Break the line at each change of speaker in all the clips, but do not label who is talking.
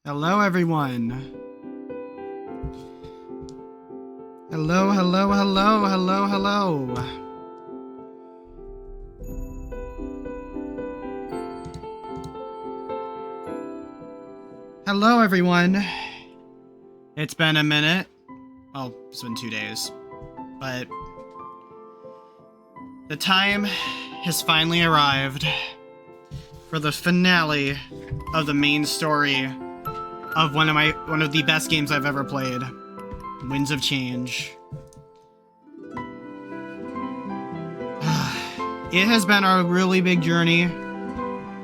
Hello, everyone. Hello, hello, hello, hello, hello. Hello, everyone. It's been a minute. Well, it's been 2 days. But the time has finally arrived for the finale of the main story of one of the best games I've ever played, Winds of Change. It has been a really big journey,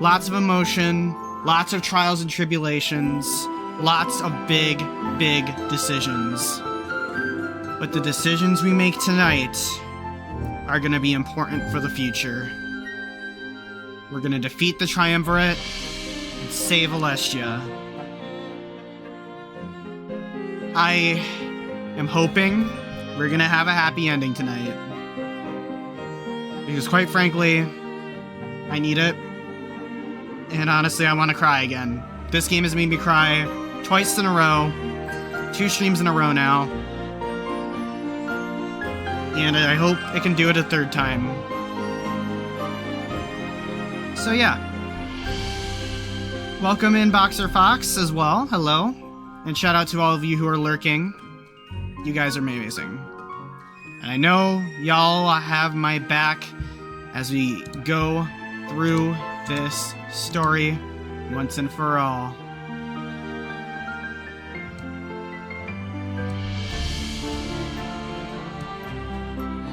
lots of emotion, lots of trials and tribulations, lots of big decisions. But the decisions we make tonight are going to be important for the future. We're going to defeat the Triumvirate and save Alestia. I am hoping we're gonna have a happy ending tonight. Because quite frankly, I need it. And honestly, I want to cry again. This game has made me cry twice in a row. 2 streams in a row now. And I hope it can do it a 3rd time. So yeah. Welcome in Boxer Fox as well. Hello. And shout out to all of you who are lurking. You guys are amazing. And I know y'all have my back as we go through this story once and for all.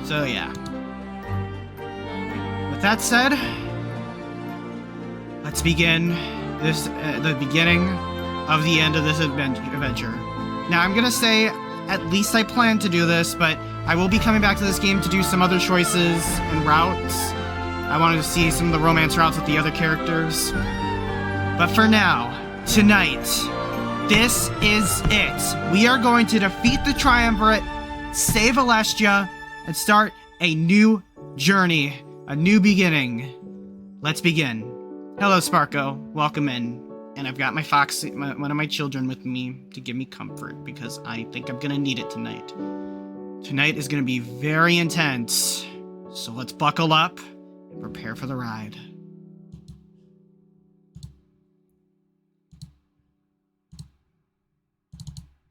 So yeah. With that said, let's begin this the beginning of the end of this adventure. Now, I'm gonna say, at least I plan to do this, but I will be coming back to this game to do some other choices and routes. I wanted to see some of the romance routes with the other characters. But for now, tonight, this is it. We are going to defeat the Triumvirate, save Alestia, and start a new journey, a new beginning. Let's begin. Hello, Sparko. Welcome in. And I've got my fox, one of my children with me to give me comfort because I think I'm gonna need it tonight. Tonight is gonna be very intense, so let's buckle up and prepare for the ride.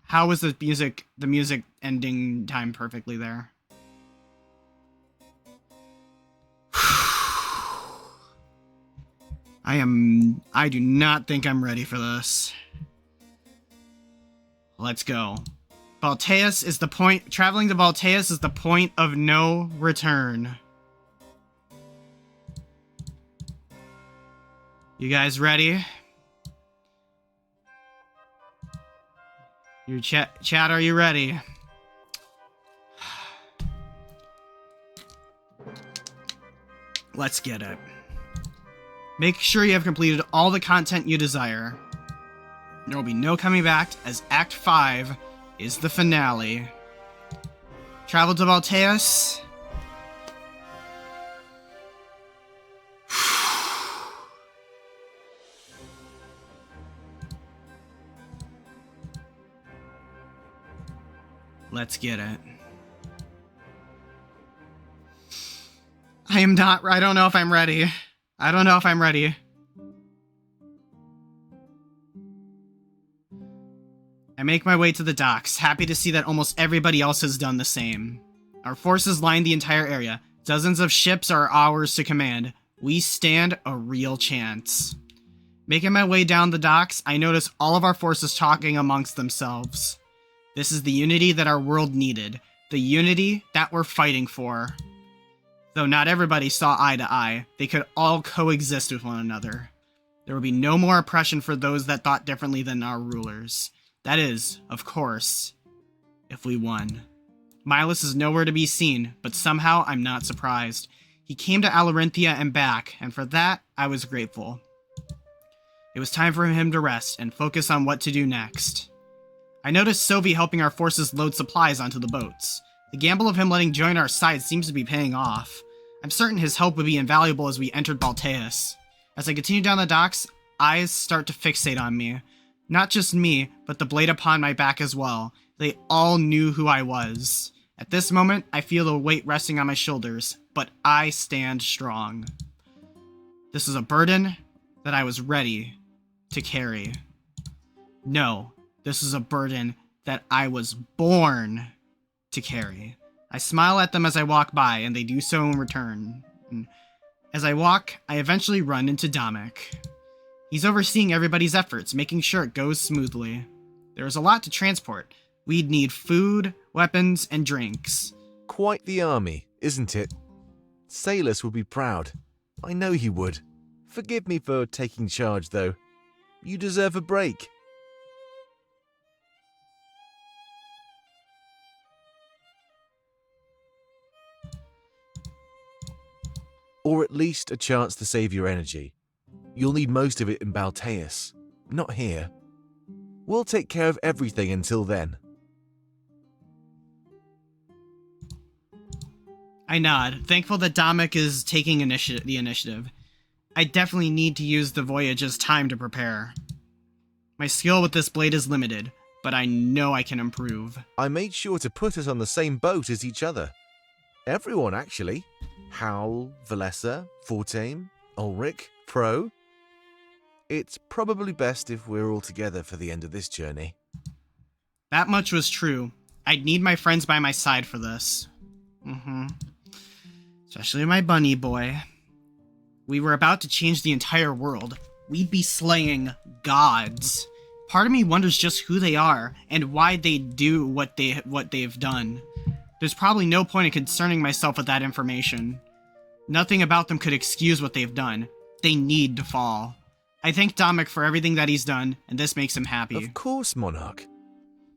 How was the music ending time perfectly there? I do not think I'm ready for this. Let's go. Balteus is the point, traveling to Balteus is the point of no return. You guys ready? Your chat, are you ready? Let's get it. Make sure you have completed all the content you desire. There will be no coming back, as Act 5 is the finale. Travel to Balteus. Let's get it. I don't know if I'm ready. I don't know if I'm ready. I make my way to the docks, happy to see that almost everybody else has done the same. Our forces line the entire area. Dozens of ships are ours to command. We stand a real chance. Making my way down the docks, I notice all of our forces talking amongst themselves. This is the unity that our world needed. The unity that we're fighting for. Though not everybody saw eye to eye, they could all coexist with one another. There would be no more oppression for those that thought differently than our rulers. That is, of course, if we won. Milos is nowhere to be seen, but somehow I'm not surprised. He came to Alarinthia and back, and for that, I was grateful. It was time for him to rest and focus on what to do next. I noticed Sovi helping our forces load supplies onto the boats. The gamble of him letting join our side seems to be paying off. I'm certain his help would be invaluable as we entered Balteus. As I continue down the docks, eyes start to fixate on me. Not just me, but the blade upon my back as well. They all knew who I was. At this moment, I feel the weight resting on my shoulders, but I stand strong. This is a burden that I was ready to carry. No, this is a burden that I was born to carry. I smile at them as I walk by, and they do so in return. As I walk, I eventually run into Domik. He's overseeing everybody's efforts, making sure it goes smoothly. There is a lot to transport. We'd need food, weapons, and drinks.
Quite the army, isn't it? Sailus would be proud. I know he would. Forgive me for taking charge, though. You deserve a break. Or at least a chance to save your energy. You'll need most of it in Balteus, not here. We'll take care of everything until then.
I nod, thankful that Domik is taking the initiative. I definitely need to use the voyage's time to prepare. My skill with this blade is limited, but I know I can improve.
I made sure to put us on the same boat as each other. Everyone, actually. Howl, Valessa, Fortame, Ulrich, Pro. It's probably best if we're all together for the end of this journey.
That much was true. I'd need my friends by my side for this. Especially my bunny boy. We were about to change the entire world. We'd be slaying gods. Part of me wonders just who they are and why they do what they've done. There's probably no point in concerning myself with that information. Nothing about them could excuse what they've done. They need to fall. I thank Domik for everything that he's done, and this makes him happy.
Of course, Monarch.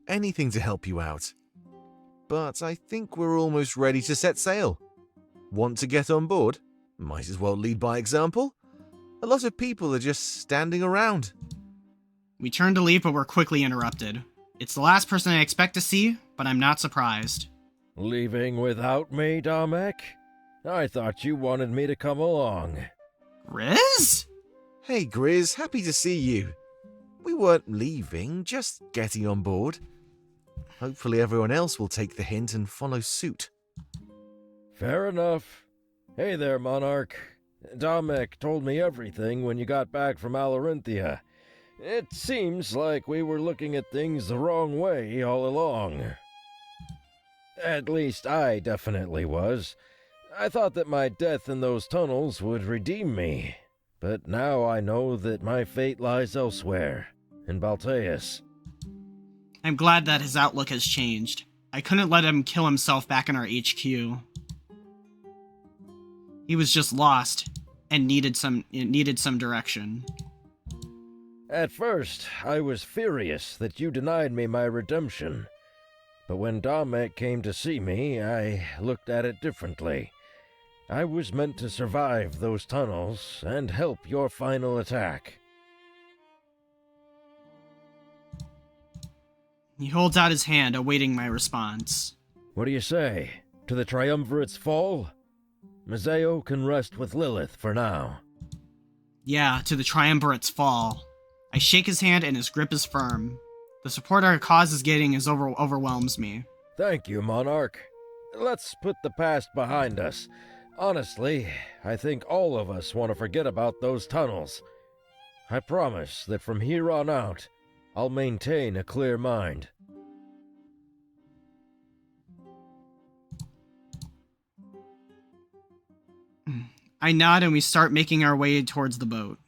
Anything to help you out. But I think we're almost ready to set sail. Want to get on board? Might as well lead by example. A lot of people are just standing around.
We turn to leave, but we're quickly interrupted. It's the last person I expect to see, but I'm not surprised.
Leaving without me, Domik? I thought you wanted me to come along.
Riz?
Hey, Grizz, happy to see you. We weren't leaving, just getting on board. Hopefully everyone else will take the hint and follow suit.
Fair enough. Hey there, Monarch. Domik told me everything when you got back from Alarinthia. It seems like we were looking at things the wrong way all along. At least I definitely was. I thought that my death in those tunnels would redeem me. But now I know that my fate lies elsewhere, in Balteus.
I'm glad that his outlook has changed. I couldn't let him kill himself back in our HQ. He was just lost and needed some direction.
At first, I was furious that you denied me my redemption. But when Domik came to see me, I looked at it differently. I was meant to survive those tunnels and help your final attack.
He holds out his hand, awaiting my response.
What do you say? To the Triumvirate's fall? Mazeo can rest with Lilith for now.
Yeah, to the Triumvirate's fall. I shake his hand and his grip is firm. The support our cause is getting overwhelms me.
Thank you, Monarch. Let's put the past behind us. Honestly, I think all of us want to forget about those tunnels. I promise that from here on out, I'll maintain a clear mind.
I nod and we start making our way towards the boat.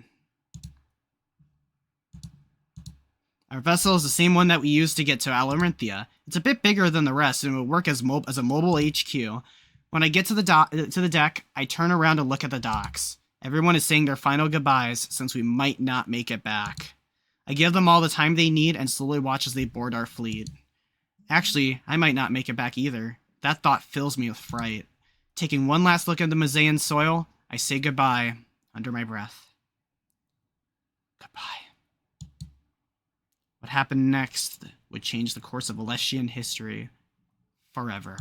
Our vessel is the same one that we used to get to Alarinthia. It's a bit bigger than the rest and will work as a mobile HQ. When I get to the deck, I turn around to look at the docks. Everyone is saying their final goodbyes since we might not make it back. I give them all the time they need and slowly watch as they board our fleet. Actually, I might not make it back either. That thought fills me with fright. Taking one last look at the Mazaean soil, I say goodbye under my breath. Goodbye. What happened next would change the course of Alessian history forever.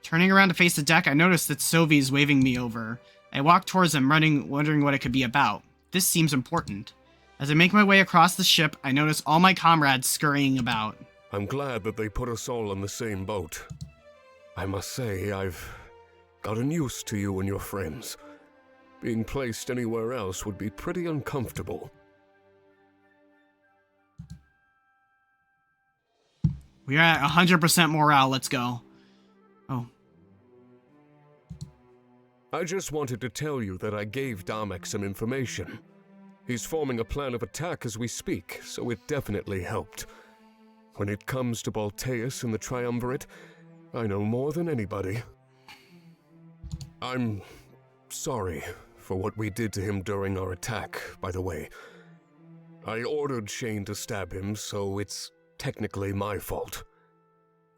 Turning around to face the deck, I notice that Sovi is waving me over. I walk towards him, wondering what it could be about. This seems important. As I make my way across the ship, I notice all my comrades scurrying about.
I'm glad that they put us all on the same boat. I must say, I've gotten used to you and your friends. Being placed anywhere else would be pretty uncomfortable.
We are at 100% morale, let's go. Oh.
I just wanted to tell you that I gave Damek some information. He's forming a plan of attack as we speak, so it definitely helped. When it comes to Balteus and the Triumvirate, I know more than anybody. I'm sorry for what we did to him during our attack, by the way. I ordered Shane to stab him, so it's technically my fault.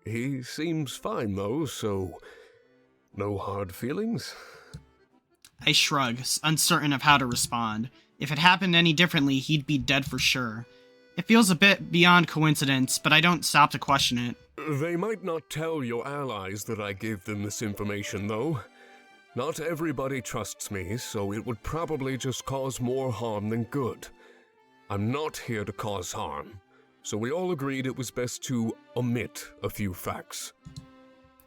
He seems fine though, so no hard feelings?
I shrug, uncertain of how to respond. If it happened any differently, he'd be dead for sure. It feels a bit beyond coincidence, but I don't stop to question it.
They might not tell your allies that I gave them this information, though. Not everybody trusts me, so it would probably just cause more harm than good. I'm not here to cause harm, so we all agreed it was best to omit a few facts.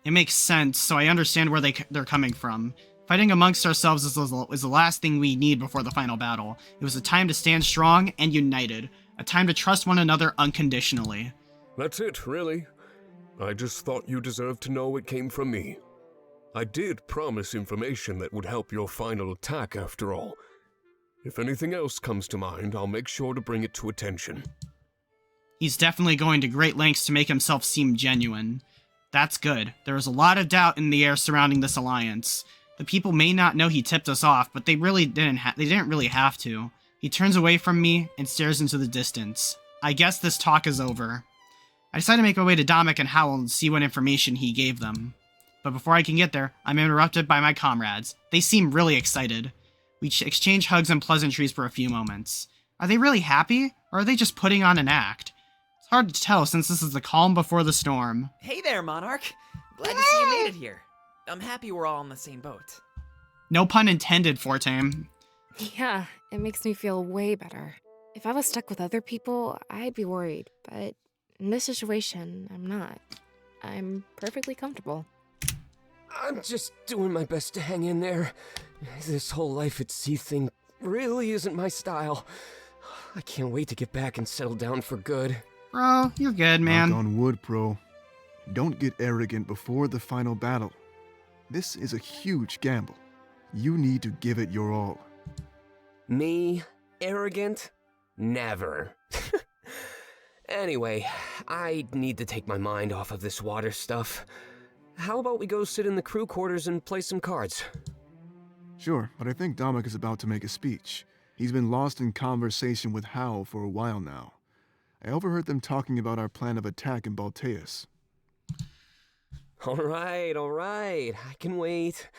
It makes sense, so I understand where they're coming from. Fighting amongst ourselves is the last thing we need before the final battle. It was a time to stand strong and united. A time to trust one another unconditionally.
That's it, really. I just thought you deserved to know it came from me. I did promise information that would help your final attack, after all. If anything else comes to mind, I'll make sure to bring it to attention.
He's definitely going to great lengths to make himself seem genuine. That's good. There is a lot of doubt in the air surrounding this alliance. The people may not know he tipped us off, but they didn't really have to. He turns away from me and stares into the distance. I guess this talk is over. I decide to make my way to Damek and Howell and see what information he gave them. But before I can get there, I'm interrupted by my comrades. They seem really excited. We exchange hugs and pleasantries for a few moments. Are they really happy, or are they just putting on an act? It's hard to tell since this is the calm before the storm.
Hey there, Monarch. Glad to see you made it here. I'm happy we're all on the same boat.
No pun intended, Fortame.
Yeah, it makes me feel way better. If I was stuck with other people, I'd be worried, but in this situation, I'm not. I'm perfectly comfortable.
I'm just doing my best to hang in there. This whole life at sea thing really isn't my style. I can't wait to get back and settle down for good.
Bro, you're good, man.
Knock on wood, bro. Don't get arrogant before the final battle. This is a huge gamble. You need to give it your all.
Me? Arrogant? Never. Anyway, I need to take my mind off of this water stuff. How about we go sit in the crew quarters and play some cards?
Sure, but I think Damek is about to make a speech. He's been lost in conversation with Howell for a while now. I overheard them talking about our plan of attack in Balteus.
All right. I can wait.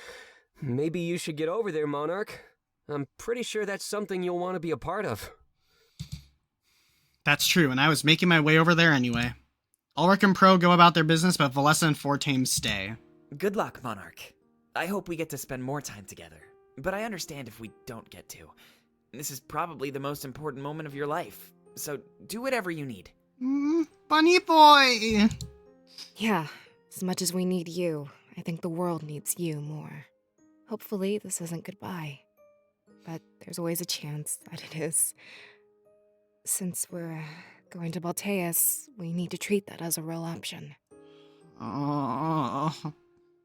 Maybe you should get over there, Monarch. I'm pretty sure that's something you'll want to be a part of.
That's true, and I was making my way over there anyway. Ulrich and Pro go about their business, but Valessa and Fortame stay.
Good luck, Monarch. I hope we get to spend more time together, but I understand if we don't get to. This is probably the most important moment of your life, so do whatever you need.
Bunny boy!
Yeah, as much as we need you, I think the world needs you more. Hopefully this isn't goodbye, but there's always a chance that it is. Since we're going to Balteus, we need to treat that as a real option.
Oh,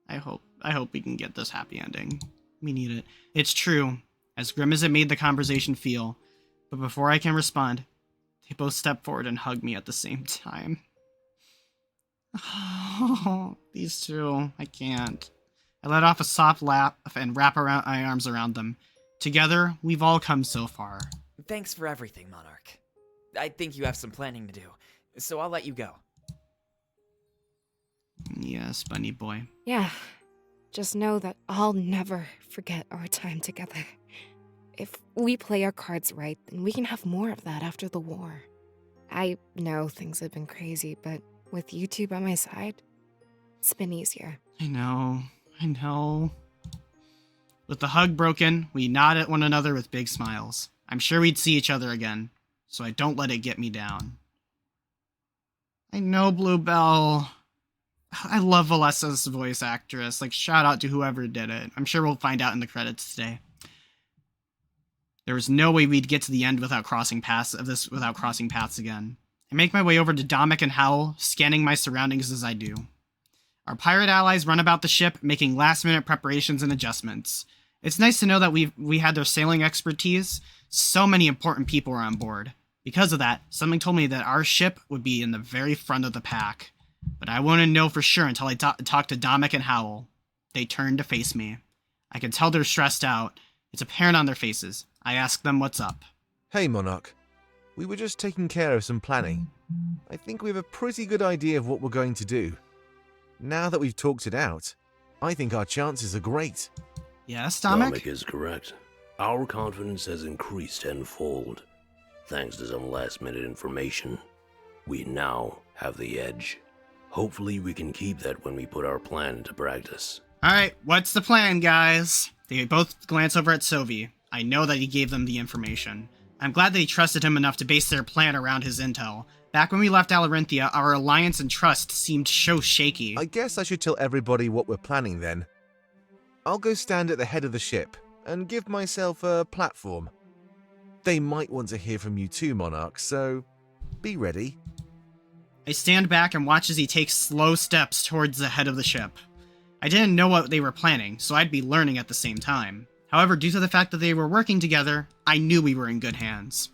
I hope we can get this happy ending. We need it. It's true, as grim as it made the conversation feel. But before I can respond, they both step forward and hug me at the same time. Oh, these two, I can't. I let off a soft laugh and wrap my arms around them. Together, we've all come so far.
Thanks for everything, Monarch. I think you have some planning to do, so I'll let you go.
Yes, bunny boy.
Yeah, just know that I'll never forget our time together. If we play our cards right, then we can have more of that after the war. I know things have been crazy, but with you two by my side, it's been easier.
I know. With the hug broken, we nod at one another with big smiles. I'm sure we'd see each other again, so I don't let it get me down. I know, Bluebell. I love Valessa's voice actress. Like, shout out to whoever did it. I'm sure we'll find out in the credits today. There was no way we'd get to the end without crossing paths again. I make my way over to Dominic and Howell, scanning my surroundings as I do. Our pirate allies run about the ship, making last-minute preparations and adjustments. It's nice to know that we had their sailing expertise. So many important people were on board. Because of that, something told me that our ship would be in the very front of the pack. But I wouldn't know for sure until I talked to Dominic and Howell. They turned to face me. I could tell they're stressed out. It's apparent on their faces. I asked them what's up.
Hey, Monarch. We were just taking care of some planning. I think we have a pretty good idea of what we're going to do. Now that we've talked it out, I think our chances are great.
Yes, Dominic?
Dominic is correct. Our confidence has increased tenfold. Thanks to some last-minute information, we now have the edge. Hopefully we can keep that when we put our plan into practice.
Alright, what's the plan, guys? They both glance over at Sovi. I know that he gave them the information. I'm glad they trusted him enough to base their plan around his intel. Back when we left Alarinthia, our alliance and trust seemed so shaky.
I guess I should tell everybody what we're planning then. I'll go stand at the head of the ship and give myself a platform. They might want to hear from you too, Monarch, so be ready.
I stand back and watch as he takes slow steps towards the head of the ship. I didn't know what they were planning, so I'd be learning at the same time. However, due to the fact that they were working together, I knew we were in good hands.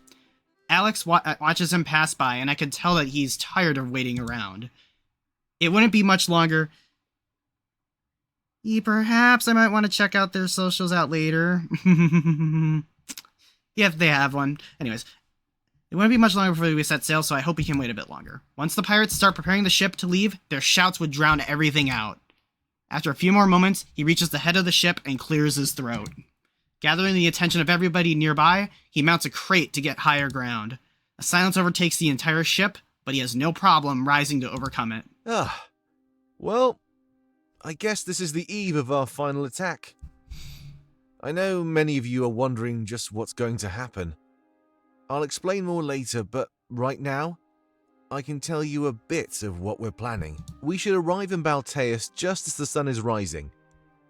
Alex watches him pass by, and I could tell that he's tired of waiting around. It wouldn't be much longer. Perhaps I might want to check out their socials out later. If they have one. Anyways, it wouldn't be much longer before we set sail, so I hope we can wait a bit longer. Once the pirates start preparing the ship to leave, their shouts would drown everything out. After a few more moments, he reaches the head of the ship and clears his throat. Gathering the attention of everybody nearby, he mounts a crate to get higher ground. A silence overtakes the entire ship, but he has no problem rising to overcome it.
Well, I guess this is the eve of our final attack. I know many of you are wondering just what's going to happen. I'll explain more later, but right now, I can tell you a bit of what we're planning. We should arrive in Balteus just as the sun is rising.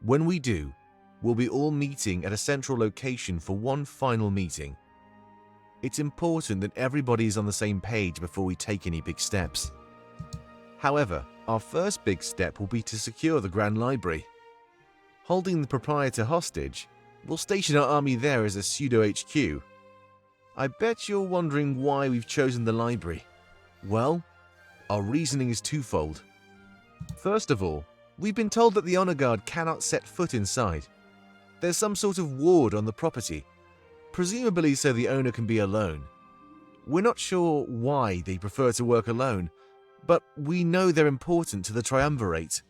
When we do, we'll be all meeting at a central location for one final meeting. It's important that everybody is on the same page before we take any big steps. However, our first big step will be to secure the Grand Library. Holding the proprietor hostage, we'll station our army there as a pseudo-HQ. I bet you're wondering why we've chosen the library. Well, our reasoning is twofold. First of all, we've been told that the Honor Guard cannot set foot inside. There's some sort of ward on the property, presumably so the owner can be alone. We're not sure why they prefer to work alone, but we know they're important to the Triumvirate.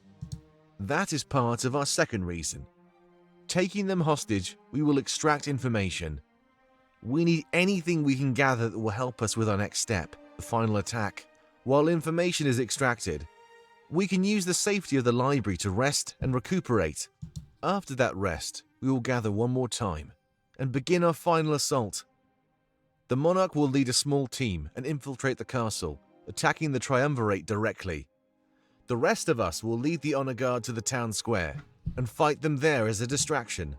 That is part of our second reason. Taking them hostage, we will extract information. We need anything we can gather that will help us with our next step, the final attack. While information is extracted, we can use the safety of the library to rest and recuperate. After that rest, we will gather one more time and begin our final assault. The Monarch will lead a small team and infiltrate the castle, attacking the Triumvirate directly. The rest of us will lead the Honor Guard to the town square and fight them there as a distraction.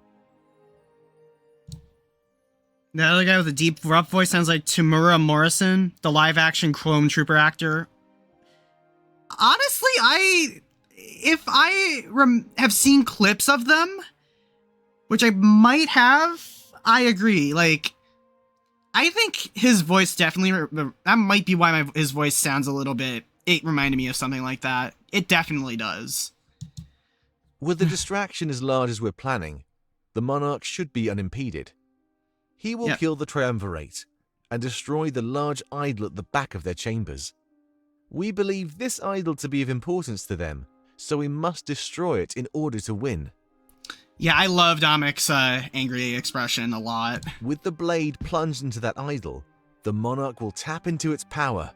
The other guy with the deep, rough voice sounds like Tamura Morrison, the live-action Clone Trooper actor. Honestly, if I have seen clips of them, which I might have, I agree. Like, I think his voice definitely, that might be why his voice sounds a little bit, it reminded me of something like that. It definitely does.
With the distraction as large as we're planning, the Monarch should be unimpeded. He will kill the Triumvirate and destroy the large idol at the back of their chambers. We believe this idol to be of importance to them, so we must destroy it in order to win.
Yeah, I love Dominic's angry expression a lot.
With the blade plunged into that idol, the Monarch will tap into its power.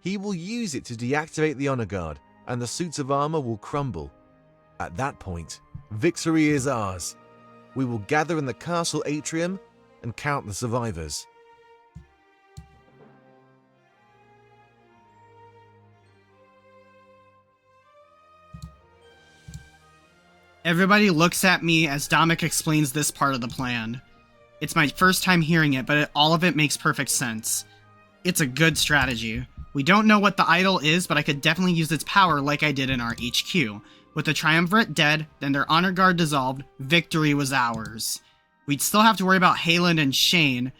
He will use it to deactivate the Honor Guard, and the suits of armor will crumble. At that point, victory is ours. We will gather in the castle atrium and count the survivors.
Everybody looks at me as Dominic explains this part of the plan. It's my first time hearing it, but all of it makes perfect sense. It's a good strategy. We don't know what the idol is, but I could definitely use its power like I did in our HQ. With the Triumvirate dead, then their honor guard dissolved, victory was ours. We'd still have to worry about Hayland and Shane,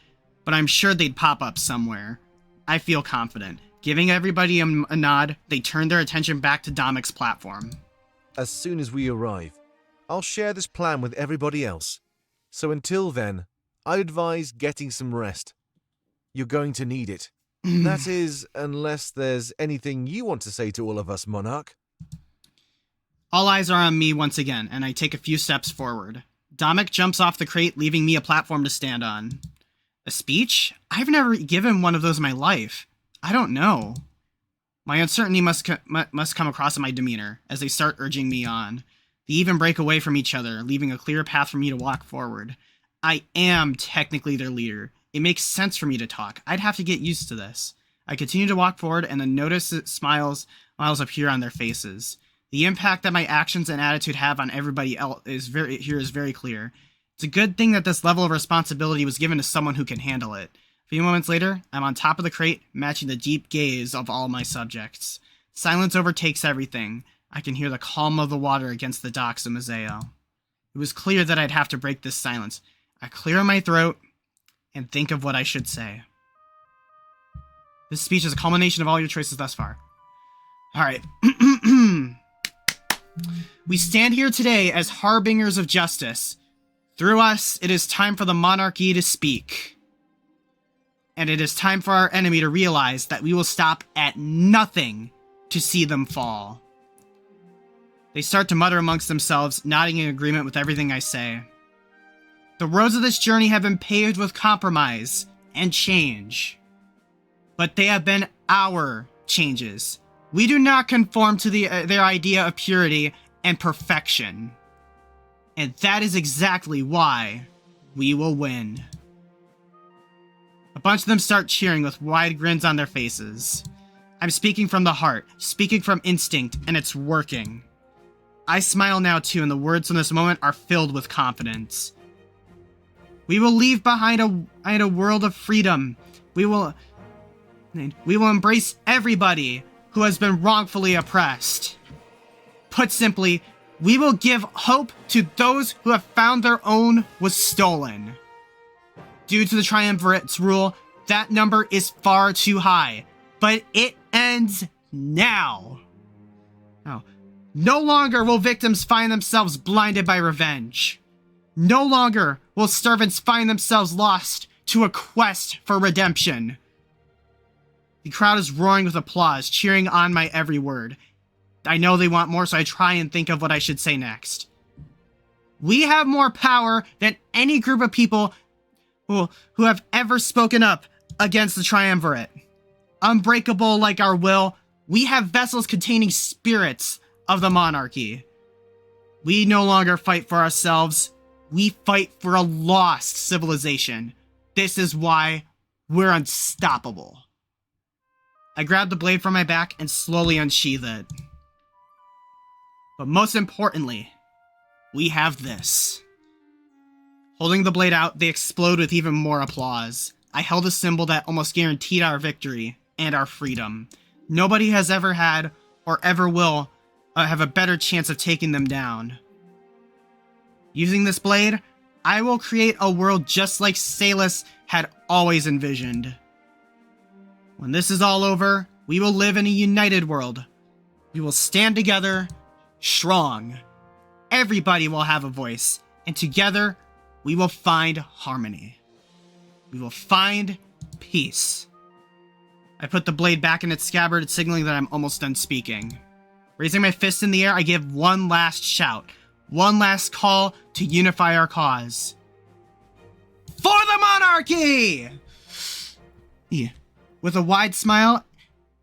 but I'm sure they'd pop up somewhere. I feel confident. Giving everybody a nod, they turned their attention back to Domic's platform.
As soon as we arrive, I'll share this plan with everybody else. So until then, I'd advise getting some rest. You're going to need it. That is, unless there's anything you want to say to all of us, Monarch.
All eyes are on me once again, and I take a few steps forward. Domic jumps off the crate, leaving me a platform to stand on. A speech? I've never given one of those in my life. I don't know. My uncertainty must come across in my demeanor, as they start urging me on. They even break away from each other, leaving a clear path for me to walk forward. I am technically their leader. It makes sense for me to talk. I'd have to get used to this. I continue to walk forward and then notice that smiles appear on their faces. The impact that my actions and attitude have on everybody else is very clear. It's a good thing that this level of responsibility was given to someone who can handle it. A few moments later, I'm on top of the crate, matching the deep gaze of all my subjects. Silence overtakes everything. I can hear the calm of the water against the docks of Mazeo. It was clear that I'd have to break this silence. I clear my throat and think of what I should say. This speech is a culmination of all your choices thus far. Alright. We stand here today as harbingers of justice. Through us, it is time for the monarchy to speak. And it is time for our enemy to realize that we will stop at nothing to see them fall. They start to mutter amongst themselves, nodding in agreement with everything I say. The roads of this journey have been paved with compromise and change. But they have been our changes. We do not conform to their idea of purity and perfection. And that is exactly why we will win. A bunch of them start cheering with wide grins on their faces. I'm speaking from the heart, speaking from instinct, and it's working. I smile now too, and the words from this moment are filled with confidence. We will leave behind a world of freedom. We will embrace everybody who has been wrongfully oppressed. Put simply, we will give hope to those who have found their own was stolen. Due to the Triumvirate's rule, that number is far too high, but it ends now. No longer will victims find themselves blinded by revenge. No longer will servants find themselves lost to a quest for redemption. The crowd is roaring with applause, cheering on my every word. I know they want more, so I try and think of what I should say next. We have more power than any group of people who have ever spoken up against the Triumvirate. Unbreakable like our will, we have vessels containing spirits of the monarchy. We no longer fight for ourselves. We fight for a lost civilization. This is why we're unstoppable. I grab the blade from my back and slowly unsheath it. But most importantly, we have this. Holding the blade out, they explode with even more applause. I held a symbol that almost guaranteed our victory and our freedom. Nobody has ever had, or ever will, have a better chance of taking them down. Using this blade, I will create a world just like Salus had always envisioned. When this is all over, we will live in a united world. We will stand together, strong. Everybody will have a voice, and together, we will find harmony. We will find peace. I put the blade back in its scabbard, signaling that I'm almost done speaking. Raising my fist in the air, I give one last shout. One last call to unify our cause. For the monarchy! Yeah. With a wide smile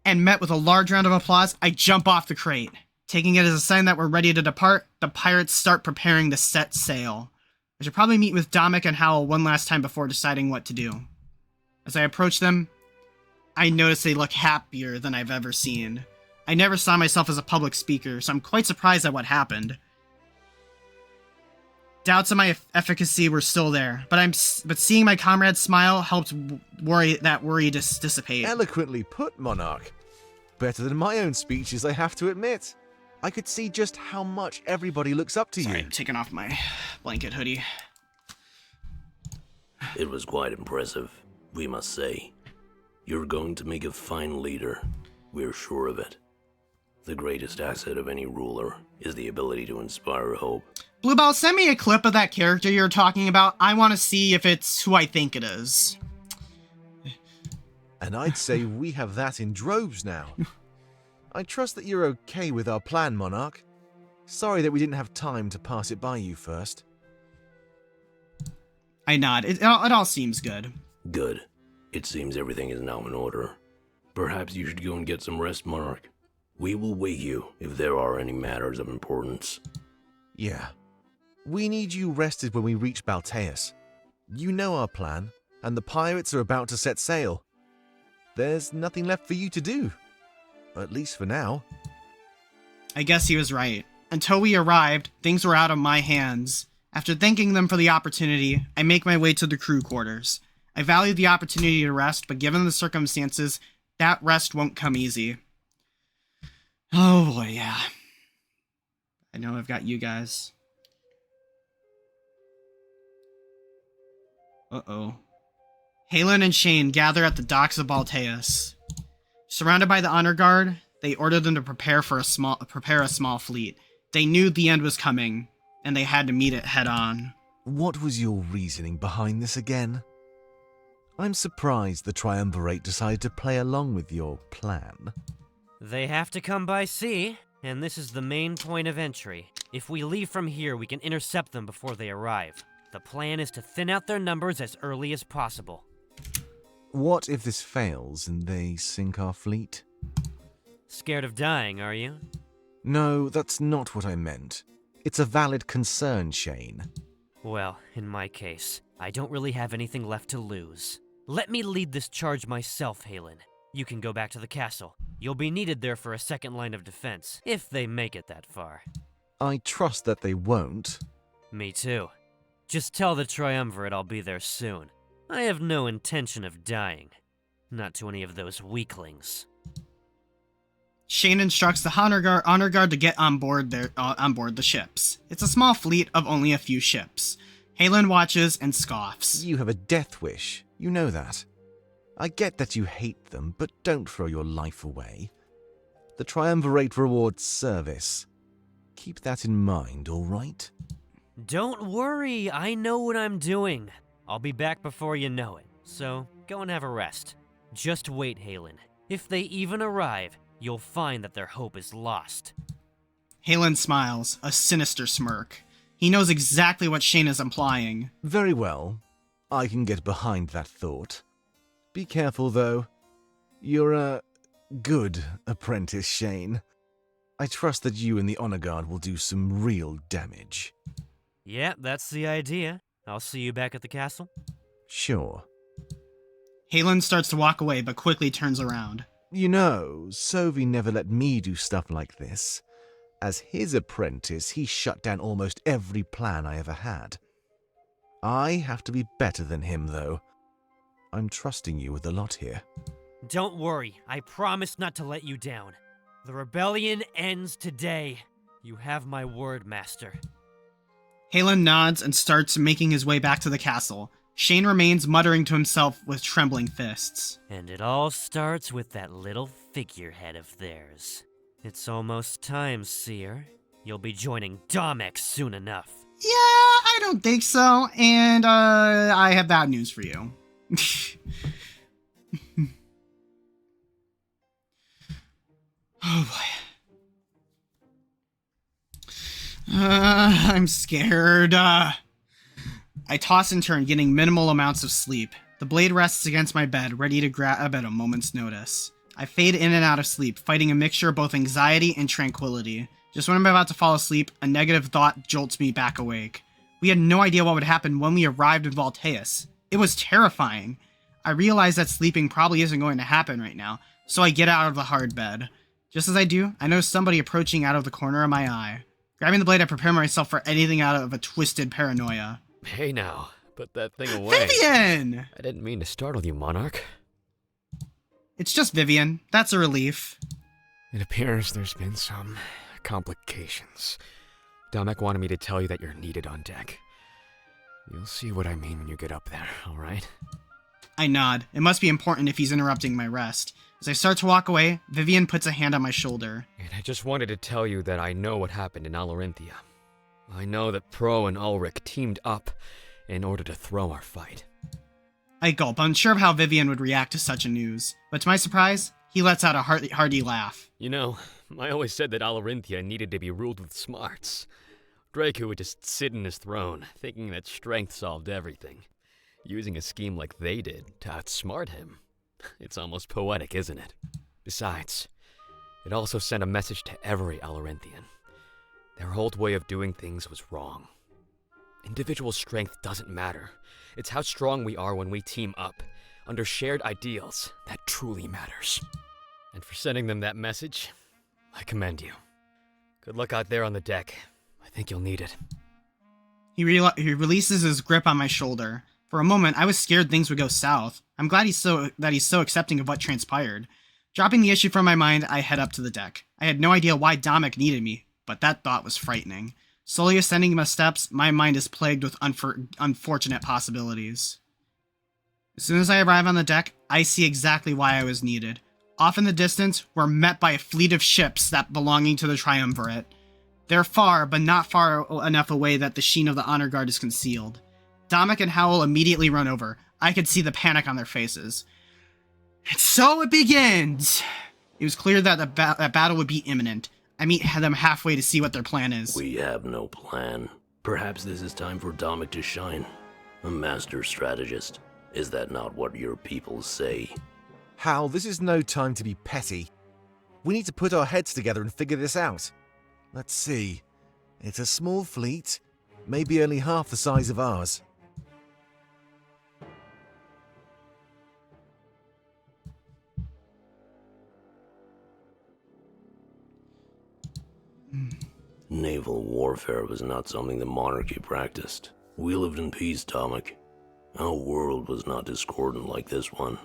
and met with a large round of applause, I jump off the crate. Taking it as a sign that we're ready to depart, the pirates start preparing to set sail. I should probably meet with Dominic and Howell one last time before deciding what to do. As I approach them, I notice they look happier than I've ever seen. I never saw myself as a public speaker, so I'm quite surprised at what happened. Doubts of my efficacy were still there, but seeing my comrades smile helped worry dissipate.
Eloquently put, Monarch. Better than my own speeches, I have to admit. I could see just how much everybody looks up to
Sorry,
you.
I'm taking off my blanket hoodie.
It was quite impressive, we must say. You're going to make a fine leader. We're sure of it. The greatest asset of any ruler is the ability to inspire hope.
Bluebell, send me a clip of that character you're talking about. I want to see if it's who I think it is.
And I'd say we have that in droves now. I trust that you're okay with our plan, Monarch. Sorry that we didn't have time to pass it by you first.
I nod. It all seems good.
Good. It seems everything is now in order. Perhaps you should go and get some rest, Monarch. We will wake you if there are any matters of importance.
Yeah. We need you rested when we reach Balteus. You know our plan, and the pirates are about to set sail. There's nothing left for you to do. At least for now.
I guess he was right. Until we arrived, things were out of my hands. After thanking them for the opportunity, I make my way to the crew quarters. I value the opportunity to rest, but given the circumstances, that rest won't come easy. Oh boy, yeah. I know I've got you guys. Uh-oh. Halen and Shane gather at the docks of Balteus. Surrounded by the honor guard, they order them to prepare a small fleet. They knew the end was coming, and they had to meet it head on.
What was your reasoning behind this again? I'm surprised the Triumvirate decided to play along with your plan.
They have to come by sea, and this is the main point of entry. If we leave from here, we can intercept them before they arrive. The plan is to thin out their numbers as early as possible.
What if this fails and they sink our fleet?
Scared of dying, are you?
No, that's not what I meant. It's a valid concern, Shane.
Well, in my case, I don't really have anything left to lose. Let me lead this charge myself, Halen. You can go back to the castle. You'll be needed there for a second line of defense, if they make it that far.
I trust that they won't.
Me too. Just tell the Triumvirate I'll be there soon. I have no intention of dying. Not to any of those weaklings.
Shane instructs the honor guard to get on board the ships. It's a small fleet of only a few ships. Halen watches and scoffs.
You have a death wish. You know that. I get that you hate them, but don't throw your life away. The Triumvirate rewards service. Keep that in mind, all right?
Don't worry, I know what I'm doing. I'll be back before you know it, so go and have a rest. Just wait, Halen. If they even arrive, you'll find that their hope is lost.
Halen smiles, a sinister smirk. He knows exactly what Shane is implying.
Very well. I can get behind that thought. Be careful, though. You're a good apprentice, Shane. I trust that you and the Honor Guard will do some real damage.
Yeah, that's the idea. I'll see you back at the castle.
Sure.
Halen starts to walk away, but quickly turns around.
You know, Sovi never let me do stuff like this. As his apprentice, he shut down almost every plan I ever had. I have to be better than him, though. I'm trusting you with a lot here.
Don't worry, I promise not to let you down. The rebellion ends today. You have my word, Master.
Halen nods and starts making his way back to the castle. Shane remains muttering to himself with trembling fists.
And it all starts with that little figurehead of theirs. It's almost time, Seer. You'll be joining Domek soon enough.
Yeah, I don't think so, and I have bad news for you. Oh boy. I'm scared. I toss and turn, getting minimal amounts of sleep. The blade rests against my bed, ready to grab at a moment's notice. I fade in and out of sleep, fighting a mixture of both anxiety and tranquility. Just when I'm about to fall asleep, a negative thought jolts me back awake. We had no idea what would happen when we arrived in Voltaeus. It was terrifying. I realize that sleeping probably isn't going to happen right now, so I get out of the hard bed. Just as I do, I notice somebody approaching out of the corner of my eye. Grabbing the blade, I prepare myself for anything out of a twisted paranoia.
Hey now, put that thing away.
Vivian!
I didn't mean to startle you, Monarch.
It's just Vivian. That's a relief.
It appears there's been some complications. Domek wanted me to tell you that you're needed on deck. You'll see what I mean when you get up there, alright?
I nod. It must be important if he's interrupting my rest. As I start to walk away, Vivian puts a hand on my shoulder.
And I just wanted to tell you that I know what happened in Alarinthia. I know that Pro and Ulrich teamed up in order to throw our fight.
I gulp, unsure of how Vivian would react to such a news. But to my surprise, he lets out a hearty laugh.
You know, I always said that Alarinthia needed to be ruled with smarts. Draco would just sit in his throne, thinking that strength solved everything. Using a scheme like they did to outsmart him. It's almost poetic, isn't it? Besides, it also sent a message to every Alarinthian. Their old way of doing things was wrong. Individual strength doesn't matter. It's how strong we are when we team up, under shared ideals, that truly matters. And for sending them that message, I commend you. Good luck out there on the deck. I think you'll need it.
He releases his grip on my shoulder. For a moment, I was scared things would go south. I'm glad he's so accepting of what transpired. Dropping the issue from my mind, I head up to the deck. I had no idea why Domek needed me, but that thought was frightening. Slowly ascending my steps, my mind is plagued with unfortunate possibilities. As soon as I arrive on the deck, I see exactly why I was needed. Off in the distance, we're met by a fleet of ships that belonging to the Triumvirate. They're far, but not far enough away that the sheen of the Honor Guard is concealed. Domek and Howl immediately run over. I could see the panic on their faces. And so it begins! It was clear that a battle would be imminent. I meet them halfway to see what their plan is.
We have no plan. Perhaps this is time for Domek to shine. A master strategist. Is that not what your people say?
Hal, this is no time to be petty. We need to put our heads together and figure this out. Let's see. It's a small fleet, maybe only half the size of ours.
Naval warfare was not something the monarchy practiced. We lived in peace, Domek. Our world was not discordant like this one.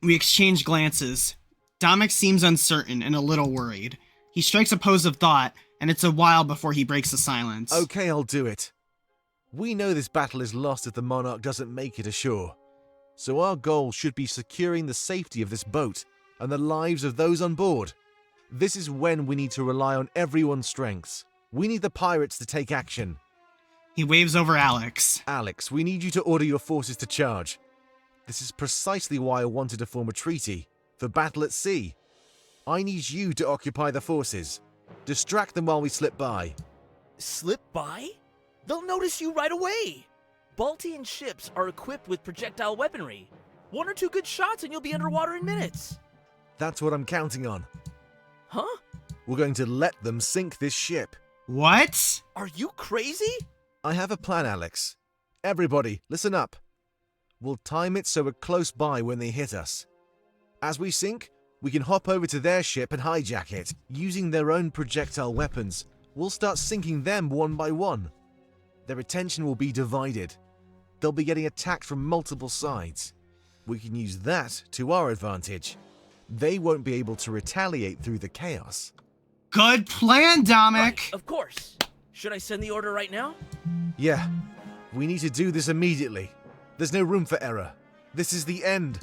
We exchange glances. Domek seems uncertain and a little worried. He strikes a pose of thought, and it's a while before he breaks the silence.
Okay, I'll do it. We know this battle is lost if the Monarch doesn't make it ashore. So our goal should be securing the safety of this boat and the lives of those on board. This is when we need to rely on everyone's strengths. We need the pirates to take action.
He waves over Alex.
Alex, we need you to order your forces to charge. This is precisely why I wanted to form a treaty, for battle at sea. I need you to occupy the forces. Distract them while we slip by.
Slip by? They'll notice you right away. Baltian ships are equipped with projectile weaponry. 1 or 2 good shots and you'll be underwater in minutes.
That's what I'm counting on.
Huh?
We're going to let them sink this ship.
What?
Are you crazy?
I have a plan, Alex. Everybody, listen up. We'll time it so we're close by when they hit us. As we sink, we can hop over to their ship and hijack it. Using their own projectile weapons, we'll start sinking them one by one. Their attention will be divided. They'll be getting attacked from multiple sides. We can use that to our advantage. They won't be able to retaliate through the chaos.
Good plan, Domek!
Right, of course. Should I send the order right now?
Yeah, we need to do this immediately. There's no room for error. This is the end.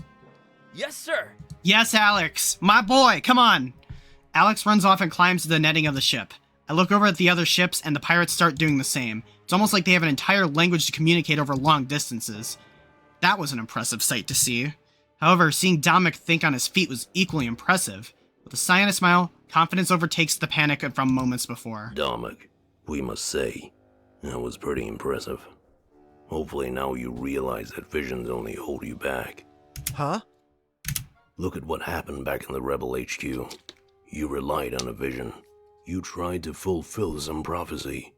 Yes, sir.
Yes, Alex. My boy, come on. Alex runs off and climbs to the netting of the ship. I look over at the other ships and the pirates start doing the same. It's almost like they have an entire language to communicate over long distances. That was an impressive sight to see. However, seeing Domek think on his feet was equally impressive. With a sigh and a smile, confidence overtakes the panic from moments before.
Domek, we must say, that was pretty impressive. Hopefully now you realize that visions only hold you back.
Huh?
Look at what happened back in the Rebel HQ. You relied on a vision. You tried to fulfill some prophecy.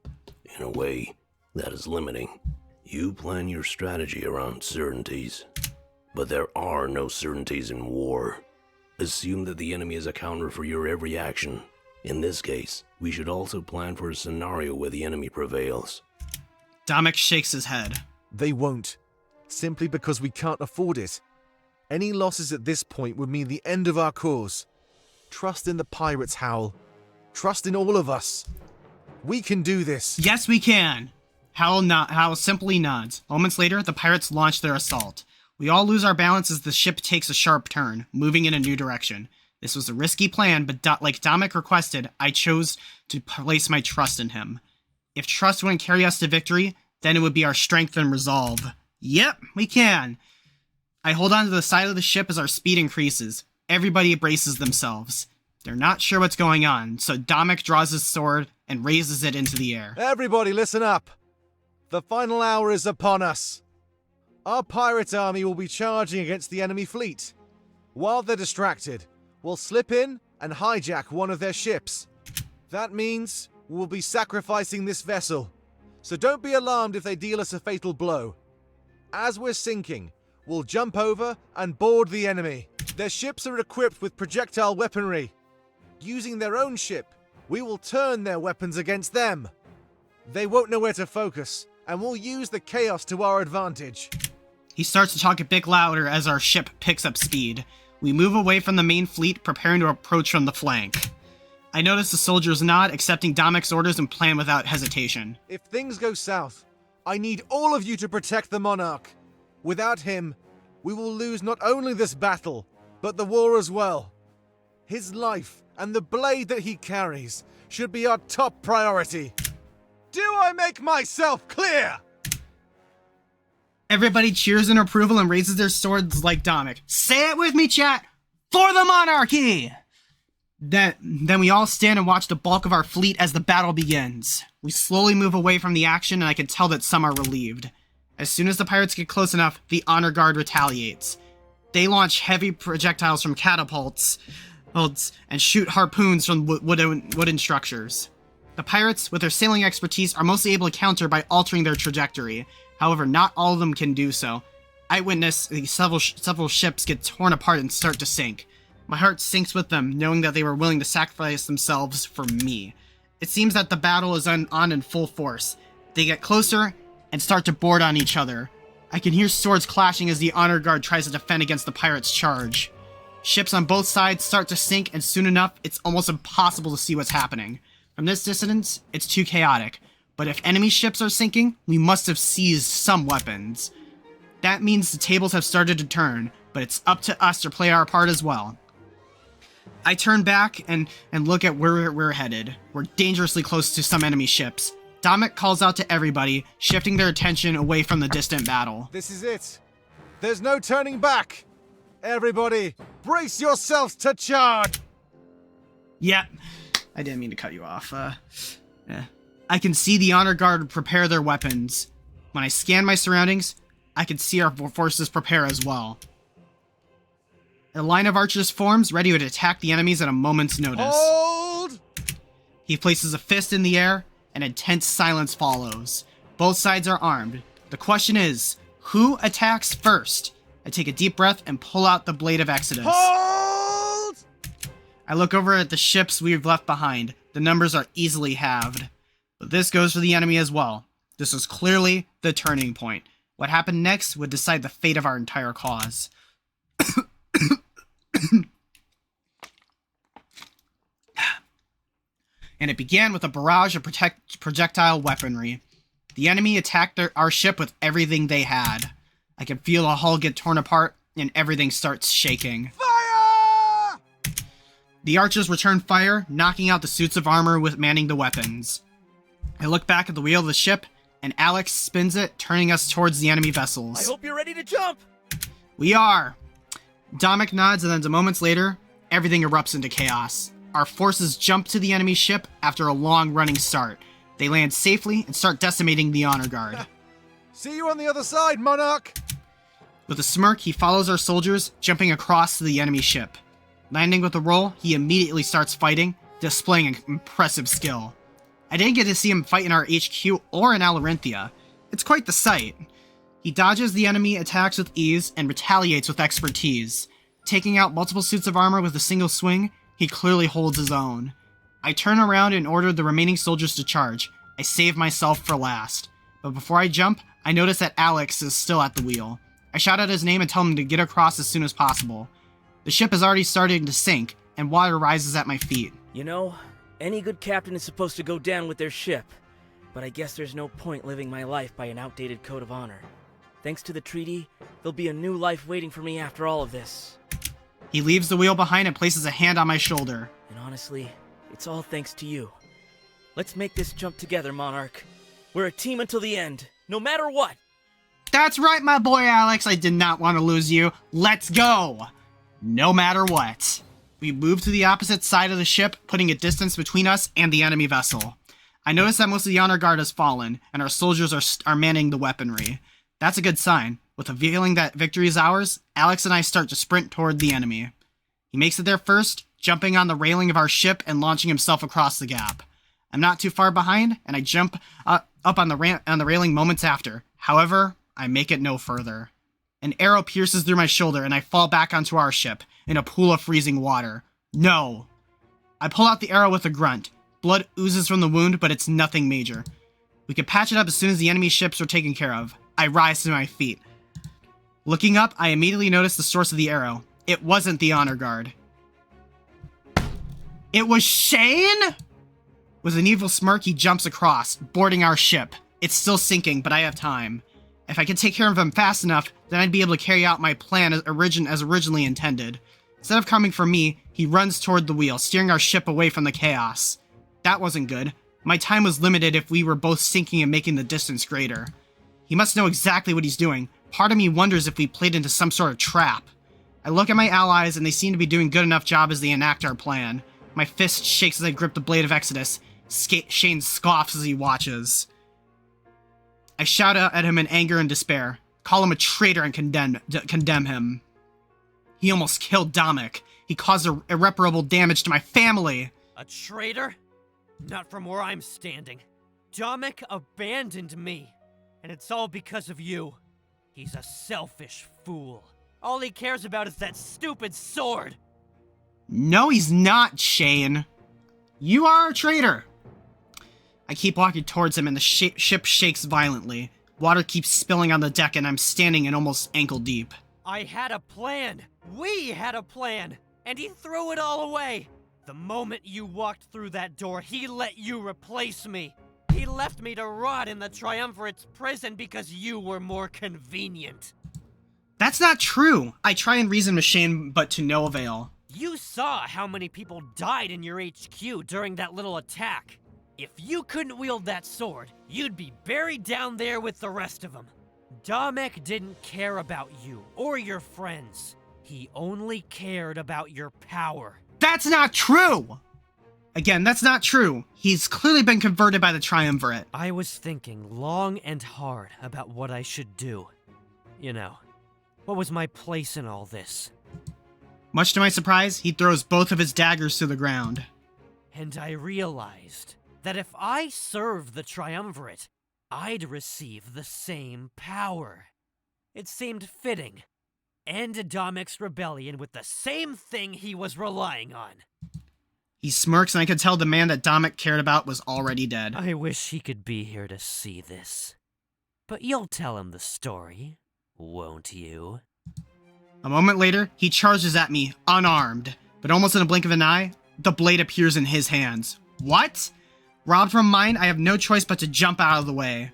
In a way, That is limiting. You plan your strategy around certainties. But there are no certainties in war. Assume that the enemy is a counter for your every action. In this case, we should also plan for a scenario where the enemy prevails.
Domik shakes his head.
They won't. Simply because we can't afford it. Any losses at this point would mean the end of our cause. Trust in the pirates, Howl. Trust in all of us. We can do this.
Yes, we can. Howl simply nods. Moments later, the pirates launch their assault. We all lose our balance as the ship takes a sharp turn, moving in a new direction. This was a risky plan, but like Domik requested, I chose to place my trust in him. If trust wouldn't carry us to victory, then it would be our strength and resolve. Yep, we can. I hold on to the side of the ship as our speed increases. Everybody braces themselves. They're not sure what's going on, so Domik draws his sword and raises it into the air.
Everybody listen up. The final hour is upon us. Our pirate army will be charging against the enemy fleet. While they're distracted, we'll slip in and hijack one of their ships. That means we'll be sacrificing this vessel. So don't be alarmed if they deal us a fatal blow. As we're sinking, we'll jump over and board the enemy. Their ships are equipped with projectile weaponry. Using their own ship, we will turn their weapons against them. They won't know where to focus, and we'll use the chaos to our advantage.
He starts to talk a bit louder as our ship picks up speed. We move away from the main fleet, preparing to approach from the flank. I notice the soldiers nod, accepting Domik's orders and plan without hesitation.
If things go south, I need all of you to protect the Monarch. Without him, we will lose not only this battle, but the war as well. His life and the blade that he carries should be our top priority. Do I make myself clear?
Everybody cheers in approval and raises their swords like Domik. Say it with me, chat! For the monarchy! Then we all stand and watch the bulk of our fleet as the battle begins. We slowly move away from the action, and I can tell that some are relieved. As soon as the pirates get close enough, the honor guard retaliates. They launch heavy projectiles from catapults and shoot harpoons from wooden structures. The pirates, with their sailing expertise, are mostly able to counter by altering their trajectory. However, not all of them can do so. I witness several ships get torn apart and start to sink. My heart sinks with them, knowing that they were willing to sacrifice themselves for me. It seems that the battle is on in full force. They get closer and start to board on each other. I can hear swords clashing as the honor guard tries to defend against the pirates' charge. Ships on both sides start to sink, and soon enough, it's almost impossible to see what's happening. From this distance, it's too chaotic. But if enemy ships are sinking, we must have seized some weapons. That means the tables have started to turn, but it's up to us to play our part as well. I turn back and look at where we're headed. We're dangerously close to some enemy ships. Domik calls out to everybody, shifting their attention away from the distant battle.
This is it. There's no turning back. Everybody, brace yourselves to charge!
Yeah, I didn't mean to cut you off. I can see the honor guard prepare their weapons. When I scan my surroundings, I can see our forces prepare as well. A line of archers forms, ready to attack the enemies at a moment's notice.
Hold!
He places a fist in the air, and intense silence follows. Both sides are armed. The question is, who attacks first? I take a deep breath and pull out the Blade of Exodus.
Hold!
I look over at the ships we've left behind. The numbers are easily halved. But this goes for the enemy as well. This was clearly the turning point. What happened next would decide the fate of our entire cause. And it began with a barrage of projectile weaponry. The enemy attacked our ship with everything they had. I can feel a hull get torn apart, and everything starts shaking.
Fire!
The archers return fire, knocking out the suits of armor with manning the weapons. I look back at the wheel of the ship, and Alex spins it, turning us towards the enemy vessels.
I hope you're ready to jump!
We are! Domik nods, and then moments later, everything erupts into chaos. Our forces jump to the enemy ship after a long running start. They land safely and start decimating the honor guard.
See you on the other side, Monarch!
With a smirk, he follows our soldiers, jumping across to the enemy ship. Landing with a roll, he immediately starts fighting, displaying an impressive skill. I didn't get to see him fight in our HQ or in Alarinthia. It's quite the sight. He dodges the enemy attacks with ease and retaliates with expertise. Taking out multiple suits of armor with a single swing, he clearly holds his own. I turn around and order the remaining soldiers to charge. I save myself for last. But before I jump, I notice that Alex is still at the wheel. I shout out his name and tell him to get across as soon as possible. The ship is already starting to sink, and water rises at my feet.
You know, any good captain is supposed to go down with their ship. But I guess there's no point living my life by an outdated code of honor. Thanks to the treaty, there'll be a new life waiting for me after all of this.
He leaves the wheel behind and places a hand on my shoulder.
And honestly, it's all thanks to you. Let's make this jump together, Monarch. We're a team until the end, no matter what.
That's right, my boy Alex. I did not want to lose you. Let's go! No matter what. We move to the opposite side of the ship, putting a distance between us and the enemy vessel. I notice that most of the honor guard has fallen, and our soldiers are manning the weaponry. That's a good sign. With a feeling that victory is ours, Alex and I start to sprint toward the enemy. He makes it there first, jumping on the railing of our ship and launching himself across the gap. I'm not too far behind, and I jump up on the railing moments after. However, I make it no further. An arrow pierces through my shoulder, and I fall back onto our ship, in a pool of freezing water. No! I pull out the arrow with a grunt. Blood oozes from the wound, but it's nothing major. We can patch it up as soon as the enemy ships are taken care of. I rise to my feet. Looking up, I immediately notice the source of the arrow. It wasn't the honor guard. It was Shane?! With an evil smirk, he jumps across, boarding our ship. It's still sinking, but I have time. If I could take care of him fast enough, then I'd be able to carry out my plan as originally intended. Instead of coming for me, he runs toward the wheel, steering our ship away from the chaos. That wasn't good. My time was limited if we were both sinking and making the distance greater. He must know exactly what he's doing. Part of me wonders if we played into some sort of trap. I look at my allies, and they seem to be doing good enough job as they enact our plan. My fist shakes as I grip the blade of Exodus. Shane scoffs as he watches. I shout out at him in anger and despair. Call him a traitor and condemn him. He almost killed Domik. He caused irreparable damage to my family.
A traitor? Not from where I'm standing. Domik abandoned me. And it's all because of you. He's a selfish fool. All he cares about is that stupid sword.
No, he's not, Shane. You are a traitor. I keep walking towards him and the ship shakes violently. Water keeps spilling on the deck and I'm standing in almost ankle deep.
I had a plan. We had a plan. And he threw it all away. The moment you walked through that door, he let you replace me. He left me to rot in the Triumvirate's prison because you were more convenient.
That's not true. I try and reason with Shane, but to no avail.
You saw how many people died in your HQ during that little attack. If you couldn't wield that sword, you'd be buried down there with the rest of them. Domik didn't care about you or your friends. He only cared about your power.
That's not true! Again, that's not true. He's clearly been converted by the Triumvirate.
I was thinking long and hard about what I should do. You know, what was my place in all this?
Much to my surprise, he throws both of his daggers to the ground.
And I realized that if I served the Triumvirate, I'd receive the same power. It seemed fitting. End Domik's rebellion with the same thing he was relying on.
He smirks and I could tell the man that Domik cared about was already dead.
I wish he could be here to see this. But you'll tell him the story, won't you?
A moment later, he charges at me, unarmed. But almost in a blink of an eye, the blade appears in his hands. What? Robbed from mine, I have no choice but to jump out of the way.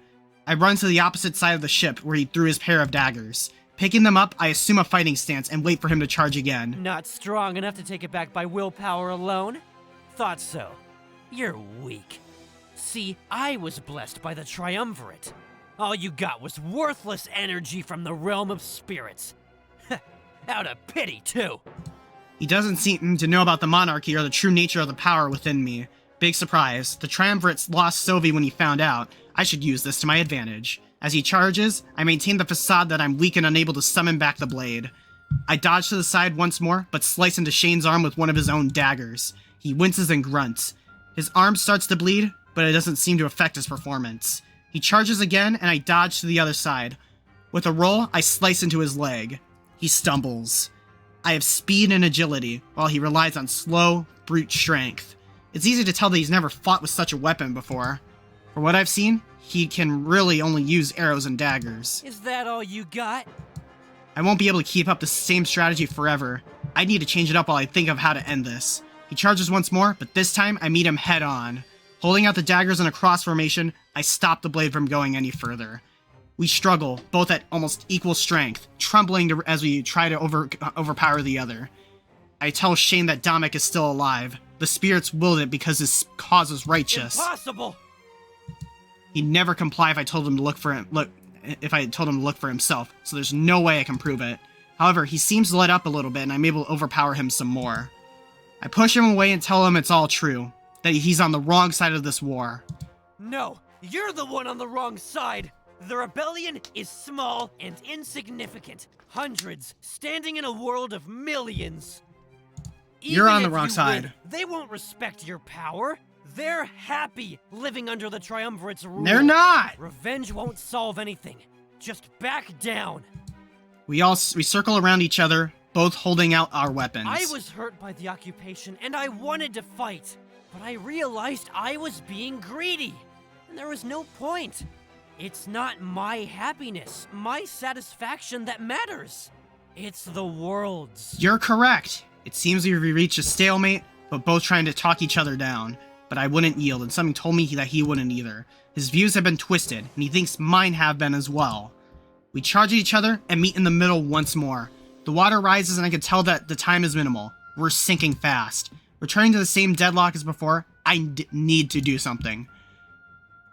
I run to the opposite side of the ship where he threw his pair of daggers. Picking them up, I assume a fighting stance and wait for him to charge again.
Not strong enough to take it back by willpower alone? Thought so. You're weak. See, I was blessed by the Triumvirate. All you got was worthless energy from the realm of spirits. Out of pity, too.
He doesn't seem to know about the monarchy or the true nature of the power within me. Big surprise. The Triumvirates lost Sovi when he found out. I should use this to my advantage. As he charges, I maintain the facade that I'm weak and unable to summon back the blade. I dodge to the side once more, but slice into Shane's arm with one of his own daggers. He winces and grunts. His arm starts to bleed, but it doesn't seem to affect his performance. He charges again, and I dodge to the other side. With a roll, I slice into his leg. He stumbles. I have speed and agility, while he relies on slow, brute strength. It's easy to tell that he's never fought with such a weapon before. For what I've seen, he can really only use arrows and daggers.
Is that all you got?
I won't be able to keep up the same strategy forever. I need to change it up while I think of how to end this. He charges once more, but this time I meet him head on. Holding out the daggers in a cross formation, I stop the blade from going any further. We struggle, both at almost equal strength, trembling as we try to overpower the other. I tell Shane that Dominic is still alive. The spirits willed it because his cause is righteous.
Impossible!
He'd never comply if I told him to look for himself, so there's no way I can prove it. However, he seems to let up a little bit, and I'm able to overpower him some more. I push him away and tell him it's all true, that he's on the wrong side of this war.
No, you're the one on the wrong side! The rebellion is small and insignificant. Hundreds standing in a world of millions.
You're on the
Even if
wrong
you
side.
win, they won't respect your power. They're happy living under the Triumvirate's rule.
They're not!
Revenge won't solve anything. Just back down.
We circle around each other, both holding out our weapons.
I was hurt by the occupation and I wanted to fight, but I realized I was being greedy, and there was no point. It's not my happiness, my satisfaction that matters. It's the world's.
You're correct. It seems we've reached a stalemate, but both trying to talk each other down. But I wouldn't yield, and something told me that he wouldn't either. His views have been twisted, and he thinks mine have been as well. We charge at each other and meet in the middle once more. The water rises, and I can tell that the time is minimal. We're sinking fast. Returning to the same deadlock as before, I need to do something.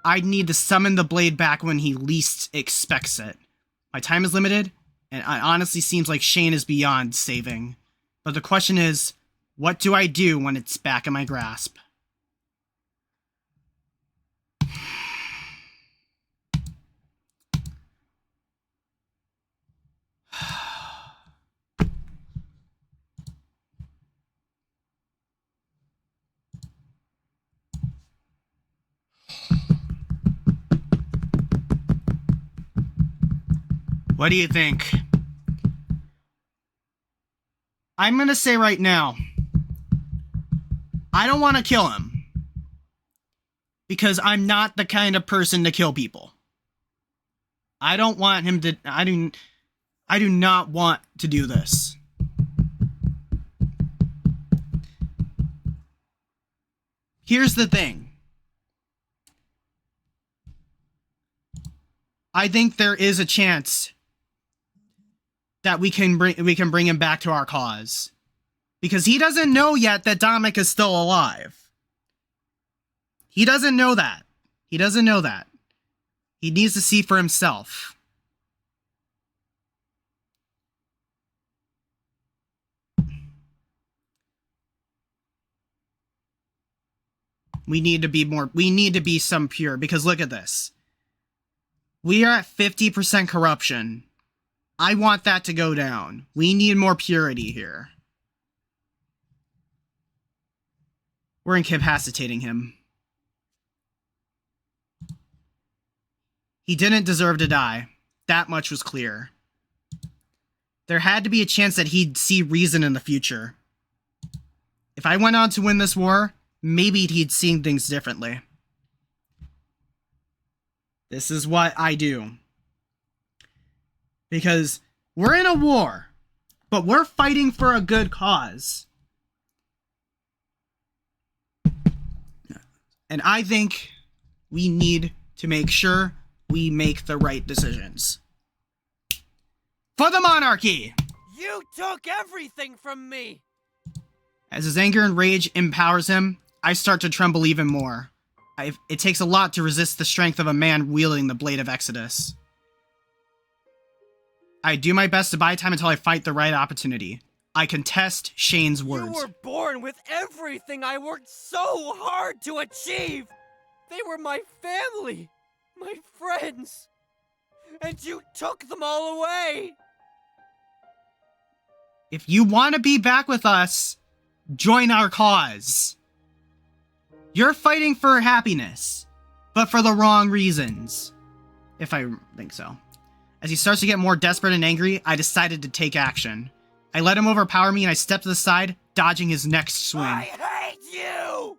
I need to summon the blade back when he least expects it. My time is limited, and it honestly seems like Shane is beyond saving. But the question is, what do I do when it's back in my grasp? What do you think? I'm gonna say right now, I don't want to kill him. Because I'm not the kind of person to kill people. I don't want him to, I do not want to do this. Here's the thing. I think there is a chance that we can bring him back to our cause. Because he doesn't know yet that Dominic is still alive. He doesn't know that. He doesn't know that. He needs to see for himself. We need to be some pure, because look at this. We are at 50% corruption. I want that to go down. We need more purity here. We're incapacitating him. He didn't deserve to die. That much was clear. There had to be a chance that he'd see reason in the future. If I went on to win this war, maybe he'd seen things differently. This is what I do. Because we're in a war, but we're fighting for a good cause. And I think we need to make sure we make the right decisions. For the monarchy!
You took everything from me!
As his anger and rage empowers him, I start to tremble even more. It takes a lot to resist the strength of a man wielding the Blade of Exodus. I do my best to buy time until I fight the right opportunity. I contest Shane's words.
You were born with everything I worked so hard to achieve! They were my family, my friends, and you took them all away!
If you want to be back with us, join our cause. You're fighting for happiness, but for the wrong reasons. If I think so. As he starts to get more desperate and angry, I decided to take action. I let him overpower me and I stepped to the side, dodging his next swing.
I hate you!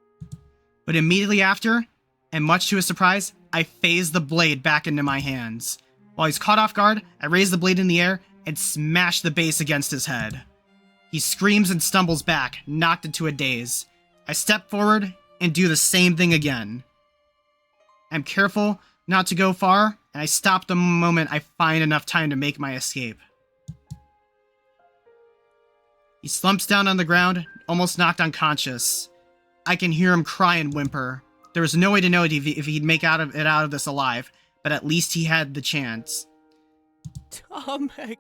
But immediately after, and much to his surprise, I phased the blade back into my hands. While he's caught off guard, I raise the blade in the air and smash the base against his head. He screams and stumbles back, knocked into a daze. I step forward and do the same thing again. I'm careful not to go far, and I stop the moment I find enough time to make my escape. He slumps down on the ground, almost knocked unconscious. I can hear him cry and whimper. There was no way to know if he'd make it out of this alive, but at least he had the chance.
Tomek.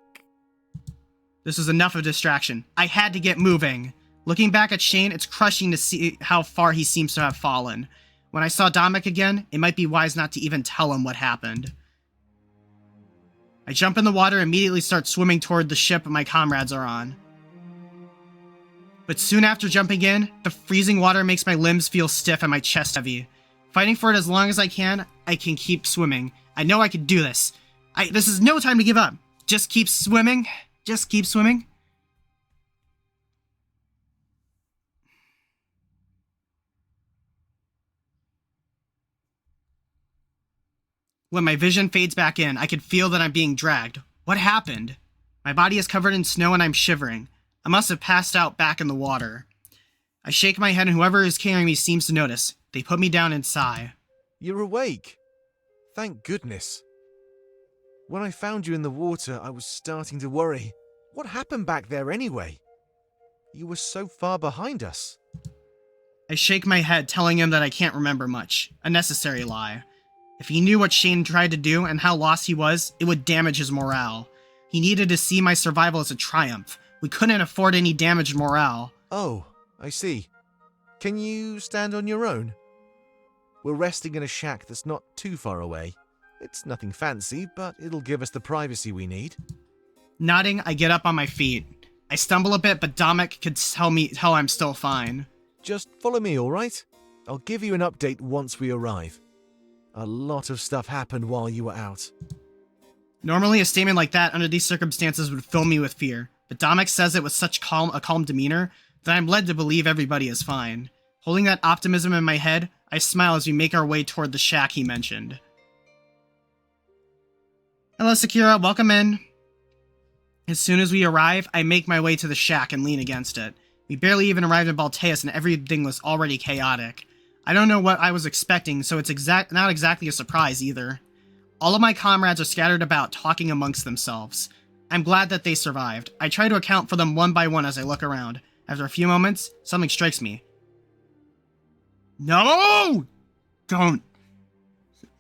This was enough of a distraction. I had to get moving. Looking back at Shane, it's crushing to see how far he seems to have fallen. When I saw Dominic again, it might be wise not to even tell him what happened. I jump in the water and immediately start swimming toward the ship my comrades are on. But soon after jumping in, the freezing water makes my limbs feel stiff and my chest heavy. Fighting for it as long as I can keep swimming. I know I can do this. This is no time to give up. Just keep swimming. Just keep swimming. When my vision fades back in, I can feel that I'm being dragged. What happened? My body is covered in snow and I'm shivering. I must have passed out back in the water. I shake my head and whoever is carrying me seems to notice. They put me down and sigh.
You're awake. Thank goodness. When I found you in the water, I was starting to worry. What happened back there anyway? You were so far behind us.
I shake my head, telling him that I can't remember much. A necessary lie. If he knew what Shane tried to do and how lost he was, it would damage his morale. He needed to see my survival as a triumph. We couldn't afford any damaged morale.
Oh, I see. Can you stand on your own? We're resting in a shack that's not too far away. It's nothing fancy, but it'll give us the privacy we need.
Nodding, I get up on my feet. I stumble a bit, but Dominic could tell I'm still fine.
Just follow me, alright? I'll give you an update once we arrive. A lot of stuff happened while you were out.
Normally, a statement like that under these circumstances would fill me with fear, but Dominic says it with such a calm demeanor that I'm led to believe everybody is fine. Holding that optimism in my head, I smile as we make our way toward the shack he mentioned. Hello, Sakura. Welcome in. As soon as we arrive, I make my way to the shack and lean against it. We barely even arrived in Balteus and everything was already chaotic. I don't know what I was expecting, so it's not exactly a surprise either. All of my comrades are scattered about, talking amongst themselves. I'm glad that they survived. I try to account for them one by one as I look around. After a few moments, something strikes me. No! Don't.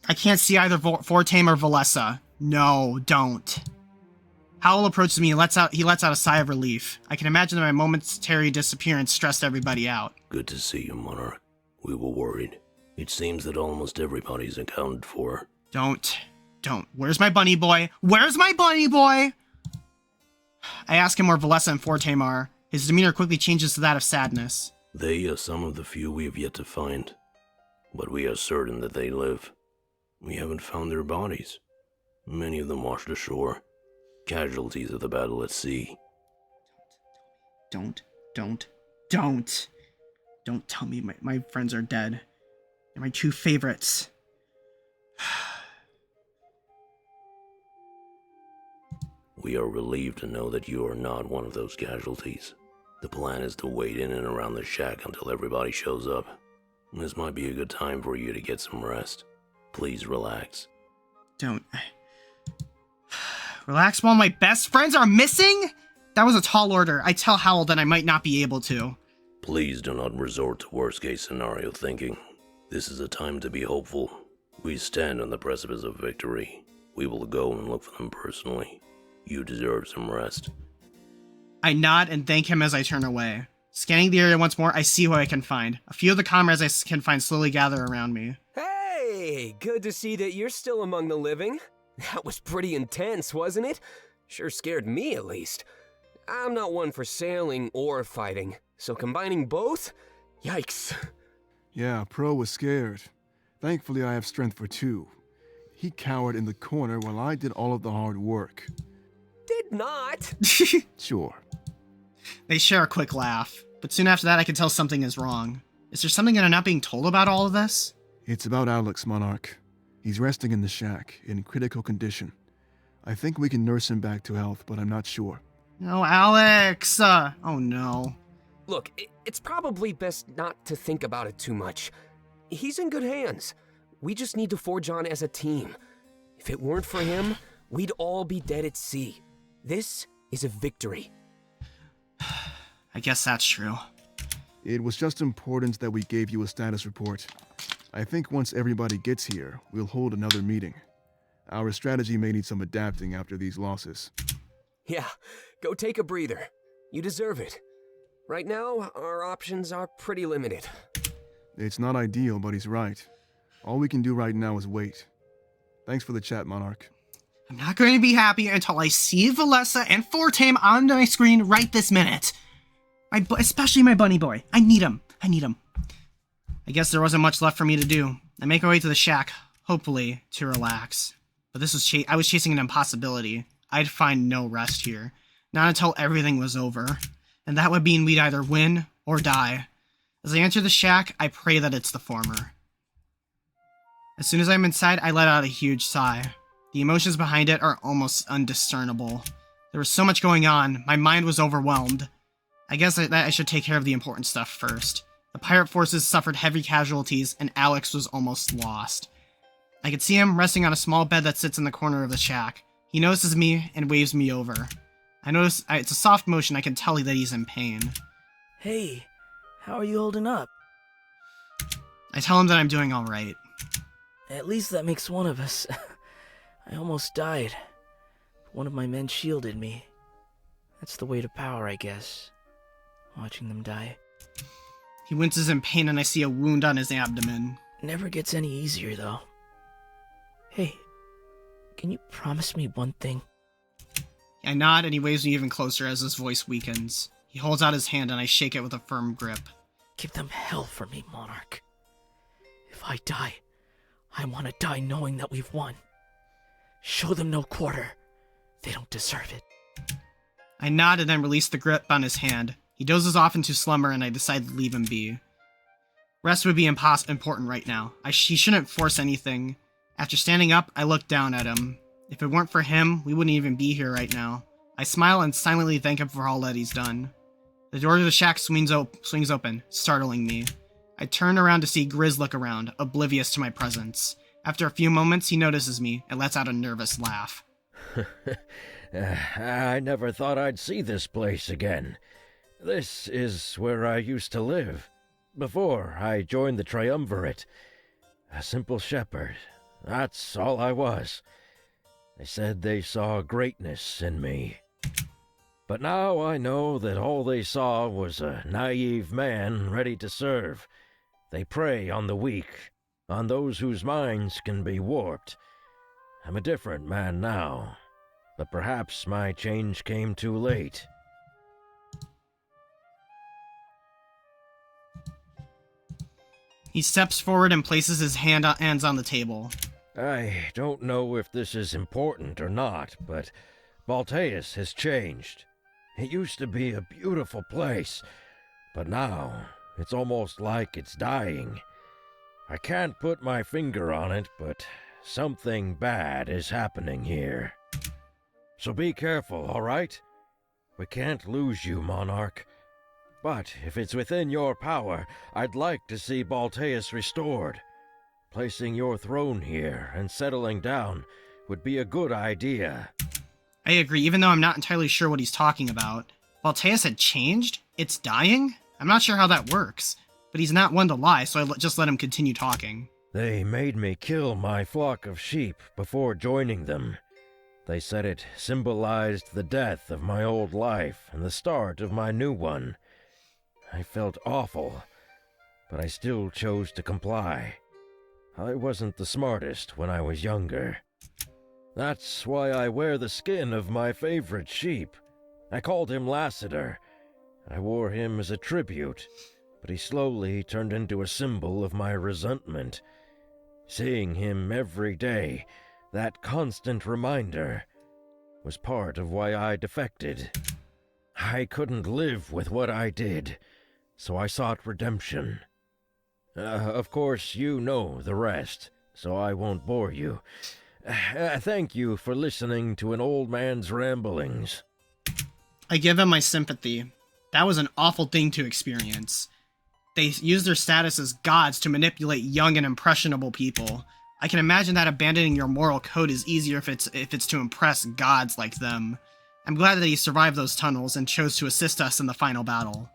I can't see either Fortame or Valessa. No, don't. Howell approaches me and he lets out a sigh of relief. I can imagine that my momentary disappearance stressed everybody out.
Good to see you, Monarch. We were worried. It seems that almost everybody's accounted for.
Don't. Where's my bunny boy? Where's my bunny boy? I ask him where Valessa and Fortame are. His demeanor quickly changes to that of sadness.
They are some of the few we have yet to find, but we are certain that they live. We haven't found their bodies. Many of them washed ashore, casualties of the battle at sea.
Don't tell me my friends are dead. They're my two favorites.
We are relieved to know that you are not one of those casualties. The plan is to wait in and around the shack until everybody shows up. This might be a good time for you to get some rest. Please relax.
Don't. Relax while my best friends are missing? That was a tall order. I tell Howell that I might not be able to.
Please do not resort to worst-case scenario thinking. This is a time to be hopeful. We stand on the precipice of victory. We will go and look for them personally. You deserve some rest.
I nod and thank him as I turn away. Scanning the area once more, I see who I can find. A few of the comrades I can find slowly gather around me.
Hey, good to see that you're still among the living. That was pretty intense, wasn't it? Sure scared me, at least. I'm not one for sailing or fighting, so combining both? Yikes.
Yeah, Pro was scared. Thankfully, I have strength for 2. He cowered in the corner while I did all of the hard work.
Did not.
Sure.
They share a quick laugh, but soon after that I can tell something is wrong. Is there something that I'm not being told about all of this?
It's about Alex, Monarch. He's resting in the shack, in critical condition. I think we can nurse him back to health, but I'm not sure.
No, Alex! Oh no.
Look, it's probably best not to think about it too much. He's in good hands. We just need to forge on as a team. If it weren't for him, we'd all be dead at sea. This is a victory.
I guess that's true.
It was just important that we gave you a status report. I think once everybody gets here, we'll hold another meeting. Our strategy may need some adapting after these losses.
Yeah, go take a breather. You deserve it. Right now, our options are pretty limited.
It's not ideal, but he's right. All we can do right now is wait. Thanks for the chat, Monarch.
I'm not going to be happy until I see Valessa and Fortame on my screen right this minute. Especially my bunny boy. I need him. I guess there wasn't much left for me to do. I make my way to the shack, hopefully to relax. But this was I was chasing an impossibility. I'd find no rest here. Not until everything was over. And that would mean we'd either win or die. As I enter the shack, I pray that it's the former. As soon as I'm inside, I let out a huge sigh. The emotions behind it are almost undiscernible. There was so much going on, my mind was overwhelmed. I guess I should take care of the important stuff first. The pirate forces suffered heavy casualties, and Alex was almost lost. I could see him resting on a small bed that sits in the corner of the shack. He notices me and waves me over. I notice it's a soft motion. I can tell that he's in pain.
Hey, how are you holding up?
I tell him that I'm doing all right.
At least that makes one of us. I almost died. One of my men shielded me. That's the way to power, I guess. Watching them die.
He winces in pain and I see a wound on his abdomen.
Never gets any easier, though. Hey, can you promise me one thing?
I nod and he waves me even closer as his voice weakens. He holds out his hand and I shake it with a firm grip.
Give them hell for me, Monarch. If I die, I want to die knowing that we've won. Show them no quarter. They don't deserve it.
I nod and then release the grip on his hand. He dozes off into slumber and I decide to leave him be. Rest would be important right now. He shouldn't force anything. After standing up, I look down at him. If it weren't for him, we wouldn't even be here right now. I smile and silently thank him for all that he's done. The door to the shack swings open, startling me. I turn around to see Grizz look around, oblivious to my presence. After a few moments, he notices me and lets out a nervous laugh.
I never thought I'd see this place again. This is where I used to live, before I joined the Triumvirate. A simple shepherd, that's all I was. They said they saw greatness in me. But now I know that all they saw was a naive man ready to serve. They prey on the weak, on those whose minds can be warped. I'm a different man now, but perhaps my change came too late.
He steps forward and places his hands on the table.
I don't know if this is important or not, but Balteus has changed. It used to be a beautiful place, but now it's almost like it's dying. I can't put my finger on it, but something bad is happening here. So be careful, all right? We can't lose you, Monarch. But if it's within your power, I'd like to see Balteus restored. Placing your throne here and settling down would be a good idea.
I agree, even though I'm not entirely sure what he's talking about. Balteus had changed? It's dying? I'm not sure how that works. But he's not one to lie, so I just let him continue talking.
They made me kill my flock of sheep before joining them. They said it symbolized the death of my old life and the start of my new one. I felt awful, but I still chose to comply. I wasn't the smartest when I was younger. That's why I wear the skin of my favorite sheep. I called him Lassiter. I wore him as a tribute, but he slowly turned into a symbol of my resentment. Seeing him every day, that constant reminder, was part of why I defected. I couldn't live with what I did, so I sought redemption. Of course, you know the rest, so I won't bore you. Thank you for listening to an old man's ramblings.
I give him my sympathy. That was an awful thing to experience. They use their status as gods to manipulate young and impressionable people. I can imagine that abandoning your moral code is easier if it's to impress gods like them. I'm glad that he survived those tunnels and chose to assist us in the final battle.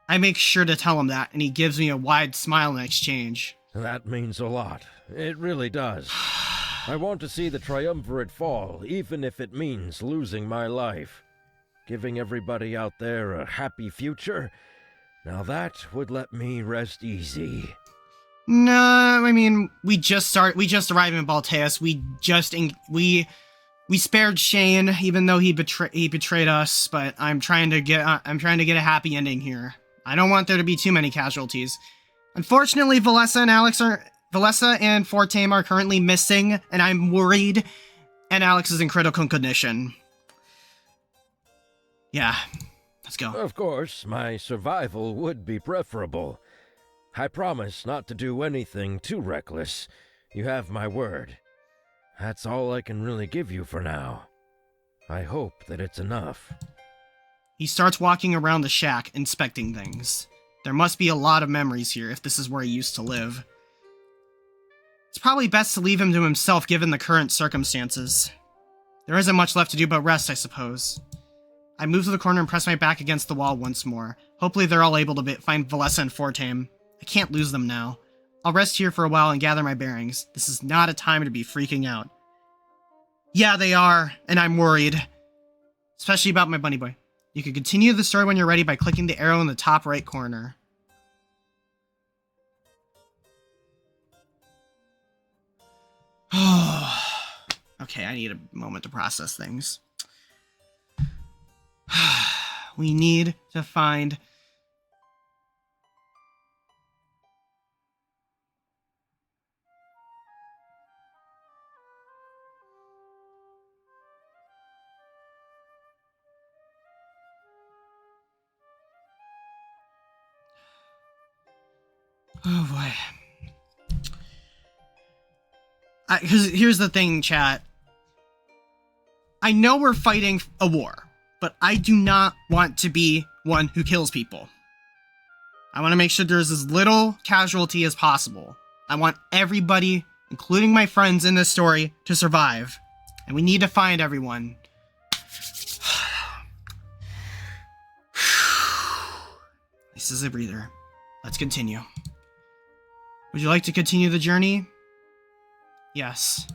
I make sure to tell him that, and he gives me a wide smile in exchange.
That means a lot. It really does. I want to see the triumvirate fall, even if it means losing my life. Giving everybody out there a happy future? Now that would let me rest easy.
No, I mean, we just arrived in Balteus. We spared Shane, even though he betrayed us, but I'm trying to get a happy ending here. I don't want there to be too many casualties. Unfortunately, Valessa and Fortame are currently missing, and I'm worried, and Alex is in critical condition. Yeah, let's go.
Of course, my survival would be preferable. I promise not to do anything too reckless. You have my word. That's all I can really give you for now. I hope that it's enough.
He starts walking around the shack, inspecting things. There must be a lot of memories here if this is where he used to live. It's probably best to leave him to himself given the current circumstances. There isn't much left to do but rest, I suppose. I move to the corner and press my back against the wall once more. Hopefully they're all able to find Valessa and Fortame. I can't lose them now. I'll rest here for a while and gather my bearings. This is not a time to be freaking out. Yeah, they are, and I'm worried. Especially about my bunny boy. You can continue the story when you're ready by clicking the arrow in the top right corner. Okay, I need a moment to process things. We need to find... Oh boy. Because here's the thing, chat. I know we're fighting a war, but I do not want to be one who kills people. I want to make sure there's as little casualty as possible. I want everybody, including my friends in this story, to survive. And we need to find everyone. This is a breather. Let's continue. Would you like to continue the journey? Yes.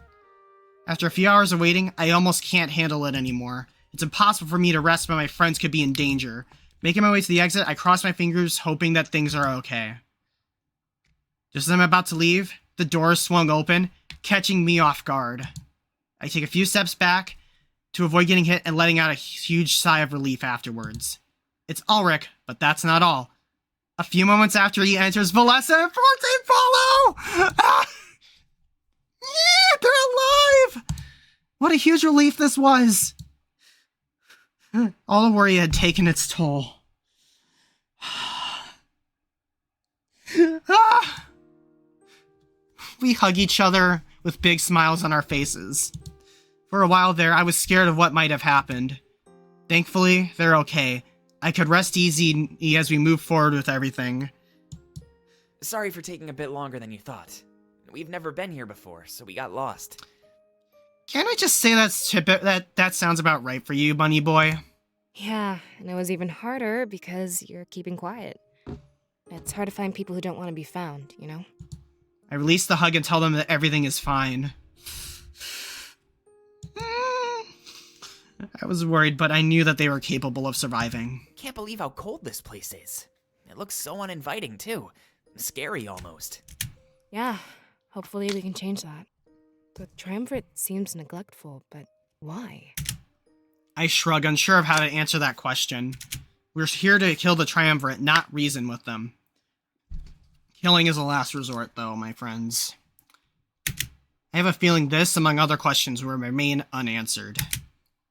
After a few hours of waiting, I almost can't handle it anymore. It's impossible for me to rest, but my friends could be in danger. Making my way to the exit, I cross my fingers, hoping that things are okay. Just as I'm about to leave, the doors swung open, catching me off guard. I take a few steps back to avoid getting hit and letting out a huge sigh of relief afterwards. It's Ulrich, but that's not all. A few moments after he enters, Valessa and Fortune follow! Ah! Yeah, they're alive! What a huge relief this was! All the worry had taken its toll. Ah! We hug each other with big smiles on our faces. For a while there, I was scared of what might have happened. Thankfully, they're okay. I could rest easy as we move forward with everything.
Sorry for taking a bit longer than you thought. We've never been here before, so we got lost.
Can I just say that sounds about right for you, bunny boy?
Yeah, and it was even harder because you're keeping quiet. It's hard to find people who don't want to be found, you know?
I release the hug and tell them that everything is fine. I was worried, but I knew that they were capable of surviving.
Can't believe how cold this place is. It looks so uninviting, too. Scary, almost.
Yeah, hopefully we can change that. The triumvirate seems neglectful, but why?
I shrug, unsure of how to answer that question. We're here to kill the Triumvirate, not reason with them. Killing is a last resort, though, my friends. I have a feeling this, among other questions, will remain unanswered.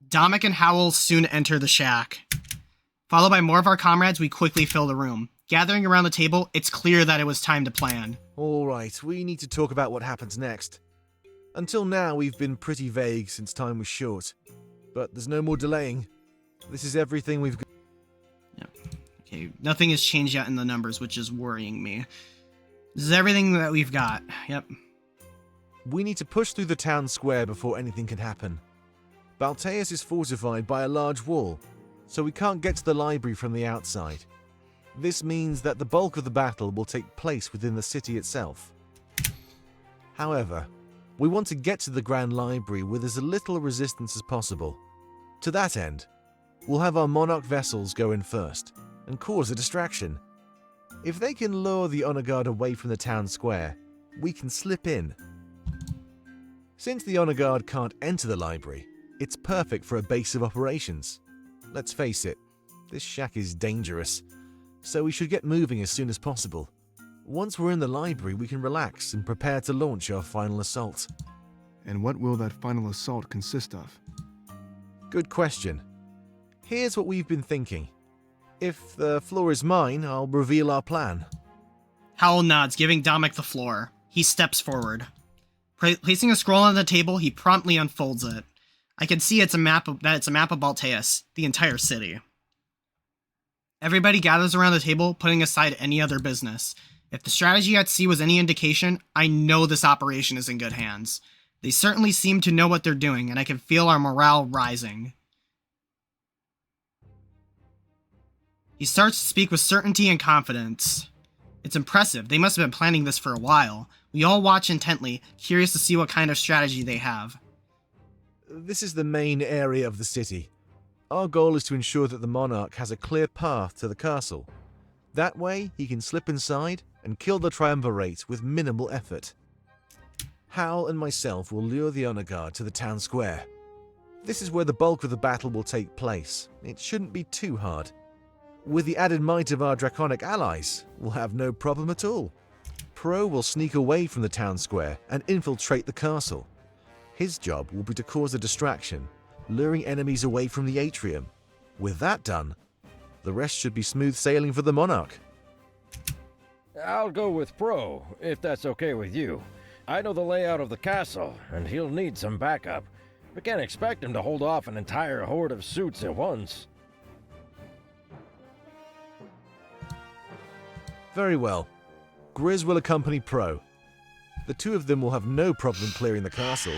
Dominic and Howl soon enter the shack. Followed by more of our comrades, we quickly fill the room. Gathering around the table, it's clear that it was time to plan.
Alright, we need to talk about what happens next. Until now, we've been pretty vague since time was short. But there's no more delaying. This is everything we've got.
Yep. Okay, nothing has changed yet in the numbers, which is worrying me. This is everything that we've got. Yep.
We need to push through the town square before anything can happen. Balteus is fortified by a large wall, so we can't get to the library from the outside. This means that the bulk of the battle will take place within the city itself. However, we want to get to the Grand Library with as little resistance as possible. To that end, we'll have our Monarch vessels go in first and cause a distraction. If they can lure the Honor Guard away from the town square, we can slip in. Since the Honor Guard can't enter the library, it's perfect for a base of operations. Let's face it, this shack is dangerous, so we should get moving as soon as possible. Once we're in the library, we can relax and prepare to launch our final assault.
And what will that final assault consist of?
Good question. Here's what we've been thinking. If the floor is mine, I'll reveal our plan.
Howl nods, giving Dominic the floor. He steps forward. Placing a scroll on the table, he promptly unfolds it. I can see it's a map of Balteus, the entire city. Everybody gathers around the table, putting aside any other business. If the strategy at sea was any indication, I know this operation is in good hands. They certainly seem to know what they're doing, and I can feel our morale rising. He starts to speak with certainty and confidence. It's impressive. They must have been planning this for a while. We all watch intently, curious to see what kind of strategy they have.
This is the main area of the city. Our goal is to ensure that the Monarch has a clear path to the castle. That way, he can slip inside and kill the Triumvirate with minimal effort. Hal and myself will lure the Honor Guard to the town square. This is where the bulk of the battle will take place. It shouldn't be too hard. With the added might of our draconic allies, we'll have no problem at all. Pro will sneak away from the town square and infiltrate the castle. His job will be to cause a distraction, luring enemies away from the atrium. With that done, the rest should be smooth sailing for the Monarch.
I'll go with Pro, if that's okay with you. I know the layout of the castle, and he'll need some backup. We can't expect him to hold off an entire horde of suits at once.
Very well. Grizz will accompany Pro. The two of them will have no problem clearing the castle.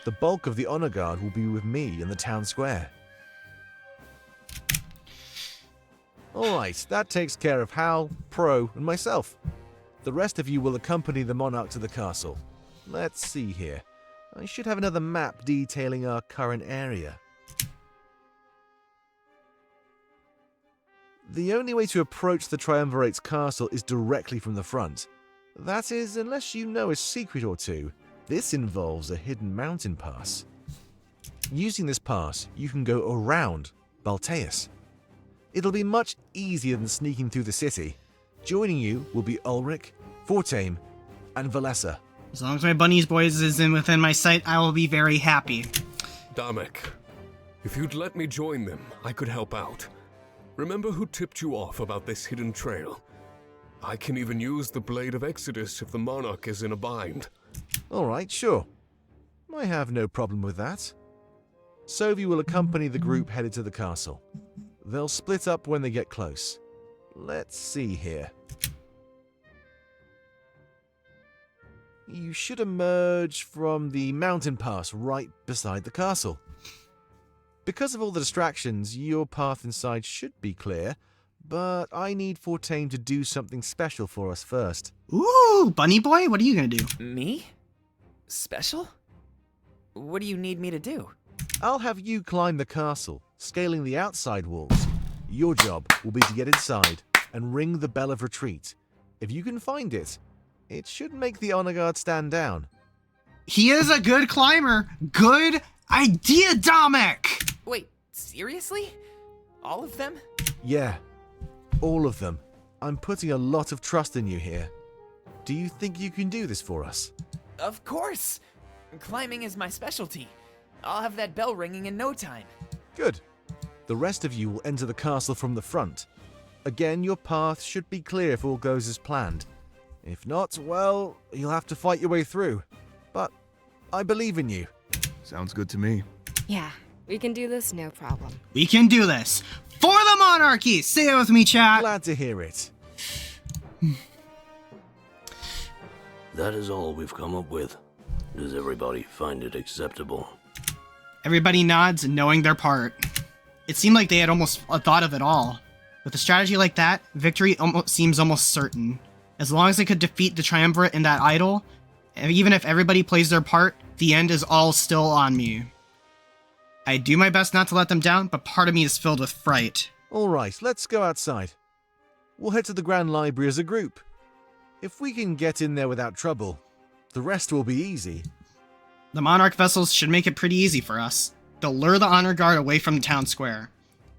The bulk of the Honor Guard will be with me in the town square. Alright, that takes care of Hal, Pro, and myself. The rest of you will accompany the Monarch to the castle. Let's see here. I should have another map detailing our current area. The only way to approach the Triumvirate's castle is directly from the front. That is, unless you know a secret or two. This involves a hidden mountain pass. Using this pass, you can go around Balteus. It'll be much easier than sneaking through the city. Joining you will be Ulrich, Fortame, and Valessa.
As long as my bunny's boys is within my sight, I will be very happy.
Damek, if you'd let me join them, I could help out. Remember who tipped you off about this hidden trail? I can even use the Blade of Exodus if the Monarch is in a bind.
Alright, sure. I have no problem with that. Sovi will accompany the group headed to the castle. They'll split up when they get close. Let's see here. You should emerge from the mountain pass right beside the castle. Because of all the distractions, your path inside should be clear, but I need Fortame to do something special for us first.
Ooh, bunny boy, what are you gonna do?
Me? Special? What do you need me to do?
I'll have you climb the castle, scaling the outside walls. Your job will be to get inside and ring the bell of retreat. If you can find it, it should make the Honor Guard stand down.
He is a good climber. Good idea, Dominic!
Wait, seriously? All of them?
Yeah, all of them. I'm putting a lot of trust in you here. Do you think you can do this for us?
Of course! Climbing is my specialty. I'll have that bell ringing in no time.
Good. The rest of you will enter the castle from the front. Again, your path should be clear if all goes as planned. If not, well, you'll have to fight your way through. But I believe in you.
Sounds good to me.
Yeah, we can do this, no problem.
We can do this. For the monarchy! Say it with me, chat.
Glad to hear it.
That is all we've come up with. Does everybody find it acceptable?
Everybody nods, knowing their part. It seemed like they had almost thought of it all. With a strategy like that, victory seems almost certain. As long as they could defeat the triumvirate in that idol, and even if everybody plays their part, the end is all still on me. I do my best not to let them down, but part of me is filled with fright.
Alright, let's go outside. We'll head to the Grand Library as a group. If we can get in there without trouble, the rest will be easy.
The Monarch vessels should make it pretty easy for us. They'll lure the honor guard away from the town square.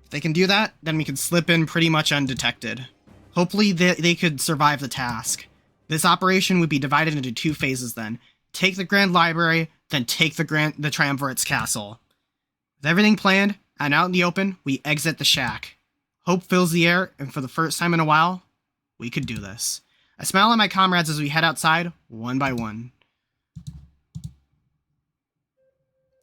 If they can do that, then we can slip in pretty much undetected. Hopefully they could survive the task. This operation would be divided into 2 phases then. Take the Grand Library, then take the Triumvirate's castle. With everything planned, and out in the open, we exit the shack. Hope fills the air, and for the first time in a while, we could do this. I smile at my comrades as we head outside, one by one.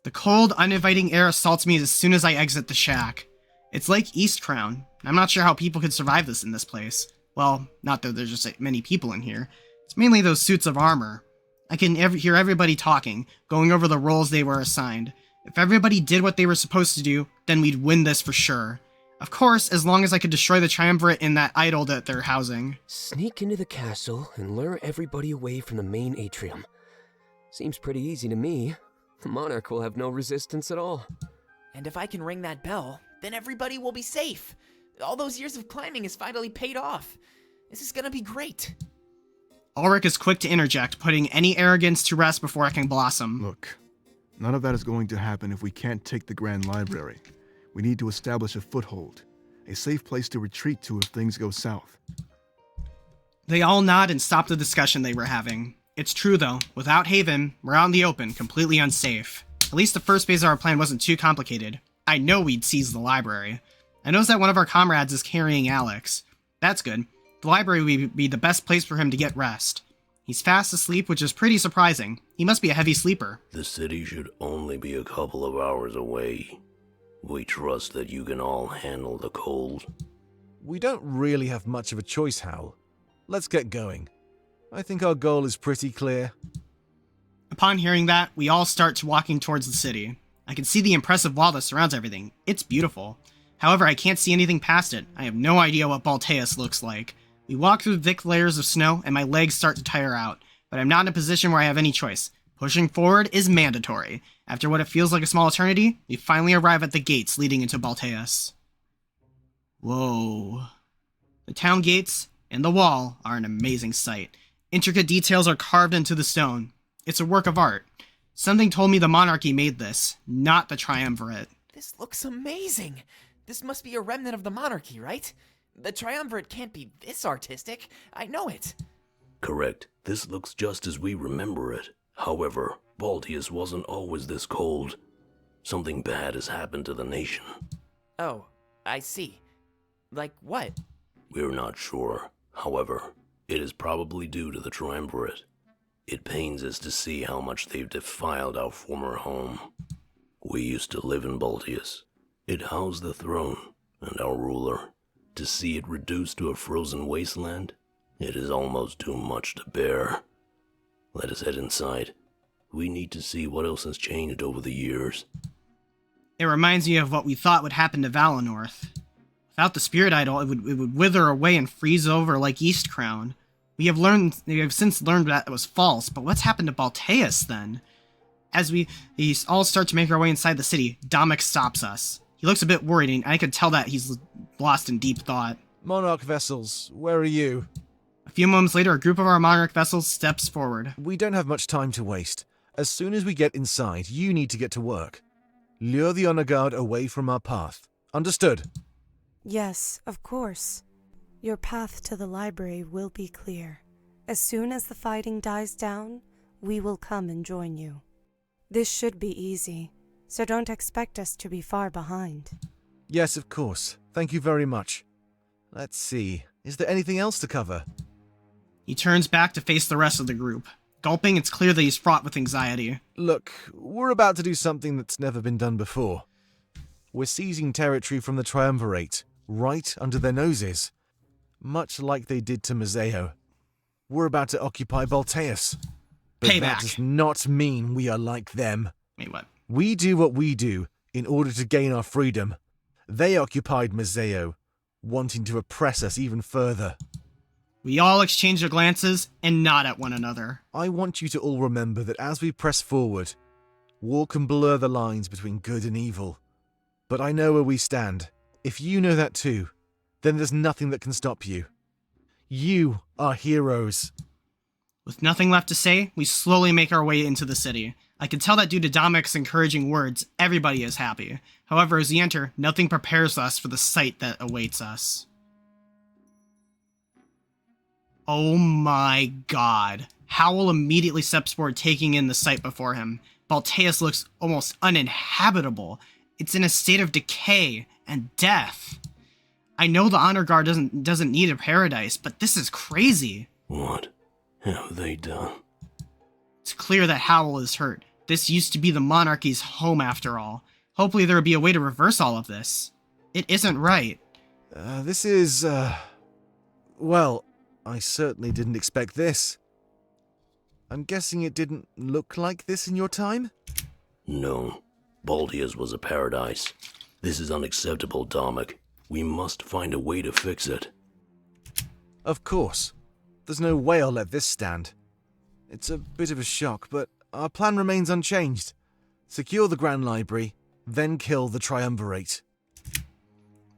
The cold, uninviting air assaults me as soon as I exit the shack. It's like East Crown. I'm not sure how people could survive this in this place. Well, not that there's just many people in here. It's mainly those suits of armor. I can hear everybody talking, going over the roles they were assigned. If everybody did what they were supposed to do, then we'd win this for sure. Of course, as long as I could destroy the triumvirate in that idol that they're housing.
Sneak into the castle and lure everybody away from the main atrium. Seems pretty easy to me. The monarch will have no resistance at all.
And if I can ring that bell, then everybody will be safe. All those years of climbing is finally paid off. This is gonna be great.
Ulrich is quick to interject, putting any arrogance to rest before I can blossom.
Look, none of that is going to happen if we can't take the Grand Library. We need to establish a foothold, a safe place to retreat to if things go south.
They all nod and stop the discussion they were having. It's true though, without Haven, we're out in the open, completely unsafe. At least the first phase of our plan wasn't too complicated. I know we'd seize the library. I noticed that one of our comrades is carrying Alex. That's good. The library would be the best place for him to get rest. He's fast asleep, which is pretty surprising. He must be a heavy sleeper.
The city should only be a couple of hours away. We trust that you can all handle the cold.
We don't really have much of a choice, Hal. Let's get going. I think our goal is pretty clear.
Upon hearing that, we all start walking towards the city. I can see the impressive wall that surrounds everything. It's beautiful. However, I can't see anything past it. I have no idea what Balteus looks like. We walk through thick layers of snow, and my legs start to tire out. But I'm not in a position where I have any choice. Pushing forward is mandatory. After what it feels like a small eternity, we finally arrive at the gates leading into Balteus. Whoa. The town gates and the wall are an amazing sight. Intricate details are carved into the stone. It's a work of art. Something told me the monarchy made this, not the triumvirate.
This looks amazing. This must be a remnant of the monarchy, right? The triumvirate can't be this artistic. I know it.
Correct. This looks just as we remember it. However, Balteus wasn't always this cold. Something bad has happened to the nation.
Oh, I see. Like what?
We're not sure. However, it is probably due to the triumvirate. It pains us to see how much they've defiled our former home. We used to live in Balteus. It housed the throne and our ruler. To see it reduced to a frozen wasteland, it is almost too much to bear. Let us head inside. We need to see what else has changed over the years.
It reminds me of what we thought would happen to Valenorth. Without the spirit idol, it would wither away and freeze over like East Crown. We have since learned that it was false, but what's happened to Balteus then? As we all start to make our way inside the city, Domik stops us. He looks a bit worried, and I could tell that he's lost in deep thought.
Monarch vessels, where are you?
A few moments later, a group of our Monarch vessels steps forward.
We don't have much time to waste. As soon as we get inside, you need to get to work. Lure the honor guard away from our path. Understood?
Yes, of course. Your path to the library will be clear. As soon as the fighting dies down, we will come and join you. This should be easy, so don't expect us to be far behind.
Yes, of course. Thank you very much. Let's see. Is there anything else to cover?
He turns back to face the rest of the group. Gulping, it's clear that he's fraught with anxiety.
Look, we're about to do something that's never been done before. We're seizing territory from the Triumvirate, right under their noses. Much like they did to Museo. We're about to occupy Balteus. But
Payback.
that does not mean we are like them.
Wait, what?
We do what we do in order to gain our freedom. They occupied Museo, wanting to oppress us even further.
We all exchange our glances and nod at one another.
I want you to all remember that as we press forward, war can blur the lines between good and evil. But I know where we stand. If you know that too, then there's nothing that can stop you. You are heroes.
With nothing left to say, we slowly make our way into the city. I can tell that due to Domic's encouraging words, everybody is happy. However, as we enter, nothing prepares us for the sight that awaits us. Oh my god. Howl immediately steps forward, taking in the sight before him. Balteus looks almost uninhabitable. It's in a state of decay and death. I know the Honor Guard doesn't need a paradise, but this is crazy.
What have they done?
It's clear that Howl is hurt. This used to be the monarchy's home after all. Hopefully there will be a way to reverse all of this. It isn't right.
This is, well, I certainly didn't expect this. I'm guessing it didn't look like this in your time?
No. Balteus was a paradise. This is unacceptable, Domic. We must find a way to fix it.
Of course. There's no way I'll let this stand. It's a bit of a shock, but our plan remains unchanged. Secure the Grand Library, then kill the Triumvirate.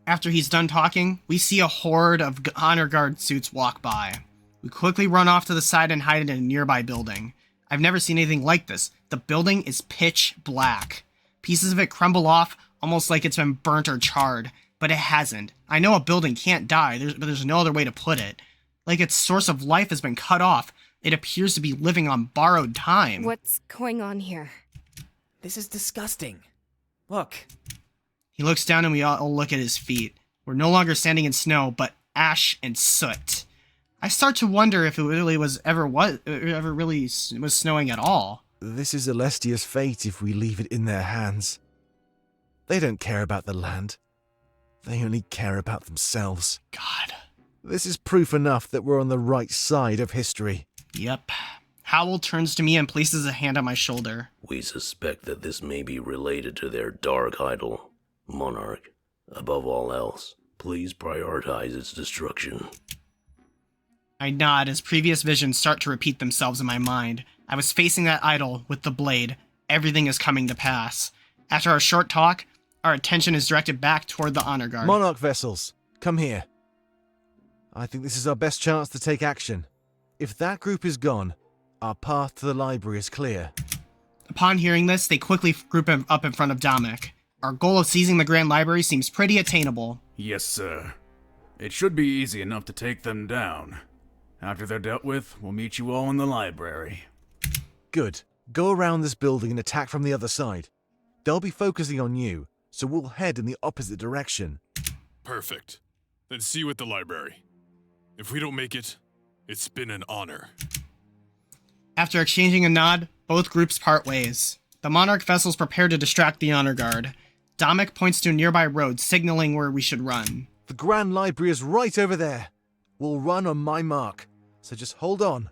After he's done talking, we see a horde of Honor Guard suits walk by. We quickly run off to the side and hide in a nearby building. I've never seen anything like this. The building is pitch black. Pieces of it crumble off, almost like it's been burnt or charred, but it hasn't. I know a building can't die, but there's no other way to put it. Like its source of life has been cut off. It appears to be living on borrowed time.
What's going on here?
This is disgusting. Look.
He looks down and we all look at his feet. We're no longer standing in snow, but ash and soot. I start to wonder if it really was snowing at all.
This is Alestia's fate if we leave it in their hands. They don't care about the land. They only care about themselves.
God.
This is proof enough that we're on the right side of history.
Yep. Howl turns to me and places a hand on my shoulder.
We suspect that this may be related to their dark idol, Monarch. Above all else, please prioritize its destruction.
I nod as previous visions start to repeat themselves in my mind. I was facing that idol with the blade. Everything is coming to pass. After our short talk, our attention is directed back toward the Honor Guard.
Monarch vessels, come here. I think this is our best chance to take action. If that group is gone, our path to the library is clear.
Upon hearing this, they quickly group up in front of Domic. Our goal of seizing the Grand Library seems pretty attainable.
Yes, sir. It should be easy enough to take them down. After they're dealt with, we'll meet you all in the library.
Good. Go around this building and attack from the other side. They'll be focusing on you, so we'll head in the opposite direction.
Perfect. Then see you at the library. If we don't make it, it's been an honor.
After exchanging a nod, both groups part ways. The Monarch vessels prepare to distract the Honor Guard. Domic points to a nearby road, signaling where we should run.
The Grand Library is right over there. We'll run on my mark, so just hold on.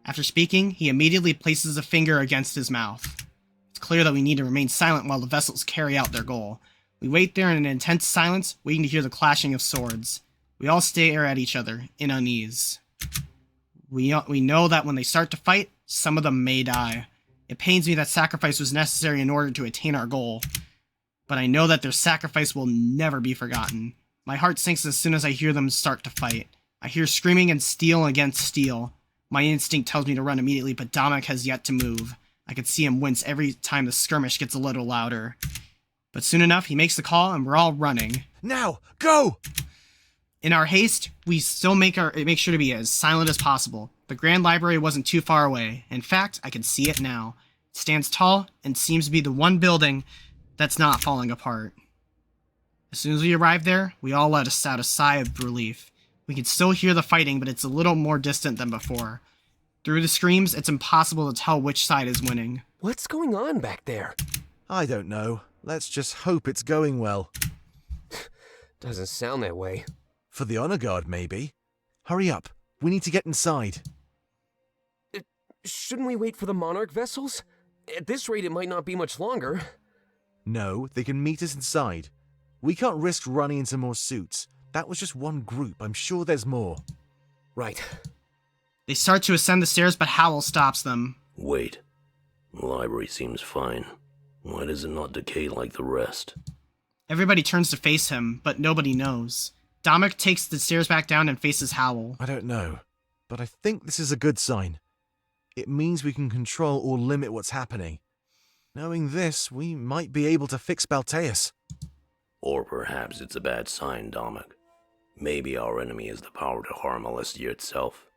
After speaking, he immediately places a finger against his mouth. It's clear that we need to remain silent while the vessels carry out their goal. We wait there in an intense silence, waiting to hear the clashing of swords. We all stare at each other, in unease. We know that when they start to fight, some of them may die. It pains me that sacrifice was necessary in order to attain our goal. But I know that their sacrifice will never be forgotten. My heart sinks as soon as I hear them start to fight. I hear screaming and steel against steel. My instinct tells me to run immediately, but Domic has yet to move. I can see him wince every time the skirmish gets a little louder. But soon enough, he makes the call and we're all running.
Now, go!
In our haste, we still make sure to be as silent as possible. The Grand Library wasn't too far away. In fact, I can see it now. It stands tall and seems to be the one building that's not falling apart. As soon as we arrived there, we all let out a sigh of relief. We can still hear the fighting, but it's a little more distant than before. Through the screams, it's impossible to tell which side is winning.
What's going on back there?
I don't know. Let's just hope it's going well.
Doesn't sound that way.
For the honor guard, maybe. Hurry up. We need to get inside.
Shouldn't we wait for the Monarch vessels? At this rate, it might not be much longer.
No, they can meet us inside. We can't risk running into more suits. That was just one group. I'm sure there's more.
Right.
They start to ascend the stairs, but Howell stops them.
Wait. The library seems fine. Why does it not decay like the rest?
Everybody turns to face him, but nobody knows. Dominic takes the stairs back down and faces Howell.
I don't know, but I think this is a good sign. It means we can control or limit what's happening. Knowing this, we might be able to fix Balteus.
Or perhaps it's a bad sign, Dominic. Maybe our enemy has the power to harm Alessia itself.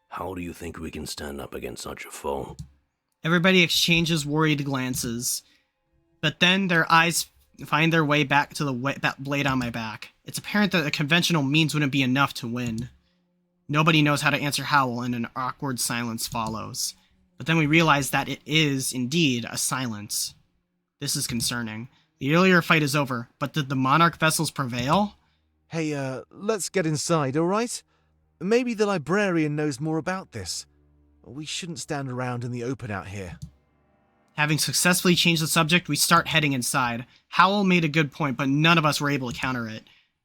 How do you think we can stand up against such a foe?
Everybody exchanges worried glances. But then their eyes find their way back to the blade on my back. It's apparent that a conventional means wouldn't be enough to win. Nobody knows how to answer Howell, and an awkward silence follows. But then we realize that it is, indeed, a silence. This is concerning. The earlier fight is over, but did the Monarch vessels prevail?
Hey, let's get inside, alright? Maybe the librarian knows more about this. We shouldn't stand around in the open out here.
Having successfully changed the subject, we start heading inside. Howell made a good point, but none of us were able to counter it.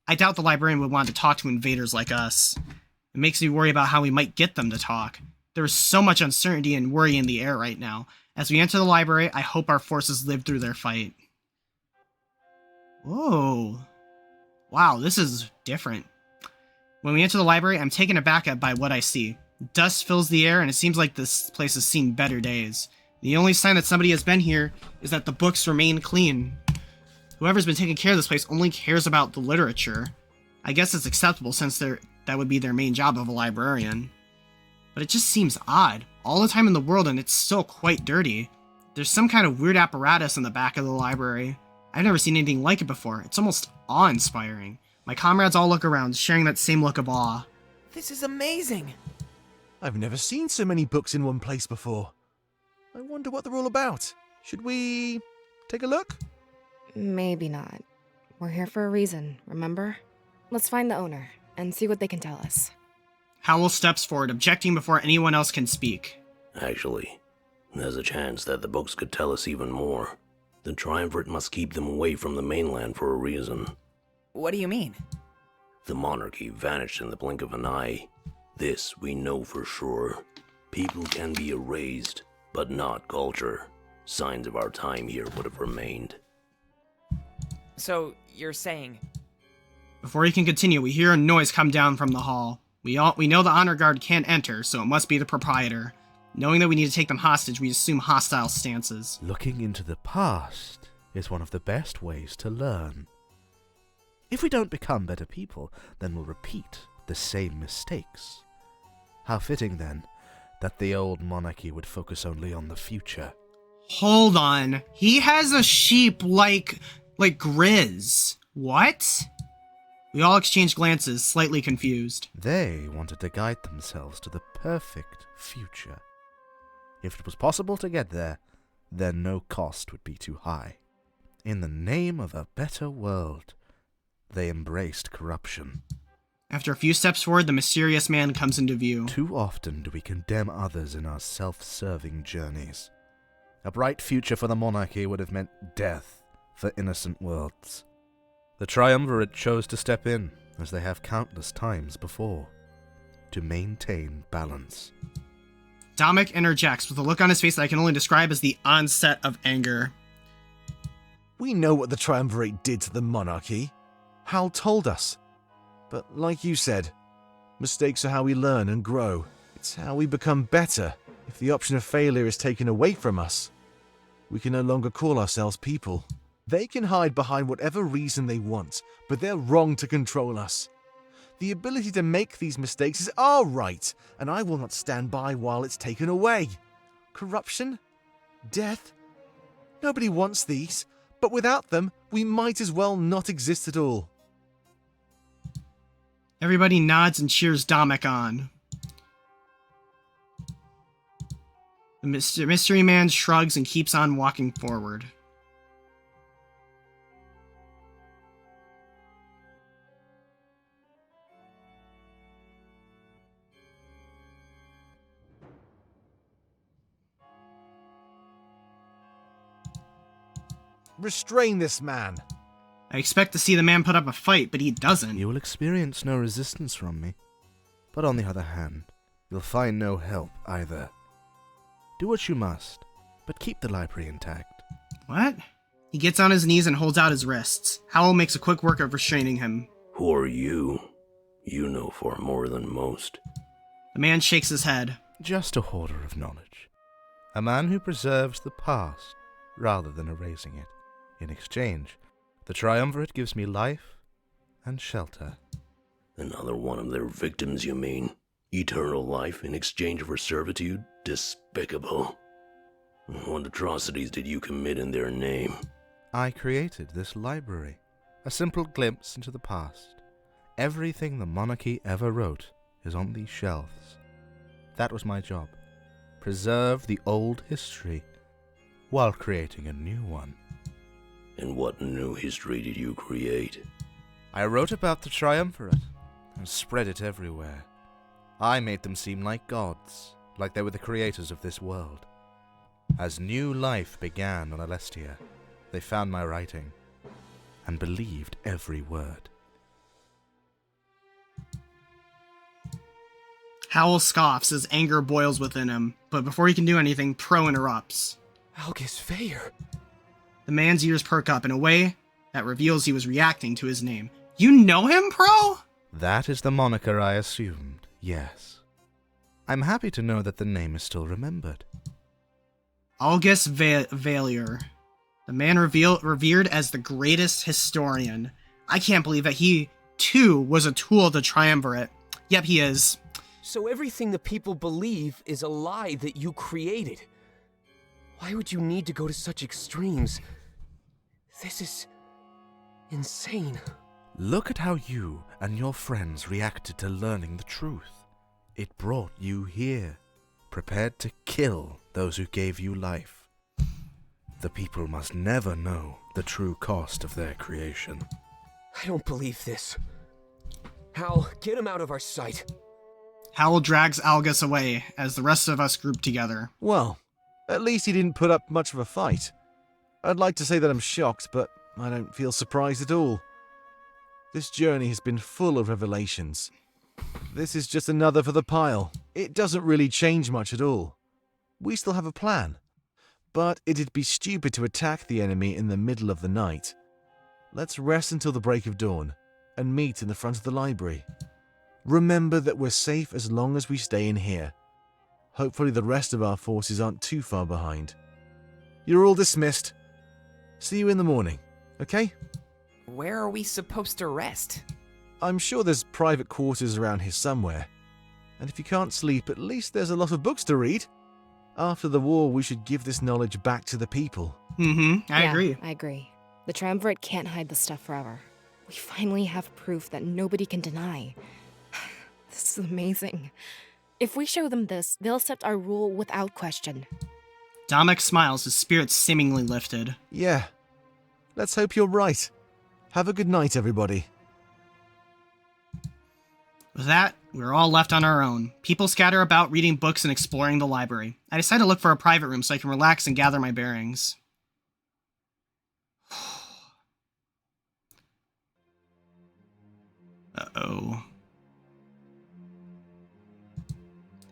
I doubt the librarian would want to talk to invaders like us. It makes me worry about how we might get them to talk. There is so much uncertainty and worry in the air right now. As we enter the library, I hope our forces live through their fight. Whoa. Wow, this is different. When we enter the library, I'm taken aback by what I see. Dust fills the air, and it seems like this place has seen better days. The only sign that somebody has been here is that the books remain clean. Whoever's been taking care of this place only cares about the literature. I guess it's acceptable since that would be their main job of a librarian. But it just seems odd. All the time in the world, and it's still quite dirty. There's some kind of weird apparatus in the back of the library. I've never seen anything like it before. It's almost awe-inspiring. My comrades all look around, sharing that same look of awe.
This is amazing!
I've never seen so many books in one place before. I wonder what they're all about. Should we take a look?
Maybe not. We're here for a reason, remember? Let's find the owner and see what they can tell us.
Howell steps forward, objecting before anyone else can speak.
Actually, there's a chance that the books could tell us even more. The Triumvirate must keep them away from the mainland for a reason.
What do you mean?
The monarchy vanished in the blink of an eye. This we know for sure. People can be erased, but not culture. Signs of our time here would have remained.
So, you're saying...
Before he can continue, we hear a noise come down from the hall. We know the honor guard can't enter, so it must be the proprietor. Knowing that we need to take them hostage, we assume hostile stances.
Looking into the past is one of the best ways to learn. If we don't become better people, then we'll repeat the same mistakes. How fitting, then, that the old monarchy would focus only on the future.
Hold on. He has a sheep like Grizz. What? We all exchange glances, slightly confused.
They wanted to guide themselves to the perfect future. If it was possible to get there, then no cost would be too high. In the name of a better world, they embraced corruption.
After a few steps forward, the mysterious man comes into view.
Too often do we condemn others in our self-serving journeys. A bright future for the monarchy would have meant death for innocent worlds. The Triumvirate chose to step in, as they have countless times before, to maintain balance.
Dominic interjects with a look on his face that I can only describe as the onset of anger.
We know what the Triumvirate did to the monarchy. Hal told us. But like you said, mistakes are how we learn and grow. It's how we become better. If the option of failure is taken away from us, we can no longer call ourselves people. They can hide behind whatever reason they want, but they're wrong to control us. The ability to make these mistakes is our right, and I will not stand by while it's taken away. Corruption? Death? Nobody wants these, but without them, we might as well not exist at all.
Everybody nods and cheers Domek on. The mystery man shrugs and keeps on walking forward.
Restrain this man.
I expect to see the man put up a fight, but he doesn't.
You will experience no resistance from me. But on the other hand, you'll find no help either. Do what you must, but keep the library intact.
What? He gets on his knees and holds out his wrists. Howell makes a quick work of restraining him.
Who are you? You know far more than most.
The man shakes his head.
Just a hoarder of knowledge. A man who preserves the past rather than erasing it. In exchange, the Triumvirate gives me life and shelter.
Another one of their victims, you mean? Eternal life in exchange for servitude? Despicable. What atrocities did you commit in their name?
I created this library. A simple glimpse into the past. Everything the monarchy ever wrote is on these shelves. That was my job. Preserve the old history while creating a new one.
And what new history did you create?
I wrote about the Triumvirate and spread it everywhere. I made them seem like gods, like they were the creators of this world. As new life began on Alestia, they found my writing and believed every word.
Howell scoffs as anger boils within him, but before he can do anything, Pro interrupts.
Algus Fayer.
The man's ears perk up in a way that reveals he was reacting to his name. You know him, Pro?
That is the moniker I assumed, yes. I'm happy to know that the name is still remembered.
Algus Valier. The man revered as the greatest historian. I can't believe that he, too, was a tool of the Triumvirate. Yep, he is.
So everything the people believe is a lie that you created. Why would you need to go to such extremes? This is insane.
Look at how you and your friends reacted to learning the truth. It brought you here, prepared to kill those who gave you life. The people must never know the true cost of their creation.
I don't believe this. Hal, get him out of our sight.
Howell drags Algus away as the rest of us group together.
Well, at least he didn't put up much of a fight. I'd like to say that I'm shocked, but I don't feel surprised at all. This journey has been full of revelations. This is just another for the pile. It doesn't really change much at all. We still have a plan. But it'd be stupid to attack the enemy in the middle of the night. Let's rest until the break of dawn, and meet in the front of the library. Remember that we're safe as long as we stay in here. Hopefully the rest of our forces aren't too far behind. You're all dismissed. See you in the morning, okay?
Where are we supposed to rest?
I'm sure there's private quarters around here somewhere. And if you can't sleep, at least there's a lot of books to read. After the war, we should give this knowledge back to the people.
I agree.
I agree. The Triumvirate can't hide the stuff forever. We finally have proof that nobody can deny. This is amazing. If we show them this, they'll accept our rule without question.
Domek smiles, his spirits seemingly lifted.
Yeah. Let's hope you're right. Have a good night, everybody.
With that, we're all left on our own. People scatter about reading books and exploring the library. I decide to look for a private room so I can relax and gather my bearings. Uh-oh.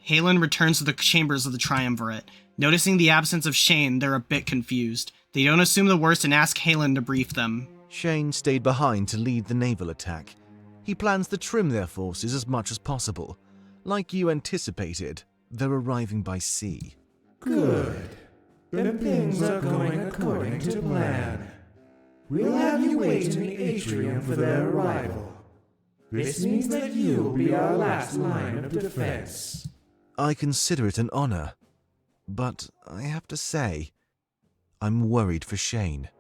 Halen returns to the chambers of the Triumvirate. Noticing the absence of Shane, they're a bit confused. They don't assume the worst and ask Halen to brief them.
Shane stayed behind to lead the naval attack. He plans to trim their forces as much as possible. Like you anticipated, they're arriving by sea.
Good. Then things are going according to plan. We'll have you wait in the atrium for their arrival. This means that you'll be our last line of defense.
I consider it an honor, but I have to say, I'm worried for Shane.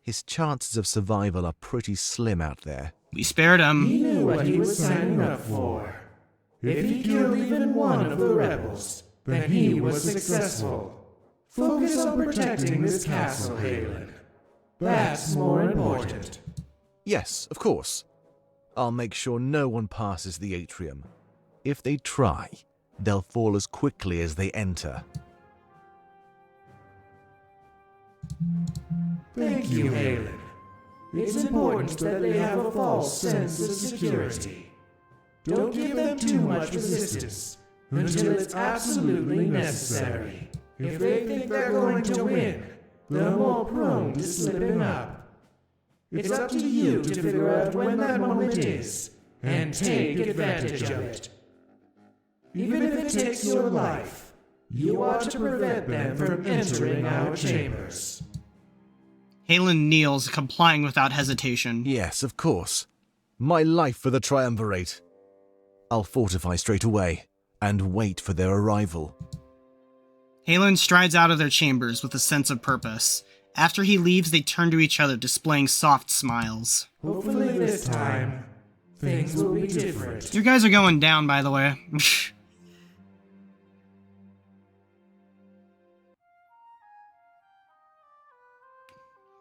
His chances of survival are pretty slim out there.
We spared him.
He knew what he was signing up for. If he killed even one of the rebels, then he was successful. Focus on protecting this castle, Halen. That's more important.
Yes, of course. I'll make sure no one passes the atrium. If they try, they'll fall as quickly as they enter.
Thank you, Halen. It's important that they have a false sense of security. Don't give them too much resistance until it's absolutely necessary. If they think they're going to win, they're more prone to slipping up. It's up to you to figure out when that moment is, and take advantage of it. Even if it takes your life, you ought to prevent them from entering our chambers.
Halen kneels, complying without hesitation.
Yes, of course. My life for the Triumvirate. I'll fortify straight away, and wait for their arrival.
Halen strides out of their chambers with a sense of purpose. After he leaves, they turn to each other, displaying soft smiles.
Hopefully this time, things will be different.
You guys are going down, by the way.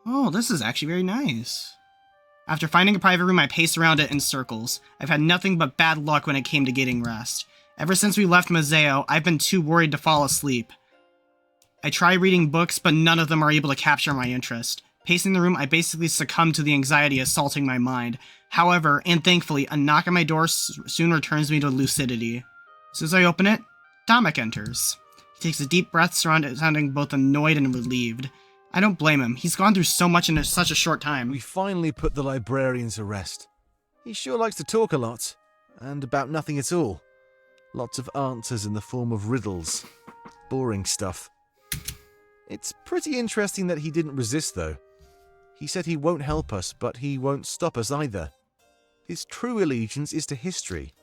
Oh, this is actually very nice. After finding a private room, I paced around it in circles. I've had nothing but bad luck when it came to getting rest. Ever since we left Museo, I've been too worried to fall asleep. I try reading books, but none of them are able to capture my interest. Pacing the room, I basically succumb to the anxiety assaulting my mind. However, and thankfully, a knock on my door soon returns me to lucidity. As soon as I open it, Dominic enters. He takes a deep breath, sounding both annoyed and relieved. I don't blame him. He's gone through so much in such a short time.
We finally put the librarian to rest. He sure likes to talk a lot, and about nothing at all. Lots of answers in the form of riddles. Boring stuff. It's pretty interesting that he didn't resist, though. He said he won't help us, but he won't stop us either. His true allegiance is to history.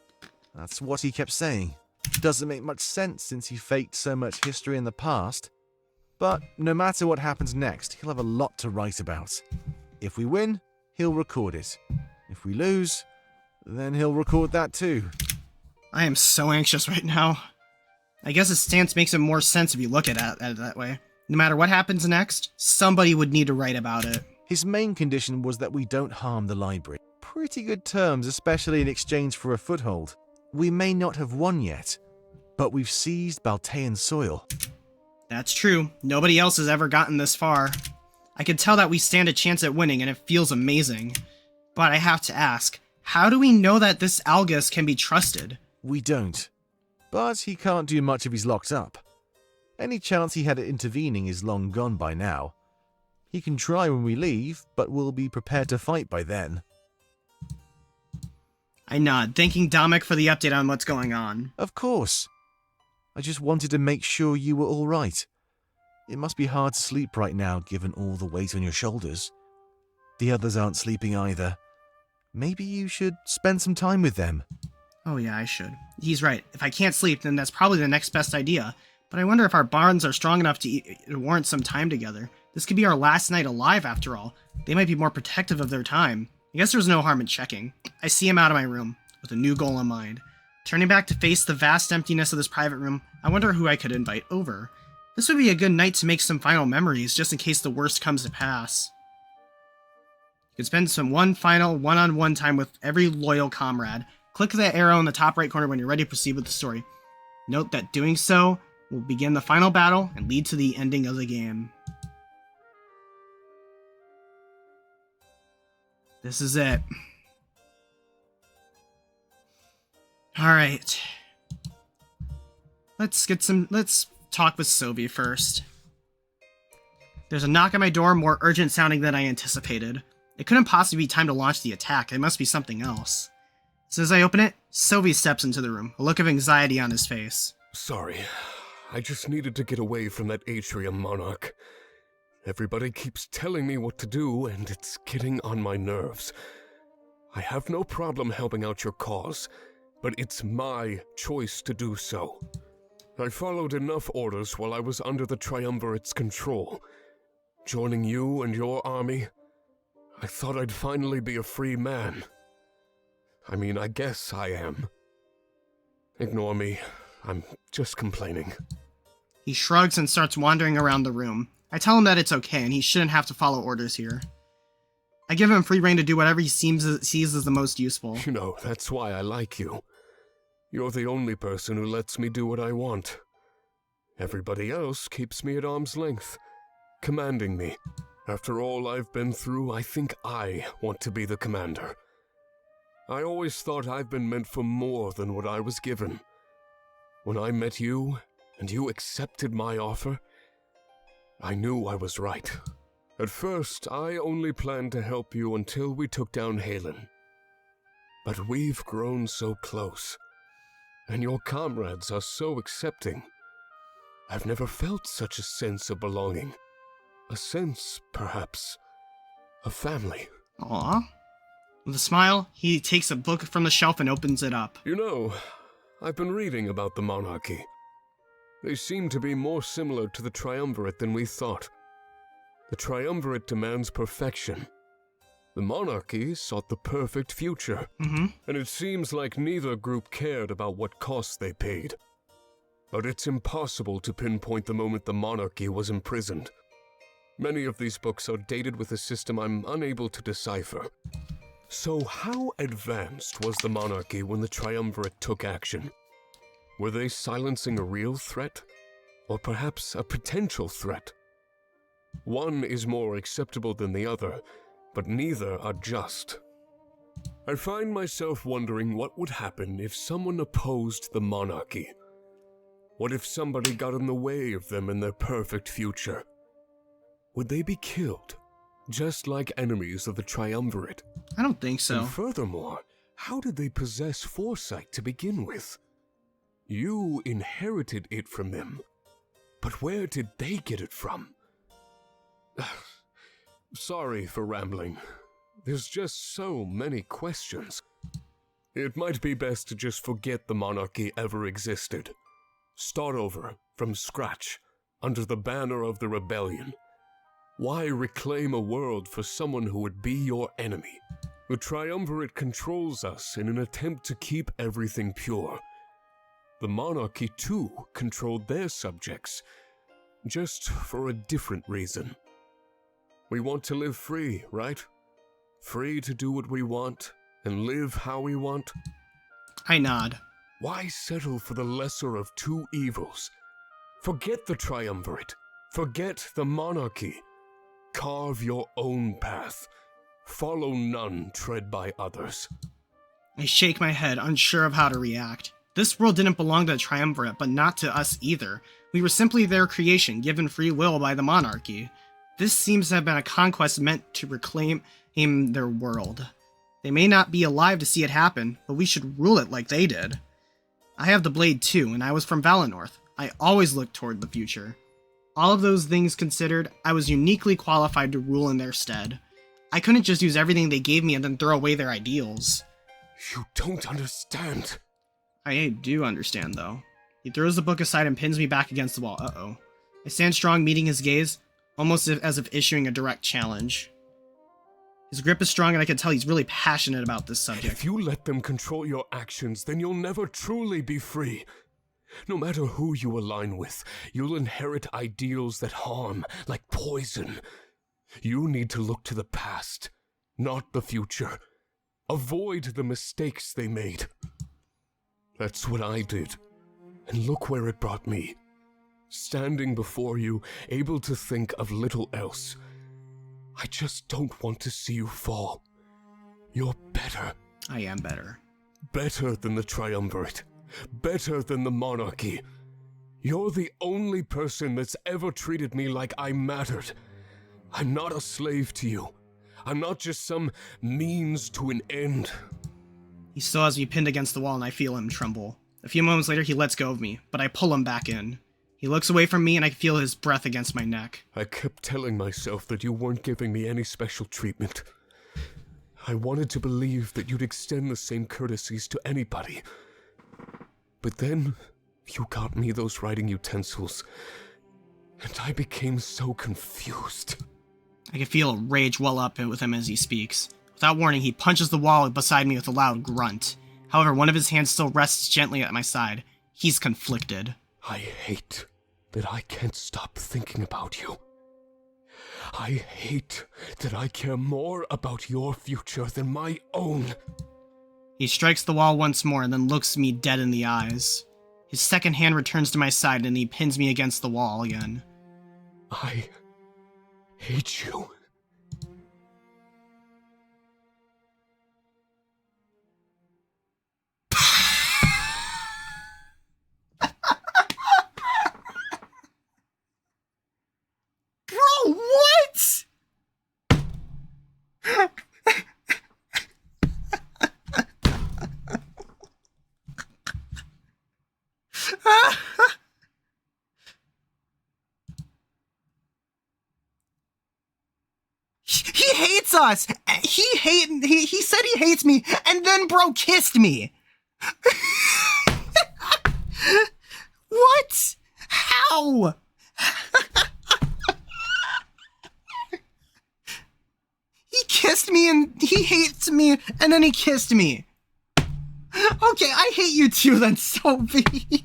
That's what he kept saying. Doesn't make much sense since he faked so much history in the past. But no matter what happens next, he'll have a lot to write about. If we win, he'll record it. If we lose, then he'll record that too.
I am so anxious right now. I guess his stance makes it more sense if you look at it that way. No matter what happens next, somebody would need to write about it.
His main condition was that we don't harm the library. Pretty good terms, especially in exchange for a foothold. We may not have won yet, but we've seized Baltean soil.
That's true. Nobody else has ever gotten this far. I can tell that we stand a chance at winning, and it feels amazing. But I have to ask, how do we know that this Algus can be trusted?
We don't. But he can't do much if he's locked up. Any chance he had at intervening is long gone by now. He can try when we leave, but we'll be prepared to fight by then.
I nod, thanking Dominic for the update on what's going on.
Of course. I just wanted to make sure you were all right. It must be hard to sleep right now, given all the weight on your shoulders. The others aren't sleeping either. Maybe you should spend some time with them.
Oh yeah, I should. He's right. If I can't sleep, then that's probably the next best idea. But I wonder if our bonds are strong enough to warrant some time together. This could be our last night alive, after all. They might be more protective of their time. I guess there's no harm in checking. I see him out of my room, with a new goal in mind. Turning back to face the vast emptiness of this private room, I wonder who I could invite over. This would be a good night to make some final memories, just in case the worst comes to pass. You can spend some final one-on-one time with every loyal comrade. Click the arrow in the top right corner when you're ready to proceed with the story. Note that doing so will begin the final battle and lead to the ending of the game. This is it. Alright. Let's talk with Sophie first. There's a knock on my door, more urgent sounding than I anticipated. It couldn't possibly be time to launch the attack. It must be something else. As soon as I open it, Sophie steps into the room, a look of anxiety on his face.
Sorry. I just needed to get away from that atrium, Monarch. Everybody keeps telling me what to do, and it's getting on my nerves. I have no problem helping out your cause, but it's my choice to do so. I followed enough orders while I was under the Triumvirate's control. Joining you and your army, I thought I'd finally be a free man. I mean, I guess I am. Ignore me. I'm just complaining.
He shrugs and starts wandering around the room. I tell him that it's okay and he shouldn't have to follow orders here. I give him free rein to do whatever he sees as the most useful.
You know, that's why I like you. You're the only person who lets me do what I want. Everybody else keeps me at arm's length, commanding me. After all I've been through, I think I want to be the commander. I always thought I've been meant for more than what I was given. When I met you, and you accepted my offer, I knew I was right. At first, I only planned to help you until we took down Halen. But we've grown so close, and your comrades are so accepting. I've never felt such a sense of belonging. A sense, perhaps, of family.
Aww. With a smile, he takes a book from the shelf and opens it up.
You know, I've been reading about the monarchy. They seem to be more similar to the Triumvirate than we thought. The Triumvirate demands perfection. The monarchy sought the perfect future. And it seems like neither group cared about what costs they paid. But it's impossible to pinpoint the moment the monarchy was imprisoned. Many of these books are dated with a system I'm unable to decipher. So how advanced was the monarchy when the Triumvirate took action? Were they silencing a real threat? Or perhaps a potential threat? One is more acceptable than the other, but neither are just. I find myself wondering what would happen if someone opposed the monarchy. What if somebody got in the way of them and their perfect future? Would they be killed, just like enemies of the Triumvirate?
I don't think so.
And furthermore, how did they possess foresight to begin with? You inherited it from them, but where did they get it from? Sorry for rambling. There's just so many questions. It might be best to just forget the monarchy ever existed. Start over, from scratch, under the banner of the rebellion. Why reclaim a world for someone who would be your enemy? The Triumvirate controls us in an attempt to keep everything pure. The monarchy, too, controlled their subjects, just for a different reason. We want to live free, right? Free to do what we want and live how we want.
I nod.
Why settle for the lesser of two evils? Forget the Triumvirate. Forget the monarchy. Carve your own path. Follow none, tread by others.
I shake my head, unsure of how to react. This world didn't belong to the Triumvirate, but not to us either. We were simply their creation, given free will by the monarchy. This seems to have been a conquest meant to reclaim their world. They may not be alive to see it happen, but we should rule it like they did. I have the blade too, and I was from Valinor. I always looked toward the future. All of those things considered, I was uniquely qualified to rule in their stead. I couldn't just use everything they gave me and then throw away their ideals.
You don't understand.
I do understand, though. He throws the book aside and pins me back against the wall. Uh-oh. I stand strong, meeting his gaze, almost as if issuing a direct challenge. His grip is strong and I can tell he's really passionate about this subject.
If you let them control your actions, then you'll never truly be free. No matter who you align with, you'll inherit ideals that harm, like poison. You need to look to the past, not the future. Avoid the mistakes they made. That's what I did, and look where it brought me. Standing before you, able to think of little else. I just don't want to see you fall. You're better.
I am better.
Better than the Triumvirate. Better than the monarchy. You're the only person that's ever treated me like I mattered. I'm not a slave to you. I'm not just some means to an end.
He still has me pinned against the wall and I feel him tremble. A few moments later he lets go of me, but I pull him back in. He looks away from me and I feel his breath against my neck.
I kept telling myself that you weren't giving me any special treatment. I wanted to believe that you'd extend the same courtesies to anybody. But then, you got me those writing utensils, and I became so confused.
I can feel rage well up with him as he speaks. Without warning, he punches the wall beside me with a loud grunt. However, one of his hands still rests gently at my side. He's conflicted.
I hate that I can't stop thinking about you. I hate that I care more about your future than my own.
He strikes the wall once more and then looks me dead in the eyes. His second hand returns to my side and he pins me against the wall again.
I hate you.
Bro, what? He hates us. He said he hates me, and then bro kissed me. What? How? He kissed me and he hates me, and then he kissed me. Okay, I hate you too then, Sophie.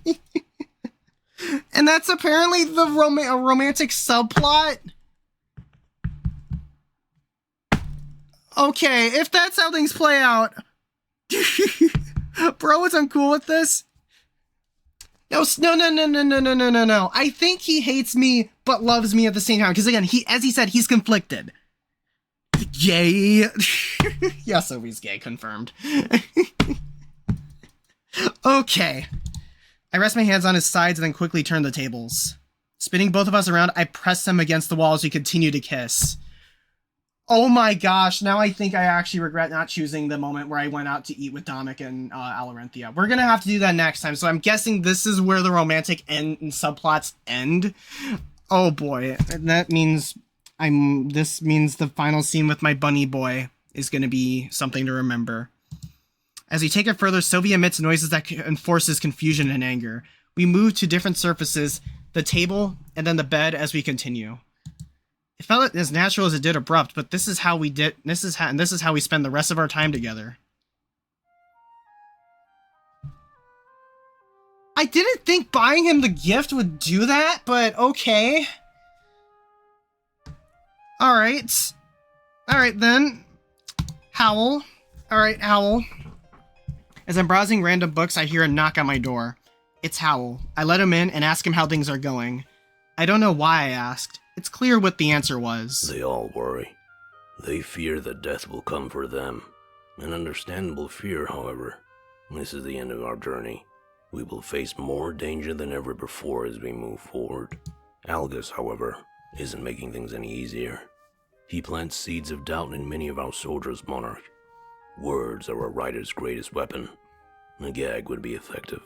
And that's apparently the romantic subplot? Okay, if that's how things play out. Bro is uncool with this? No. I think he hates me, but loves me at the same time. Because again, as he said, he's conflicted. Gay. Yeah, Sophie's gay, confirmed. Okay. I rest my hands on his sides and then quickly turn the tables. Spinning both of us around, I press them against the wall as we continue to kiss. Oh my gosh, now I think I actually regret not choosing the moment where I went out to eat with Dominic and Alarenthia. We're gonna have to do that next time, so I'm guessing this is where the romantic and subplots end. Oh boy, and that means this means the final scene with my bunny boy is gonna be something to remember. As we take it further, Sylvia emits noises that enforces confusion and anger. We move to different surfaces, the table, and then the bed as we continue. It felt as natural as it did abrupt, but this is how we spend the rest of our time together. I didn't think buying him the gift would do that, but okay. Alright. Alright then. Howl. Alright, Howl. As I'm browsing random books, I hear a knock on my door. It's Howl. I let him in and ask him how things are going. I don't know why I asked. It's clear what the answer was.
They all worry. They fear that death will come for them. An understandable fear, however. This is the end of our journey. We will face more danger than ever before as we move forward. Algus, however, isn't making things any easier. He plants seeds of doubt in many of our soldiers, Monarch. Words are a writer's greatest weapon. A gag would be effective.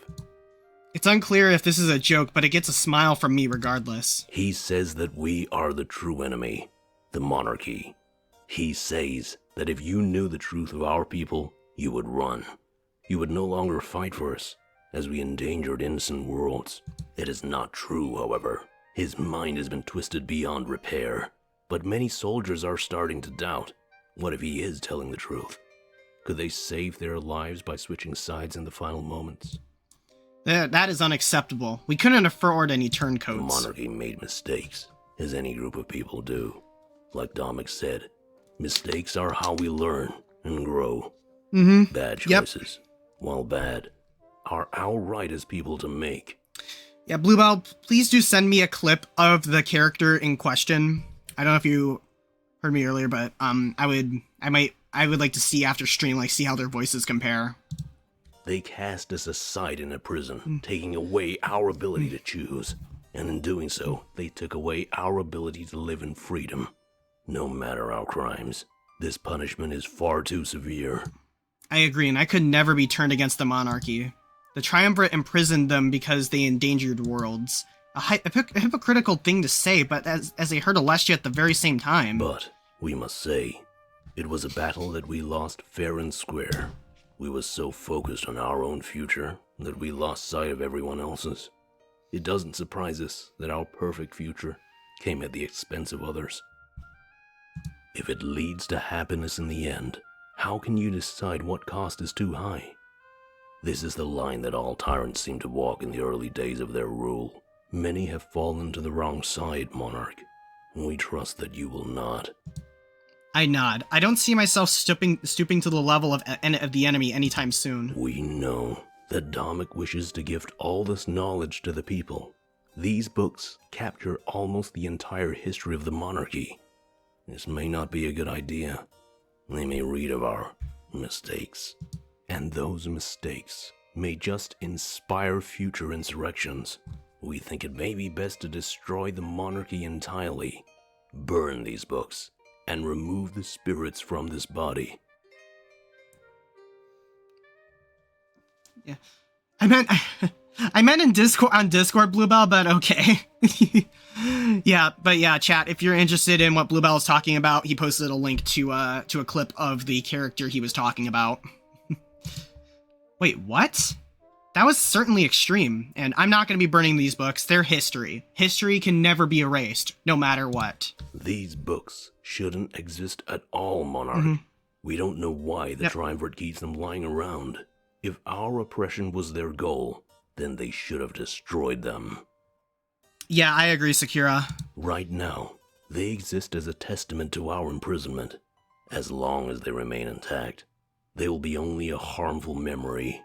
It's unclear if this is a joke, but it gets a smile from me regardless.
He says that we are the true enemy, the monarchy. He says that if you knew the truth of our people, you would run. You would no longer fight for us, as we endangered innocent worlds. It is not true, however. His mind has been twisted beyond repair. But many soldiers are starting to doubt. What if he is telling the truth? Could they save their lives by switching sides in the final moments?
That is unacceptable. We couldn't afford any turncoats.
The monarchy made mistakes, as any group of people do. Like Dominic said, mistakes are how we learn and grow.
Mm-hmm.
Bad choices, while bad, are our right as people to make.
Yeah, Bluebell, please do send me a clip of the character in question. I don't know if you heard me earlier, but I would like to see after stream, see how their voices compare.
They cast us aside in a prison, taking away our ability to choose. And in doing so, they took away our ability to live in freedom. No matter our crimes, this punishment is far too severe.
I agree, and I could never be turned against the monarchy. The Triumvirate imprisoned them because they endangered worlds. A hypocritical thing to say, but as they hurt Alessia at the very same time.
But, we must say, It was a battle that we lost fair and square. We were so focused on our own future that we lost sight of everyone else's. It doesn't surprise us that our perfect future came at the expense of others. If it leads to happiness in the end, how can you decide what cost is too high? This is the line that all tyrants seem to walk in the early days of their rule. Many have fallen to the wrong side, Monarch. We trust that you will not.
I nod. I don't see myself stooping to the level of the enemy anytime soon.
We know that Domic wishes to gift all this knowledge to the people. These books capture almost the entire history of the monarchy. This may not be a good idea. They may read of our mistakes. And those mistakes may just inspire future insurrections. We think it may be best to destroy the monarchy entirely, burn these books, and remove the spirits from this body.
Yeah, I meant in Discord, on Discord, Bluebell, but okay. yeah, chat, if you're interested in what Bluebell is talking about, he posted a link to a clip of the character he was talking about. Wait, what? That was certainly extreme, and I'm not going to be burning these books. They're history. History can never be erased, no matter what.
These books shouldn't exist at all, Monarch. We don't know why the Triumvirate keeps them lying around. If our oppression was their goal, then they should have destroyed them.
Yeah, I agree, Sakura.
Right now, they exist as a testament to our imprisonment. As long as they remain intact, they will be only a harmful memory.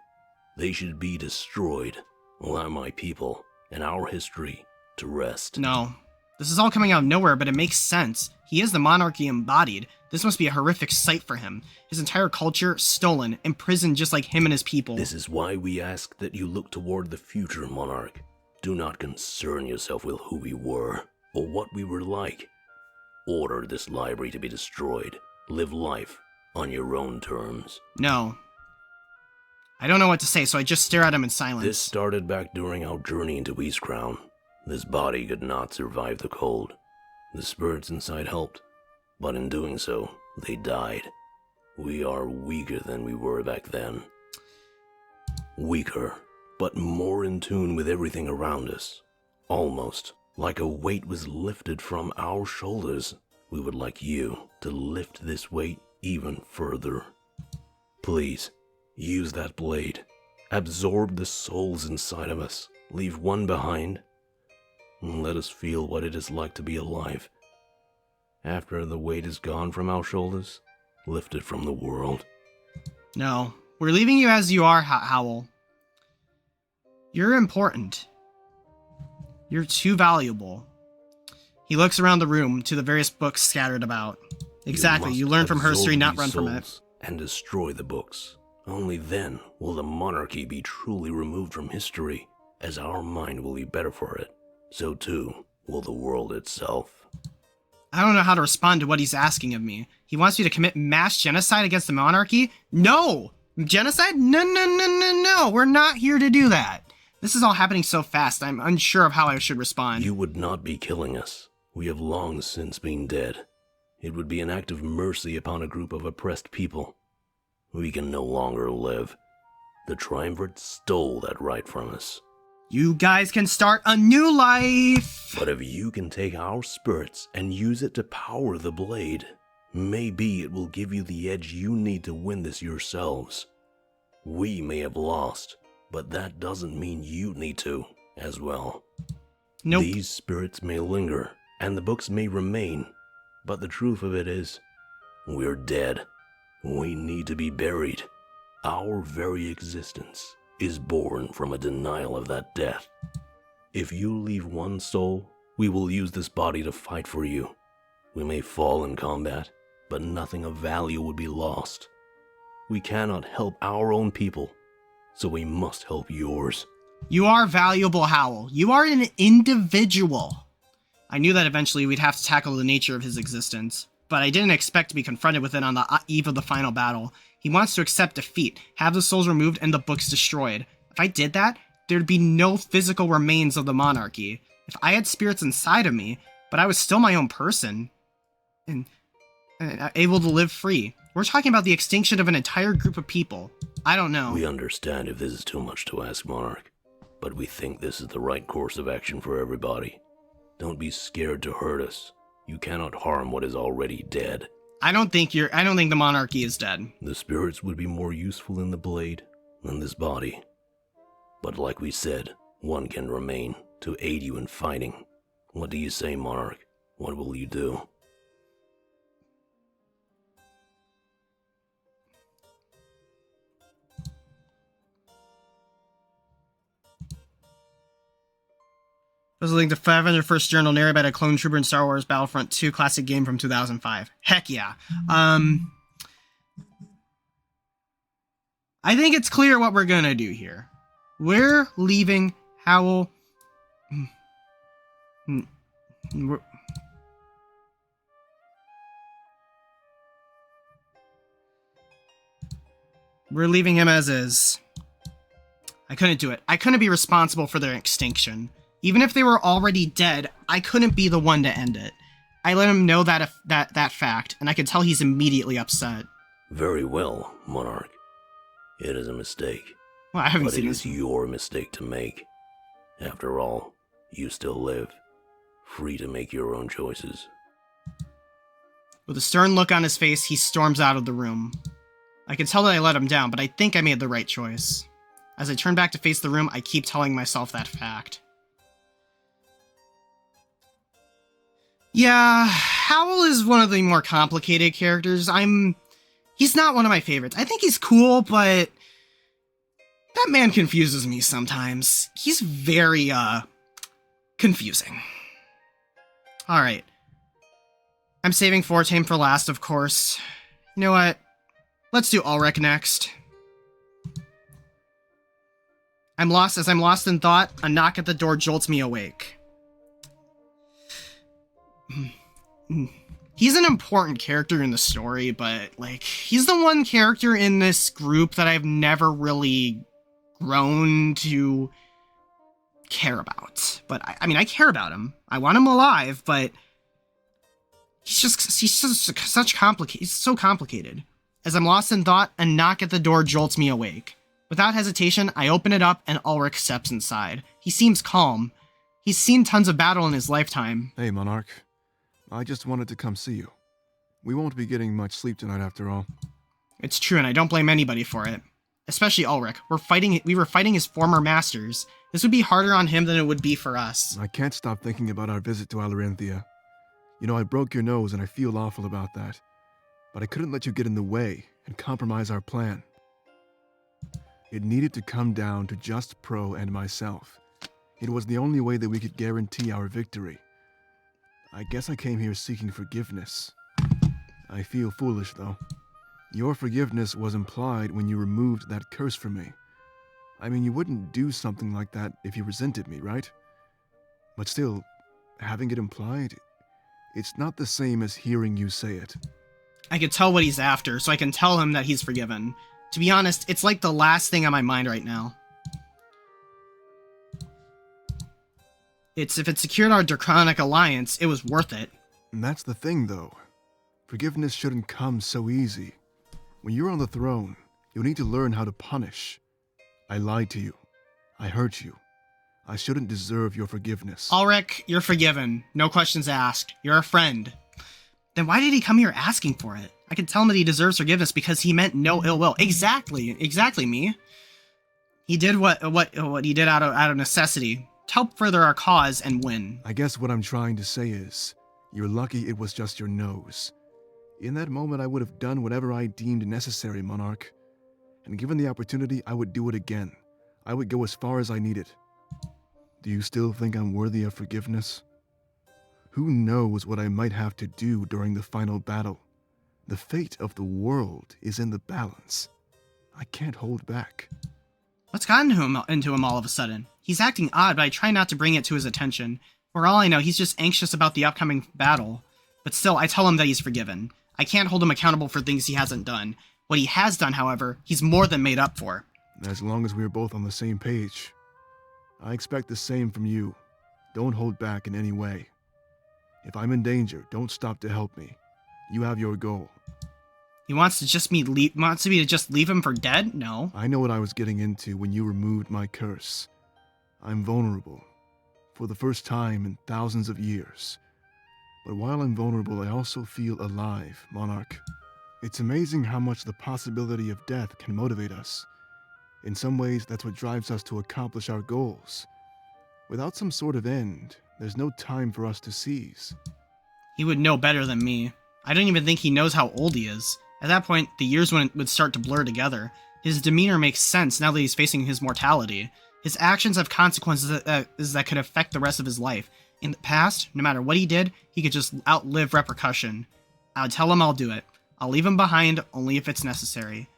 They should be destroyed. Allow my people and our history to rest.
No. This is all coming out of nowhere, but it makes sense. He is the monarchy embodied. This must be a horrific sight for him. His entire culture stolen, imprisoned just like him and his people.
This is why we ask that you look toward the future, Monarch. Do not concern yourself with who we were, or what we were like. Order this library to be destroyed. Live life on your own terms.
No. I don't know what to say, so I just stare at him in silence.
This started back during our journey into Eastcrown. This body could not survive the cold. The spirits inside helped, but in doing so, they died. We are weaker than we were back then. Weaker, but more in tune with everything around us. Almost like a weight was lifted from our shoulders. We would like you to lift this weight even further. Please, use that blade. Absorb the souls inside of us. Leave one behind. And let us feel what it is like to be alive. After the weight is gone from our shoulders, lift it from the world.
No, we're leaving you as you are, Howl. You're important. You're too valuable. He looks around the room to the various books scattered about. Exactly, you learn from her history, not run from it.
And destroy the books. Only then will the monarchy be truly removed from history, as our mind will be better for it. So too will the world itself.
I don't know how to respond to what he's asking of me. He wants me to commit mass genocide against the monarchy? No! Genocide? No, we're not here to do that. This is all happening so fast, I'm unsure of how I should respond.
You would not be killing us. We have long since been dead. It would be an act of mercy upon a group of oppressed people. We can no longer live. The Triumvirate stole that right from us.
You guys can start a new life!
But if you can take our spirits and use it to power the blade, maybe it will give you the edge you need to win this yourselves. We may have lost, but that doesn't mean you need to, as well.
Nope.
These spirits may linger, and the books may remain, but the truth of it is, we're dead. We need to be buried. Our very existence is born from a denial of that death. If you leave one soul, we will use this body to fight for you. We may fall in combat, but nothing of value would be lost. We cannot help our own people, so we must help yours.
You are valuable, Howl. You are an individual. I knew that eventually we'd have to tackle the nature of his existence, but I didn't expect to be confronted with it on the eve of the final battle. He wants to accept defeat, have the souls removed, and the books destroyed. If I did that, there'd be no physical remains of the monarchy. If I had spirits inside of me, but I was still my own person. And able to live free. We're talking about the extinction of an entire group of people. I don't know.
We understand if this is too much to ask, Monarch, but we think this is the right course of action for everybody. Don't be scared to hurt us. You cannot harm what is already dead.
I don't think the monarchy is dead.
The spirits would be more useful in the blade than this body. But like we said, one can remain to aid you in fighting. What do you say, Monarch? What will you do?
Was a link to 501st Journal narrated by a clone trooper in Star Wars Battlefront 2 classic game from 2005. Heck yeah. I think it's clear what we're gonna do here. We're leaving Howl. We're leaving him as is. I couldn't do it. I couldn't be responsible for their extinction. Even if they were already dead, I couldn't be the one to end it. I let him know that fact, and I could tell he's immediately upset.
Very well, Monarch. It is a mistake.
Well, I haven't
but
seen
it
this.
is your mistake to make. After all, you still live, free to make your own choices.
With a stern look on his face, he storms out of the room. I can tell that I let him down, but I think I made the right choice. As I turn back to face the room, I keep telling myself that fact. Yeah, Howl is one of the more complicated characters. He's not one of my favorites. I think he's cool, but that man confuses me sometimes. He's very, confusing. Alright. I'm saving Fortame for last, of course. You know what? Let's do Ulrich next. As I'm lost in thought, a knock at the door jolts me awake. He's an important character in the story, but, like, he's the one character in this group that I've never really grown to care about. But, I mean, I care about him. I want him alive, but he's so complicated. As I'm lost in thought, a knock at the door jolts me awake. Without hesitation, I open it up and Ulrich steps inside. He seems calm. He's seen tons of battle in his lifetime.
Hey, Monarch. I just wanted to come see you. We won't be getting much sleep tonight after all.
It's true, and I don't blame anybody for it. Especially Ulrich. We were fighting his former masters. This would be harder on him than it would be for us.
I can't stop thinking about our visit to Alarinthia. You know, I broke your nose and I feel awful about that. But I couldn't let you get in the way and compromise our plan. It needed to come down to just Pro and myself. It was the only way that we could guarantee our victory. I guess I came here seeking forgiveness. I feel foolish, though. Your forgiveness was implied when you removed that curse from me. I mean, you wouldn't do something like that if you resented me, right? But still, having it implied, it's not the same as hearing you say it.
I can tell what he's after, so I can tell him that he's forgiven. To be honest, it's like the last thing on my mind right now. If it secured our Draconic alliance, it was worth it.
And that's the thing, though. Forgiveness shouldn't come so easy. When you're on the throne, you'll need to learn how to punish. I lied to you. I hurt you. I shouldn't deserve your forgiveness.
Ulrich, you're forgiven. No questions asked. You're a friend. Then why did he come here asking for it? I can tell him that he deserves forgiveness because he meant no ill will. Exactly, me. He did what he did out of necessity. To help further our cause and win.
I guess what I'm trying to say is, you're lucky it was just your nose. In that moment, I would have done whatever I deemed necessary, Monarch. And given the opportunity, I would do it again. I would go as far as I needed. Do you still think I'm worthy of forgiveness? Who knows what I might have to do during the final battle? The fate of the world is in the balance. I can't hold back.
What's gotten into him all of a sudden? He's acting odd, but I try not to bring it to his attention. For all I know, he's just anxious about the upcoming battle. But still, I tell him that he's forgiven. I can't hold him accountable for things he hasn't done. What he has done, however, he's more than made up for.
As long as we're both on the same page. I expect the same from you. Don't hold back in any way. If I'm in danger, don't stop to help me. You have your goal.
He wants me to just leave him for dead? No.
I know what I was getting into when you removed my curse. I'm vulnerable. For the first time in thousands of years. But while I'm vulnerable, I also feel alive, Monarch. It's amazing how much the possibility of death can motivate us. In some ways, that's what drives us to accomplish our goals. Without some sort of end, there's no time for us to seize.
He would know better than me. I don't even think he knows how old he is. At that point, the years would start to blur together. His demeanor makes sense now that he's facing his mortality. His actions have consequences that could affect the rest of his life. In the past, no matter what he did, he could just outlive repercussion. I'll tell him I'll do it. I'll leave him behind only if it's necessary.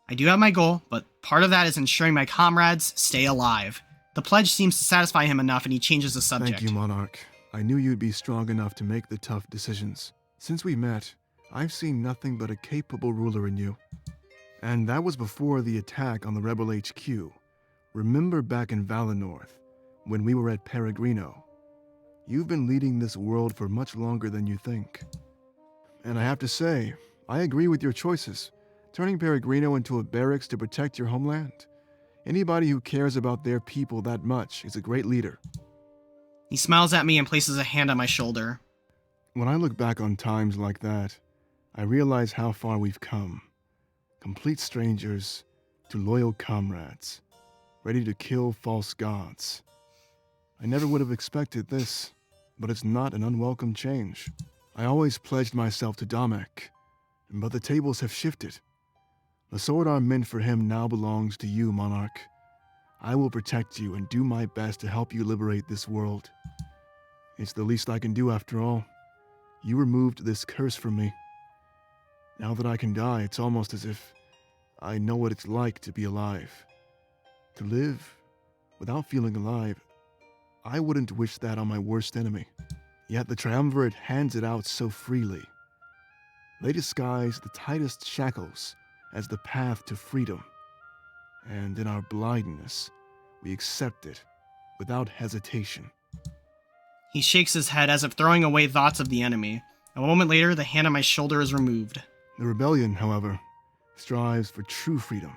I do have my goal, but part of that is ensuring my comrades stay alive. The pledge seems to satisfy him enough, and he changes the subject.
Thank you, Monarch. I knew you'd be strong enough to make the tough decisions. Since we met, I've seen nothing but a capable ruler in you. And that was before the attack on the Rebel HQ. Remember back in Valinor, when we were at Peregrino. You've been leading this world for much longer than you think. And I have to say, I agree with your choices. Turning Peregrino into a barracks to protect your homeland? Anybody who cares about their people that much is a great leader.
He smiles at me and places a hand on my shoulder.
When I look back on times like that, I realize how far we've come. Complete strangers to loyal comrades, ready to kill false gods. I never would have expected this, but it's not an unwelcome change. I always pledged myself to Damek, but the tables have shifted. The sword arm meant for him now belongs to you, Monarch. I will protect you and do my best to help you liberate this world. It's the least I can do after all. You removed this curse from me. Now that I can die, it's almost as if I know what it's like to be alive. To live without feeling alive, I wouldn't wish that on my worst enemy. Yet the Triumvirate hands it out so freely. They disguise the tightest shackles as the path to freedom. And in our blindness, we accept it without hesitation.
He shakes his head as if throwing away thoughts of the enemy. A moment later, the hand on my shoulder is removed.
The rebellion, however, strives for true freedom.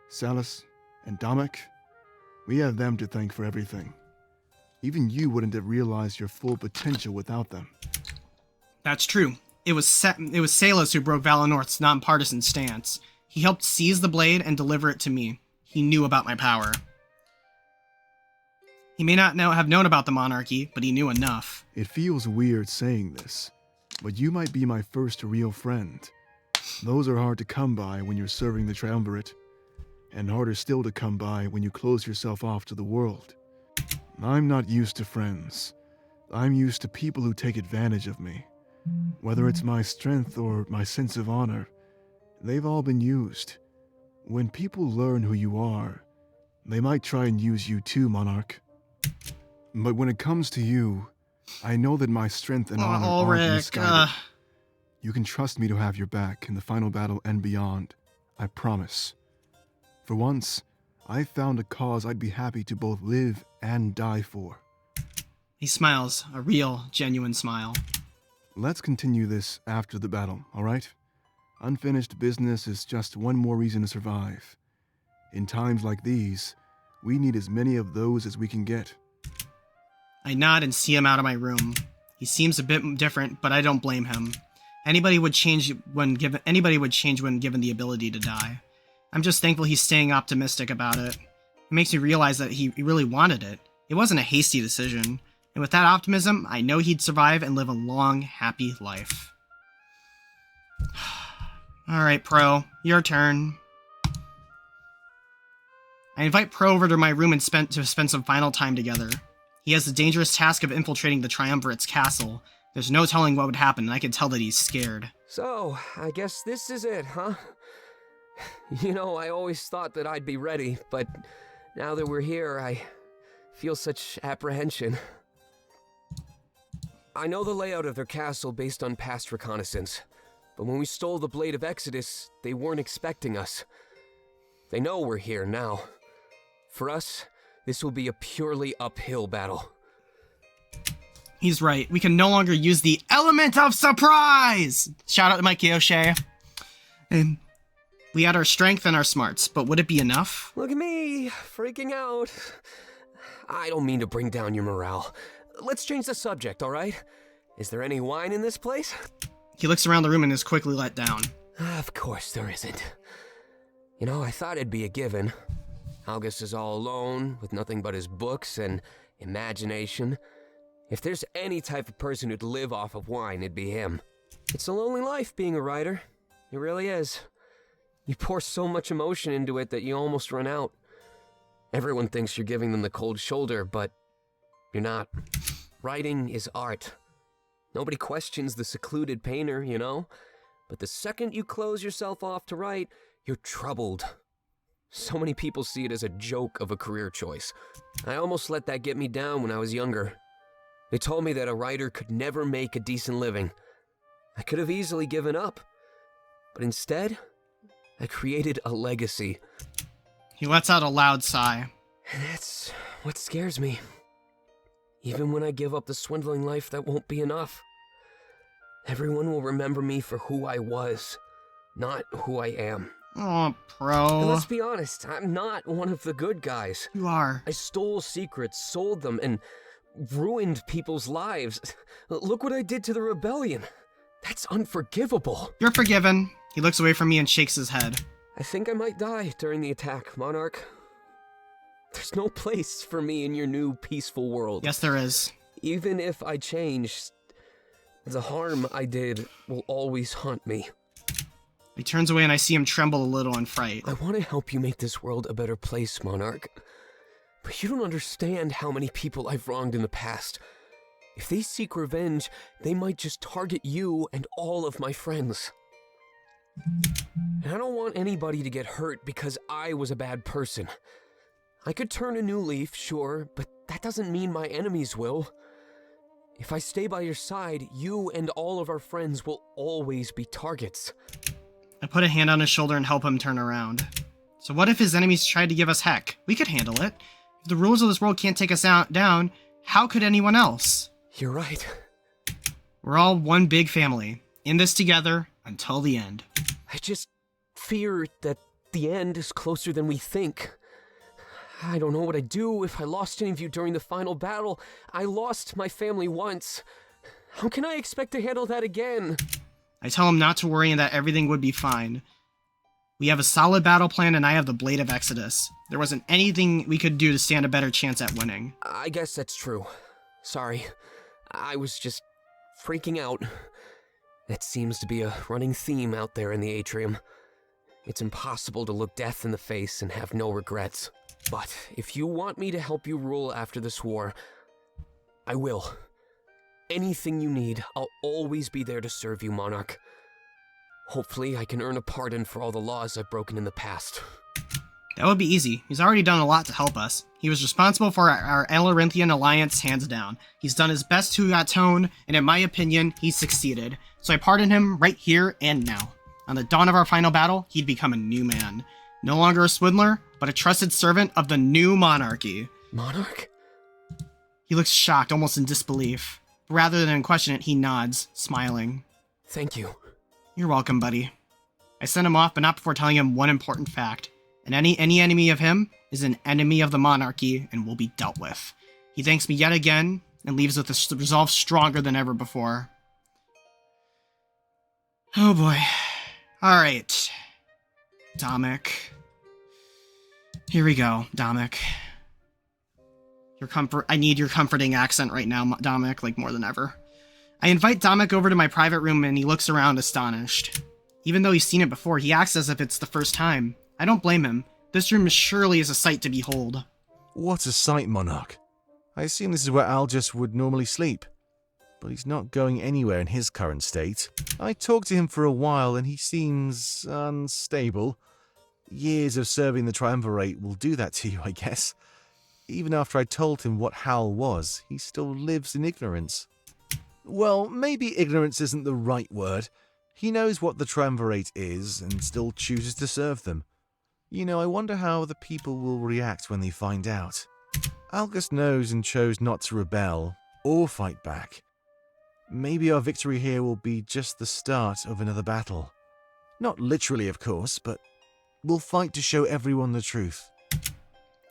Salus and Damek, we have them to thank for everything. Even you wouldn't have realized your full potential without them.
That's true. It was Salus who broke Valinorth's nonpartisan stance. He helped seize the blade and deliver it to me. He knew about my power. He may not have known about the monarchy, but he knew enough.
It feels weird saying this, but you might be my first real friend. Those are hard to come by when you're serving the Triumvirate, and harder still to come by when you close yourself off to the world. I'm not used to friends. I'm used to people who take advantage of me. Whether it's my strength or my sense of honor, they've all been used. When people learn who you are, they might try and use you too, Monarch. But when it comes to you, I know that my strength and honor aren't misguided. You can trust me to have your back in the final battle and beyond. I promise. For once, I found a cause I'd be happy to both live and die for.
He smiles, a real, genuine smile.
Let's continue this after the battle, all right? Unfinished business is just one more reason to survive. In times like these, we need as many of those as we can get.
I nod and see him out of my room. He seems a bit different, but I don't blame him. Anybody would change when given the ability to die. I'm just thankful he's staying optimistic about it. It makes me realize that he really wanted it. It wasn't a hasty decision. And with that optimism, I know he'd survive and live a long, happy life. Alright, Pro, your turn. I invite Pro over to my room and spend some final time together. He has the dangerous task of infiltrating the Triumvirate's castle. There's no telling what would happen, and I can tell that he's scared.
So, I guess this is it, huh? You know, I always thought that I'd be ready, but now that we're here, I feel such apprehension. I know the layout of their castle based on past reconnaissance, but when we stole the Blade of Exodus, they weren't expecting us. They know we're here now. For us, this will be a purely uphill battle.
He's right. We can no longer use the element of surprise! Shout out to Mikey O'Shea. And we had our strength and our smarts, but would it be enough?
Look at me, freaking out. I don't mean to bring down your morale. Let's change the subject, alright? Is there any wine in this place?
He looks around the room and is quickly let down.
Of course there isn't. You know, I thought it'd be a given. August is all alone, with nothing but his books and imagination. If there's any type of person who'd live off of wine, it'd be him. It's a lonely life being a writer. It really is. You pour so much emotion into it that you almost run out. Everyone thinks you're giving them the cold shoulder, but you're not. Writing is art. Nobody questions the secluded painter, you know? But the second you close yourself off to write, you're troubled. So many people see it as a joke of a career choice. I almost let that get me down when I was younger. They told me that a writer could never make a decent living. I could have easily given up. But instead, I created a legacy.
He lets out a loud sigh.
And that's what scares me. Even when I give up the swindling life, that won't be enough. Everyone will remember me for who I was, not who I am.
Oh, Pro.
And let's be honest, I'm not one of the good guys.
You are.
I stole secrets, sold them, and ruined people's lives. Look what I did to the rebellion. That's unforgivable.
You're forgiven. He looks away from me and shakes his head.
I think I might die during the attack, Monarch. There's no place for me in your new peaceful world.
Yes, there is.
Even if I change, the harm I did will always haunt me.
He turns away and I see him tremble a little in fright.
I want to help you make this world a better place, Monarch. But you don't understand how many people I've wronged in the past. If they seek revenge, they might just target you and all of my friends. And I don't want anybody to get hurt because I was a bad person. I could turn a new leaf, sure, but that doesn't mean my enemies will. If I stay by your side, you and all of our friends will always be targets.
I put a hand on his shoulder and help him turn around. So what if his enemies tried to give us heck? We could handle it. If the rules of this world can't take us down, how could anyone else?
You're right.
We're all one big family, in this together until the end.
I just fear that the end is closer than we think. I don't know what I'd do if I lost any of you during the final battle. I lost my family once. How can I expect to handle that again?
I tell him not to worry and that everything would be fine. We have a solid battle plan and I have the Blade of Exodus. There wasn't anything we could do to stand a better chance at winning.
I guess that's true. Sorry. I was just freaking out. That seems to be a running theme out there in the atrium. It's impossible to look death in the face and have no regrets. But if you want me to help you rule after this war, I will. Anything you need, I'll always be there to serve you, Monarch. Hopefully, I can earn a pardon for all the laws I've broken in the past.
That would be easy. He's already done a lot to help us. He was responsible for our Alorinthian alliance, hands down. He's done his best to atone, and in my opinion, he's succeeded. So I pardon him right here and now. On the dawn of our final battle, he'd become a new man. No longer a swindler, but a trusted servant of the new monarchy.
Monarch?
He looks shocked, almost in disbelief. Rather than question it, he nods, smiling.
Thank you.
You're welcome, buddy. I sent him off, but not before telling him one important fact. And any enemy of him is an enemy of the monarchy and will be dealt with. He thanks me yet again and leaves with a resolve stronger than ever before. Oh boy. Alright. Domik. Here we go, Domik. I need your comforting accent right now, Domik, like more than ever. I invite Domik over to my private room and he looks around astonished. Even though he's seen it before, he acts as if it's the first time. I don't blame him. This room surely is a sight to behold.
What a sight, Monarch. I assume this is where Algis would normally sleep. But he's not going anywhere in his current state. I talked to him for a while and he seems unstable. Years of serving the Triumvirate will do that to you, I guess. Even after I told him what Hal was, he still lives in ignorance. Well, maybe ignorance isn't the right word. He knows what the Triumvirate is and still chooses to serve them. You know, I wonder how the people will react when they find out. Algus knows and chose not to rebel, or fight back. Maybe our victory here will be just the start of another battle. Not literally, of course, but we'll fight to show everyone the truth.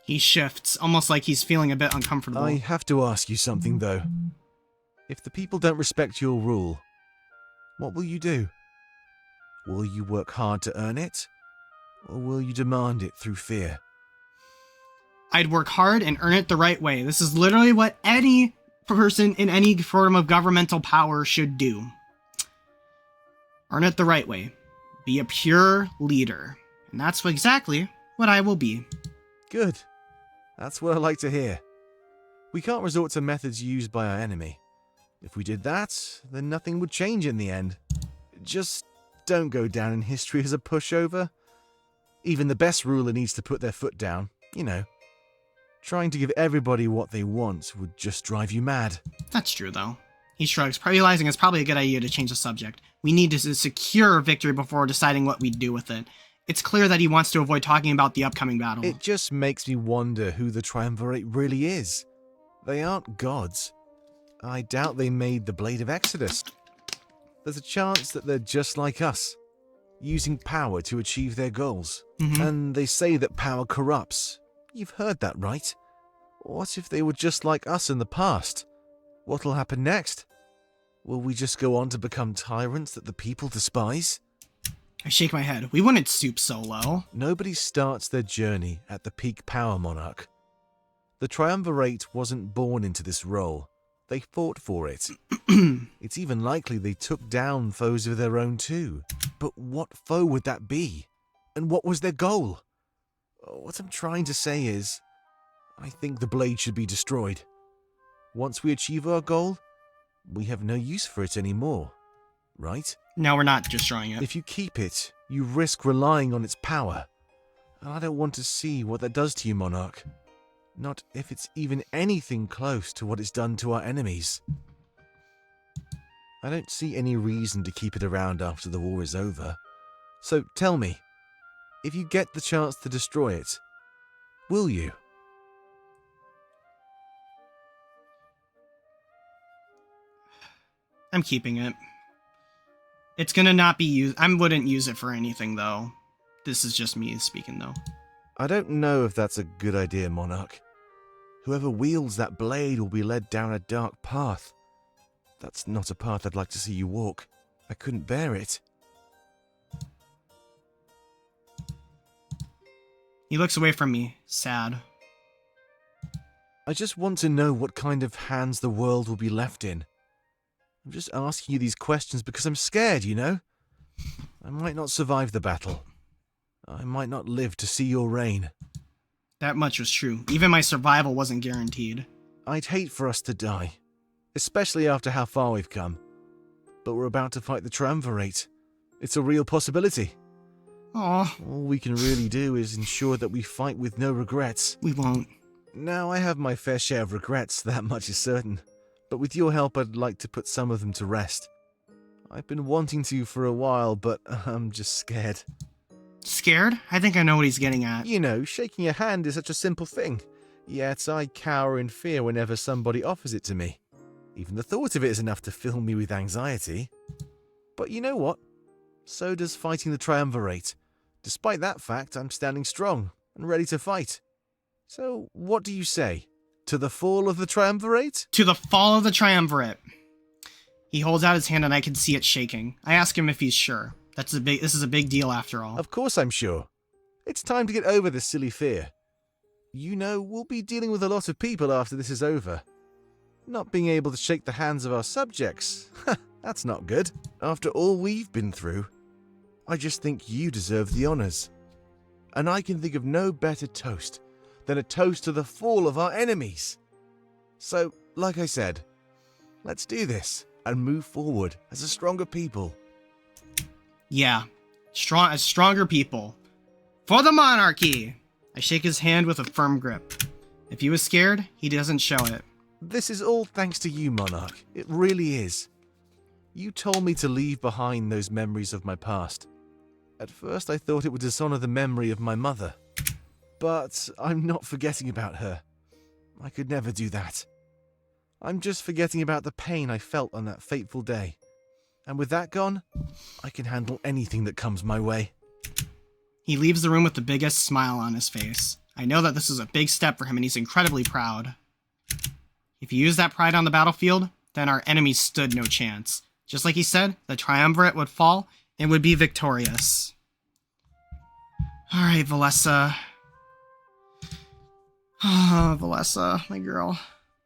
He shifts, almost like he's feeling a bit uncomfortable.
I have to ask you something, though. If the people don't respect your rule, what will you do? Will you work hard to earn it? Or will you demand it through fear?
I'd work hard and earn it the right way. This is literally what any person in any form of governmental power should do. Earn it the right way. Be a pure leader. And that's exactly what I will be.
Good. That's what I like to hear. We can't resort to methods used by our enemy. If we did that, then nothing would change in the end. Just don't go down in history as a pushover. Even the best ruler needs to put their foot down, you know. Trying to give everybody what they want would just drive you mad.
That's true, though. He shrugs, realizing it's probably a good idea to change the subject. We need to secure victory before deciding what we do with it. It's clear that he wants to avoid talking about the upcoming battle.
It just makes me wonder who the Triumvirate really is. They aren't gods. I doubt they made the Blade of Exodus. There's a chance that they're just like us, using power to achieve their goals. And they say that power corrupts. You've heard that, right? What if they were just like us in the past? What'll happen next? Will we just go on to become tyrants that the people despise?
I shake my head. We wouldn't stoop so low.
Nobody starts their journey at the peak power, Monarch. The Triumvirate wasn't born into this role. They fought for it. It's even likely they took down foes of their own too. But what foe would that be? And what was their goal? What I'm trying to say is, I think the blade should be destroyed. Once we achieve our goal, we have no use for it anymore, right?
No, we're not destroying it.
If you keep it, you risk relying on its power. And I don't want to see what that does to you, Monarch. Not if it's even anything close to what it's done to our enemies. I don't see any reason to keep it around after the war is over. So tell me, if you get the chance to destroy it, will you?
I'm keeping it. It's gonna not be used. I wouldn't use it for anything, though. This is just me speaking, though.
I don't know if that's a good idea, Monarch. Whoever wields that blade will be led down a dark path. That's not a path I'd like to see you walk. I couldn't bear it.
He looks away from me, sad.
I just want to know what kind of hands the world will be left in. I'm just asking you these questions because I'm scared, you know? I might not survive the battle. I might not live to see your reign.
That much was true. Even my survival wasn't guaranteed.
I'd hate for us to die, especially after how far we've come. But we're about to fight the Triumvirate. It's a real possibility.
Aww.
All we can really do is ensure that we fight with no regrets.
We won't.
Now, I have my fair share of regrets, that much is certain. But with your help, I'd like to put some of them to rest. I've been wanting to for a while, but I'm just scared.
Scared? I think I know what he's getting at.
You know, shaking a hand is such a simple thing. Yet I cower in fear whenever somebody offers it to me. Even the thought of it is enough to fill me with anxiety. But you know what? So does fighting the Triumvirate. Despite that fact, I'm standing strong and ready to fight. So, what do you say? To the fall of the Triumvirate?
To the fall of the Triumvirate. He holds out his hand and I can see it shaking. I ask him if he's sure. This is a big deal after all.
Of course I'm sure. It's time to get over this silly fear. You know, we'll be dealing with a lot of people after this is over. Not being able to shake the hands of our subjects, that's not good. After all we've been through, I just think you deserve the honors. And I can think of no better toast than a toast to the fall of our enemies. So, like I said, let's do this and move forward as a stronger people.
Yeah, as stronger people. For the monarchy! I shake his hand with a firm grip. If he was scared, he doesn't show it.
This is all thanks to you, Monarch. It really is. You told me to leave behind those memories of my past. At first I thought it would dishonor the memory of my mother. But I'm not forgetting about her. I could never do that. I'm just forgetting about the pain I felt on that fateful day. And with that gone, I can handle anything that comes my way.
He leaves the room with the biggest smile on his face. I know that this is a big step for him and he's incredibly proud. If he used that pride on the battlefield, then our enemies stood no chance. Just like he said, the triumvirate would fall and would be victorious. Alright, Valessa. Oh, Valessa, my girl.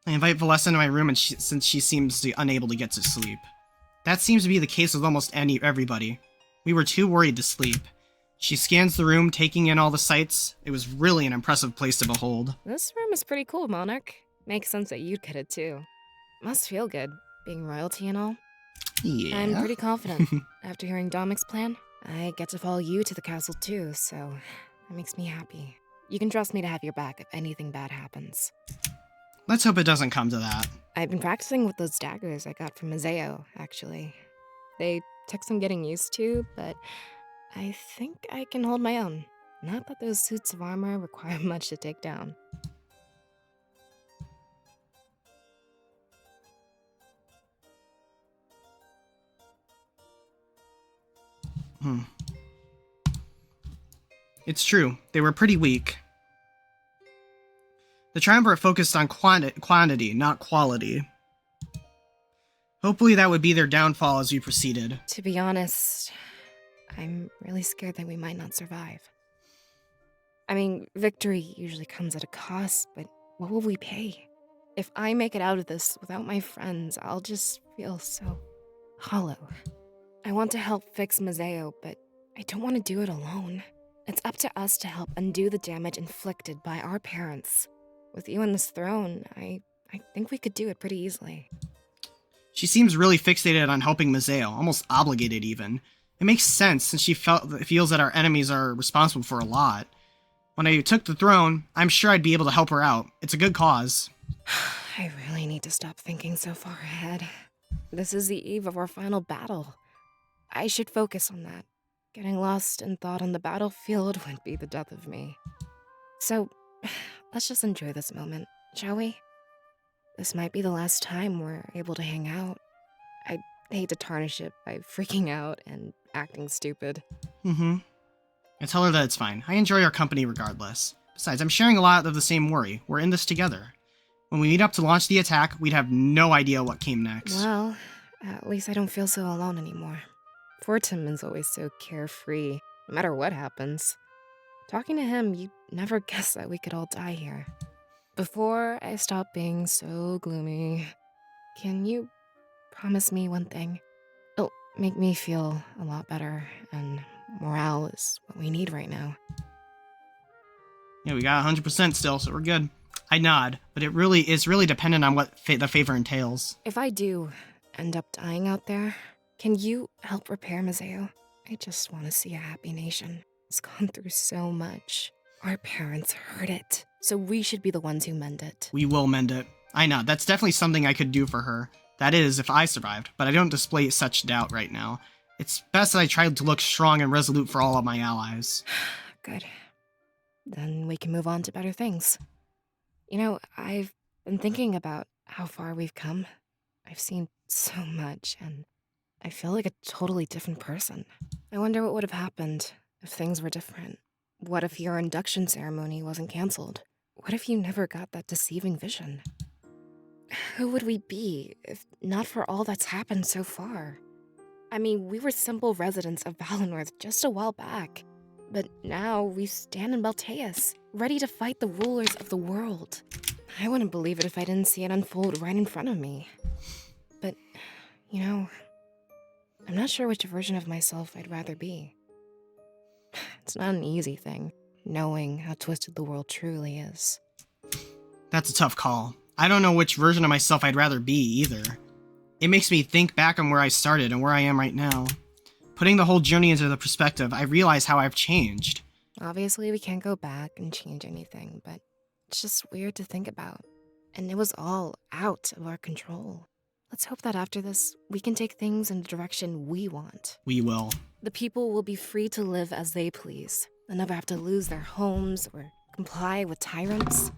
I invite Valessa into my room and since she seems unable to get to sleep. That seems to be the case with almost everybody. We were too worried to sleep. She scans the room, taking in all the sights. It was really an impressive place to behold.
This room is pretty cool, Monarch. Makes sense that you'd get it too. Must feel good, being royalty and all.
Yeah.
I'm pretty confident. After hearing Domic's plan, I get to follow you to the castle too, so that makes me happy. You can trust me to have your back if anything bad happens.
Let's hope it doesn't come to that.
I've been practicing with those daggers I got from Mazeo, actually. They took some getting used to, but I think I can hold my own. Not that those suits of armor require much to take down.
It's true, they were pretty weak. The triumvirate focused on quantity, not quality. Hopefully that would be their downfall as we proceeded.
To be honest, I'm really scared that we might not survive. I mean, victory usually comes at a cost, but what will we pay? If I make it out of this without my friends, I'll just feel so hollow. I want to help fix Mazeo, but I don't want to do it alone. It's up to us to help undo the damage inflicted by our parents. With you on this throne, I think we could do it pretty easily.
She seems really fixated on helping Mazeo, almost obligated even. It makes sense since she feels that our enemies are responsible for a lot. When I took the throne, I'm sure I'd be able to help her out. It's a good cause.
I really need to stop thinking so far ahead. This is the eve of our final battle. I should focus on that. Getting lost in thought on the battlefield would be the death of me. So, let's just enjoy this moment, shall we? This might be the last time we're able to hang out. I hate to tarnish it by freaking out and acting stupid.
I tell her that it's fine. I enjoy our company regardless. Besides, I'm sharing a lot of the same worry. We're in this together. When we meet up to launch the attack, we'd have no idea what came next.
Well, at least I don't feel so alone anymore. Fortum is always so carefree, no matter what happens. Talking to him, you'd never guess that we could all die here. Before I stop being so gloomy, can you promise me one thing? It'll make me feel a lot better, and morale is what we need right now.
Yeah, we got 100% still, so we're good. I nod, but it's really dependent on what the favor entails.
If I do end up dying out there, can you help repair Mazeo? I just want to see a happy nation. It's gone through so much. Our parents heard it, so we should be the ones who mend it.
We will mend it. I know, that's definitely something I could do for her. That is, if I survived, but I don't display such doubt right now. It's best that I try to look strong and resolute for all of my allies.
Good. Then we can move on to better things. You know, I've been thinking about how far we've come. I've seen so much, and I feel like a totally different person. I wonder what would have happened if things were different. What if your induction ceremony wasn't canceled? What if you never got that deceiving vision? Who would we be if not for all that's happened so far? I mean, we were simple residents of Valinor just a while back. But now we stand in Balteus, ready to fight the rulers of the world. I wouldn't believe it if I didn't see it unfold right in front of me. But, you know, I'm not sure which version of myself I'd rather be. It's not an easy thing, knowing how twisted the world truly is.
That's a tough call. I don't know which version of myself I'd rather be, either. It makes me think back on where I started and where I am right now. Putting the whole journey into the perspective, I realize how I've changed.
Obviously, we can't go back and change anything, but it's just weird to think about. And it was all out of our control. Let's hope that after this, we can take things in the direction we want.
We will.
The people will be free to live as they please. They'll never have to lose their homes or comply with tyrants.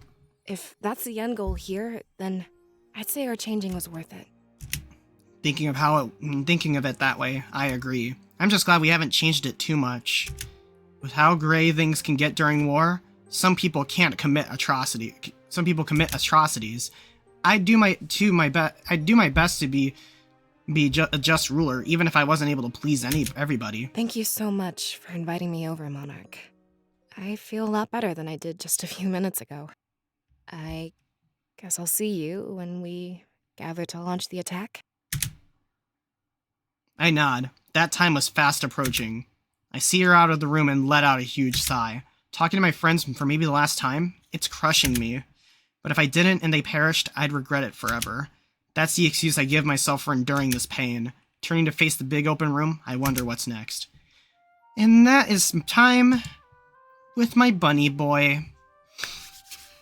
If that's the end goal here, then I'd say our changing was worth it.
Thinking of it that way, I agree. I'm just glad we haven't changed it too much. With how gray things can get during war, some people can't commit atrocity. Some people commit atrocities. I do my best to be a just ruler, even if I wasn't able to please everybody.
Thank you so much for inviting me over, Monarch. I feel a lot better than I did just a few minutes ago. I guess I'll see you when we gather to launch the attack.
I nod. That time was fast approaching. I see her out of the room and let out a huge sigh. Talking to my friends for maybe the last time, it's crushing me. But if I didn't and they perished, I'd regret it forever. That's the excuse I give myself for enduring this pain. Turning to face the big open room, I wonder what's next. And that is time with my bunny boy.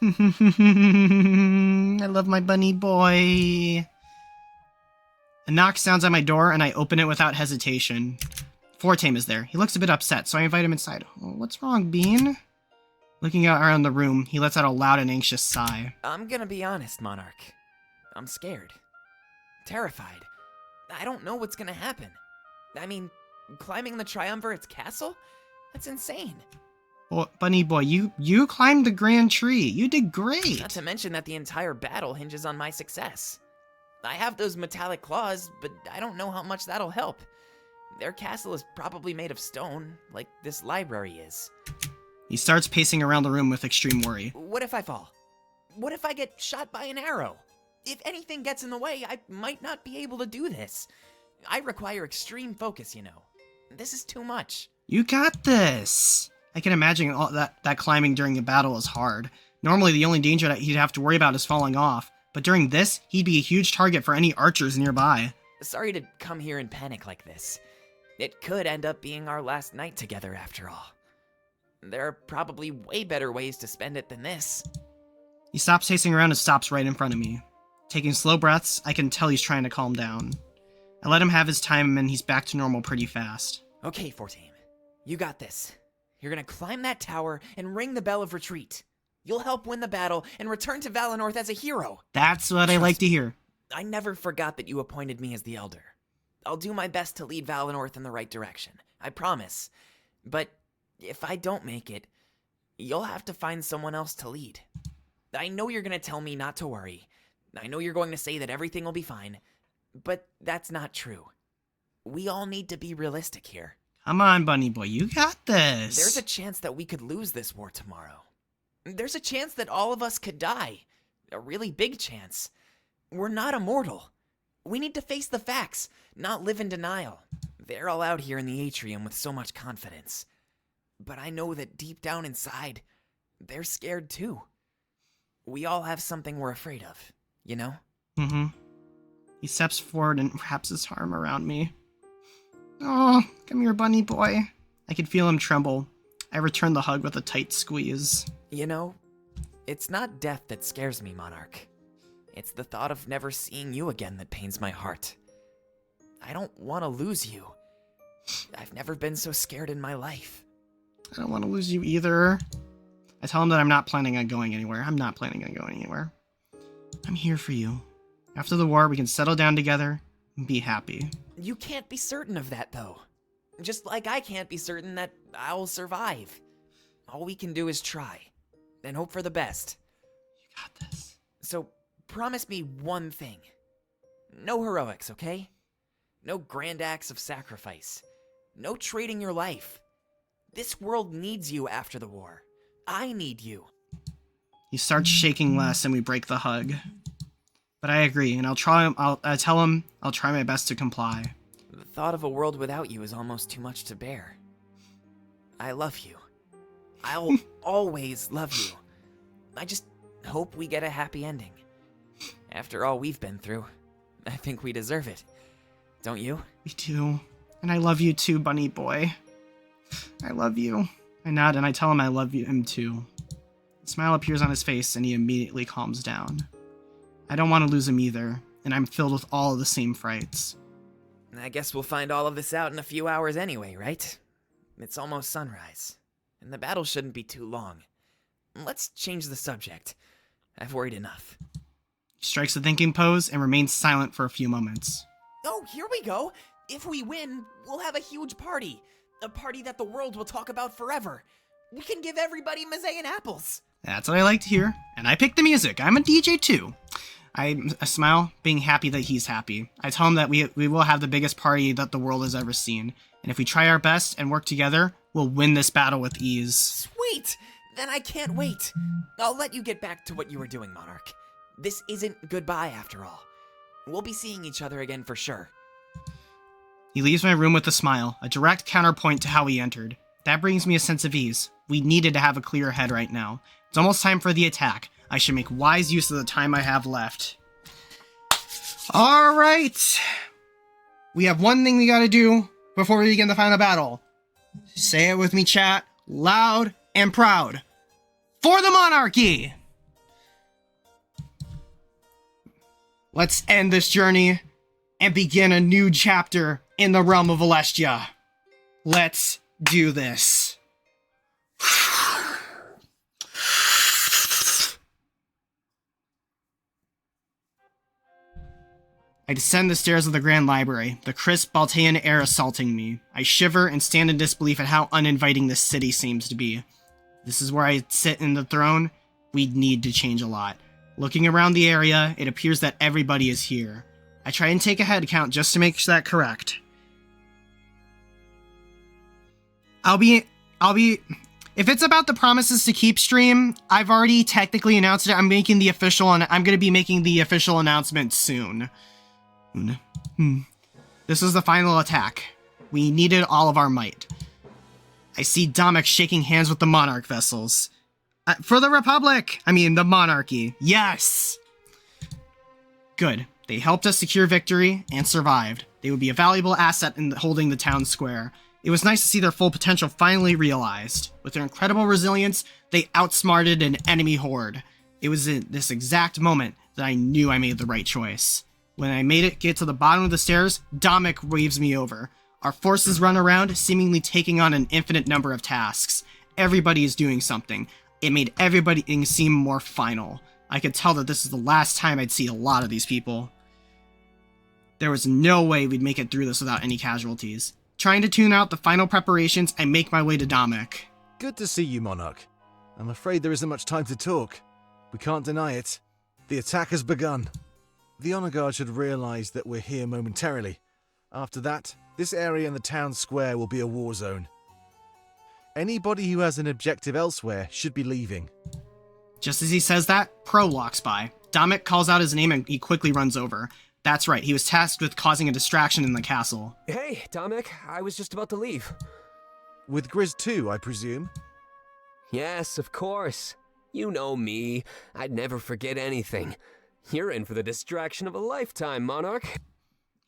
I love my bunny boy. A knock sounds at my door, and I open it without hesitation. Fortame is there. He looks a bit upset, so I invite him inside. Oh, what's wrong, Bean? Looking out around the room, he lets out a loud and anxious sigh.
I'm gonna be honest, Monarch. I'm scared. Terrified. I don't know what's gonna happen. I mean, climbing the Triumvirate's castle? That's insane.
Oh, bunny boy, you climbed the grand tree. You did great.
Not to mention that the entire battle hinges on my success. I have those metallic claws, but I don't know how much that'll help. Their castle is probably made of stone, like this library is.
He starts pacing around the room with extreme worry.
What if I fall? What if I get shot by an arrow? If anything gets in the way, I might not be able to do this. I require extreme focus, you know. This is too much.
You got this. I can imagine all that climbing during a battle is hard. Normally, the only danger that he'd have to worry about is falling off. But during this, he'd be a huge target for any archers nearby.
Sorry to come here in panic like this. It could end up being our last night together after all. There are probably way better ways to spend it than this.
He stops pacing around and stops right in front of me. Taking slow breaths, I can tell he's trying to calm down. I let him have his time and he's back to normal pretty fast.
Okay, Fortame. You got this. You're gonna climb that tower and ring the bell of retreat. You'll help win the battle and return to Valinor as a hero.
That's what I like to hear.
I never forgot that you appointed me as the Elder. I'll do my best to lead Valinor in the right direction. I promise. But if I don't make it, you'll have to find someone else to lead. I know you're gonna tell me not to worry. I know you're going to say that everything will be fine. But that's not true. We all need to be realistic here.
Come on, bunny boy, you got this.
There's a chance that we could lose this war tomorrow. There's a chance that all of us could die. A really big chance. We're not immortal. We need to face the facts, not live in denial. They're all out here in the atrium with so much confidence. But I know that deep down inside, they're scared too. We all have something we're afraid of, you know?
Mm-hmm. He steps forward and wraps his arm around me. Oh, come here, bunny boy. I could feel him tremble. I return the hug with a tight squeeze.
You know, it's not death that scares me, Monarch. It's the thought of never seeing you again that pains my heart. I don't want to lose you. I've never been so scared in my life.
I don't want to lose you either. I tell him that I'm not planning on going anywhere. I'm not planning on going anywhere. I'm here for you. After the war, we can settle down together and be happy.
You can't be certain of that, though. Just like I can't be certain that I'll survive. All we can do is try, and hope for the best.
You got this.
So, promise me one thing. No heroics, okay? No grand acts of sacrifice. No trading your life. This world needs you after the war. I need you.
He starts shaking less and we break the hug. But I agree, and I'll tell him I'll try my best to comply.
The thought of a world without you is almost too much to bear. I love you. I'll always love you. I just hope we get a happy ending. After all we've been through, I think we deserve it. Don't you?
Me too. And I love you too, bunny boy. I love you. I nod and I tell him I love him too. A smile appears on his face and he immediately calms down. I don't want to lose him either, and I'm filled with all of the same frights.
I guess we'll find all of this out in a few hours anyway, right? It's almost sunrise, and the battle shouldn't be too long. Let's change the subject. I've worried enough.
Strikes a thinking pose and remains silent for a few moments.
Oh, here we go. If we win, we'll have a huge party. A party that the world will talk about forever. We can give everybody Mazayan apples.
That's what I like to hear. And I pick the music. I'm a DJ too. I smile, being happy that he's happy. I tell him that we will have the biggest party that the world has ever seen. And if we try our best and work together, we'll win this battle with ease.
Sweet! Then I can't wait. I'll let you get back to what you were doing, Monarch. This isn't goodbye after all. We'll be seeing each other again for sure.
He leaves my room with a smile, a direct counterpoint to how he entered. That brings me a sense of ease. We needed to have a clear head right now. It's almost time for the attack. I should make wise use of the time I have left. Alright! We have one thing we gotta do before we begin the final battle. Say it with me, chat. Loud and proud. For the monarchy! Let's end this journey and begin a new chapter in the realm of Alestia. Let's do this. I descend the stairs of the Grand Library, the crisp Baltean air assaulting me. I shiver and stand in disbelief at how uninviting this city seems to be. This is where I sit in the throne. We'd need to change a lot. Looking around the area, it appears that everybody is here. I try and take a head count just to make that correct. I'll be... If it's about the promises to keep stream, I've already technically announced it. I'm going to be making the official announcement soon. This is the final attack. We needed all of our might. I see Domek shaking hands with the Monarch vessels. For the Republic! I mean, the Monarchy. Yes! Good. They helped us secure victory and survived. They would be a valuable asset in holding the town square. It was nice to see their full potential finally realized. With their incredible resilience, they outsmarted an enemy horde. It was in this exact moment that I knew I made the right choice. When I made it get to the bottom of the stairs, Domek waves me over. Our forces run around, seemingly taking on an infinite number of tasks. Everybody is doing something. It made everybody seem more final. I could tell that this is the last time I'd see a lot of these people. There was no way we'd make it through this without any casualties. Trying to tune out the final preparations, I make my way to Domek.
Good to see you, Monarch. I'm afraid there isn't much time to talk. We can't deny it. The attack has begun. The Honor Guard should realize that we're here momentarily. After that, this area and the town square will be a war zone. Anybody who has an objective elsewhere should be leaving.
Just as he says that, Pro walks by. Domek calls out his name and he quickly runs over. That's right, he was tasked with causing a distraction in the castle.
Hey, Domek, I was just about to leave.
With Grizz too, I presume?
Yes, of course. You know me. I'd never forget anything. You're in for the distraction of a lifetime, Monarch.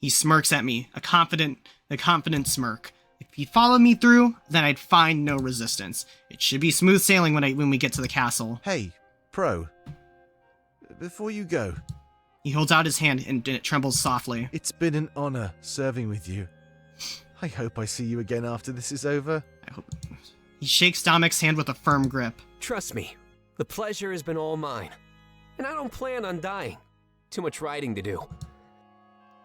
He smirks at me, a confident smirk. If he followed me through, then I'd find no resistance. It should be smooth sailing when we get to the castle.
Hey, Pro. Before you go...
He holds out his hand and it trembles softly.
It's been an honor serving with you. I hope I see you again after this is over.
I hope... He shakes Domek's hand with a firm grip.
Trust me, the pleasure has been all mine. And I don't plan on dying. Too much writing to do.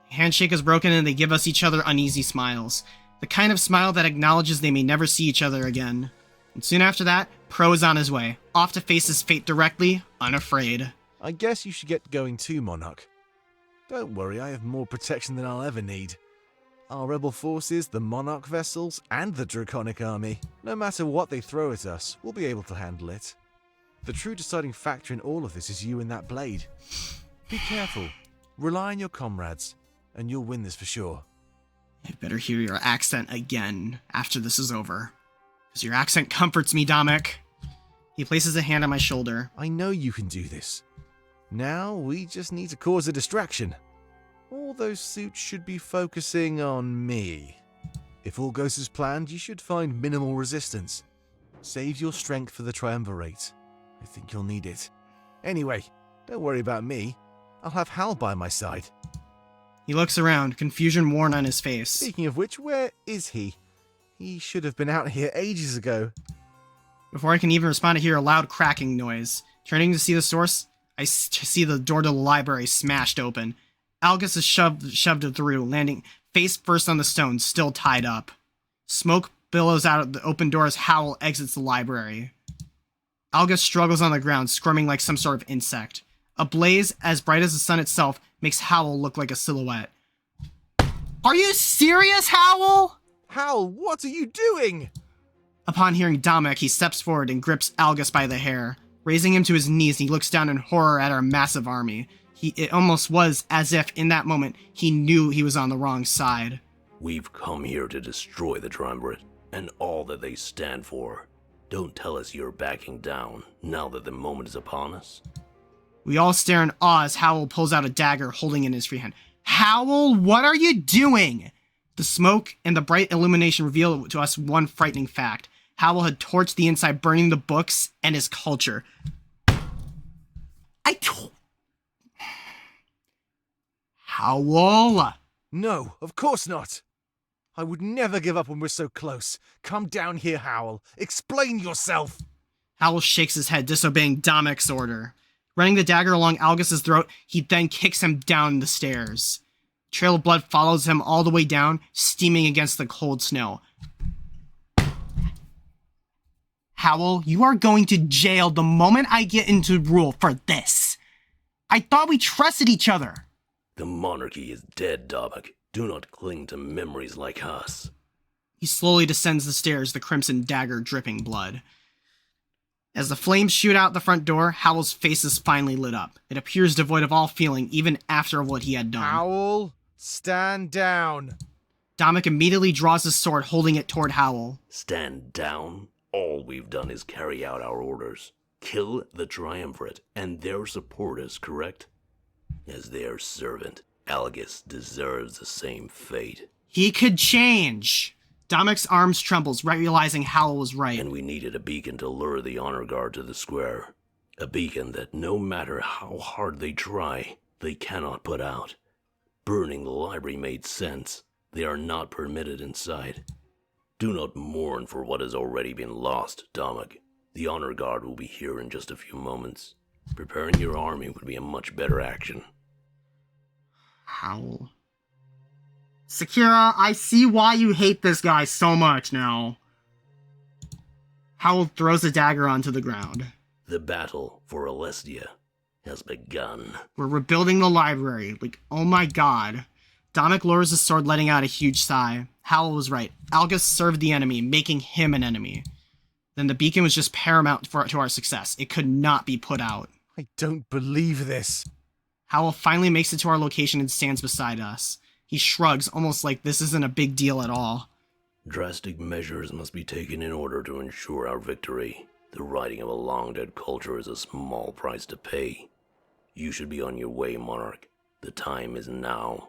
Handshake is broken and they give us each other uneasy smiles. The kind of smile that acknowledges they may never see each other again. And soon after that, Pro is on his way, off to face his fate directly, unafraid.
I guess you should get going too, Monarch. Don't worry, I have more protection than I'll ever need. Our rebel forces, the Monarch vessels, and the Draconic army. No matter what they throw at us, we'll be able to handle it. The true deciding factor in all of this is you and that blade. Be careful. Rely on your comrades, and you'll win this for sure.
I better hear your accent again after this is over. Because your accent comforts me, Domek. He places a hand on my shoulder.
I know you can do this. Now, we just need to cause a distraction. All those suits should be focusing on me. If all goes as planned, you should find minimal resistance. Save your strength for the triumvirate. I think you'll need it. Anyway, don't worry about me. I'll have Hal by my side.
He looks around, confusion worn on his face.
Speaking of which, where is he? He should have been out here ages ago.
Before I can even respond, I hear a loud cracking noise. Turning to see the source, I see the door to the library smashed open. Algus is shoved through, landing face first on the stone, still tied up. Smoke billows out of the open door as Howl exits the library. Algus struggles on the ground, squirming like some sort of insect. A blaze as bright as the sun itself makes Howl look like a silhouette. Are you serious, Howl?
Howl, what are you doing?
Upon hearing Dominic, he steps forward and grips Algus by the hair. Raising him to his knees, he looks down in horror at our massive army. It almost was as if, in that moment, he knew he was on the wrong side.
We've come here to destroy the Triumvirate and all that they stand for. Don't tell us you're backing down now that the moment is upon us.
We all stare in awe as Howl pulls out a dagger holding in his free hand. Howl, what are you doing? The smoke and the bright illumination reveal to us one frightening fact. Howl had torched the inside, burning the books and his culture. Howl!
No, of course not. I would never give up when we're so close. Come down here, Howl. Explain yourself.
Howl shakes his head, disobeying Dominic's order. Running the dagger along Algus's throat, he then kicks him down the stairs. A trail of blood follows him all the way down, steaming against the cold snow. Howl, you are going to jail the moment I get into rule for this. I thought we trusted each other.
The monarchy is dead, Dominic. Do not cling to memories like us.
He slowly descends the stairs, the crimson dagger dripping blood. As the flames shoot out the front door, Howl's face is finally lit up. It appears devoid of all feeling, even after what he had done.
Howl, stand down.
Dominic immediately draws his sword, holding it toward Howl.
Stand down? All we've done is carry out our orders. Kill the Triumvirate and their supporters, correct? As their servant, Algus deserves the same fate.
He could change. Dominic's arms trembles, realizing Howl was right.
And we needed a beacon to lure the honor guard to the square. A beacon that no matter how hard they try, they cannot put out. Burning the library made sense. They are not permitted inside. Do not mourn for what has already been lost, Dominic. The honor guard will be here in just a few moments. Preparing your army would be a much better action.
Howl. Sakura, I see why you hate this guy so much now. Howl throws a dagger onto the ground.
The battle for Alestia has begun.
We're rebuilding the library. Like, oh my god. Dominic lowers his sword, letting out a huge sigh. Howl was right. Algus served the enemy, making him an enemy. Then the beacon was just paramount to our success. It could not be put out.
I don't believe this.
Howl finally makes it to our location and stands beside us. He shrugs, almost like this isn't a big deal at all.
Drastic measures must be taken in order to ensure our victory. The righting of a long-dead culture is a small price to pay. You should be on your way, Monarch. The time is now.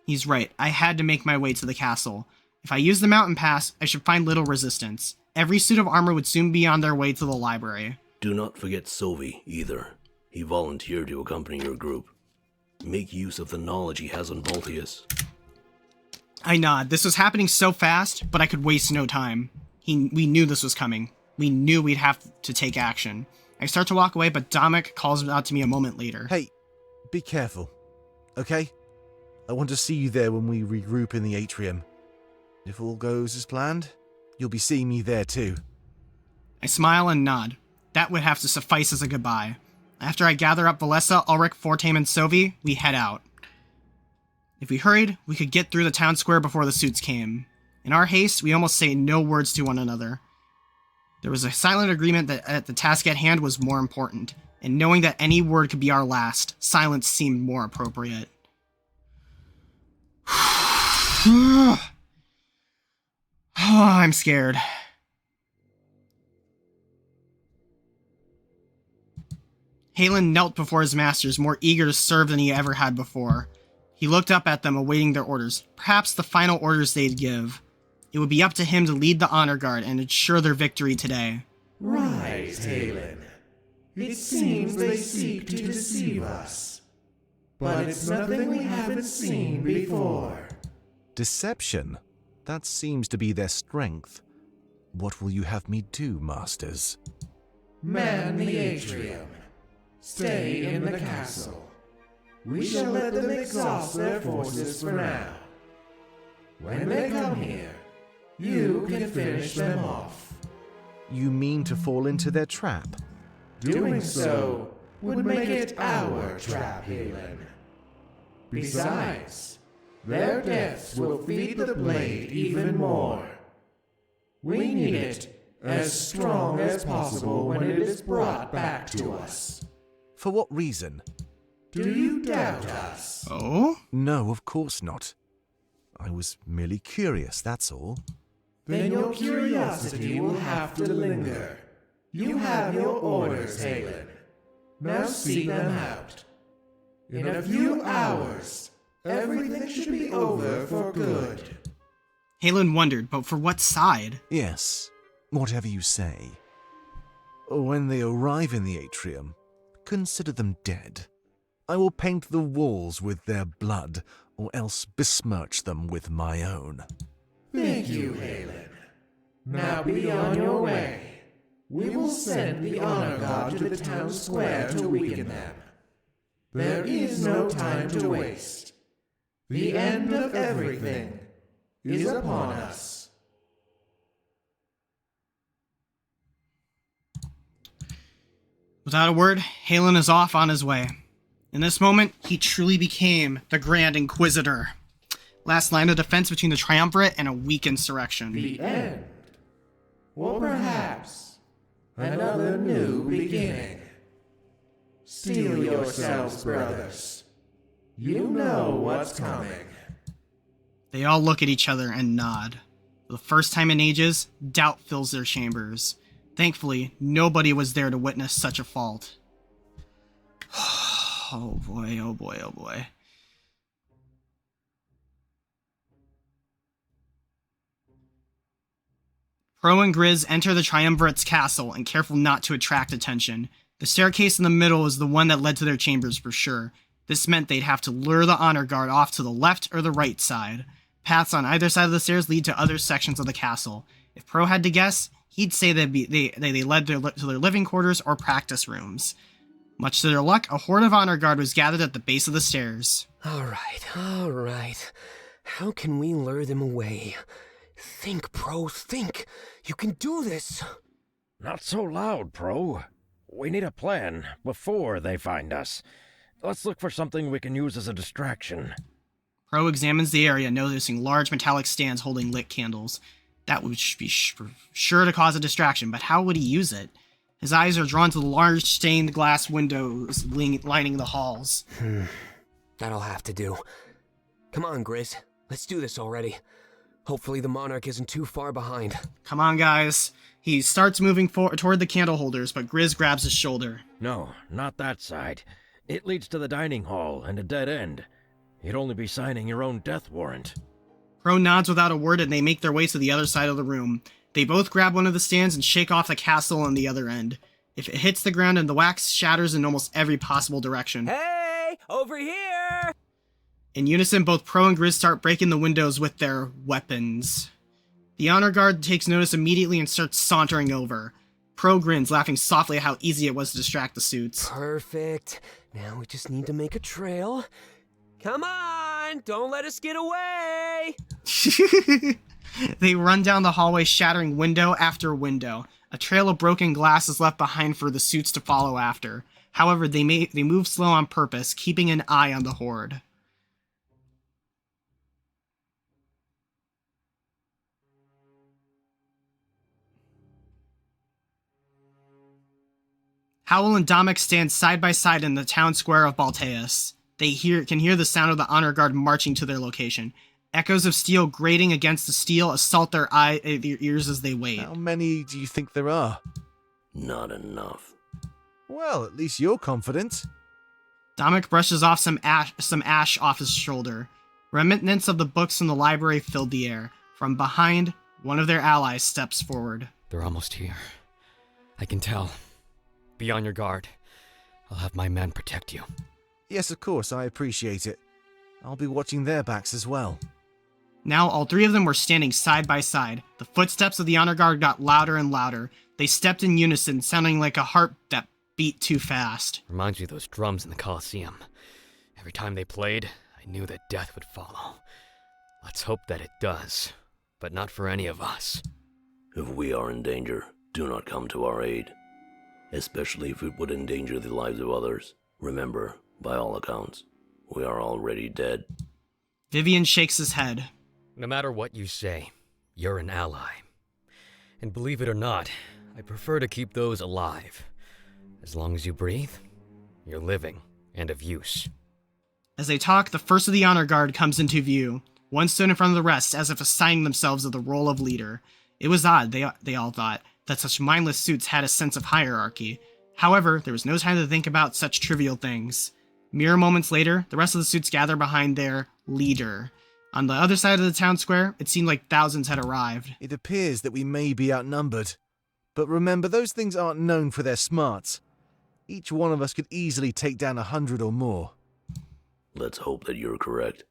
He's right. I had to make my way to the castle. If I use the mountain pass, I should find little resistance. Every suit of armor would soon be on their way to the library.
Do not forget Sovi, either. He volunteered to accompany your group. Make use of the knowledge he has on Voltius.
I nod. This was happening so fast, but I could waste no time. We knew this was coming. We knew we'd have to take action. I start to walk away, but Dominic calls out to me a moment later.
Hey, be careful, okay? I want to see you there when we regroup in the atrium. If all goes as planned, you'll be seeing me there too.
I smile and nod. That would have to suffice as a goodbye. After I gather up Valessa, Ulrich, Fortame, and Sovi, we head out. If we hurried, we could get through the town square before the suits came. In our haste, we almost say no words to one another. There was a silent agreement that the task at hand was more important, and knowing that any word could be our last, silence seemed more appropriate. I'm scared. Halen knelt before his masters, more eager to serve than he ever had before. He looked up at them, awaiting their orders, perhaps the final orders they'd give. It would be up to him to lead the honor guard and ensure their victory today.
Right, Halen. It seems they seek to deceive us. But it's nothing we haven't seen before.
Deception? That seems to be their strength. What will you have me do, masters?
Man the atrium. stay in the castle. We shall let them exhaust their forces for now. When they come here, you can finish them off.
You mean to fall into their trap?
Doing so would make it our trap, Halen. Besides, their deaths will feed the blade even more. We need it as strong as possible when it is brought back to us.
For what reason?
Do you doubt us?
Oh?
No, of course not. I was merely curious, that's all.
Then your curiosity will have to linger. You have your orders, Halen. Now see them out. In a few hours, everything should be over for good.
Halen wondered, but for what side?
Yes, whatever you say. When they arrive in the atrium, consider them dead. I will paint the walls with their blood, or else besmirch them with my own.
Thank you, Halen. Now be on your way. We will send the honor guard to the town square to weaken them. There is no time to waste. The end of everything is upon us.
Without a word, Halen is off on his way. In this moment, he truly became the Grand Inquisitor. Last line of defense between the Triumvirate and a weak insurrection.
The end. Or perhaps another new beginning. Steel yourselves, brothers. You know what's coming.
They all look at each other and nod. For the first time in ages, doubt fills their chambers. Thankfully, nobody was there to witness such a fault. Oh boy, oh boy, oh boy. Pro and Grizz enter the Triumvirate's castle, and careful not to attract attention. The staircase in the middle is the one that led to their chambers for sure. This meant they'd have to lure the honor guard off to the left or the right side. Paths on either side of the stairs lead to other sections of the castle. If Pro had to guess, he'd say they led to their living quarters or practice rooms. Much to their luck, a horde of honor guard was gathered at the base of the stairs.
All right. How can we lure them away? Think, Pro, think. You can do this.
Not so loud, Pro. We need a plan before they find us. Let's look for something we can use as a distraction.
Pro examines the area, noticing large metallic stands holding lit candles. That would be sure to cause a distraction, but how would he use it? His eyes are drawn to the large stained glass windows lining the halls.
That'll have to do. Come on, Grizz. Let's do this already. Hopefully the Monarch isn't too far behind.
Come on, guys. He starts moving toward the candle holders, but Grizz grabs his shoulder.
No, not that side. It leads to the dining hall and a dead end. You'd only be signing your own death warrant.
Pro nods without a word, and they make their way to the other side of the room. They both grab one of the stands and shake off the castle on the other end. If it hits the ground, and the wax shatters in almost every possible direction.
Hey! Over here!
In unison, both Pro and Grizz start breaking the windows with their weapons. The honor guard takes notice immediately and starts sauntering over. Pro grins, laughing softly at how easy it was to distract the suits.
Perfect. Now we just need to make a trail. Come on! Don't let us get away!
They run down the hallway, shattering window after window. A trail of broken glass is left behind for the suits to follow after. However, they move slow on purpose, keeping an eye on the horde. Howell and Domek stand side by side in the town square of Balteus. They can hear the sound of the honor guard marching to their location. Echoes of steel grating against the steel assault their ears as they wait.
How many do you think there are?
Not enough.
Well, at least you're confident.
Domek brushes off some ash off his shoulder. Remnants of the books in the library filled the air. From behind, one of their allies steps forward.
They're almost here. I can tell. Be on your guard. I'll have my men protect you.
Yes, of course, I appreciate it. I'll be watching their backs as well.
Now all three of them were standing side by side. The footsteps of the honor guard got louder and louder. They stepped in unison, sounding like a heart beat too fast.
Reminds me of those drums in the Colosseum. Every time they played, I knew that death would follow. Let's hope that it does, but not for any of us.
If we are in danger, do not come to our aid, especially if it would endanger the lives of others. Remember, by all accounts, we are already dead.
Vivian shakes his head.
No matter what you say, you're an ally. And believe it or not, I prefer to keep those alive. As long as you breathe, you're living and of use.
As they talk, the first of the honor guard comes into view. One stood in front of the rest, as if assigning themselves to the role of leader. It was odd, they all thought, that such mindless suits had a sense of hierarchy. However, there was no time to think about such trivial things. Mere moments later, the rest of the suits gathered behind their leader. On the other side of the town square, it seemed like thousands had arrived.
It appears that we may be outnumbered. But remember, those things aren't known for their smarts. Each one of us could easily take down 100 or more.
Let's hope that you're correct.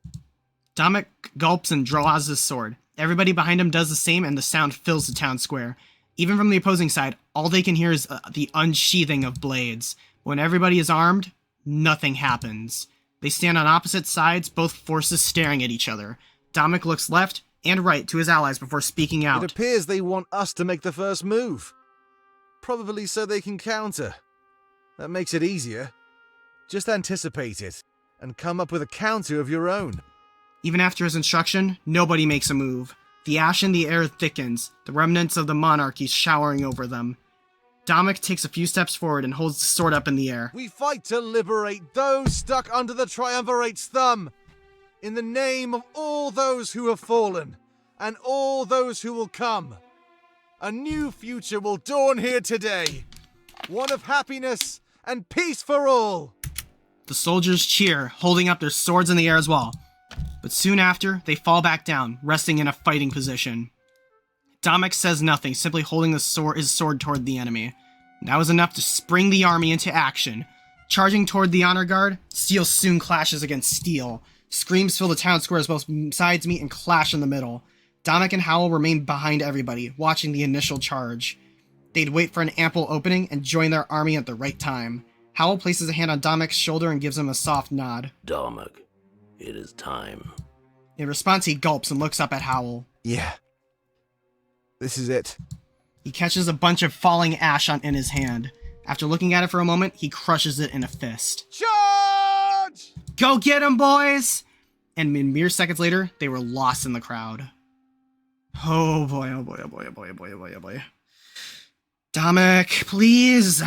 Dominic gulps and draws his sword. Everybody behind him does the same, and the sound fills the town square. Even from the opposing side, all they can hear is the unsheathing of blades. When everybody is armed, nothing happens. They stand on opposite sides, both forces staring at each other. Dominic looks left and right to his allies before speaking out.
It appears they want us to make the first move. Probably so they can counter. That makes it easier. Just anticipate it, and come up with a counter of your own.
Even after his instruction, nobody makes a move. The ash in the air thickens, the remnants of the monarchy showering over them. Dominic takes a few steps forward and holds the sword up in the air.
We fight to liberate those stuck under the Triumvirate's thumb, in the name of all those who have fallen, and all those who will come. A new future will dawn here today, one of happiness and peace for all.
The soldiers cheer, holding up their swords in the air as well. But soon after, they fall back down, resting in a fighting position. Dominic says nothing, simply holding his sword toward the enemy. That was enough to spring the army into action. Charging toward the honor guard, steel soon clashes against steel. Screams fill the town square as both sides meet and clash in the middle. Dominic and Howell remain behind everybody, watching the initial charge. They'd wait for an ample opening and join their army at the right time. Howell places a hand on Dominic's shoulder and gives him a soft nod.
Dominic, it is time.
In response, he gulps and looks up at Howell.
Yeah. This is it.
He catches a bunch of falling ash in his hand. After looking at it for a moment, he crushes it in a fist.
Charge!
Go get him, boys! And mere seconds later, they were lost in the crowd. Oh boy, oh boy, oh boy, oh boy, oh boy, oh boy, oh boy. Dominic, please!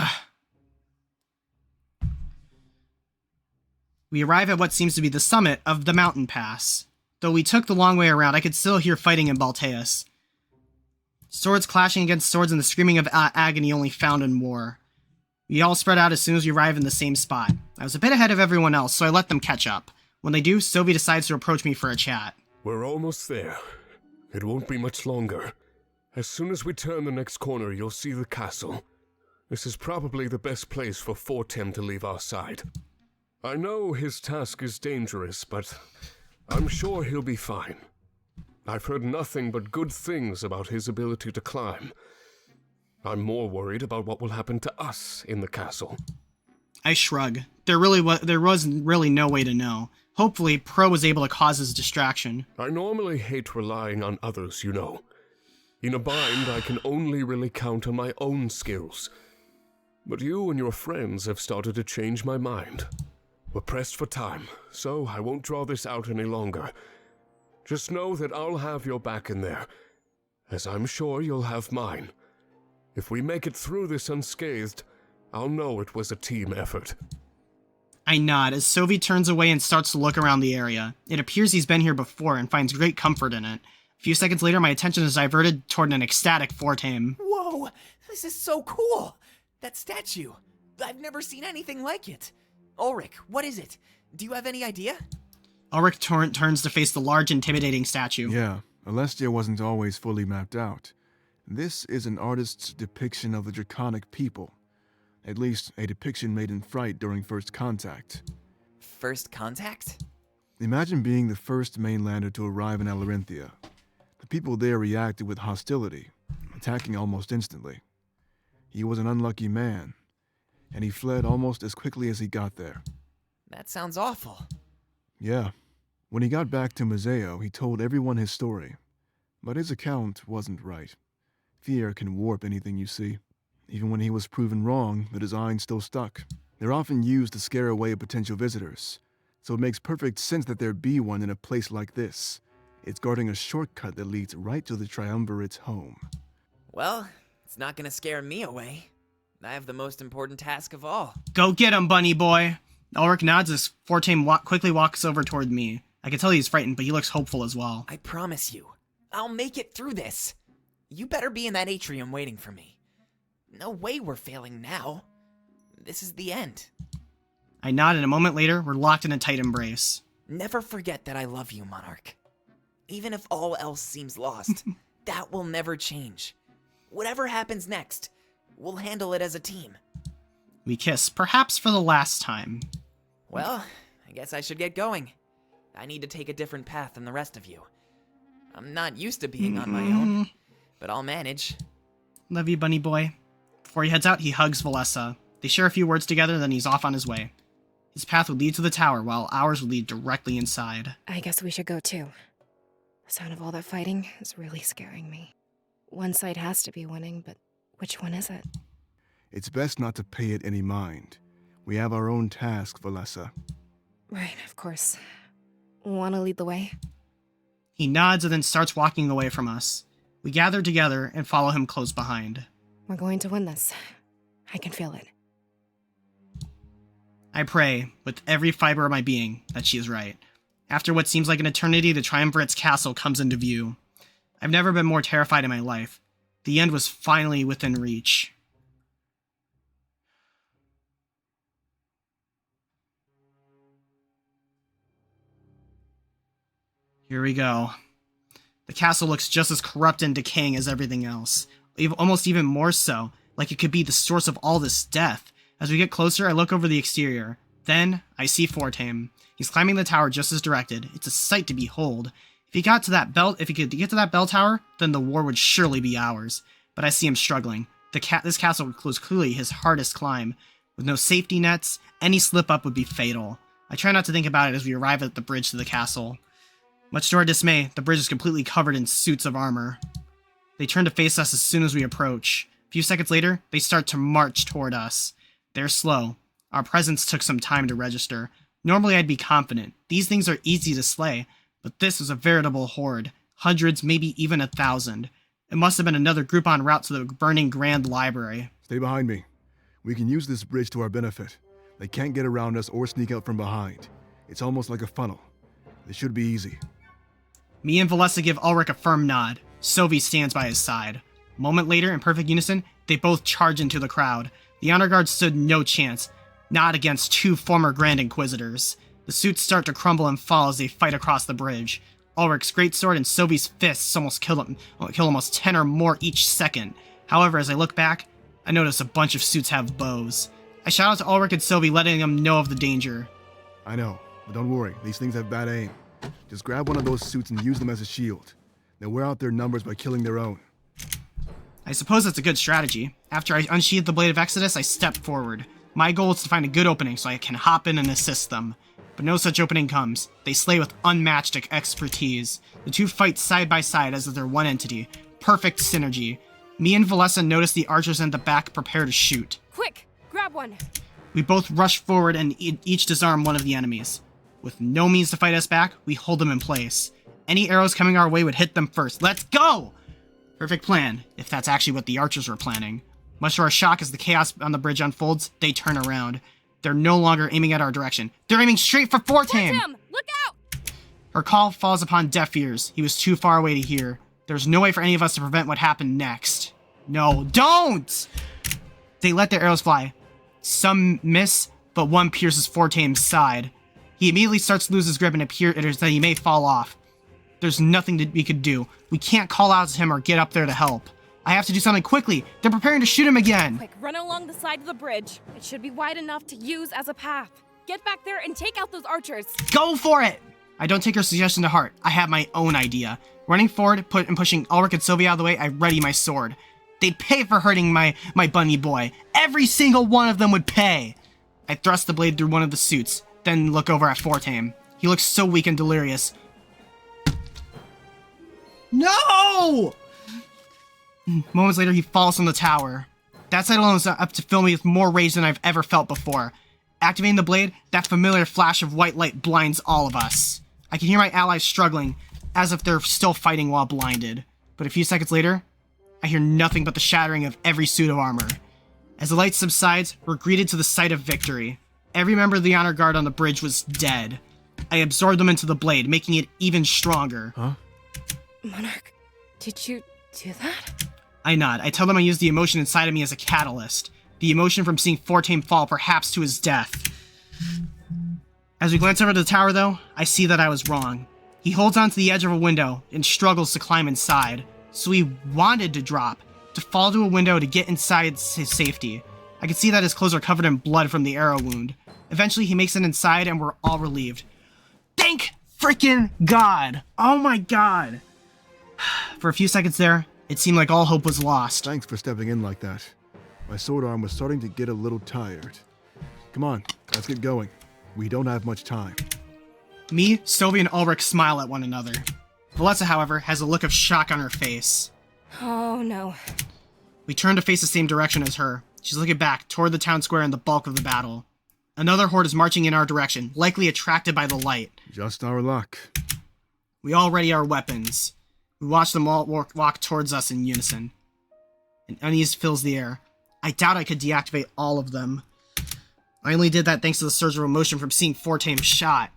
We arrive at what seems to be the summit of the mountain pass. Though we took the long way around, I could still hear fighting in Balteus. Swords clashing against swords and the screaming of agony only found in war. We all spread out as soon as we arrived in the same spot. I was a bit ahead of everyone else, so I let them catch up. When they do, Sylvie decides to approach me for a chat.
We're almost there. It won't be much longer. As soon as we turn the next corner, you'll see the castle. This is probably the best place for Fortem to leave our side. I know his task is dangerous, but I'm sure he'll be fine. I've heard nothing but good things about his ability to climb. I'm more worried about what will happen to us in the castle.
I shrug. There was really no way to know. Hopefully, Pro was able to cause his distraction.
I normally hate relying on others, you know. In a bind, I can only really count on my own skills. But you and your friends have started to change my mind. We're pressed for time, so I won't draw this out any longer. Just know that I'll have your back in there, as I'm sure you'll have mine. If we make it through this unscathed, I'll know it was a team effort.
I nod as Sylvie turns away and starts to look around the area. It appears he's been here before and finds great comfort in it. A few seconds later, my attention is diverted toward an ecstatic Fortem.
Whoa, this is so cool! That statue, I've never seen anything like it. Ulrich, what is it? Do you have any idea?
Ulrich turns to face the large, intimidating statue.
Yeah, Alestia wasn't always fully mapped out. This is an artist's depiction of the Draconic people. At least, a depiction made in fright during First Contact.
First Contact?
Imagine being the first mainlander to arrive in Alarinthia. The people there reacted with hostility, attacking almost instantly. He was an unlucky man. and he fled almost as quickly as he got there.
That sounds awful.
Yeah. When he got back to Museo, he told everyone his story. But his account wasn't right. Fear can warp anything you see. Even when he was proven wrong, the design still stuck. They're often used to scare away potential visitors, so it makes perfect sense that there be one in a place like this. It's guarding a shortcut that leads right to the Triumvirate's home.
Well, it's not gonna scare me away. I have the most important task of all.
Go get him, bunny boy. Ulrich nods as Fortame quickly walks over toward me. I can tell he's frightened, but he looks hopeful as well.
I promise you, I'll make it through this. You better be in that atrium waiting for me. No way we're failing now. This is the end.
I nod, and a moment later, we're locked in a tight embrace.
Never forget that I love you, Monarch. Even if all else seems lost, that will never change. Whatever happens next, we'll handle it as a team.
We kiss, perhaps for the last time.
Well, I guess I should get going. I need to take a different path than the rest of you. I'm not used to being on my own, but I'll manage.
Love you, bunny boy. Before he heads out, he hugs Valessa. They share a few words together, then he's off on his way. His path would lead to the tower, while ours would lead directly inside.
I guess we should go too. The sound of all that fighting is really scaring me. One side has to be winning, but which one is it?
It's best not to pay it any mind. We have our own task, Valessa.
Right, of course. Want to lead the way?
He nods and then starts walking away from us. We gather together and follow him close behind.
We're going to win this. I can feel it.
I pray, with every fiber of my being, that she is right. After what seems like an eternity, the Triumvirate's castle comes into view. I've never been more terrified in my life. The end was finally within reach. Here we go. The castle looks just as corrupt and decaying as everything else. Almost even more so, like it could be the source of all this death. As we get closer, I look over the exterior. Then, I see Fortame. He's climbing the tower just as directed. It's a sight to behold. If he could get to that bell tower, then the war would surely be ours. But I see him struggling. This castle was clearly his hardest climb. With no safety nets, any slip up would be fatal. I try not to think about it as we arrive at the bridge to the castle. Much to our dismay, the bridge is completely covered in suits of armor. They turn to face us as soon as we approach. A few seconds later, they start to march toward us. They're slow. Our presence took some time to register. Normally I'd be confident. These things are easy to slay, but this was a veritable horde. Hundreds, maybe even 1,000. It must have been another group en route to the burning Grand Library.
Stay behind me. We can use this bridge to our benefit. They can't get around us or sneak out from behind. It's almost like a funnel. This should be easy.
Me and Valessa give Ulrich a firm nod. Sophie stands by his side. A moment later, in perfect unison, they both charge into the crowd. The honor guard stood no chance, not against two former Grand Inquisitors. The suits start to crumble and fall as they fight across the bridge. Ulrich's greatsword and Sophie's fists almost kill almost 10 or more each second. However, as I look back, I notice a bunch of suits have bows. I shout out to Ulrich and Sophie, letting them know of the danger.
I know, but don't worry, these things have bad aim. Just grab one of those suits and use them as a shield. They'll wear out their numbers by killing their own.
I suppose that's a good strategy. After I unsheath the Blade of Exodus, I step forward. My goal is to find a good opening so I can hop in and assist them. But no such opening comes. They slay with unmatched expertise. The two fight side by side as if they're one entity. Perfect synergy. Me and Valessa notice the archers in the back prepare to shoot.
Quick! Grab one!
We both rush forward and each disarm one of the enemies. With no means to fight us back, we hold them in place. Any arrows coming our way would hit them first. Let's go! Perfect plan, if that's actually what the archers were planning. Much to our shock, as the chaos on the bridge unfolds, they turn around. They're no longer aiming at our direction. They're aiming straight for Fortame!
Look out!
Her call falls upon deaf ears. He was too far away to hear. There's no way for any of us to prevent what happened next. No, don't! They let their arrows fly. Some miss, but one pierces Fortame's side. He immediately starts to lose his grip and appears that he may fall off. There's nothing that we could do. We can't call out to him or get up there to help. I have to do something quickly. They're preparing to shoot him again.
Quick, run along the side of the bridge. It should be wide enough to use as a path. Get back there and take out those archers.
Go for it! I don't take her suggestion to heart. I have my own idea. Running forward and pushing Ulrich and Sylvie out of the way, I ready my sword. They'd pay for hurting my bunny boy. Every single one of them would pay. I thrust the blade through one of the suits, then look over at Fortame. He looks so weak and delirious. No! Moments later, he falls from the tower. That sight alone is up to fill me with more rage than I've ever felt before. Activating the blade, that familiar flash of white light blinds all of us. I can hear my allies struggling, as if they're still fighting while blinded. But a few seconds later, I hear nothing but the shattering of every suit of armor. As the light subsides, we're greeted to the sight of victory. Every member of the honor guard on the bridge was dead. I absorbed them into the blade, making it even stronger.
Huh?
Monarch, did you do that?
I nod. I tell them I used the emotion inside of me as a catalyst. The emotion from seeing Fortame fall, perhaps to his death. As we glance over the tower, though, I see that I was wrong. He holds onto the edge of a window and struggles to climb inside. So he wanted to drop, to fall to a window to get inside his safety. I can see that his clothes are covered in blood from the arrow wound. Eventually, he makes it inside and we're all relieved. Thank frickin' God! Oh my God! For a few seconds there, it seemed like all hope was lost.
Thanks for stepping in like that. My sword arm was starting to get a little tired. Come on, let's get going. We don't have much time.
Me, Sylvie, and Ulrich smile at one another. Valessa, however, has a look of shock on her face.
Oh no.
We turn to face the same direction as her. She's looking back, toward the town square and the bulk of the battle. Another horde is marching in our direction, likely attracted by the light.
Just our luck.
We all ready our weapons. We watch them all walk towards us in unison. An unease fills the air. I doubt I could deactivate all of them. I only did that thanks to the surge of emotion from seeing Fortame shot.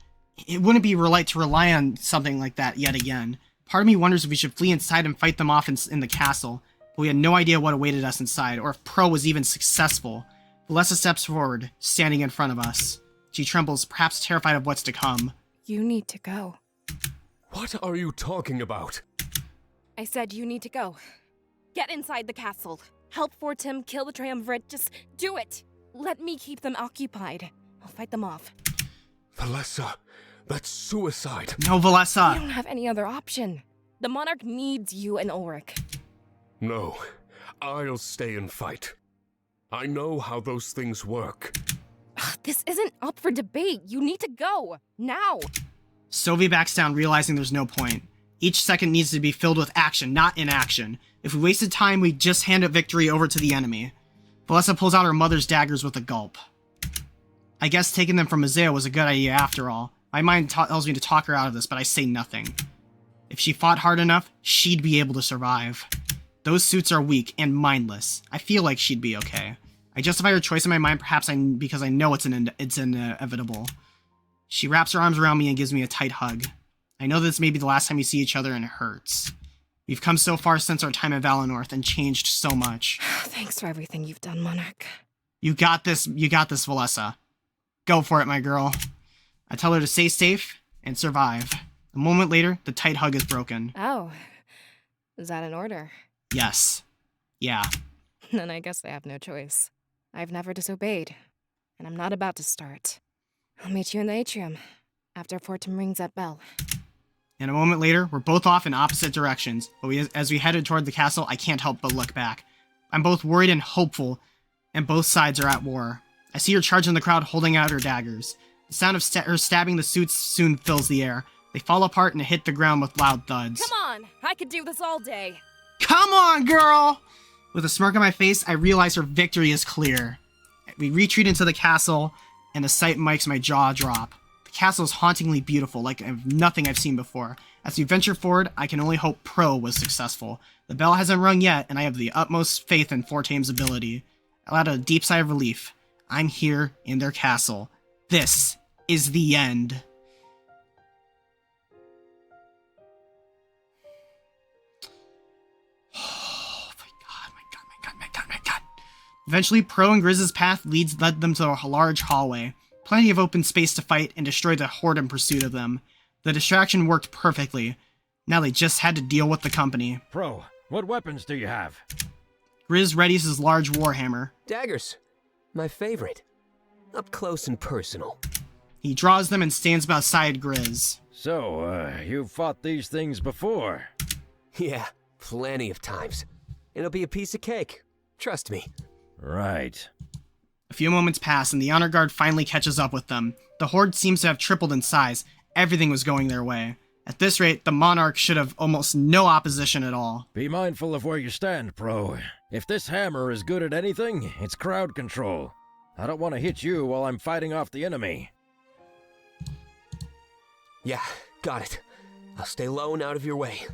It wouldn't be right to rely on something like that yet again. Part of me wonders if we should flee inside and fight them off in the castle, but we had no idea what awaited us inside, or if Pro was even successful. Valessa steps forward, standing in front of us. She trembles, perhaps terrified of what's to come.
You need to go.
What are you talking about?
I said you need to go. Get inside the castle. Help Fortame kill the Triumvirate. Just do it. Let me keep them occupied. I'll fight them off.
Valessa, that's suicide.
No, Valessa.
We don't have any other option. The Monarch needs you and Ulrich.
No, I'll stay and fight. I know how those things work.
This isn't up for debate. You need to go. Now.
Sylvie backs down, realizing there's no point. Each second needs to be filled with action, not inaction. If we wasted time, we'd just hand a victory over to the enemy. Valessa pulls out her mother's daggers with a gulp. I guess taking them from Isaiah was a good idea after all. My mind tells me to talk her out of this, but I say nothing. If she fought hard enough, she'd be able to survive. Those suits are weak and mindless. I feel like she'd be okay. I justify her choice in my mind, perhaps because I know it's inevitable. She wraps her arms around me and gives me a tight hug. I know this may be the last time we see each other and it hurts. We've come so far since our time at Valenorth and changed so much.
Thanks for everything you've done, Monarch.
You got this, Valessa. Go for it, my girl. I tell her to stay safe and survive. A moment later, the tight hug is broken.
Oh, is that an order?
Yes. Yeah.
Then I guess I have no choice. I've never disobeyed, and I'm not about to start. I'll meet you in the atrium, after Fortune rings that bell.
And a moment later, we're both off in opposite directions, but as we headed toward the castle, I can't help but look back. I'm both worried and hopeful, and both sides are at war. I see her charging the crowd, holding out her daggers. The sound of her stabbing the suits soon fills the air. They fall apart and hit the ground with loud thuds.
Come on! I could do this all day.
Come on, girl! With a smirk on my face, I realize her victory is clear. We retreat into the castle, and the sight makes my jaw drop. The castle is hauntingly beautiful, like nothing I've seen before. As we venture forward, I can only hope Pro was successful. The bell hasn't rung yet, and I have the utmost faith in Fortame's ability. I let out a deep sigh of relief. I'm here in their castle. This is the end. Oh my god. Eventually, Pro and Grizz's path led them to a large hallway. Plenty of open space to fight and destroy the horde in pursuit of them. The distraction worked perfectly. Now they just had to deal with the company.
Pro, what weapons do you have?
Grizz readies his large warhammer.
Daggers. My favorite. Up close and personal.
He draws them and stands beside Grizz.
So, you've fought these things before?
Yeah, plenty of times. It'll be a piece of cake. Trust me.
Right.
A few moments pass, and the honor guard finally catches up with them. The horde seems to have tripled in size. Everything was going their way. At this rate, the monarch should have almost no opposition at all.
Be mindful of where you stand, Pro. If this hammer is good at anything, it's crowd control. I don't want to hit you while I'm fighting off the enemy.
Yeah, got it. I'll stay low and out of your way.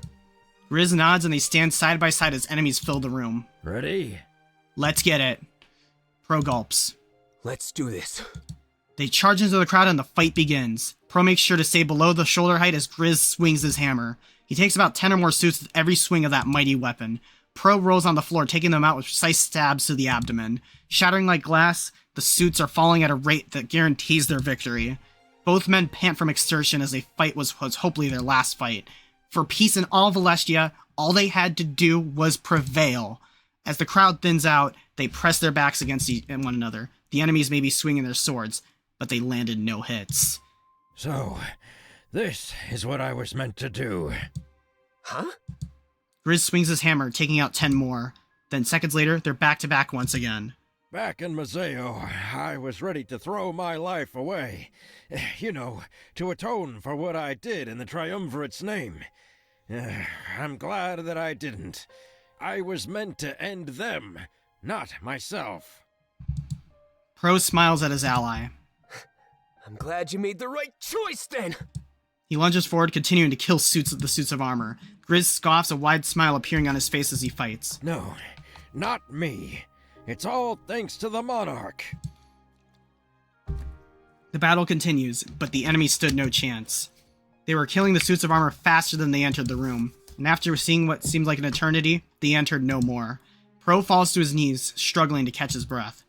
Grizz nods and they stand side by side as enemies fill the room.
Ready?
Let's get it. Pro gulps.
Let's do this.
They charge into the crowd and the fight begins. Pro makes sure to stay below the shoulder height as Grizz swings his hammer. He takes about 10 or more suits with every swing of that mighty weapon. Pro rolls on the floor, taking them out with precise stabs to the abdomen. Shattering like glass, the suits are falling at a rate that guarantees their victory. Both men pant from exertion as they fight was hopefully their last fight. For peace in all of Celestia, all they had to do was prevail. As the crowd thins out, they press their backs against one another. The enemies may be swinging their swords, but they landed no hits.
So, this is what I was meant to do.
Huh?
Grizz swings his hammer, taking out 10 more. Then seconds later, they're back to back once again.
Back in Mazeo, I was ready to throw my life away. You know, to atone for what I did in the Triumvirate's name. I'm glad that I didn't. I was meant to end them, not myself.
Pro smiles at his ally.
I'm glad you made the right choice then.
He lunges forward, continuing to kill the suits of armor. Grizz scoffs, a wide smile appearing on his face as he fights.
No, not me. It's all thanks to the Monarch.
The battle continues, but the enemy stood no chance. They were killing the suits of armor faster than they entered the room, and after seeing what seemed like an eternity, they entered no more. Pro falls to his knees, struggling to catch his breath.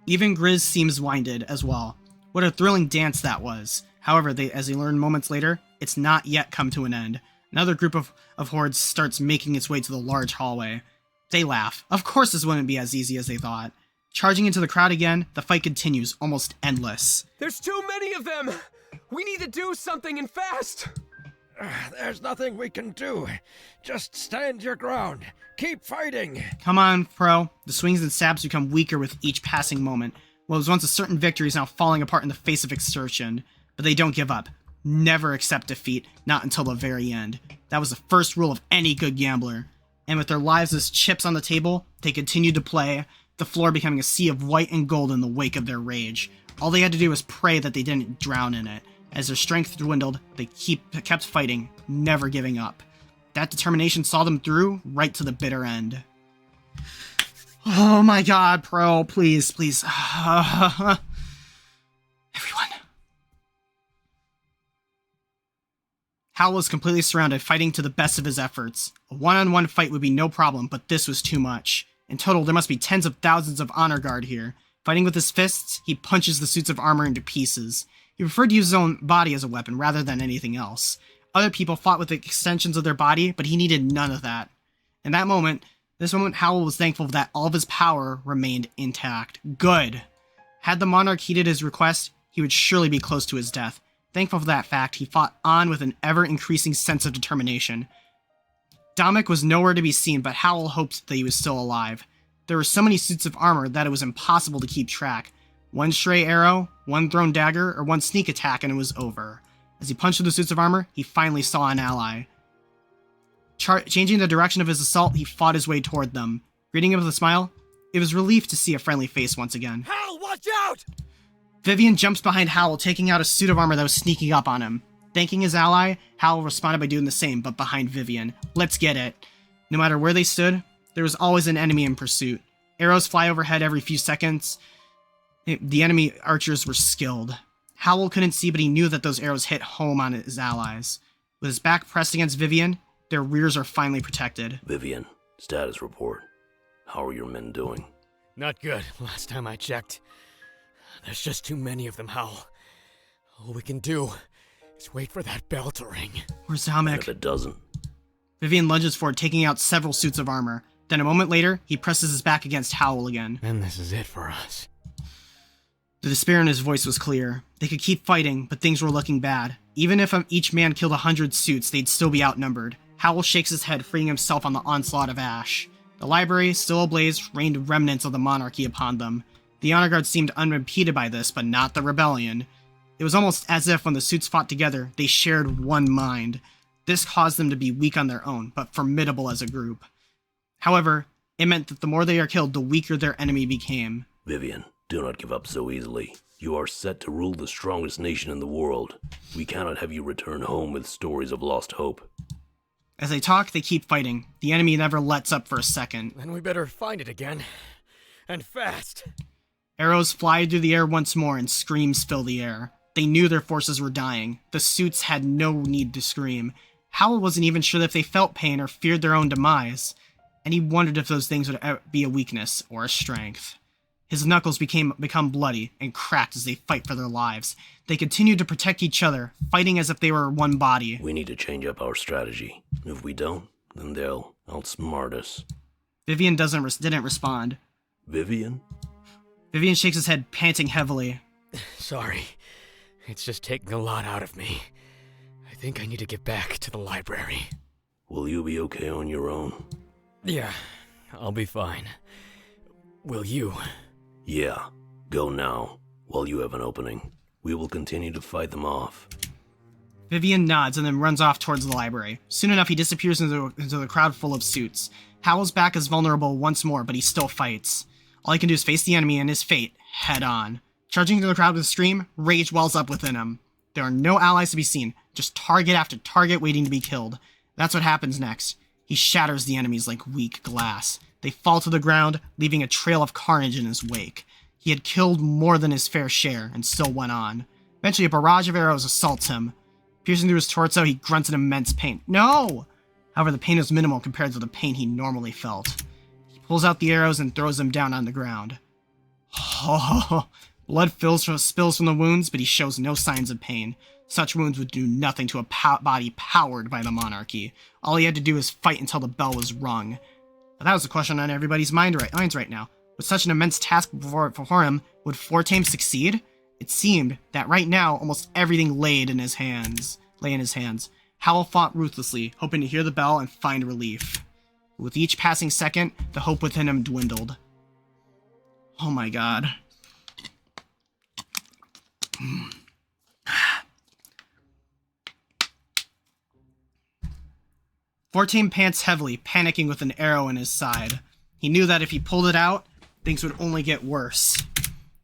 Even Grizz seems winded as well. What a thrilling dance that was. However, as they learn moments later, it's not yet come to an end. Another group of hordes starts making its way to the large hallway. They laugh. Of course this wouldn't be as easy as they thought. Charging into the crowd again, the fight continues, almost endless.
There's too many of them! We need to do something and fast!
There's nothing we can do. Just stand your ground. Keep fighting.
Come on, Pro. The swings and stabs become weaker with each passing moment. What was once a certain victory is now falling apart in the face of exertion. But they don't give up. Never accept defeat, not until the very end. That was the first rule of any good gambler. And with their lives as chips on the table, they continued to play, the floor becoming a sea of white and gold in the wake of their rage. All they had to do was pray that they didn't drown in it. As their strength dwindled, they kept fighting, never giving up. That determination saw them through, right to the bitter end. Oh my god, Pro, please, please. Everyone. Hal was completely surrounded, fighting to the best of his efforts. A one-on-one fight would be no problem, but this was too much. In total, there must be tens of thousands of honor guard here. Fighting with his fists, he punches the suits of armor into pieces. He preferred to use his own body as a weapon rather than anything else. Other people fought with extensions of their body, but he needed none of that. In this moment, Howell was thankful that all of his power remained intact. Good. Had the monarch heeded his request, he would surely be close to his death. Thankful for that fact, he fought on with an ever-increasing sense of determination. Dominik was nowhere to be seen, but Howell hoped that he was still alive. There were so many suits of armor that it was impossible to keep track. One stray arrow, one thrown dagger, or one sneak attack, and it was over. As he punched through the suits of armor, he finally saw an ally. Changing the direction of his assault, he fought his way toward them. Greeting him with a smile, it was relief to see a friendly face once again.
Hal, watch out!
Vivian jumps behind Howell, taking out a suit of armor that was sneaking up on him. Thanking his ally, Howell responded by doing the same, but behind Vivian. Let's get it. No matter where they stood, there was always an enemy in pursuit. Arrows fly overhead every few seconds. The enemy archers were skilled. Howell couldn't see, but he knew that those arrows hit home on his allies. With his back pressed against Vivian, their rears are finally protected.
Vivian, status report. How are your men doing?
Not good, last time I checked. There's just too many of them, Hal. All we can do is wait for that bell to ring.
Where's Dominik?
If it doesn't?
Vivian lunges forward, taking out several suits of armor. Then a moment later, he presses his back against Howell again.
And this is it for us.
The despair in his voice was clear. They could keep fighting, but things were looking bad. Even if each man killed 100 suits, they'd still be outnumbered. Howell shakes his head, freeing himself on the onslaught of Ash. The library, still ablaze, rained remnants of the monarchy upon them. The honor guard seemed unimpeded by this, but not the rebellion. It was almost as if when the suits fought together, they shared one mind. This caused them to be weak on their own, but formidable as a group. However, it meant that the more they are killed, the weaker their enemy became.
Vivian, do not give up so easily. You are set to rule the strongest nation in the world. We cannot have you return home with stories of lost hope.
As they talk, they keep fighting. The enemy never lets up for a second.
Then we better find it again. And fast.
Arrows fly through the air once more and screams fill the air. They knew their forces were dying. The suits had no need to scream. Howell wasn't even sure if they felt pain or feared their own demise, and he wondered if those things would be a weakness or a strength. His knuckles become bloody and cracked as they fight for their lives. They continue to protect each other, fighting as if they were one body.
We need to change up our strategy. If we don't, then they'll outsmart us.
Vivian didn't respond.
Vivian?
Vivian shakes his head, panting heavily.
Sorry. It's just taking a lot out of me. I think I need to get back to the library.
Will you be okay on your own?
Yeah, I'll be fine. Will you?
Yeah, go now, while you have an opening. We will continue to fight them off.
Vivian nods and then runs off towards the library. Soon enough, he disappears into the crowd full of suits. Howell's back is vulnerable once more, but he still fights. All he can do is face the enemy and his fate head on. Charging into the crowd with a scream, rage wells up within him. There are no allies to be seen, just target after target waiting to be killed. That's what happens next. He shatters the enemies like weak glass. They fall to the ground, leaving a trail of carnage in his wake. He had killed more than his fair share, and still went on. Eventually, a barrage of arrows assaults him. Piercing through his torso, he grunts in immense pain. No! However, the pain is minimal compared to the pain he normally felt. He pulls out the arrows and throws them down on the ground. Oh, blood spills from the wounds, but he shows no signs of pain. Such wounds would do nothing to a body powered by the monarchy. All he had to do was fight until the bell was rung. But that was the question on everybody's minds right now. With such an immense task before him, would Fortame succeed? It seemed that right now, almost everything lay in his hands. Howell fought ruthlessly, hoping to hear the bell and find relief. With each passing second, the hope within him dwindled. Oh my god. Fortame pants heavily, panicking with an arrow in his side. He knew that if he pulled it out, things would only get worse.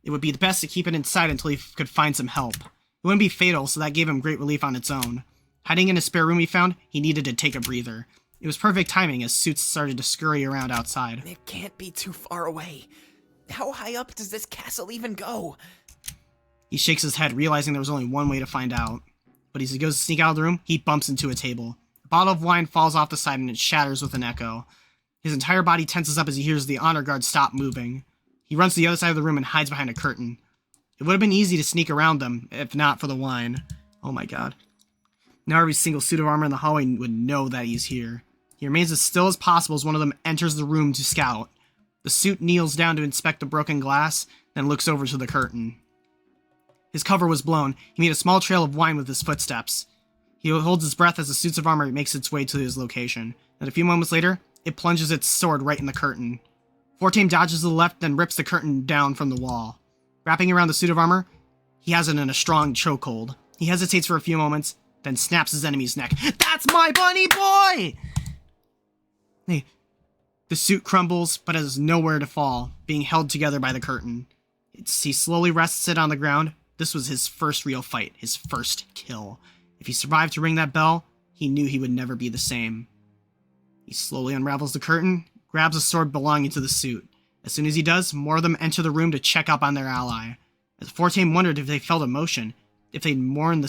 It would be the best to keep it inside until he could find some help. It wouldn't be fatal, so that gave him great relief on its own. Hiding in a spare room he found, he needed to take a breather. It was perfect timing as suits started to scurry around outside.
It can't be too far away. How high up does this castle even go?
He shakes his head, realizing there was only one way to find out. But as he goes to sneak out of the room, he bumps into a table. A bottle of wine falls off the side and it shatters with an echo. His entire body tenses up as he hears the honor guard stop moving. He runs to the other side of the room and hides behind a curtain. It would have been easy to sneak around them, if not for the wine. Oh my god. Now every single suit of armor in the hallway would know that he's here. He remains as still as possible as one of them enters the room to scout. The suit kneels down to inspect the broken glass, then looks over to the curtain. His cover was blown. He made a small trail of wine with his footsteps. He holds his breath as the suits of armor makes its way to his location. And a few moments later, it plunges its sword right in the curtain. Fortame dodges to the left, then rips the curtain down from the wall. Wrapping around the suit of armor, he has it in a strong chokehold. He hesitates for a few moments, then snaps his enemy's neck. That's my bunny boy! Hey, the suit crumbles, but has nowhere to fall, being held together by the curtain. He slowly rests it on the ground. This was his first real fight, his first kill. If he survived to ring that bell, he knew he would never be the same. He slowly unravels the curtain, grabs a sword belonging to the suit. As soon as he does, more of them enter the room to check up on their ally. As Fortame wondered if they felt emotion, if they'd mourn the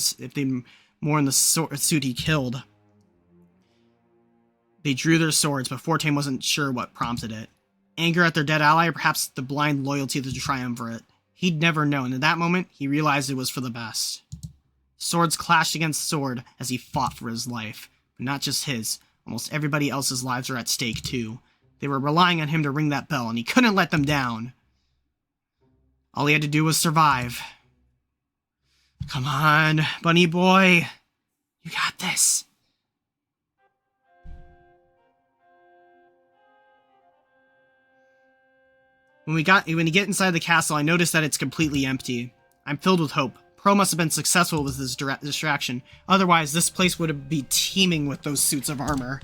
suit he killed. They drew their swords, but Fortame wasn't sure what prompted it. Anger at their dead ally, or perhaps the blind loyalty to the triumvirate. He'd never known. In that moment, he realized it was for the best. Swords clashed against sword as he fought for his life. But not just his. Almost everybody else's lives were at stake, too. They were relying on him to ring that bell, and he couldn't let them down. All he had to do was survive. Come on, bunny boy. You got this. When you get inside the castle, I notice that it's completely empty. I'm filled with hope. Pro must have been successful with this distraction. Otherwise, this place would be teeming with those suits of armor.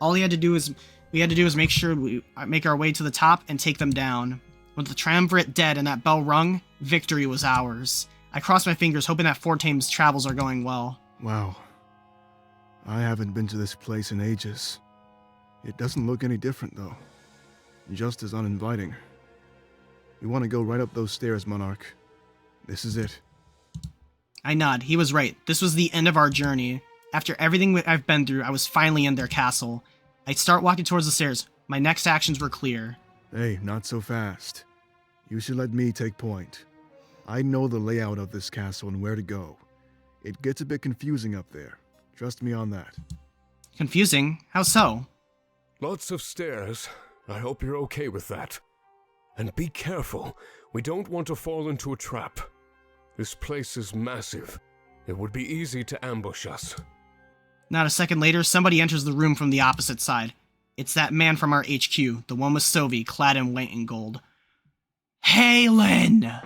All we had to do is make sure we make our way to the top and take them down. With the triumvirate dead and that bell rung, victory was ours. I crossed my fingers, hoping that Fortame's travels are going well.
Wow. I haven't been to this place in ages. It doesn't look any different, though. Just as uninviting. We want to go right up those stairs, Monarch. This is it.
I nod. He was right. This was the end of our journey. After everything I've been through, I was finally in their castle. I start walking towards the stairs. My next actions were clear.
Hey, not so fast. You should let me take point. I know the layout of this castle and where to go. It gets a bit confusing up there. Trust me on that.
Confusing? How so?
Lots of stairs. I hope you're okay with that. And be careful. We don't want to fall into a trap. This place is massive. It would be easy to ambush us.
Not a second later, somebody enters the room from the opposite side. It's that man from our HQ, the one with Sovi, clad in white and gold. Halen!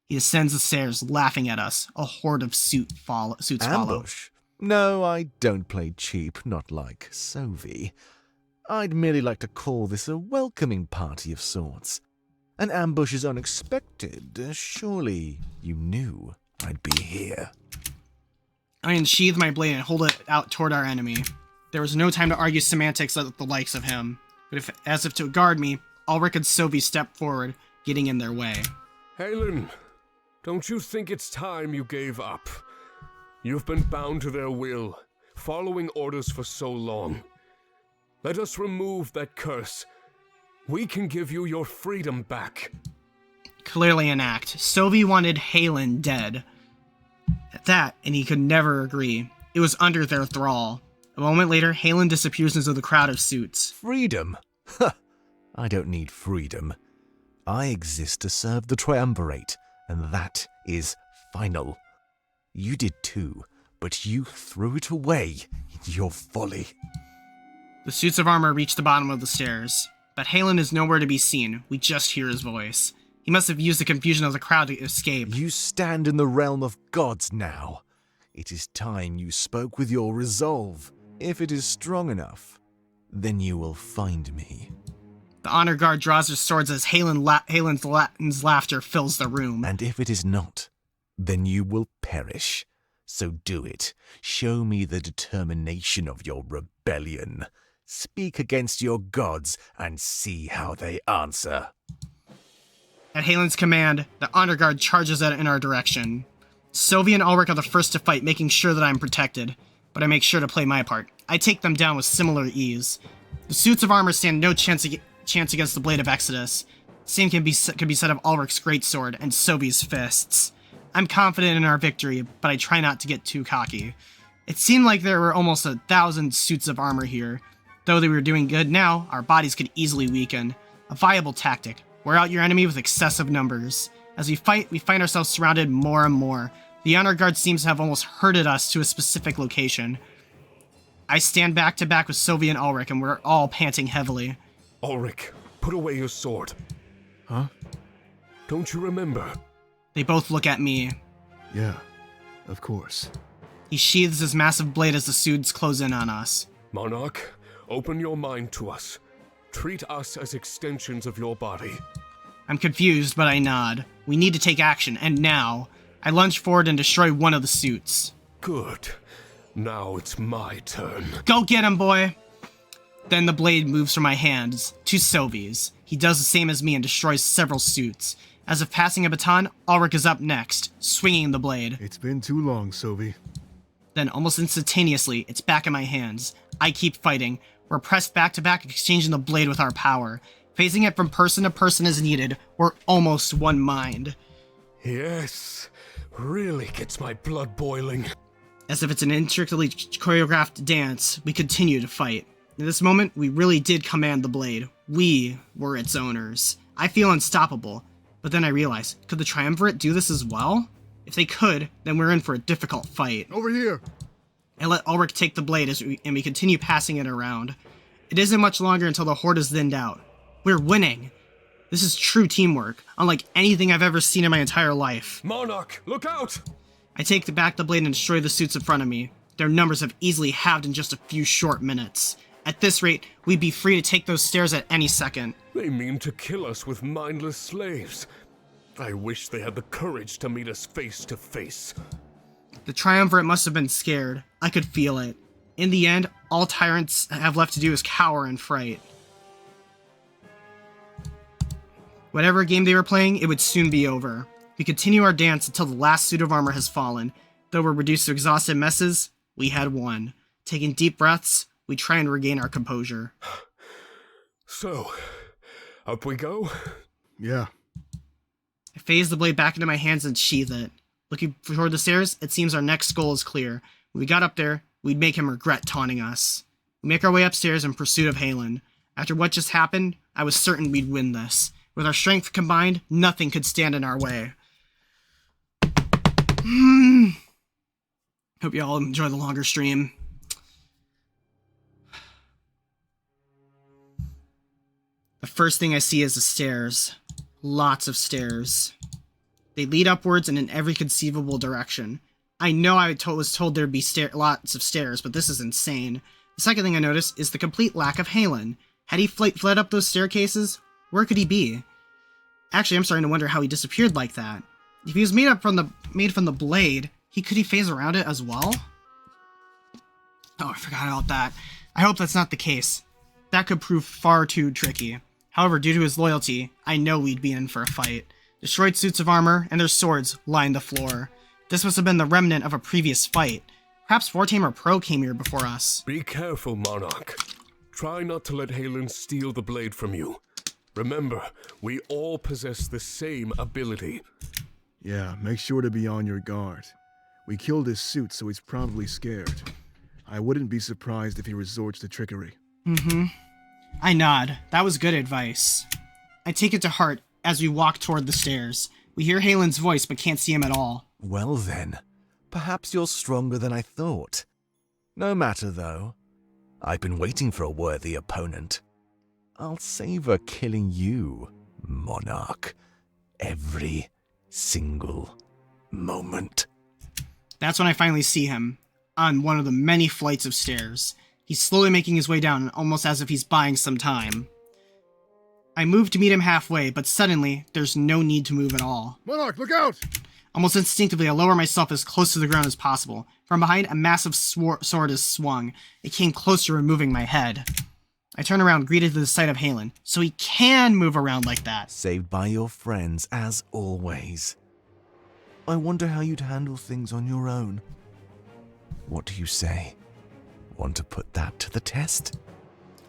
He descends the stairs, laughing at us. A horde of suits follow.
Ambush? No, I don't play cheap, not like Sovi. I'd merely like to call this a welcoming party of sorts. An ambush is unexpected. Surely you knew I'd be here.
I unsheathe my blade and hold it out toward our enemy. There was no time to argue semantics with the likes of him. But as if to guard me, Ulrich and Sophie stepped forward, getting in their way.
Halen, don't you think it's time you gave up? You've been bound to their will, following orders for so long. Let us remove that curse. We can give you your freedom back.
Clearly an act. Sophie wanted Halen dead. At that, and he could never agree. It was under their thrall. A moment later, Halen disappears into the crowd of suits.
Freedom? I don't need freedom. I exist to serve the Triumvirate, and that is final. You did too, but you threw it away in your folly.
The suits of armor reach the bottom of the stairs, but Halen is nowhere to be seen. We just hear his voice. He must have used the confusion of the crowd to escape.
You stand in the realm of gods now. It is time you spoke with your resolve. If it is strong enough, then you will find me.
The honor guard draws their swords as Halen's laughter fills the room.
And if it is not, then you will perish. So do it. Show me the determination of your rebellion. Speak against your gods and see how they answer.
At Halen's command, the honor guard charges in our direction. Sophie and Ulrich are the first to fight, making sure that I'm protected, but I make sure to play my part. I take them down with similar ease. The suits of armor stand no chance against the Blade of Exodus. Same can be said of Ulrich's greatsword and Sophie's fists. I'm confident in our victory, but I try not to get too cocky. It seemed like there were almost 1,000 suits of armor here. Though they were doing good now, our bodies could easily weaken. A viable tactic. Wear out your enemy with excessive numbers. As we fight, we find ourselves surrounded more and more. The honor guard seems to have almost herded us to a specific location. I stand back to back with Sophie and Ulrich, and we're all panting heavily.
Ulrich, put away your sword.
Huh?
Don't you remember?
They both look at me.
Yeah, of course.
He sheathes his massive blade as the suits close in on us.
Monarch, open your mind to us. Treat us as extensions of your body.
I'm confused, but I nod. We need to take action, and now. I lunge forward and destroy one of the suits.
Good. Now it's my turn.
Go get him, boy! Then the blade moves from my hands to Sophie's. He does the same as me and destroys several suits. As if passing a baton, Ulrich is up next, swinging the blade.
It's been too long, Sophie.
Then, almost instantaneously, it's back in my hands. I keep fighting. We're pressed back to back, exchanging the blade with our power. Phasing it from person to person as needed, we're almost one mind.
Yes, really gets my blood boiling.
As if it's an intricately choreographed dance, we continue to fight. In this moment, we really did command the blade. We were its owners. I feel unstoppable, but then I realize, could the Triumvirate do this as well? If they could, then we're in for a difficult fight.
Over here!
I let Ulrich take the blade and we continue passing it around. It isn't much longer until the horde is thinned out. We're winning! This is true teamwork, unlike anything I've ever seen in my entire life.
Monarch, look out!
I take back the blade and destroy the suits in front of me. Their numbers have easily halved in just a few short minutes. At this rate, we'd be free to take those stairs at any second.
They mean to kill us with mindless slaves. I wish they had the courage to meet us face to face.
The triumvirate must have been scared. I could feel it. In the end, all tyrants have left to do is cower in fright. Whatever game they were playing, it would soon be over. We continue our dance until the last suit of armor has fallen. Though we're reduced to exhausted messes, we had won. Taking deep breaths, we try and regain our composure.
So, up we go?
Yeah.
I phase the blade back into my hands and sheath it. Looking toward the stairs, it seems our next goal is clear. When we got up there, we'd make him regret taunting us. We make our way upstairs in pursuit of Halen. After what just happened, I was certain we'd win this. With our strength combined, nothing could stand in our way. Hope you all enjoy the longer stream. The first thing I see is the stairs. Lots of stairs. They lead upwards and in every conceivable direction. I know I was told there'd be lots of stairs, but this is insane. The second thing I notice is the complete lack of Halen. Had he fled up those staircases? Where could he be? Actually, I'm starting to wonder how he disappeared like that. If he was made from the blade, could he phase around it as well? Oh, I forgot about that. I hope that's not the case. That could prove far too tricky. However, due to his loyalty, I know we'd be in for a fight. Destroyed suits of armor and their swords lined the floor. This must have been the remnant of a previous fight. Perhaps Fortamer Pro came here before us.
Be careful, Monarch. Try not to let Halen steal the blade from you. Remember, we all possess the same ability.
Yeah, make sure to be on your guard. We killed his suit, so he's probably scared. I wouldn't be surprised if he resorts to trickery.
I nod. That was good advice. I take it to heart as we walk toward the stairs. We hear Halen's voice, but can't see him at all.
Well then, perhaps you're stronger than I thought. No matter, though. I've been waiting for a worthy opponent. I'll savor killing you, Monarch. Every single moment.
That's when I finally see him, on one of the many flights of stairs. He's slowly making his way down, almost as if he's buying some time. I move to meet him halfway, but suddenly, there's no need to move at all.
Monarch, look out!
Almost instinctively, I lower myself as close to the ground as possible. From behind, a massive sword is swung. It came closer, removing my head. I turn around, greeted to the sight of Halen. So he can move around like that.
Saved by your friends, as always. I wonder how you'd handle things on your own. What do you say? Want to put that to the test?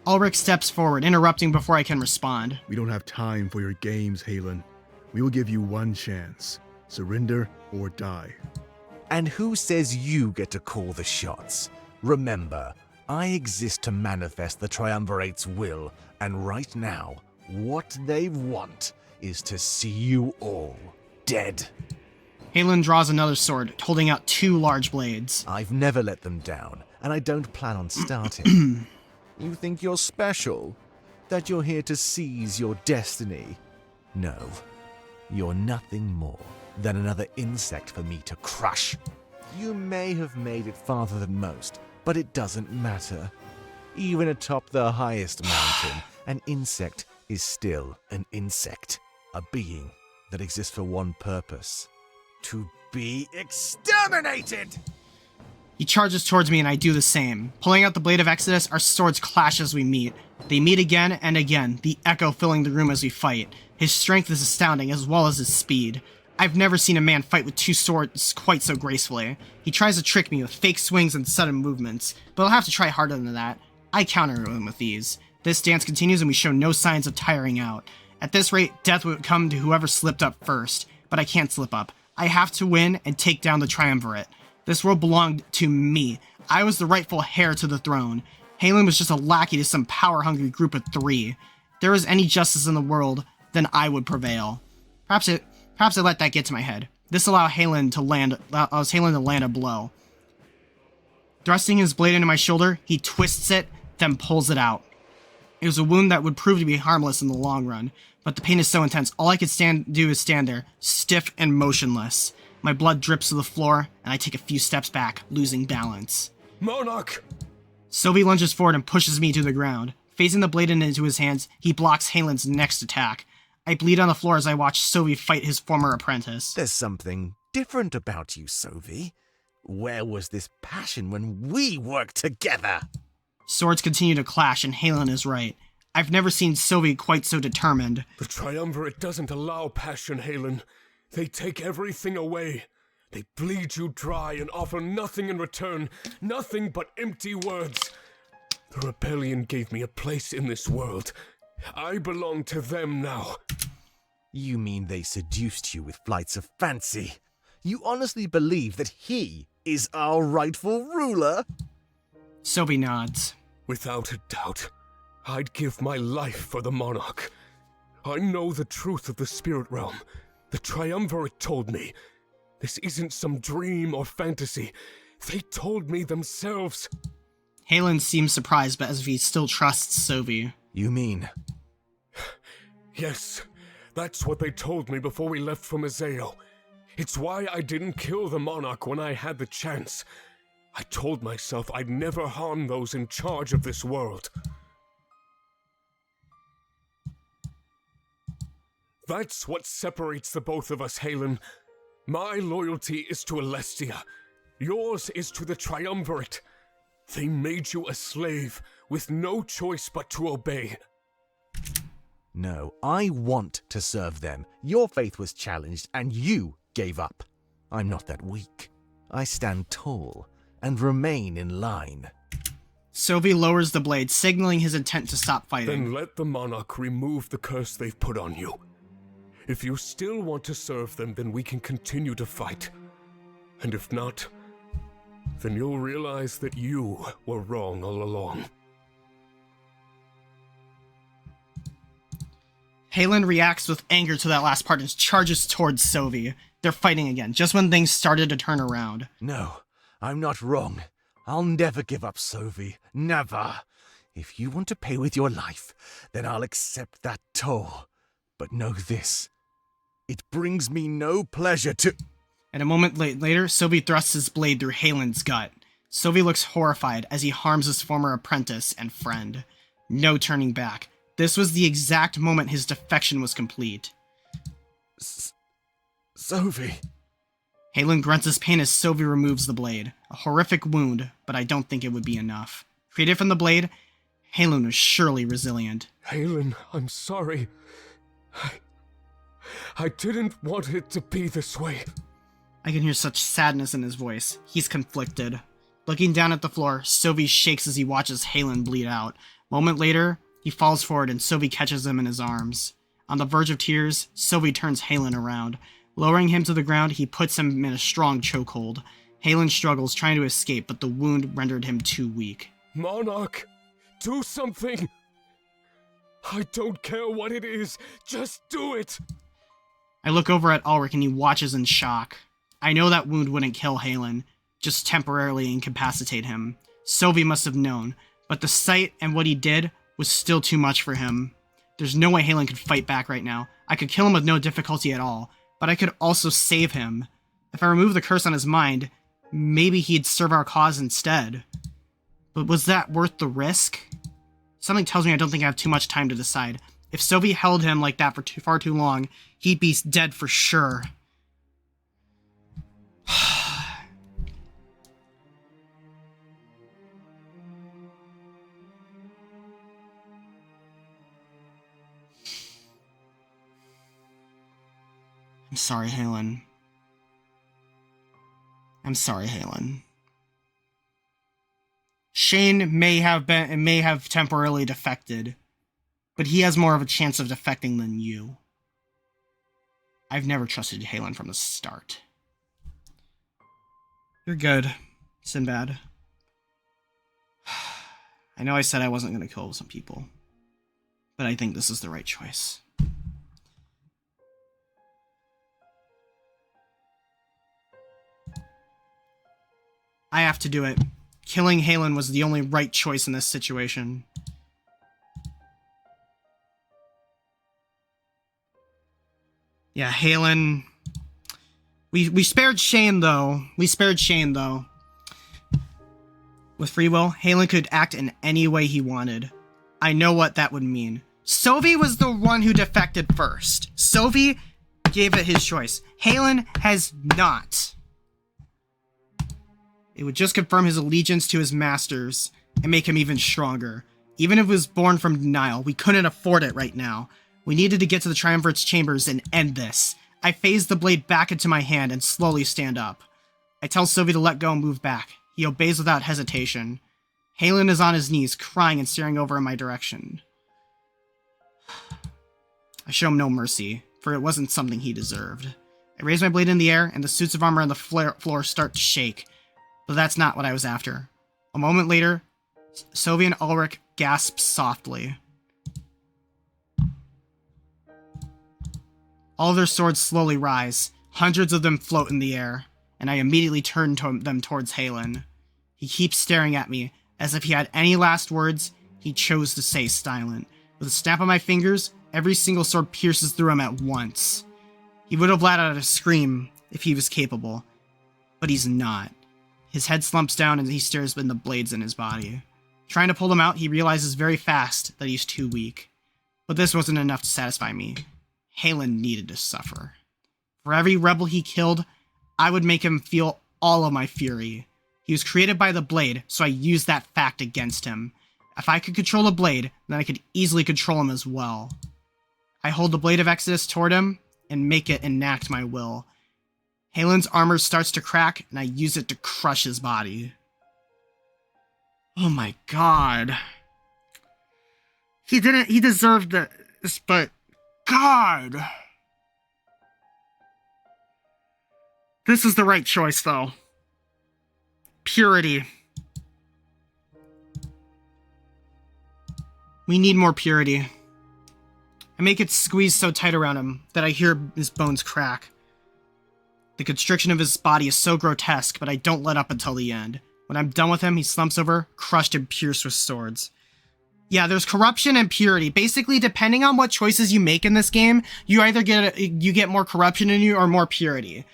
Ulrich steps forward, interrupting before I can respond.
We don't have time for your games, Halen. We will give you one chance. Surrender or die.
And who says you get to call the shots? Remember, I exist to manifest the Triumvirate's will, and right now, what they want is to see you all dead.
Halen draws another sword, holding out two large blades.
I've never let them down, and I don't plan on starting. You think you're special? That you're here to seize your destiny? No, you're nothing more than another insect for me to crush. You may have made it farther than most, but it doesn't matter. Even atop the highest mountain, an insect is still an insect. A being that exists for one purpose. To be exterminated!
He charges towards me and I do the same. Pulling out the Blade of Exodus, our swords clash as we meet. They meet again and again, the echo filling the room as we fight. His strength is astounding, as well as his speed. I've never seen a man fight with two swords quite so gracefully. He tries to trick me with fake swings and sudden movements, but I'll have to try harder than that. I counter him with these. This dance continues and we show no signs of tiring out. At this rate, death would come to whoever slipped up first, but I can't slip up. I have to win and take down the Triumvirate. This world belonged to me. I was the rightful heir to the throne. Halen was just a lackey to some power-hungry group of three. If there was any justice in the world, then I would prevail. Perhaps I let that get to my head. This allows Halen to land a blow. Thrusting his blade into my shoulder, he twists it, then pulls it out. It was a wound that would prove to be harmless in the long run, but the pain is so intense, all I could do is stand there, stiff and motionless. My blood drips to the floor, and I take a few steps back, losing balance.
Monarch!
Sylvie lunges forward and pushes me to the ground. Facing the blade into his hands, he blocks Halen's next attack. I bleed on the floor as I watch Sylvie fight his former apprentice.
There's something different about you, Sylvie. Where was this passion when we worked together?
Swords continue to clash, and Halen is right. I've never seen Sylvie quite so determined.
The Triumvirate doesn't allow passion, Halen. They take everything away. They bleed you dry and offer nothing in return, nothing but empty words. The rebellion gave me a place in this world. I belong to them now.
You mean they seduced you with flights of fancy? You honestly believe that he is our rightful ruler?
Sylvie nods.
Without a doubt, I'd give my life for the monarch. I know the truth of the spirit realm. The Triumvirate told me. This isn't some dream or fantasy. They told me themselves.
Halen seems surprised, but as if he still trusts Sylvie.
You mean?
Yes, that's what they told me before we left from Azeo. It's why I didn't kill the monarch when I had the chance. I told myself I'd never harm those in charge of this world. That's what separates the both of us, Halen. My loyalty is to Alestia. Yours is to the Triumvirate. They made you a slave, with no choice but to obey.
No, I want to serve them. Your faith was challenged, and you gave up. I'm not that weak. I stand tall and remain in line.
Sylvie lowers the blade, signaling his intent to stop fighting.
Then let the monarch remove the curse they've put on you. If you still want to serve them, then we can continue to fight. And if not, then you'll realize that you were wrong all along.
Halen reacts with anger to that last part and charges towards Sylvie. They're fighting again, just when things started to turn around.
No, I'm not wrong. I'll never give up, Sylvie. Never. If you want to pay with your life, then I'll accept that toll. But know this. It brings me no pleasure to...
And a moment later, Sylvie thrusts his blade through Halen's gut. Sylvie looks horrified as he harms his former apprentice and friend. No turning back. This was the exact moment his defection was complete.
Sylvie.
Halen grunts his pain as Sylvie removes the blade. A horrific wound, but I don't think it would be enough. Created from the blade, Halen was surely resilient.
Halen, I'm sorry. I didn't want it to be this way.
I can hear such sadness in his voice. He's conflicted. Looking down at the floor, Sylvie shakes as he watches Halen bleed out. A moment later, he falls forward and Sylvie catches him in his arms. On the verge of tears, Sylvie turns Halen around. Lowering him to the ground, he puts him in a strong chokehold. Halen struggles, trying to escape, but the wound rendered him too weak.
Monarch, do something! I don't care what it is, just do it!
I look over at Ulrich and he watches in shock. I know that wound wouldn't kill Halen, just temporarily incapacitate him. Sylvie must have known, but the sight and what he did was still too much for him. There's no way Halen could fight back right now. I could kill him with no difficulty at all, but I could also save him. If I remove the curse on his mind, maybe he'd serve our cause instead. But was that worth the risk? Something tells me I don't think I have too much time to decide. If Sylvie held him like that for far too long, he'd be dead for sure. I'm sorry, Halen. I'm sorry, Halen. Shane may have temporarily defected, but he has more of a chance of defecting than you. I've never trusted Halen from the start. You're good, Sinbad. I know I said I wasn't going to kill some people, but I think this is the right choice. I have to do it. Killing Halen was the only right choice in this situation. Yeah, Halen. We spared Shane though. With free will, Halen could act in any way he wanted. I know what that would mean. Sovi was the one who defected first. Sovi gave it his choice. Halen has not. It would just confirm his allegiance to his masters and make him even stronger. Even if it was born from denial, we couldn't afford it right now. We needed to get to the Triumvirate's chambers and end this. I phase the blade back into my hand and slowly stand up. I tell Sovi to let go and move back. He obeys without hesitation. Halen is on his knees, crying and staring over in my direction. I show him no mercy, for it wasn't something he deserved. I raise my blade in the air, and the suits of armor on the floor start to shake. But that's not what I was after. A moment later, Sovi and Ulrich gasp softly. All their swords slowly rise. Hundreds of them float in the air, and I immediately turn them towards Halen. He keeps staring at me, as if he had any last words. He chose to stay silent. With a snap of my fingers, every single sword pierces through him at once. He would have let out a scream if he was capable, but he's not. His head slumps down and he stares in the blades in his body. Trying to pull them out, he realizes very fast that he's too weak. But this wasn't enough to satisfy me. Halen needed to suffer. For every rebel he killed, I would make him feel all of my fury. He was created by the blade, so I used that fact against him. If I could control a blade, then I could easily control him as well. I hold the blade of Exodus toward him and make it enact my will. Halen's armor starts to crack, and I use it to crush his body. Oh my god. He deserved this, but God. This is the right choice, though. Purity. We need more purity. I make it squeeze so tight around him that I hear his bones crack. The constriction of his body is so grotesque, but I don't let up until the end. When I'm done with him, he slumps over, crushed and pierced with swords. Yeah, there's corruption and purity. Basically, depending on what choices you make in this game, you either get more corruption in you or more purity.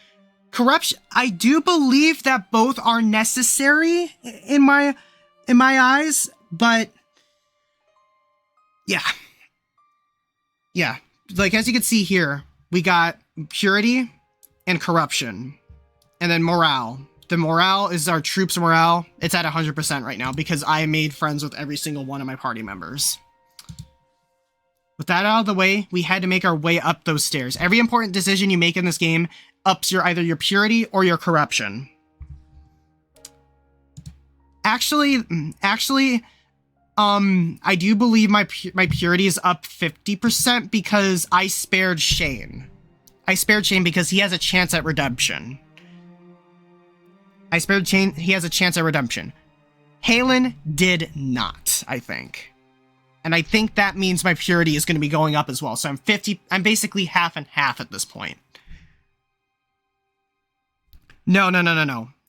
Corruption, I do believe that both are necessary in my eyes, but yeah. Yeah, like as you can see here, we got purity and corruption, and then morale. The morale is our troops' morale. It's at 100% right now because I made friends with every single one of my party members. With that out of the way, we had to make our way up those stairs. Every important decision you make in this game ups either your purity or your corruption. Actually, I do believe my purity is up 50% because I spared Shane. I spared Shane because he has a chance at redemption. He has a chance at redemption. Halen did not, I think. And I think that means my purity is going to be going up as well. So I'm basically half and half at this point. No.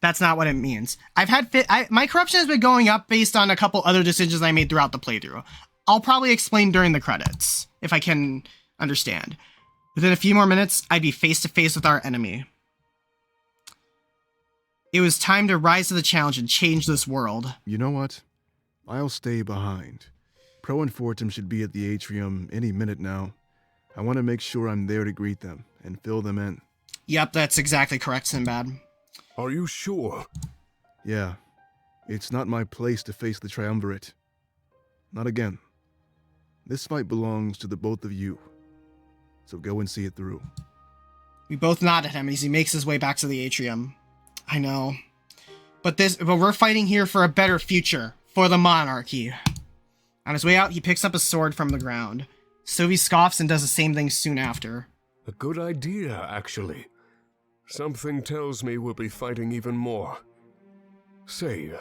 That's not what it means. My corruption has been going up based on a couple other decisions I made throughout the playthrough. I'll probably explain during the credits, if I can understand. Within a few more minutes, I'd be face to face with our enemy. It was time to rise to the challenge and change this world.
You know what? I'll stay behind. Pro and Fortum should be at the atrium any minute now. I want to make sure I'm there to greet them and fill them in.
Yep, that's exactly correct, Sinbad.
Are you sure?
Yeah. It's not my place to face the Triumvirate. Not again. This fight belongs to the both of you. So go and see it through.
We both nod at him as he makes his way back to the atrium. I know. But we're fighting here for a better future. For the monarchy. On his way out, he picks up a sword from the ground. Sovi scoffs and does the same thing soon after.
A good idea, actually. Something tells me we'll be fighting even more. Say,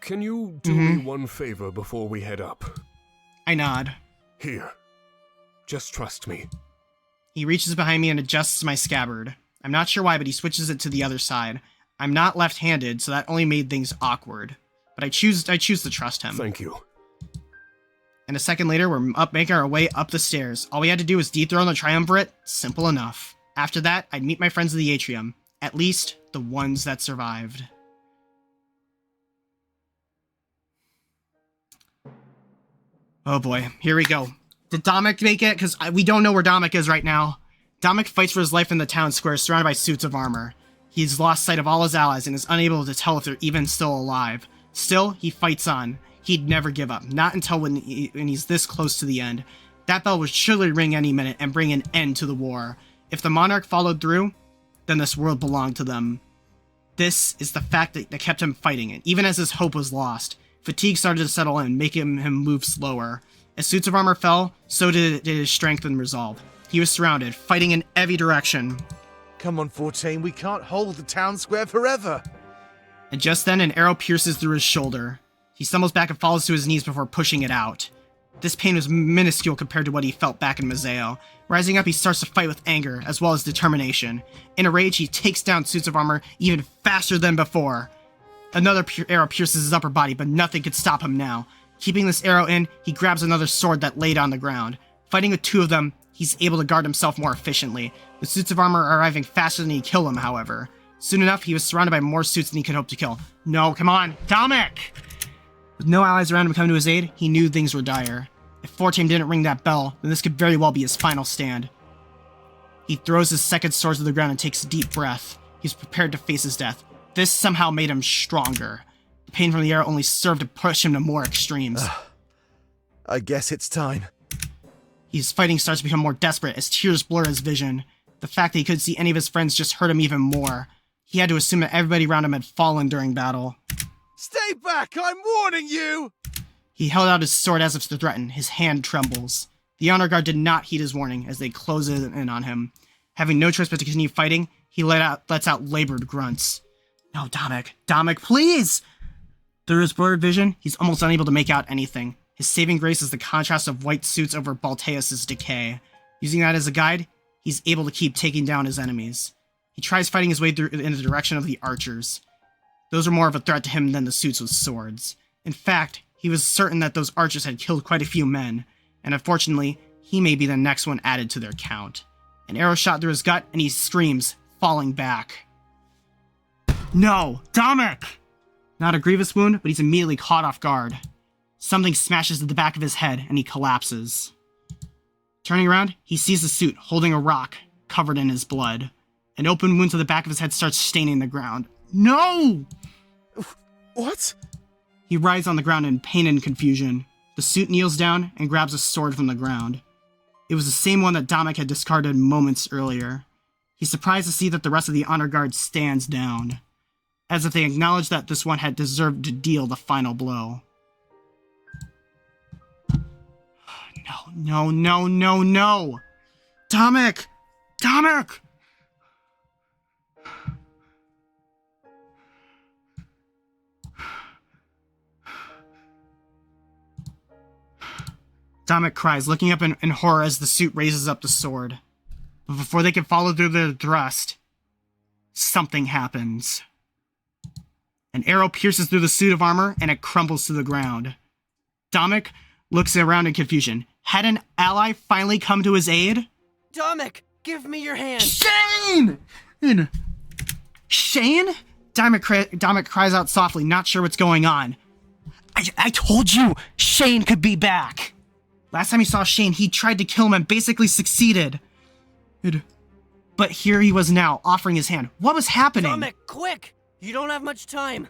can you do me one favor before we head up?
I nod.
Here. Just trust me.
He reaches behind me and adjusts my scabbard. I'm not sure why, but he switches it to the other side. I'm not left-handed, so that only made things awkward. But I choose to trust him.
Thank you.
And a second later, we're up making our way up the stairs. All we had to do was dethrone the triumvirate. Simple enough. After that, I'd meet my friends in the atrium. At least, the ones that survived. Oh boy, here we go. Did Dominic make it? Because we don't know where Dominic is right now. Dominic fights for his life in the town square, surrounded by suits of armor. He's lost sight of all his allies and is unable to tell if they're even still alive. Still, he fights on. He'd never give up, not until when he's this close to the end. That bell would surely ring any minute and bring an end to the war. If the monarch followed through, then this world belonged to them. This is the fact that kept him fighting, and even as his hope was lost, fatigue started to settle in, making him move slower. As suits of armor fell, so did his strength and resolve. He was surrounded, fighting in every direction.
Come on, 14, we can't hold the town square forever.
And just then, an arrow pierces through his shoulder. He stumbles back and falls to his knees before pushing it out. This pain was minuscule compared to what he felt back in Mazeo. Rising up, he starts to fight with anger, as well as determination. In a rage, he takes down suits of armor even faster than before. Another arrow pierces his upper body, but nothing could stop him now. Keeping this arrow in, he grabs another sword that laid on the ground. Fighting with two of them, he's able to guard himself more efficiently. The suits of armor are arriving faster than he kill him, however. Soon enough, he was surrounded by more suits than he could hope to kill. No, come on, Dominic! With no allies around him coming to his aid, he knew things were dire. If 14 didn't ring that bell, then this could very well be his final stand. He throws his second sword to the ground and takes a deep breath. He's prepared to face his death. This somehow made him stronger. The pain from the arrow only served to push him to more extremes.
I guess it's time.
His fighting starts to become more desperate as tears blur his vision. The fact that he couldn't see any of his friends just hurt him even more. He had to assume that everybody around him had fallen during battle.
Stay back, I'm warning you!
He held out his sword as if to threaten. His hand trembles. The honor guard did not heed his warning as they close in on him. Having no choice but to continue fighting, he lets out labored grunts. No, Dominic. Dominic, please! Through his blurred vision, he's almost unable to make out anything. His saving grace is the contrast of white suits over Balteus' decay. Using that as a guide, he's able to keep taking down his enemies. He tries fighting his way through in the direction of the archers. Those were more of a threat to him than the suits with swords. In fact, he was certain that those archers had killed quite a few men, and unfortunately, he may be the next one added to their count. An arrow shot through his gut, and he screams, falling back. No! Dominic! Not a grievous wound, but he's immediately caught off guard. Something smashes at the back of his head, and he collapses. Turning around, he sees the suit holding a rock, covered in his blood. An open wound to the back of his head starts staining the ground. No!
What?
He writhes on the ground in pain and confusion. The suit kneels down and grabs a sword from the ground. It was the same one that Dominic had discarded moments earlier. He's surprised to see that the rest of the honor guard stands down, as if they acknowledged that this one had deserved to deal the final blow. No. Dominic! Dominic! Dominic cries, looking up in horror as the suit raises up the sword. But before they can follow through the thrust, something happens. An arrow pierces through the suit of armor, and it crumbles to the ground. Dominic looks around in confusion. Had an ally finally come to his aid?
Dominic, give me your hand!
Shane! Shane? Dominic cries out softly, not sure what's going on. I told you Shane could be back! Last time he saw Shane, he tried to kill him and basically succeeded. But here he was now, offering his hand. What was happening?
Dominic, quick! You don't have much time.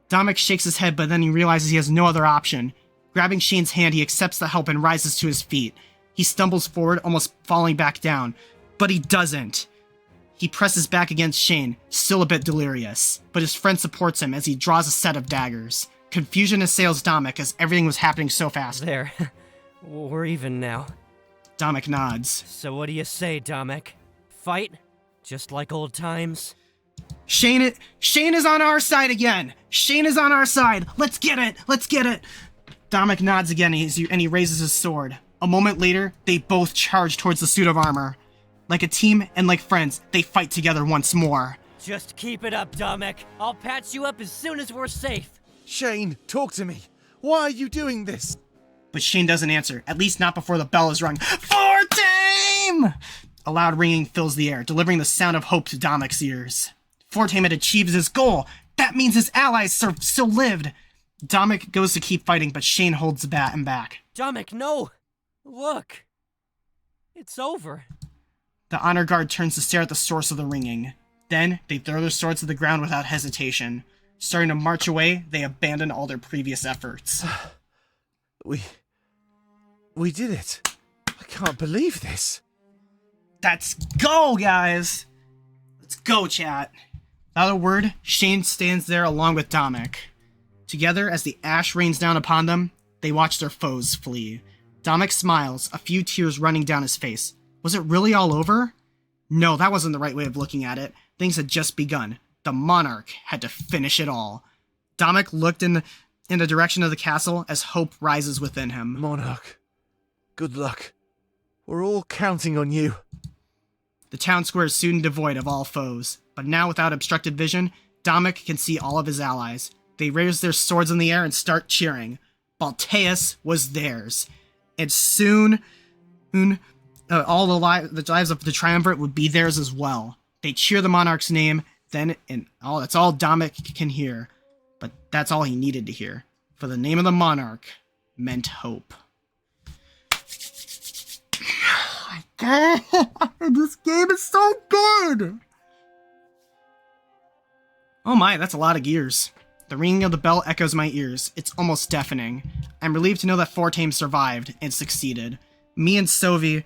Dominic shakes his head, but then he realizes he has no other option. Grabbing Shane's hand, he accepts the help and rises to his feet. He stumbles forward, almost falling back down. But he doesn't. He presses back against Shane, still a bit delirious. But his friend supports him as he draws a set of daggers. Confusion assails Dominic as everything was happening so fast.
There. We're even now.
Dominic nods.
So what do you say, Dominic? Fight? Just like old times?
Shane is on our side again! Shane is on our side! Let's get it! Dominic nods again and he raises his sword. A moment later, they both charge towards the suit of armor. Like a team and like friends, they fight together once more.
Just keep it up, Dominic. I'll patch you up as soon as we're safe.
Shane, talk to me. Why are you doing this?
but Shane doesn't answer, at least not before the bell is rung. For Tame! A loud ringing fills the air, delivering the sound of hope to Domic's ears. Fortame had achieved his goal. That means his allies still lived. Domic goes to keep fighting, but Shane holds him back.
Domic, no! Look! It's over.
The honor guard turns to stare at the source of the ringing. Then, they throw their swords to the ground without hesitation. Starting to march away, they abandon all their previous efforts.
We did it. I can't believe this.
Let's go, guys! Let's go, chat. Without a word, Shane stands there along with Domic. Together, as the ash rains down upon them, they watch their foes flee. Domic smiles, a few tears running down his face. Was it really all over? No, that wasn't the right way of looking at it. Things had just begun. The Monarch had to finish it all. Domic looked in the direction of the castle as hope rises within him.
Monarch, good luck. We're all counting on you.
The town square is soon devoid of all foes, but now without obstructed vision, Domic can see all of his allies. They raise their swords in the air and start cheering. Balteus was theirs. And soon all the lives of the Triumvirate would be theirs as well. They cheer the Monarch's name, then, and that's all Domic can hear. But that's all he needed to hear. For the name of the Monarch meant hope. This game is so good! Oh my, that's a lot of gears. The ringing of the bell echoes my ears. It's almost deafening. I'm relieved to know that Fortame survived and succeeded. Me and Sovi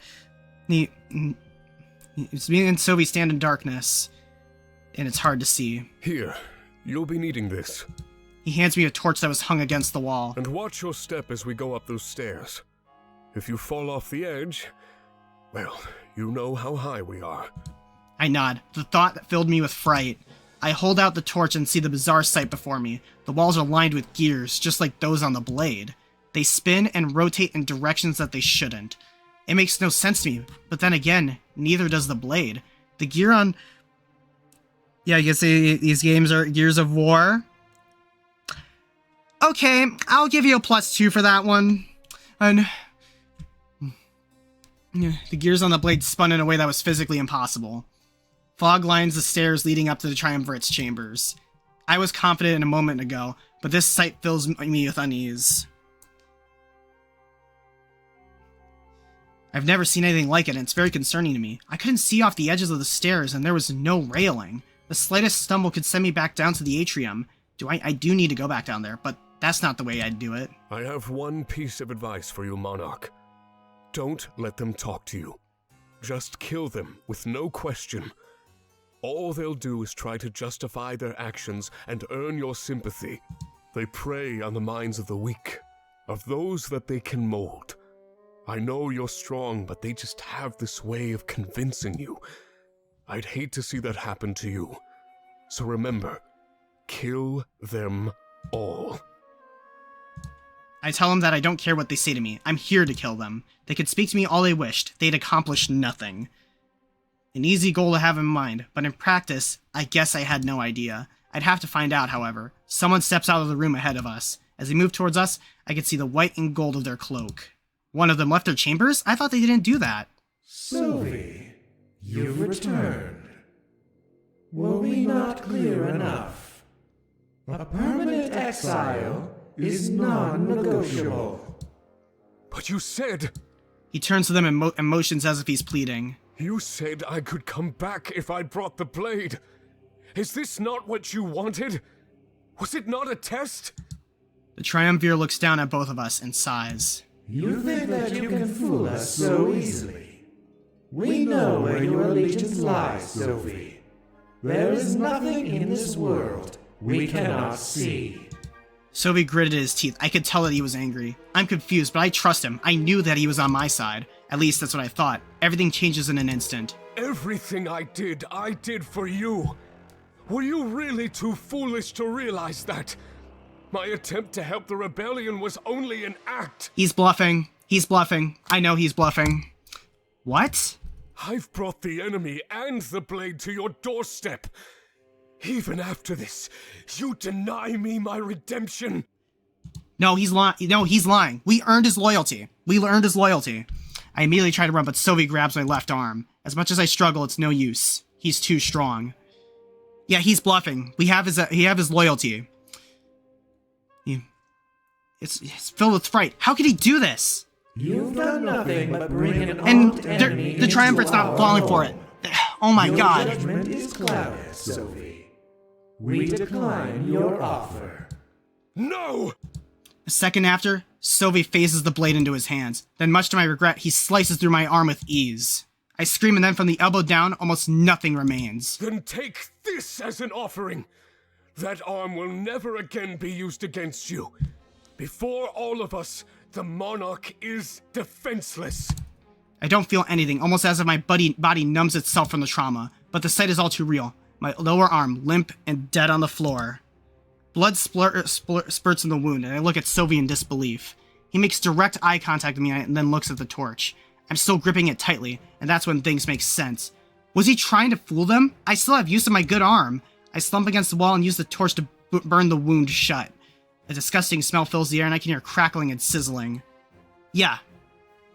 stand in darkness, and it's hard to see.
Here, you'll be needing this.
He hands me a torch that was hung against the wall.
And watch your step as we go up those stairs. If you fall off the edge, well, you know how high we are.
I nod, the thought filled me with fright. I hold out the torch and see the bizarre sight before me. The walls are lined with gears, just like those on the blade. They spin and rotate in directions that they shouldn't. It makes no sense to me, but then again, neither does the blade. The gear on... Yeah, you can see these games are Gears of War. Okay, I'll give you a +2 for that one. And... the gears on the blade spun in a way that was physically impossible. Fog lines the stairs leading up to the Triumvirate's chambers. I was confident a moment ago, but this sight fills me with unease. I've never seen anything like it, and it's very concerning to me. I couldn't see off the edges of the stairs, and there was no railing. The slightest stumble could send me back down to the atrium. I do need to go back down there, but that's not the way I'd do it.
I have one piece of advice for you, Monarch. Don't let them talk to you. Just kill them with no question. All they'll do is try to justify their actions and earn your sympathy. They prey on the minds of the weak, of those that they can mold. I know you're strong, but they just have this way of convincing you. I'd hate to see that happen to you. So remember, kill them all.
I tell them that I don't care what they say to me. I'm here to kill them. They could speak to me all they wished. They'd accomplish nothing. An easy goal to have in mind, but in practice, I guess I had no idea. I'd have to find out, however. Someone steps out of the room ahead of us. As they move towards us, I could see the white and gold of their cloak. One of them left their chambers? I thought they didn't do that.
Sylvie, you've returned. Were we not clear enough? A permanent exile is non-negotiable.
But you said...
He turns to them and motions as if he's pleading.
You said I could come back if I brought the blade. Is this not what you wanted? Was it not a test?
The Triumvir looks down at both of us and sighs.
You think that you can fool us so easily? We know where your allegiance lies, Sophie. There is nothing in this world we cannot see.
Sophie gritted his teeth. I could tell that he was angry. I'm confused, but I trust him. I knew that he was on my side. At least that's what I thought. Everything changes in an instant.
Everything I did for you. Were you really too foolish to realize that? My attempt to help the rebellion was only an act.
He's bluffing. He's bluffing. I know he's bluffing. What?
I've brought the enemy and the blade to your doorstep. Even after this, you deny me my redemption.
No, he's lying. No, he's lying. We earned his loyalty. I immediately try to run, but Sylvie grabs my left arm. As much as I struggle, it's no use. He's too strong. Yeah, he's bluffing. We have his loyalty. It's filled with fright. How could he do this?
You've done nothing but bring an armed enemy
the Triumvirate's not falling for it. Oh my god.
Your judgment is clouded, Sylvie. We decline your offer.
No!
A second after, Sylvie phases the blade into his hands. Then, much to my regret, he slices through my arm with ease. I scream, and then from the elbow down, almost nothing remains.
Then take this as an offering. That arm will never again be used against you. Before all of us, the Monarch is defenseless.
I don't feel anything, almost as if my body numbs itself from the trauma. But the sight is all too real. My lower arm, limp and dead on the floor. Blood spurts in the wound, and I look at Sylvie in disbelief. He makes direct eye contact with me and then looks at the torch. I'm still gripping it tightly, and that's when things make sense. Was he trying to fool them? I still have use of my good arm. I slump against the wall and use the torch to burn the wound shut. A disgusting smell fills the air, and I can hear crackling and sizzling. Yeah,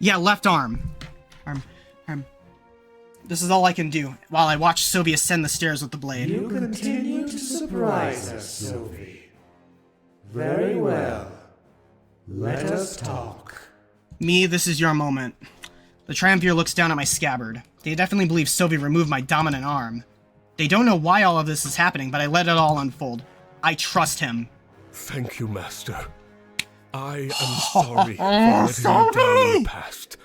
left arm. This is all I can do, while I watch Sylvie ascend the stairs with the blade.
You continue to surprise us, Sylvie. Very well. Let us talk.
Me, this is your moment. The Triumvir looks down at my scabbard. They definitely believe Sylvie removed my dominant arm. They don't know why all of this is happening, but I let it all unfold. I trust him.
Thank you, Master. I am sorry for letting you down in the past.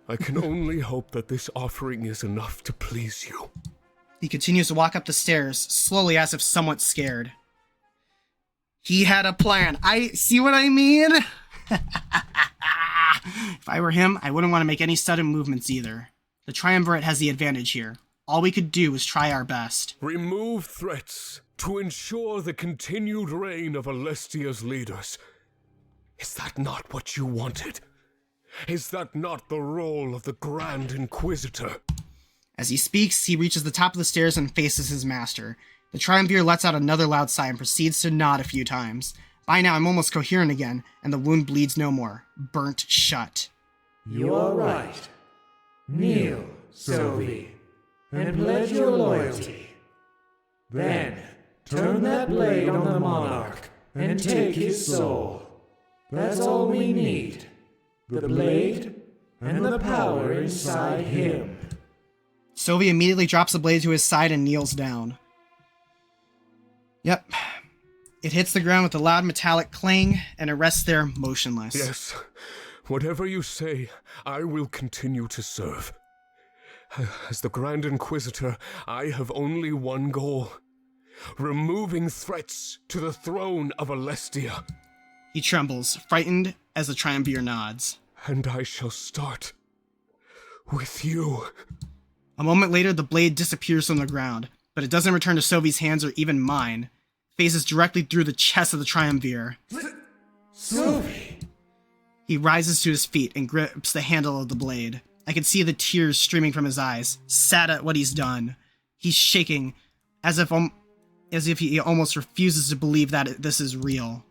I can only hope that this offering is enough to please you.
He continues to walk up the stairs, slowly as if somewhat scared. He had a plan. See what I mean? If I were him, I wouldn't want to make any sudden movements either. The Triumvirate has the advantage here. All we could do was try our best.
Remove threats to ensure the continued reign of Alestia's leaders. Is that not what you wanted? Is that not the role of the Grand Inquisitor?
As he speaks, he reaches the top of the stairs and faces his master. The Triumvir lets out another loud sigh and proceeds to nod a few times. By now, I'm almost coherent again, and the wound bleeds no more. Burnt shut.
You are right. Kneel, Sylvie, and pledge your loyalty. Then, turn that blade on the Monarch and take his soul. That's all we need. The blade and the power inside him.
Sylvie immediately drops the blade to his side and kneels down. Yep. It hits the ground with a loud metallic clang, and it rests there motionless.
Yes. Whatever you say, I will continue to serve. As the Grand Inquisitor, I have only one goal. Removing threats to the throne of Alestia.
He trembles, frightened, as the Triumvir nods.
And I shall start with you.
A moment later, the blade disappears from the ground, but it doesn't return to Sylvie's hands or even mine. Phases directly through the chest of the Triumvir.
Sylvie!
He rises to his feet and grips the handle of the blade. I can see the tears streaming from his eyes, sad at what he's done. He's shaking, as if he almost refuses to believe that this is real.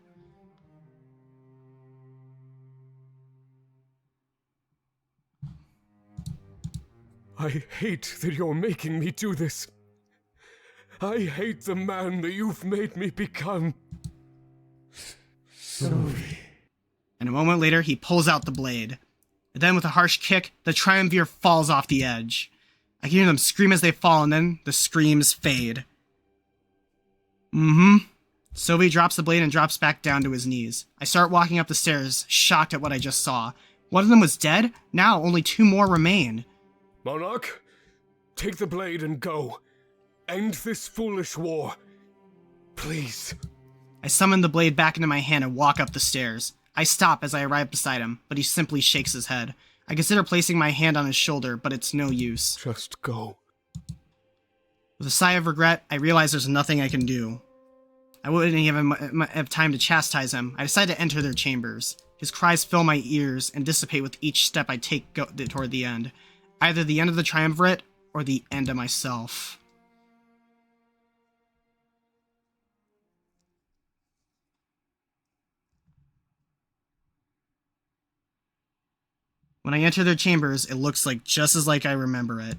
I hate that you're making me do this. I hate the man that you've made me become.
Sylvie.
And a moment later, he pulls out the blade. And then with a harsh kick, the Triumvir falls off the edge. I can hear them scream as they fall, and then the screams fade. Sylvie drops the blade and drops back down to his knees. I start walking up the stairs, shocked at what I just saw. One of them was dead? Now only two more remain.
Monarch, take the blade and go. End this foolish war. Please.
I summon the blade back into my hand and walk up the stairs. I stop as I arrive beside him, but he simply shakes his head. I consider placing my hand on his shoulder, but it's no use.
Just go.
With a sigh of regret, I realize there's nothing I can do. I wouldn't even have time to chastise him. I decide to enter their chambers. His cries fill my ears and dissipate with each step I take toward the end. Either the end of the Triumvirate, or the end of myself. When I enter their chambers, it looks like just as like I remember it.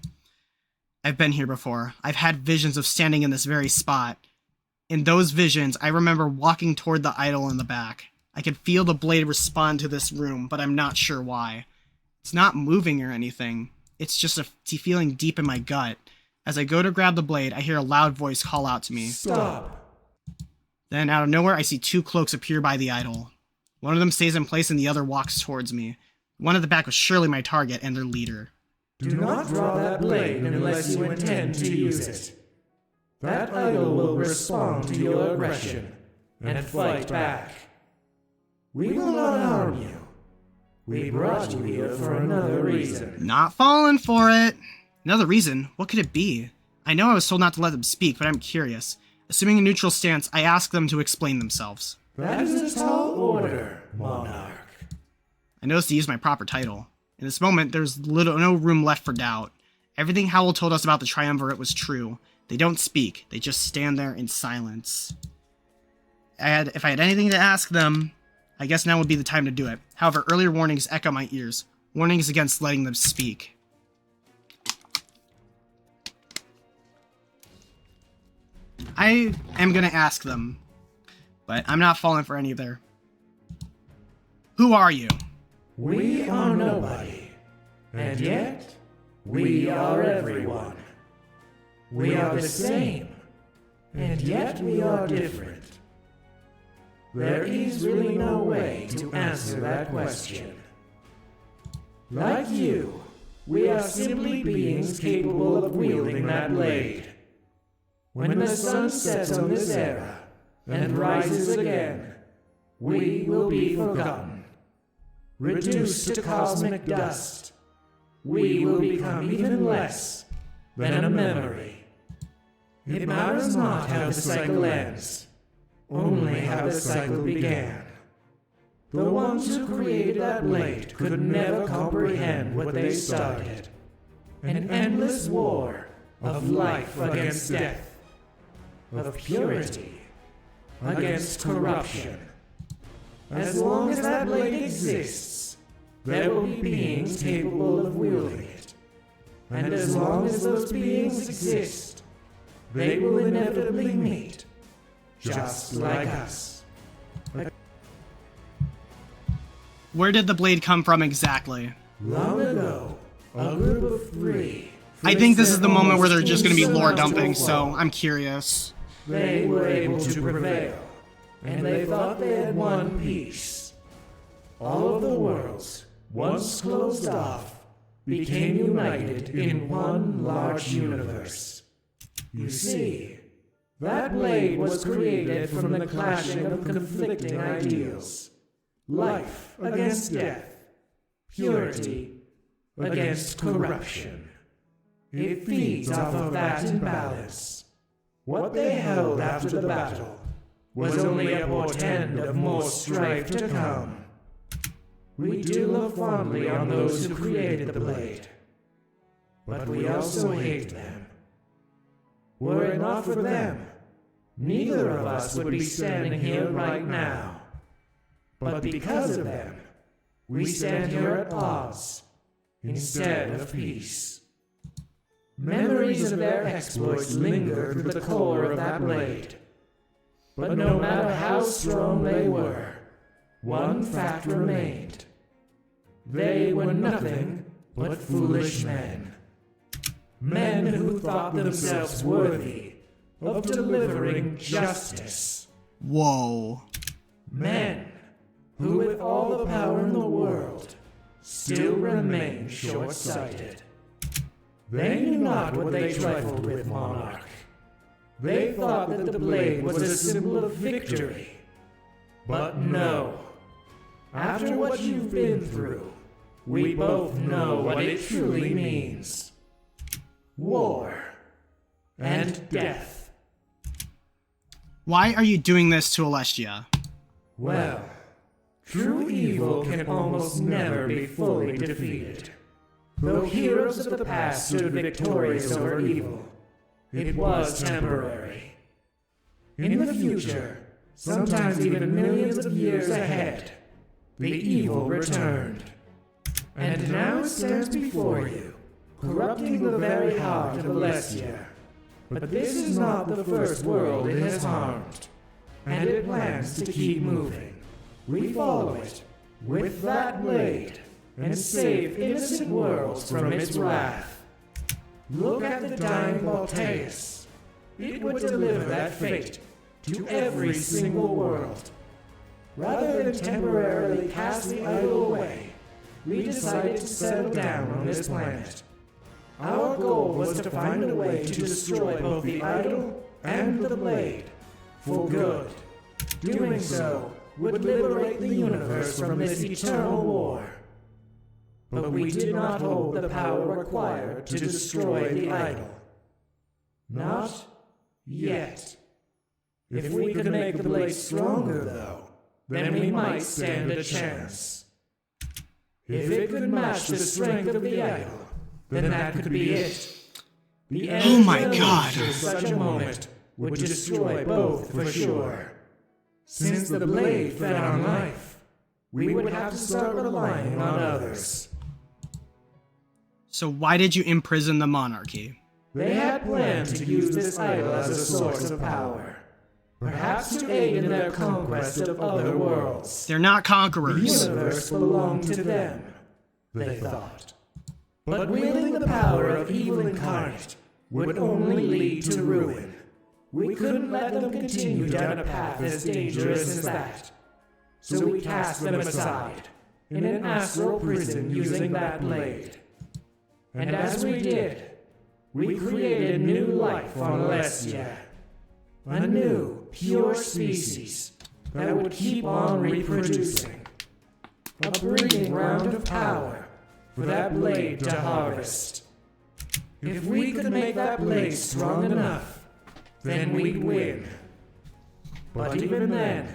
I've been here before. I've had visions of standing in this very spot. In those visions, I remember walking toward the idol in the back. I could feel the blade respond to this room, but I'm not sure why. It's not moving or anything. It's just a feeling deep in my gut. As I go to grab the blade, I hear a loud voice call out to me.
Stop!
Then, out of nowhere, I see two cloaks appear by the idol. One of them stays in place and the other walks towards me. The one at the back was surely my target and their leader.
Do not draw that blade unless you intend to use it. That idol will respond to your aggression and fight back. We will not harm you. We brought you here for another reason.
Not falling for it. Another reason? What could it be? I know I was told not to let them speak, but I'm curious. Assuming a neutral stance, I ask them to explain themselves.
That is a tall order, Monarch.
I notice to use my proper title. In this moment, there's no room left for doubt. Everything Howell told us about the Triumvirate was true. They don't speak. They just stand there in silence. If I had anything to ask them, I guess now would be the time to do it. However, earlier warnings echo my ears. Warnings against letting them speak. I am gonna ask them, but I'm not falling for any of their... Who are you?
We are nobody, and yet we are everyone. We are the same, and yet we are different. There is really no way to answer that question. Like you, we are simply beings capable of wielding that blade. When the sun sets on this era and rises again, we will be forgotten. Reduced to cosmic dust, we will become even less than a memory. It matters not how the cycle ends, only how the cycle began. The ones who created that blade could never comprehend what they started. An endless war of life against death, of purity against corruption. As long as that blade exists, there will be beings capable of wielding it. And as long as those beings exist, they will inevitably meet, just like us.
Where did the blade come from exactly?
Long ago, a group of three.
I think this is the moment where they're just going to be lore dumping, so I'm curious.
They were able to prevail, and they thought they had won peace. All of the worlds, once closed off, became united in one large universe. You see, that blade was created from the clashing of conflicting ideals. Life against death, purity against corruption. It feeds off of that imbalance. What they held after the battle was only a portend of more strife to come. We do look fondly on those who created the blade, but we also hate them. Were it not for them, neither of us would be standing here right now. But because of them, we stand here at odds instead of peace. Memories of their exploits linger through the core of that blade. But no matter how strong they were, one fact remained. They were nothing but foolish men. Men who thought themselves worthy of delivering justice.
Whoa.
Men who, with all the power in the world, still remain short-sighted. They knew not what they trifled with, Monarch. They thought that the blade was a symbol of victory. But no. After what you've been through, we both know what it truly means. War and death.
Why are you doing this to Alestia?
Well, true evil can almost never be fully defeated. Though heroes of the past stood victorious over evil, it was temporary. In the future, sometimes even millions of years ahead, the evil returned. And now it stands before you, corrupting the very heart of Alessia. But this is not the first world it has harmed, and it plans to keep moving. We follow it, with that blade, and save innocent worlds from its wrath. Look at the dying Balteus. It would deliver that fate to every single world. Rather than temporarily cast the idol away, we decided to settle down on this planet. Our goal was to find a way to destroy both the idol and the blade, for good. Doing so would liberate the universe from this eternal war. But we did not hold the power required to destroy the idol. Not yet. If we could make the blade stronger, though, then we might stand a chance. If it could match the strength of the idol, then that could be it. The
Oh my God.
of such a moment would destroy both for sure. Since the blade fed on life, we would have to start relying on others.
So why did you imprison the monarchy?
They had planned to use this idol as a source of power. Perhaps to aid in their conquest of other worlds.
They're not
The
conquerors.
universe belonged to them, they thought. But wielding the power of evil incarnate would only lead to ruin. We couldn't let them continue down a path as dangerous as that. So we cast them aside, in an astral prison using that blade. And as we did, we created new life on Alessia. A new, pure species that would keep on reproducing. A breeding ground of power for that blade to harvest. If we could make that blade strong enough, then we'd win. But even then,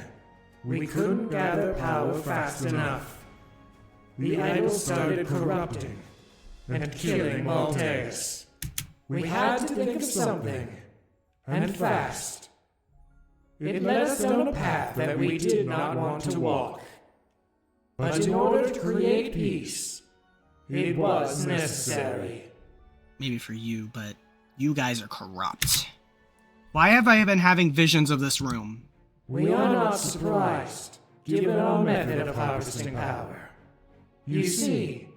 we couldn't gather power fast enough. The idol started corrupting and killing Malteus. We had to think of something, and fast. It led us down a path that we did not want to walk. But in order to create peace, it was necessary.
Maybe for you, but you guys are corrupt. Why have I been having visions of this room?
We are not surprised, given our method of harvesting power. You see,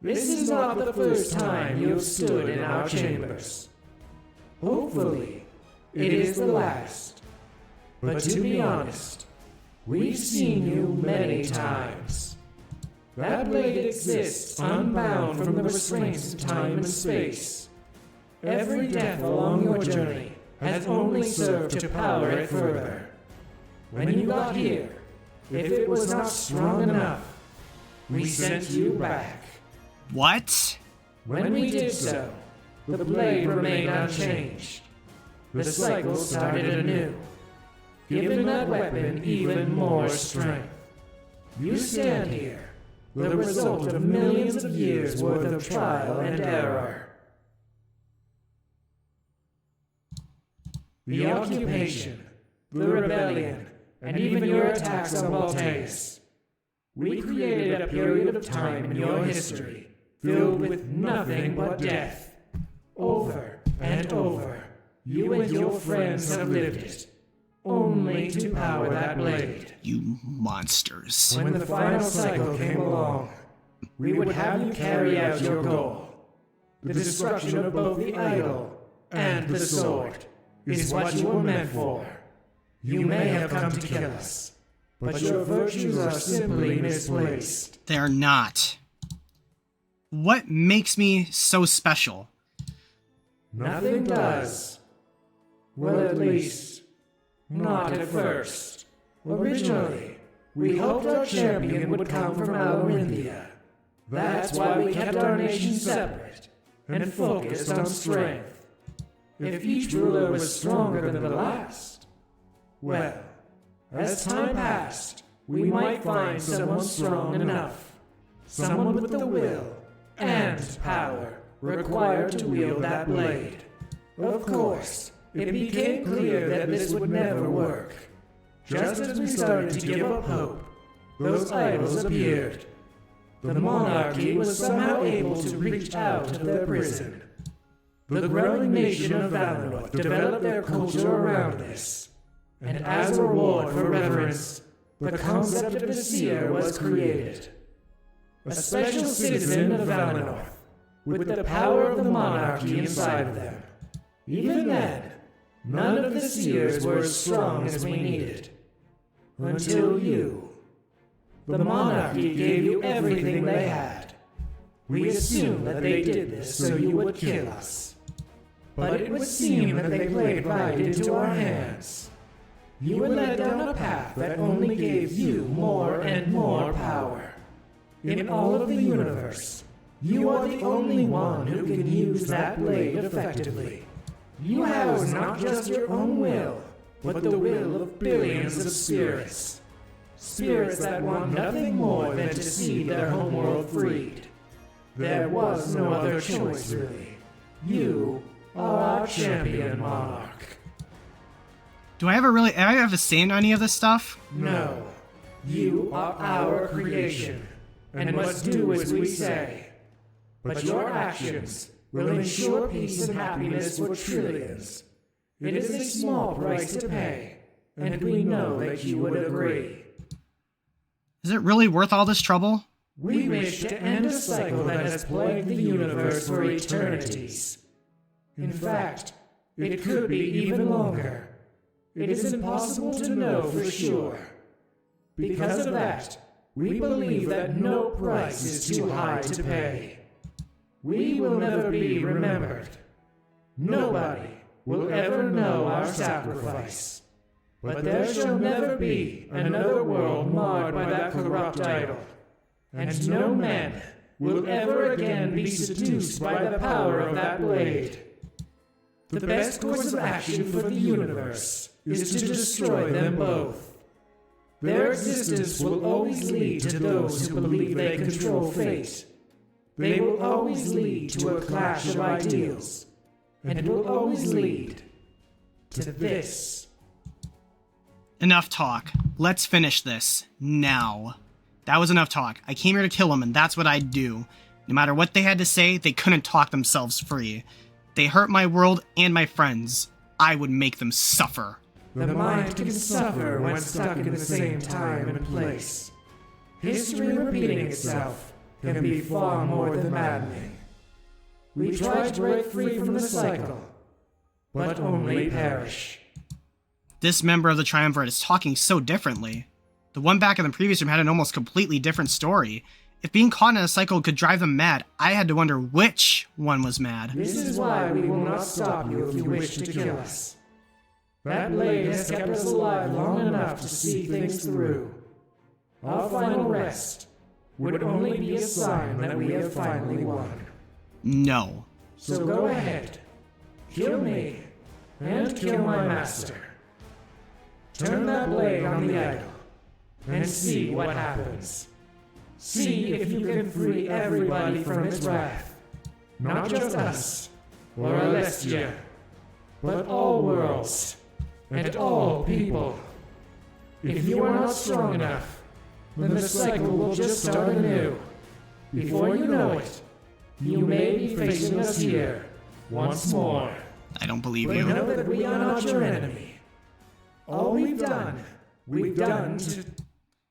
this is not the first time you have stood in our chambers. Hopefully, it is the last. But to be honest, we've seen you many times. That blade exists unbound from the restraints of time and space. Every death along your journey has only served to power it further. When you got here, if it was not strong enough, we sent you back.
What?
When we did so, the blade remained unchanged. The cycle started anew, giving that weapon even more strength. You stand here, the result of millions of years' worth of trial and error. The occupation, the rebellion, and even your attacks on Malteus. We created a period of time in your history filled with nothing but death. Over and over, you and your friends have lived it, only to power that blade.
You monsters.
When the final cycle came along, we would have you carry out your goal. The destruction of both the idol and the sword is what you were meant for. You may have come to kill us, but your virtues are simply misplaced.
They're not. What makes me so special?
Nothing does. Well, at least, not at first. Originally, we hoped our champion would come from Alarinthia. That's why we kept our nation separate and focused on strength. If each ruler was stronger than the last, well, as time passed, we might find someone strong enough. Someone with the will and power required to wield that blade. Of course, it became clear that this would never work. Just as we started to give up hope, those idols appeared. the monarchy was somehow able to reach out of their prison. The growing nation of Valinor developed their culture around this, and as a reward for reverence, the concept of the seer was created. A special citizen of Valinor, with the power of the monarchy inside of them. Even then, none of the seers were as strong as we needed. Until you. The monarchy gave you everything they had. We assumed that they did this so you would kill us. But it would seem that they played right into our hands. You were led down a path that only gave you more and more power. In all of the universe, you are the only one who can use that blade effectively. You house not just your own will, but the will of billions of spirits. Spirits that want nothing more than to see their homeworld freed. There was no other choice, really. You are our champion, Monarch.
Do I have a say in any of this stuff?
No. You are our creation, and must do as we say. But your actions will ensure peace and happiness for trillions. It is a small price to pay, and we know that you would agree.
Is it really worth all this trouble?
We wish to end a cycle that has plagued the universe for eternities. In fact, it could be even longer. It is impossible to know for sure. Because of that, we believe that no price is too high to pay. We will never be remembered. Nobody will ever know our sacrifice. But there shall never be another world marred by that corrupt idol. And no man will ever again be seduced by the power of that blade. The best course of action for the universe is to destroy them both. Their existence will always lead to those who believe they control fate. They will always lead to a clash of ideals, and will always lead to this.
Enough talk. Let's finish this. Now. That was enough talk. I came here to kill them, and that's what I'd do. No matter what they had to say, they couldn't talk themselves free. They hurt my world and my friends. I would make them suffer.
The mind can suffer when stuck in the same time and place. History repeating itself can be far more than maddening. We try to break free from the cycle, but only perish.
This member of the Triumvirate is talking so differently. The one back in the previous room had an almost completely different story. If being caught in a cycle could drive them mad, I had to wonder which one was mad.
This is why we will not stop you if you wish to kill us. That blade has kept us alive long enough to see things through. Our final rest would only be a sign that we have finally won.
No.
So go ahead. Kill me, and kill my master. Turn that blade on the idol, and see what happens. See if you can free everybody from its wrath. Not just us, or Alestia, but all worlds, and all people. If you are not strong enough, then the cycle will just start anew. Before you know it, you may be facing us here once more.
I don't believe
But
you.
know that we are not your enemy. All we've done to...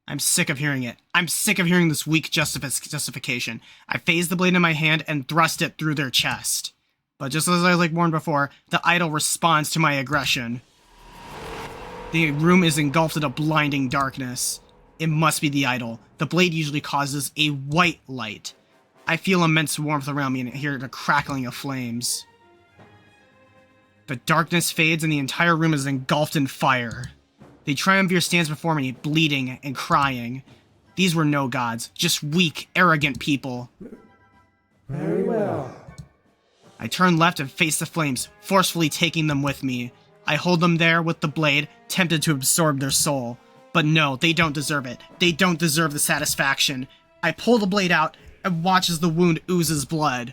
I'm sick of hearing it. I'm sick of hearing this weak justification. I phased the blade in my hand and thrust it through their chest. But just as I was warned before, the idol responds to my aggression. The room is engulfed in a blinding darkness. It must be the idol. The blade usually causes a white light. I feel immense warmth around me and hear the crackling of flames. The darkness fades and the entire room is engulfed in fire. The Triumvir stands before me, bleeding and crying. These were no gods, just weak, arrogant people.
Very well.
I turn left and face the flames, forcefully taking them with me. I hold them there with the blade, tempted to absorb their soul. But no, they don't deserve it. They don't deserve the satisfaction. I pull the blade out and watch as the wound oozes blood.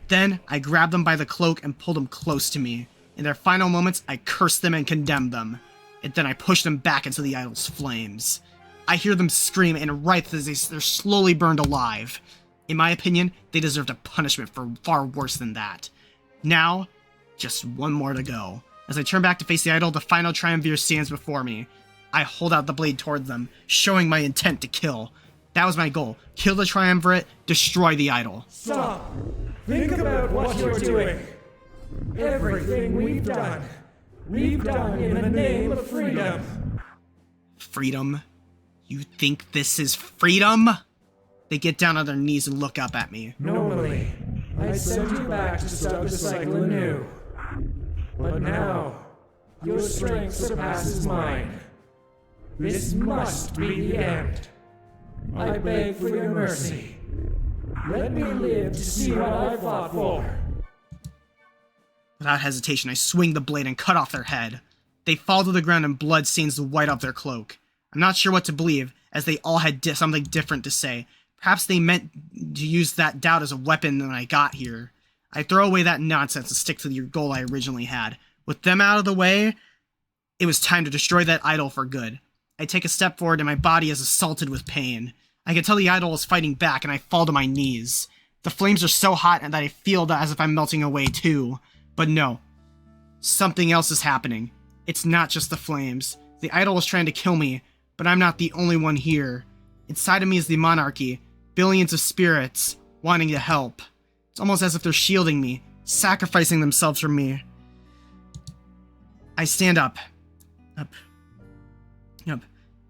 Then, I grab them by the cloak and pull them close to me. In their final moments, I curse them and condemn them. And then I push them back into the idol's flames. I hear them scream and writhe as they're slowly burned alive. In my opinion, they deserved a punishment for far worse than that. Now, just one more to go. As I turn back to face the idol, the final triumvirate stands before me. I hold out the blade toward them, showing my intent to kill. That was my goal. Kill the triumvirate, destroy the idol.
Stop! Think about what you're doing. Everything we've done in the name of freedom.
Freedom? You think this is freedom? They get down on their knees and look up at me.
Normally, I'd send you back to start the cycle anew. But now, your strength surpasses mine. This must be the end. I beg for your mercy. Let me live to see what I fought for.
Without hesitation, I swing the blade and cut off their head. They fall to the ground and blood stains the white of their cloak. I'm not sure what to believe, as they all had something different to say. Perhaps they meant to use that doubt as a weapon when I got here. I throw away that nonsense and stick to the goal I originally had. With them out of the way, it was time to destroy that idol for good. I take a step forward and my body is assaulted with pain. I can tell the idol is fighting back and I fall to my knees. The flames are so hot that I feel as if I'm melting away too. But no. Something else is happening. It's not just the flames. The idol is trying to kill me, but I'm not the only one here. Inside of me is the monarchy. Billions of spirits wanting to help. It's almost as if they're shielding me, sacrificing themselves for me. I stand up. Up.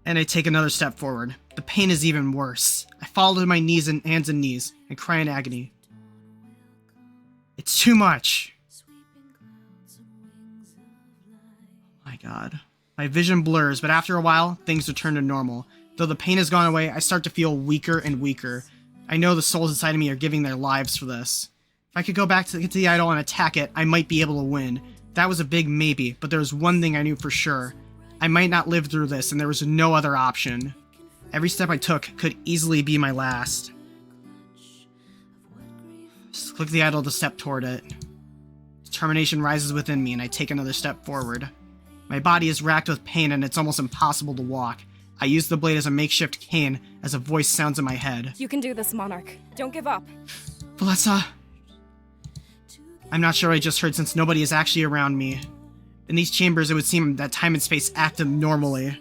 And I take another step forward. The pain is even worse. I fall to my knees and hands and knees and cry in agony. It's too much. Oh my god. My vision blurs, but after a while, things return to normal. Though the pain has gone away, I start to feel weaker and weaker. I know the souls inside of me are giving their lives for this. If I could go back to the idol and attack it, I might be able to win. That was a big maybe, but there was one thing I knew for sure. I might not live through this, and there was no other option. Every step I took could easily be my last. Just click the idol to step toward it. Determination rises within me, and I take another step forward. My body is racked with pain, and it's almost impossible to walk. I use the blade as a makeshift cane as a voice sounds in my head.
You can do this, Monarch. Don't give up.
Valessa. I'm not sure what I just heard since nobody is actually around me. In these chambers, it would seem that time and space act normally.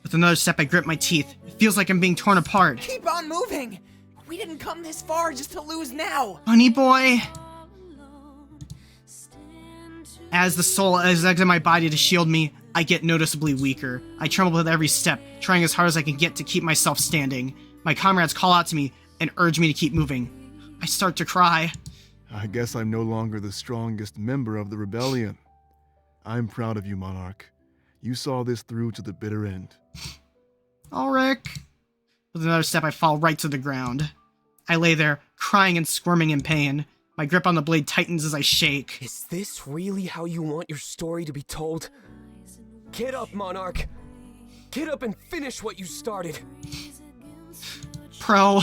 With another step, I grip my teeth. It feels like I'm being torn apart.
Keep on moving! We didn't come this far just to lose now!
Honey boy! As the soul is exiting my body to shield me, I get noticeably weaker. I tremble with every step, trying as hard as I can get to keep myself standing. My comrades call out to me and urge me to keep moving. I start to cry.
I guess I'm no longer the strongest member of the rebellion. I'm proud of you, Monarch. You saw this through to the bitter end.
Ulrich! With another step, I fall right to the ground. I lay there, crying and squirming in pain. My grip on the blade tightens as I shake.
Is this really how you want your story to be told? Get up, Monarch! Get up and finish what you started!
Bro.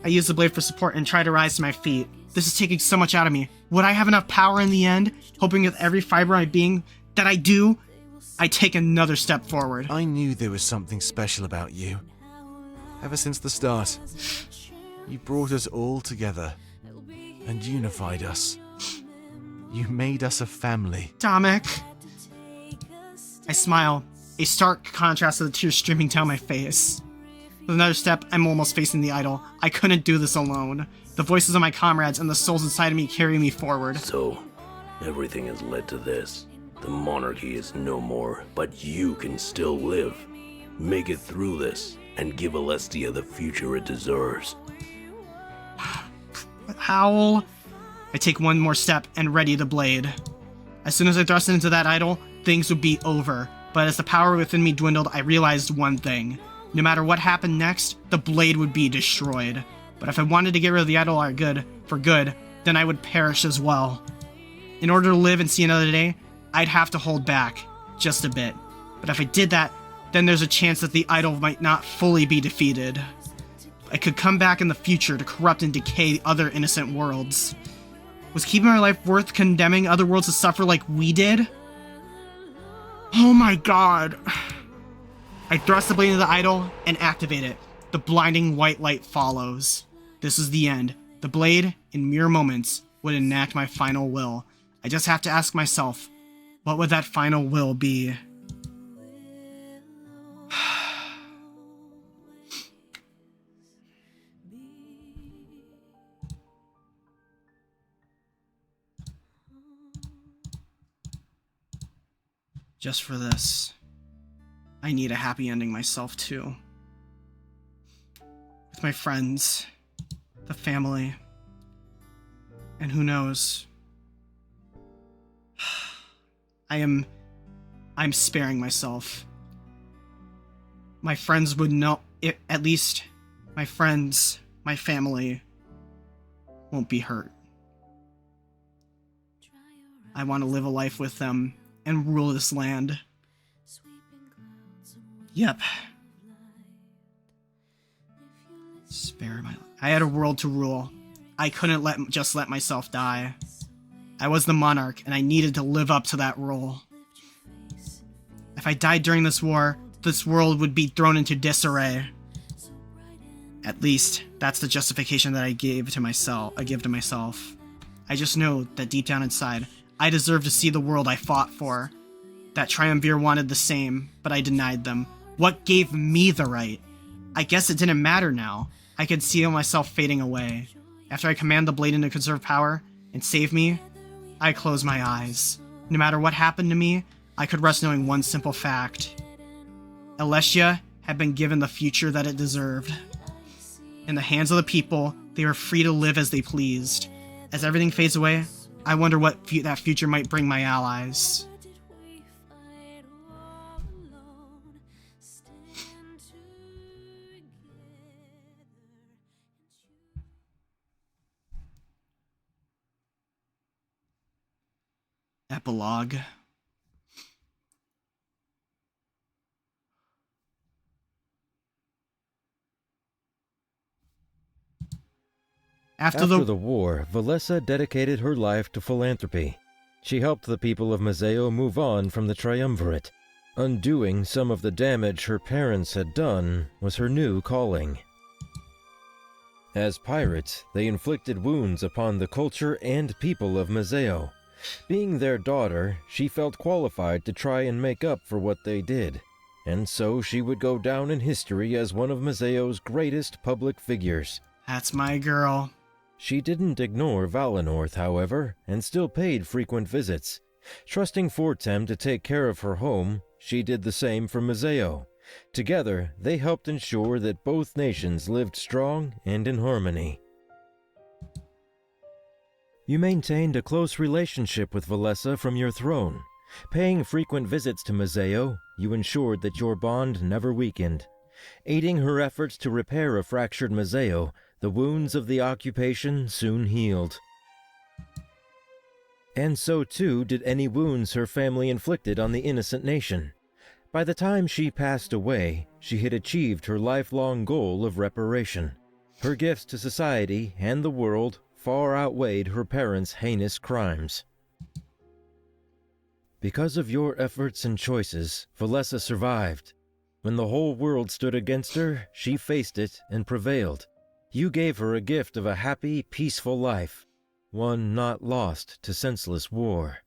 I use the blade for support and try to rise to my feet. This is taking so much out of me. Would I have enough power in the end? Hoping with every fiber of my being that I do, I take another step forward.
I knew there was something special about you. Ever since the start. You brought us all together and unified us. You made us a family.
Dominic. I smile, a stark contrast to the tears streaming down my face. With another step, I'm almost facing the idol. I couldn't do this alone. The voices of my comrades and the souls inside of me carry me forward.
So, everything has led to this. The monarchy is no more, but you can still live. Make it through this, and give Alestia the future it deserves.
Howl. I take one more step and ready the blade. As soon as I thrust it into that idol, things would be over. But as the power within me dwindled, I realized one thing. No matter what happened next, the blade would be destroyed. But if I wanted to get rid of the idol for good, then I would perish as well. In order to live and see another day, I'd have to hold back, just a bit. But if I did that, then there's a chance that the idol might not fully be defeated. I could come back in the future to corrupt and decay other innocent worlds. Was keeping my life worth condemning other worlds to suffer like we did? Oh my god. I thrust the blade into the idol and activate it. The blinding white light follows. This is the end. The blade, in mere moments, would enact my final will. I just have to ask myself, what would that final will be? Just for this, I need a happy ending myself too. With my friends, the family, and who knows? I'm sparing myself. My friends would know, at least my friends, my family won't be hurt. I want to live a life with them and rule this land. Yep. Spare my life. I had a world to rule. I couldn't just let myself die. I was the monarch, and I needed to live up to that role. If I died during this war, this world would be thrown into disarray. At least, that's the justification that I give to myself. I just know that deep down inside, I deserve to see the world I fought for. That Triumvir wanted the same, but I denied them. What gave me the right? I guess it didn't matter now. I could see myself fading away. After I command the Bladen to conserve power and save me, I close my eyes. No matter what happened to me, I could rest knowing one simple fact. Alessia had been given the future that it deserved. In the hands of the people, they were free to live as they pleased. As everything fades away, I wonder what that future might bring my allies. Epilogue.
After the war, Valessa dedicated her life to philanthropy. She helped the people of Mazeo move on from the Triumvirate. Undoing some of the damage her parents had done was her new calling. As pirates, they inflicted wounds upon the culture and people of Mazeo. Being their daughter, she felt qualified to try and make up for what they did, and so she would go down in history as one of Mazeo's greatest public figures.
That's my girl.
She didn't ignore Valenorth, however, and still paid frequent visits. Trusting Fortem to take care of her home, she did the same for Mazeo. Together, they helped ensure that both nations lived strong and in harmony. You maintained a close relationship with Valessa from your throne. Paying frequent visits to Mazeo, you ensured that your bond never weakened. Aiding her efforts to repair a fractured Mazeo, the wounds of the occupation soon healed. And so too did any wounds her family inflicted on the innocent nation. By the time she passed away, she had achieved her lifelong goal of reparation. Her gifts to society and the world far outweighed her parents' heinous crimes. Because of your efforts and choices, Valessa survived. When the whole world stood against her, she faced it and prevailed. You gave her a gift of a happy, peaceful life, one not lost to senseless war.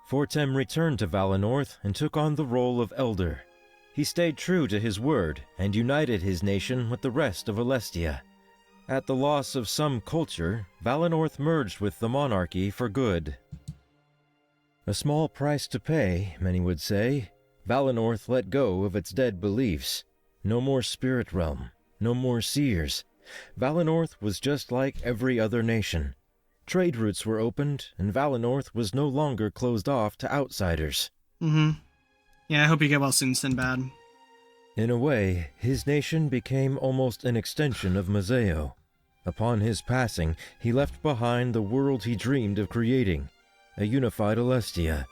Fortem returned to Valenorth and took on the role of elder. He stayed true to his word and united his nation with the rest of Alestia. At the loss of some culture, Valenorth merged with the monarchy for good. A small price to pay, many would say. Valenorth let go of its dead beliefs. No more spirit realm, no more seers. Valenorth was just like every other nation. Trade routes were opened, and Valenorth was no longer closed off to outsiders.
Yeah, I hope you get well soon, Sinbad.
In a way, his nation became almost an extension of Mazeo. Upon his passing, he left behind the world he dreamed of creating, a unified Alestia,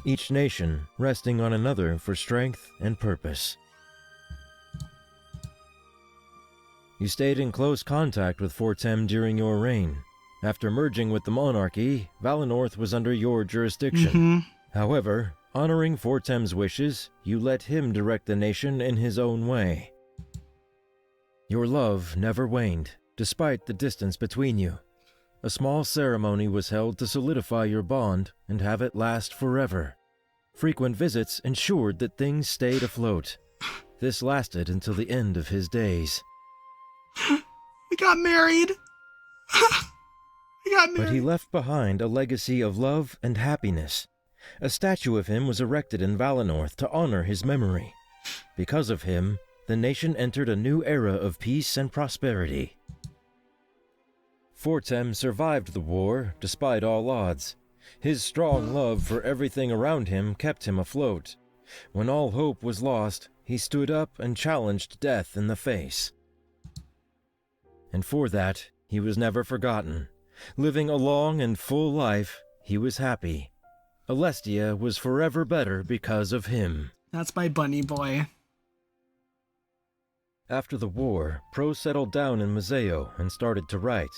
each nation resting on another for strength and purpose. You stayed in close contact with Fortem during your reign. After merging with the monarchy, Valenorth was under your jurisdiction. However, honoring Fortem's wishes, you let him direct the nation in his own way. Your love never waned, despite the distance between you. A small ceremony was held to solidify your bond and have it last forever. Frequent visits ensured that things stayed afloat. This lasted until the end of his days.
We got married! We got married!
But he left behind a legacy of love and happiness. A statue of him was erected in Valenorth to honor his memory. Because of him, the nation entered a new era of peace and prosperity. Fortem survived the war despite all odds. His strong love for everything around him kept him afloat. When all hope was lost, he stood up and challenged death in the face. And for that, he was never forgotten. Living a long and full life, he was happy. Alestia was forever better because of him.
That's my bunny boy.
After the war, Pro settled down in Museo and started to write.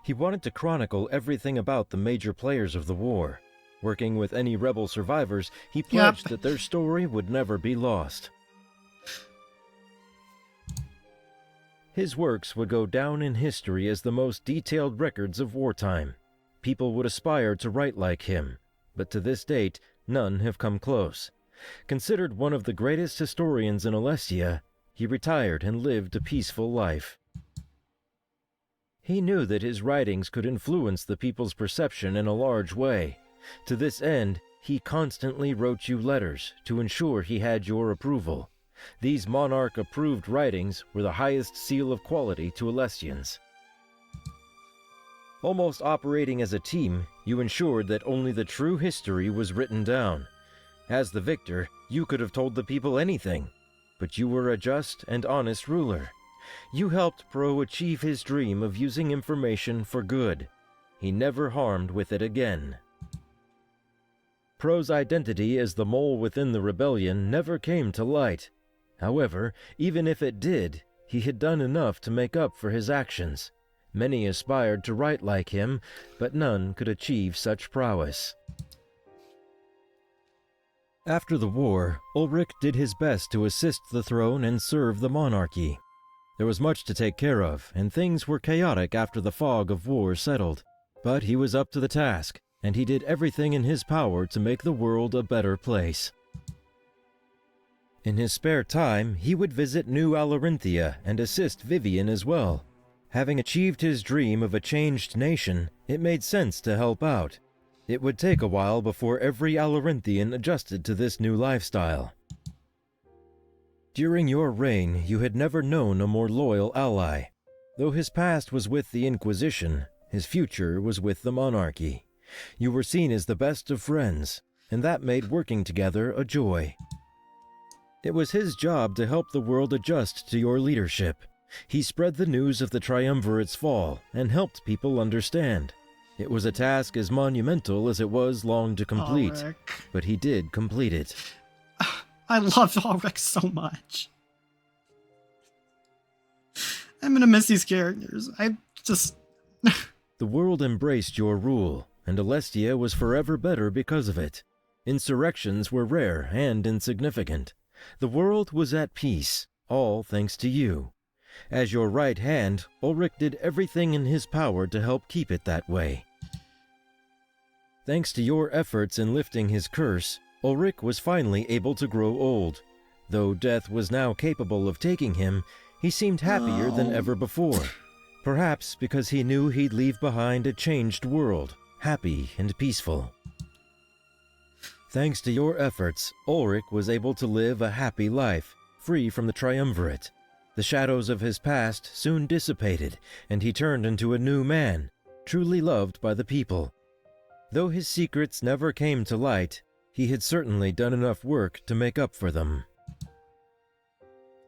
He wanted to chronicle everything about the major players of the war. Working with any rebel survivors, he pledged that their story would never be lost. His works would go down in history as the most detailed records of wartime. People would aspire to write like him, but to this date, none have come close. Considered one of the greatest historians in Alestia, he retired and lived a peaceful life. He knew that his writings could influence the people's perception in a large way. To this end, he constantly wrote you letters to ensure he had your approval. These monarch-approved writings were the highest seal of quality to Alestians. Almost operating as a team, you ensured that only the true history was written down. As the victor, you could have told the people anything, but you were a just and honest ruler. You helped Pro achieve his dream of using information for good. He never harmed with it again. Pro's identity as the mole within the rebellion never came to light. However, even if it did, he had done enough to make up for his actions. Many aspired to write like him, but none could achieve such prowess. After the war, Ulrich did his best to assist the throne and serve the monarchy. There was much to take care of, and things were chaotic after the fog of war settled. But he was up to the task, and he did everything in his power to make the world a better place. In his spare time, he would visit New Alarinthia and assist Vivian as well. Having achieved his dream of a changed nation, it made sense to help out. It would take a while before every Alarinthian adjusted to this new lifestyle. During your reign, you had never known a more loyal ally. Though his past was with the Inquisition, his future was with the monarchy. You were seen as the best of friends, and that made working together a joy. It was his job to help the world adjust to your leadership. He spread the news of the Triumvirate's fall and helped people understand. It was a task as monumental as it was long to complete, but he did complete it.
I loved Ulrich so much. I'm gonna miss these characters.
The world embraced your rule, and Alestia was forever better because of it. Insurrections were rare and insignificant. The world was at peace, all thanks to you. As your right hand, Ulrich did everything in his power to help keep it that way. Thanks to your efforts in lifting his curse, Ulrich was finally able to grow old. Though death was now capable of taking him, he seemed happier than ever before. Perhaps because he knew he'd leave behind a changed world, happy and peaceful. Thanks to your efforts, Ulrich was able to live a happy life, free from the Triumvirate. The shadows of his past soon dissipated, and he turned into a new man, truly loved by the people. Though his secrets never came to light, he had certainly done enough work to make up for them.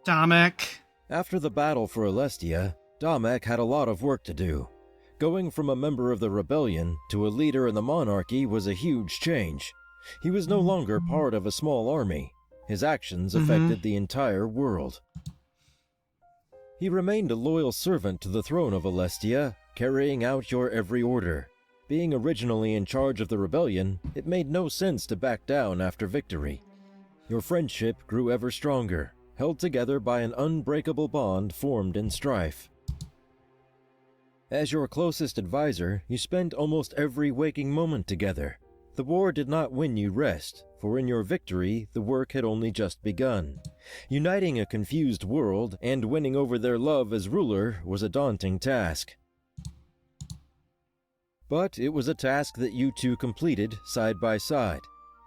Domek.
After the battle for Alestia, Domek had a lot of work to do. Going from a member of the rebellion to a leader in the monarchy was a huge change. He was no longer part of a small army. His actions affected the entire world. He remained a loyal servant to the throne of Alestia, carrying out your every order. Being originally in charge of the rebellion, it made no sense to back down after victory. Your friendship grew ever stronger, held together by an unbreakable bond formed in strife. As your closest advisor, you spent almost every waking moment together. The war did not win you rest, for in your victory, the work had only just begun. Uniting a confused world and winning over their love as ruler was a daunting task. But it was a task that you two completed side by side.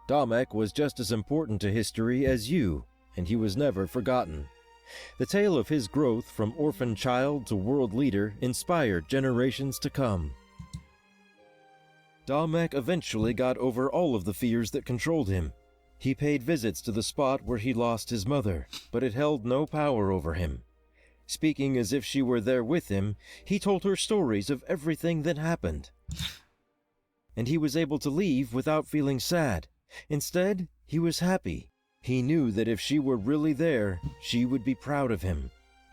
Damek was just as important to history as you, and he was never forgotten. The tale of his growth from orphan child to world leader inspired generations to come. Damek eventually got over all of the fears that controlled him. He paid visits to the spot where he lost his mother, but it held no power over him. Speaking as if she were there with him, he told her stories of everything that happened. And he was able to leave without feeling sad. Instead, he was happy. He knew that if she were really there, she would be proud of him.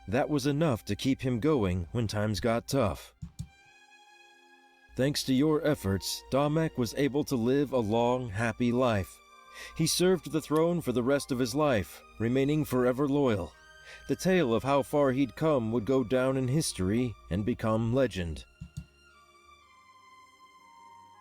That was enough to keep him going when times got tough. Thanks to your efforts, Damek was able to live a long, happy life. He served the throne for the rest of his life, remaining forever loyal. The tale of how far he'd come would go down in history and become legend.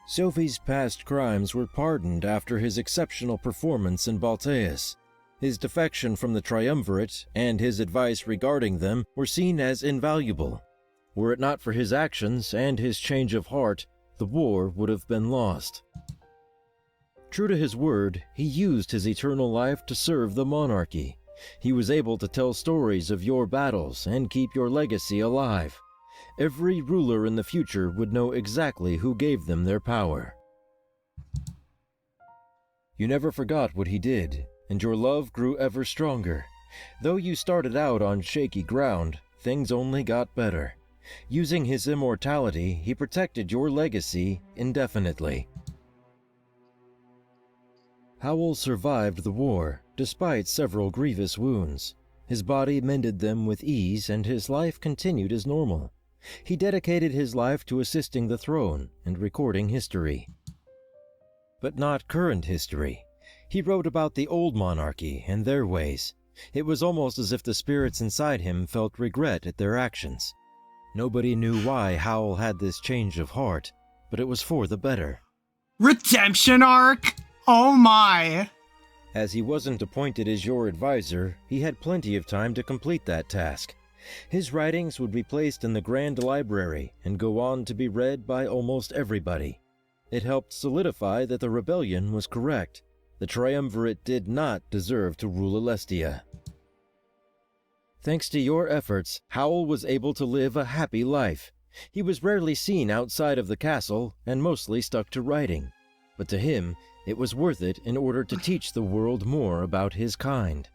Sophie's past crimes were pardoned after his exceptional performance in Balteus. His defection from the Triumvirate and his advice regarding them were seen as invaluable. Were it not for his actions and his change of heart, the war would have been lost. True to his word, he used his eternal life to serve the monarchy. He was able to tell stories of your battles and keep your legacy alive. Every ruler in the future would know exactly who gave them their power. You never forgot what he did, and your love grew ever stronger. Though you started out on shaky ground, things only got better. Using his immortality, he protected your legacy indefinitely. Howell survived the war, despite several grievous wounds. His body mended them with ease, and his life continued as normal. He dedicated his life to assisting the throne and recording history. But not current history. He wrote about the old monarchy and their ways. It was almost as if the spirits inside him felt regret at their actions. Nobody knew why Howell had this change of heart, but it was for the better.
Redemption arc? Oh my!
As he wasn't appointed as your advisor, he had plenty of time to complete that task. His writings would be placed in the Grand Library and go on to be read by almost everybody. It helped solidify that the rebellion was correct. The Triumvirate did not deserve to rule Alestia. Thanks to your efforts, Howell was able to live a happy life. He was rarely seen outside of the castle and mostly stuck to writing. But to him, it was worth it in order to teach the world more about his kind.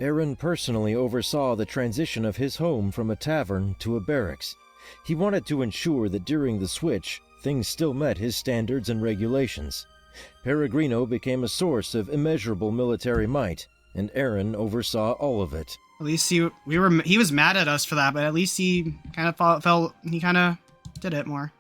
Aaron personally oversaw the transition of his home from a tavern to a barracks. He wanted to ensure that during the switch, things still met his standards and regulations. Peregrino became a source of immeasurable military might, and Aaron oversaw all of it.
At least he was mad at us for that, but at least he kind of did it more.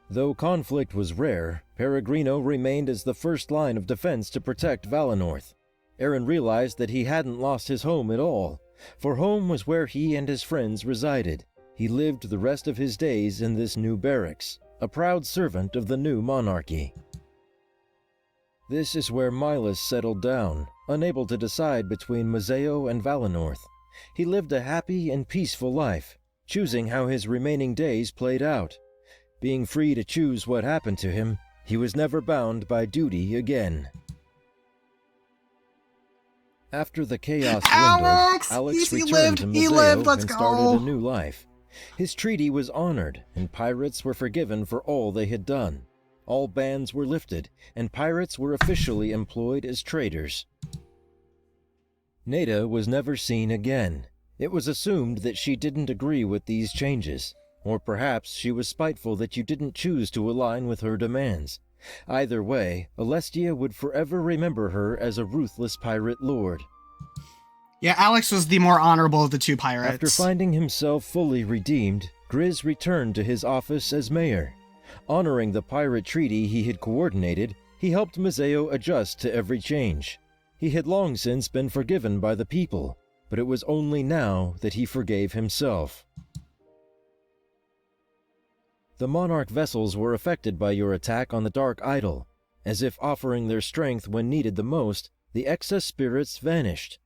Though conflict was rare, Peregrino remained as the first line of defense to protect Valenorth. Aaron realized that he hadn't lost his home at all, for home was where he and his friends resided. He lived the rest of his days in this new barracks, a proud servant of the new monarchy. This is where Milas settled down, unable to decide between Mazeo and Valenorth. He lived a happy and peaceful life, choosing how his remaining days played out. Being free to choose what happened to him, he was never bound by duty again. After the chaos dwindled, Alex returned to Mazeo and started a new life. His treaty was honored, and pirates were forgiven for all they had done. All bans were lifted, and pirates were officially employed as traders. Neda was never seen again. It was assumed that she didn't agree with these changes, or perhaps she was spiteful that you didn't choose to align with her demands. Either way, Alestia would forever remember her as a ruthless pirate lord.
Yeah, Alex was the more honorable of the two pirates.
After finding himself fully redeemed, Grizz returned to his office as mayor. Honoring the pirate treaty he had coordinated, he helped Mazeo adjust to every change. He had long since been forgiven by the people, but it was only now that he forgave himself. The Monarch vessels were affected by your attack on the Dark Idol. As if offering their strength when needed the most, the excess spirits vanished.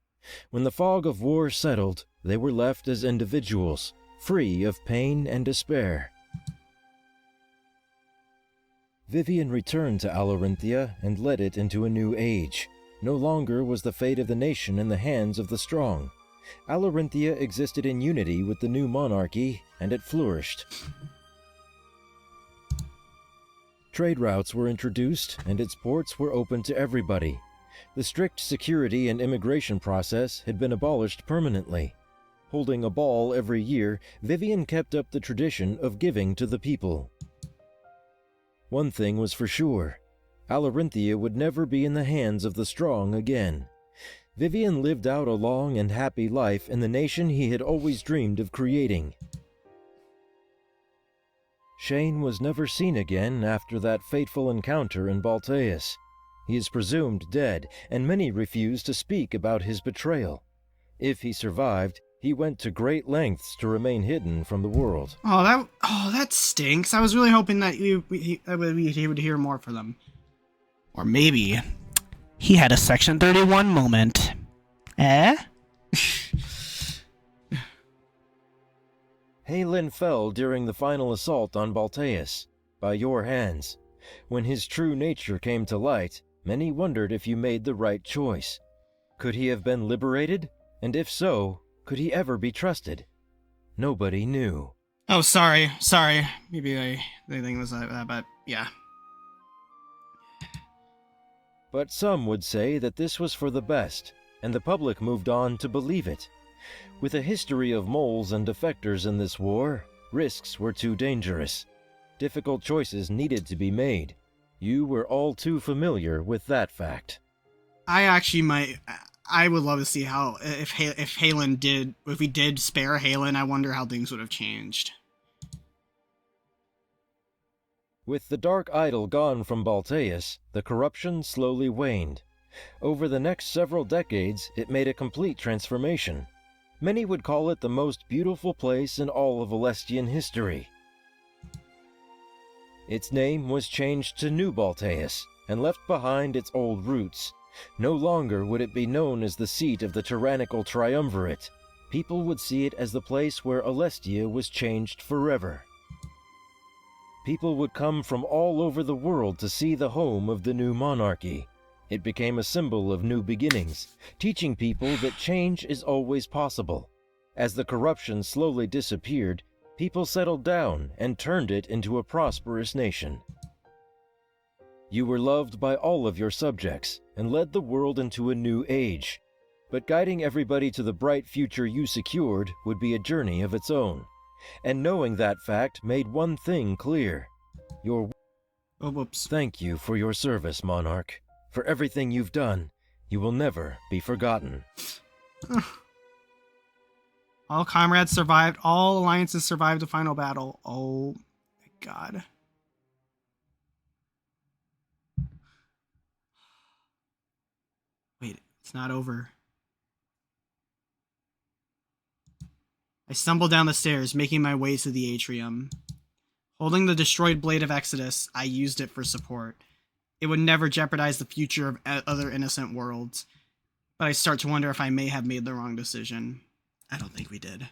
When the fog of war settled, they were left as individuals, free of pain and despair. Vivian returned to Alarinthia and led it into a new age. No longer was the fate of the nation in the hands of the strong. Alarinthia existed in unity with the new monarchy, and it flourished. Trade routes were introduced, and its ports were open to everybody. The strict security and immigration process had been abolished permanently. Holding a ball every year, Vivian kept up the tradition of giving to the people. One thing was for sure. Alarinthia would never be in the hands of the strong again. Vivian lived out a long and happy life in the nation he had always dreamed of creating. Shane was never seen again after that fateful encounter in Balteus. He is presumed dead, and many refuse to speak about his betrayal. If he survived, he went to great lengths to remain hidden from the world.
Oh, that stinks. I was really hoping that he would hear more from them. Or maybe he had a Section 31 moment. Eh?
Halen fell during the final assault on Balteus, by your hands. When his true nature came to light, many wondered if you made the right choice. Could he have been liberated? And if so, could he ever be trusted? Nobody knew.
Oh, sorry. Maybe the thing was that, but yeah.
But some would say that this was for the best, and the public moved on to believe it. With a history of moles and defectors in this war, risks were too dangerous. Difficult choices needed to be made. You were all too familiar with that fact.
I would love to see how, if we did spare Halen, I wonder how things would have changed.
With the Dark Idol gone from Balteus, the corruption slowly waned. Over the next several decades, it made a complete transformation. Many would call it the most beautiful place in all of Alestian history. Its name was changed to New Balteus, and left behind its old roots. No longer would it be known as the seat of the tyrannical triumvirate. People would see it as the place where Alestia was changed forever. People would come from all over the world to see the home of the new monarchy. It became a symbol of new beginnings, teaching people that change is always possible. As the corruption slowly disappeared, people settled down and turned it into a prosperous nation. You were loved by all of your subjects and led the world into a new age. But guiding everybody to the bright future you secured would be a journey of its own. And knowing that fact made one thing clear. Thank you for your service, Monarch. For everything you've done, you will never be forgotten.
All comrades survived. All alliances survived the final battle. Oh, my God. Wait, it's not over. I stumbled down the stairs, making my way to the atrium. Holding the destroyed Blade of Exodus, I used it for support. It would never jeopardize the future of other innocent worlds. But I start to wonder if I may have made the wrong decision. I don't think we did.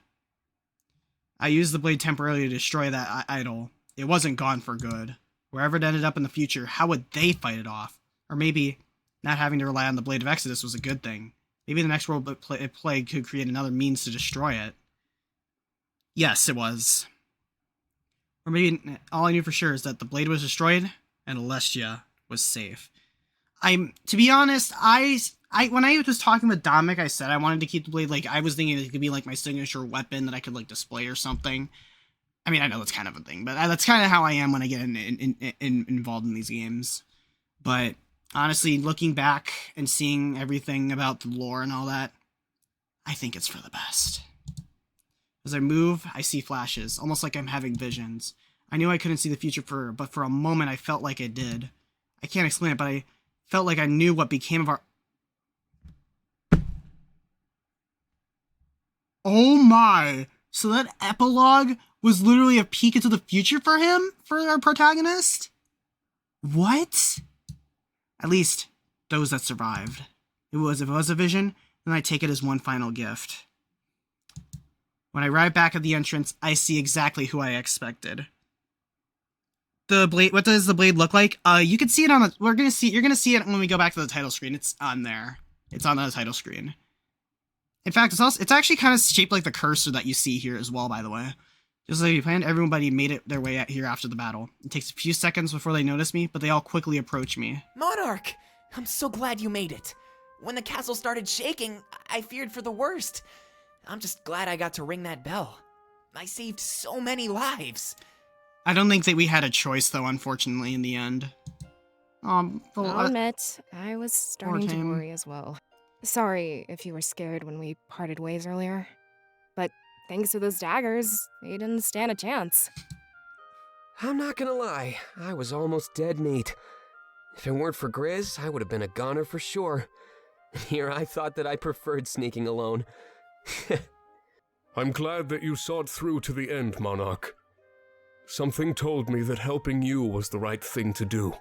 I used the blade temporarily to destroy that idol. It wasn't gone for good. Wherever it ended up in the future, how would they fight it off? Or maybe not having to rely on the Blade of Exodus was a good thing. Maybe the next world plague could create another means to destroy it. Yes, it was. Or maybe all I knew for sure is that the blade was destroyed and Alestia was safe. To be honest, when I was talking with Dominic, I said I wanted to keep the blade. Like, I was thinking it could be like my signature weapon that I could like display or something. I mean, I know that's kind of a thing, but that's kind of how I am when I get involved in these games. But honestly, looking back and seeing everything about the lore and all that, I think it's for the best. As I move, I see flashes, almost like I'm having visions. I knew I couldn't see the future but for a moment I felt like I did. I can't explain it, but I felt like I knew what became of our... Oh my! So that epilogue was literally a peek into the future for him? For our protagonist? What? At least, those that survived. If it was a vision, then I take it as one final gift. When I arrive back at the entrance, I see exactly who I expected. The blade, what does the blade look like? You can see it on the, you're gonna see it when we go back to the title screen. It's on there. It's on the title screen. In fact, it's actually kind of shaped like the cursor that you see here as well, by the way. Just like you planned, everybody made it their way out here after the battle. It takes a few seconds before they notice me, but they all quickly approach me.
Monarch! I'm so glad you made it. When the castle started shaking, I feared for the worst. I'm just glad I got to ring that bell. I saved so many lives.
I don't think that we had a choice, though, unfortunately, in the end.
I'll admit, I was starting to worry as well. Sorry if you were scared when we parted ways earlier. But thanks to those daggers, they didn't stand a chance.
I'm not gonna lie, I was almost dead meat. If it weren't for Grizz, I would have been a goner for sure. Here I thought that I preferred sneaking alone.
I'm glad that you saw it through to the end, Monarch. Something told me that helping you was the right thing to do.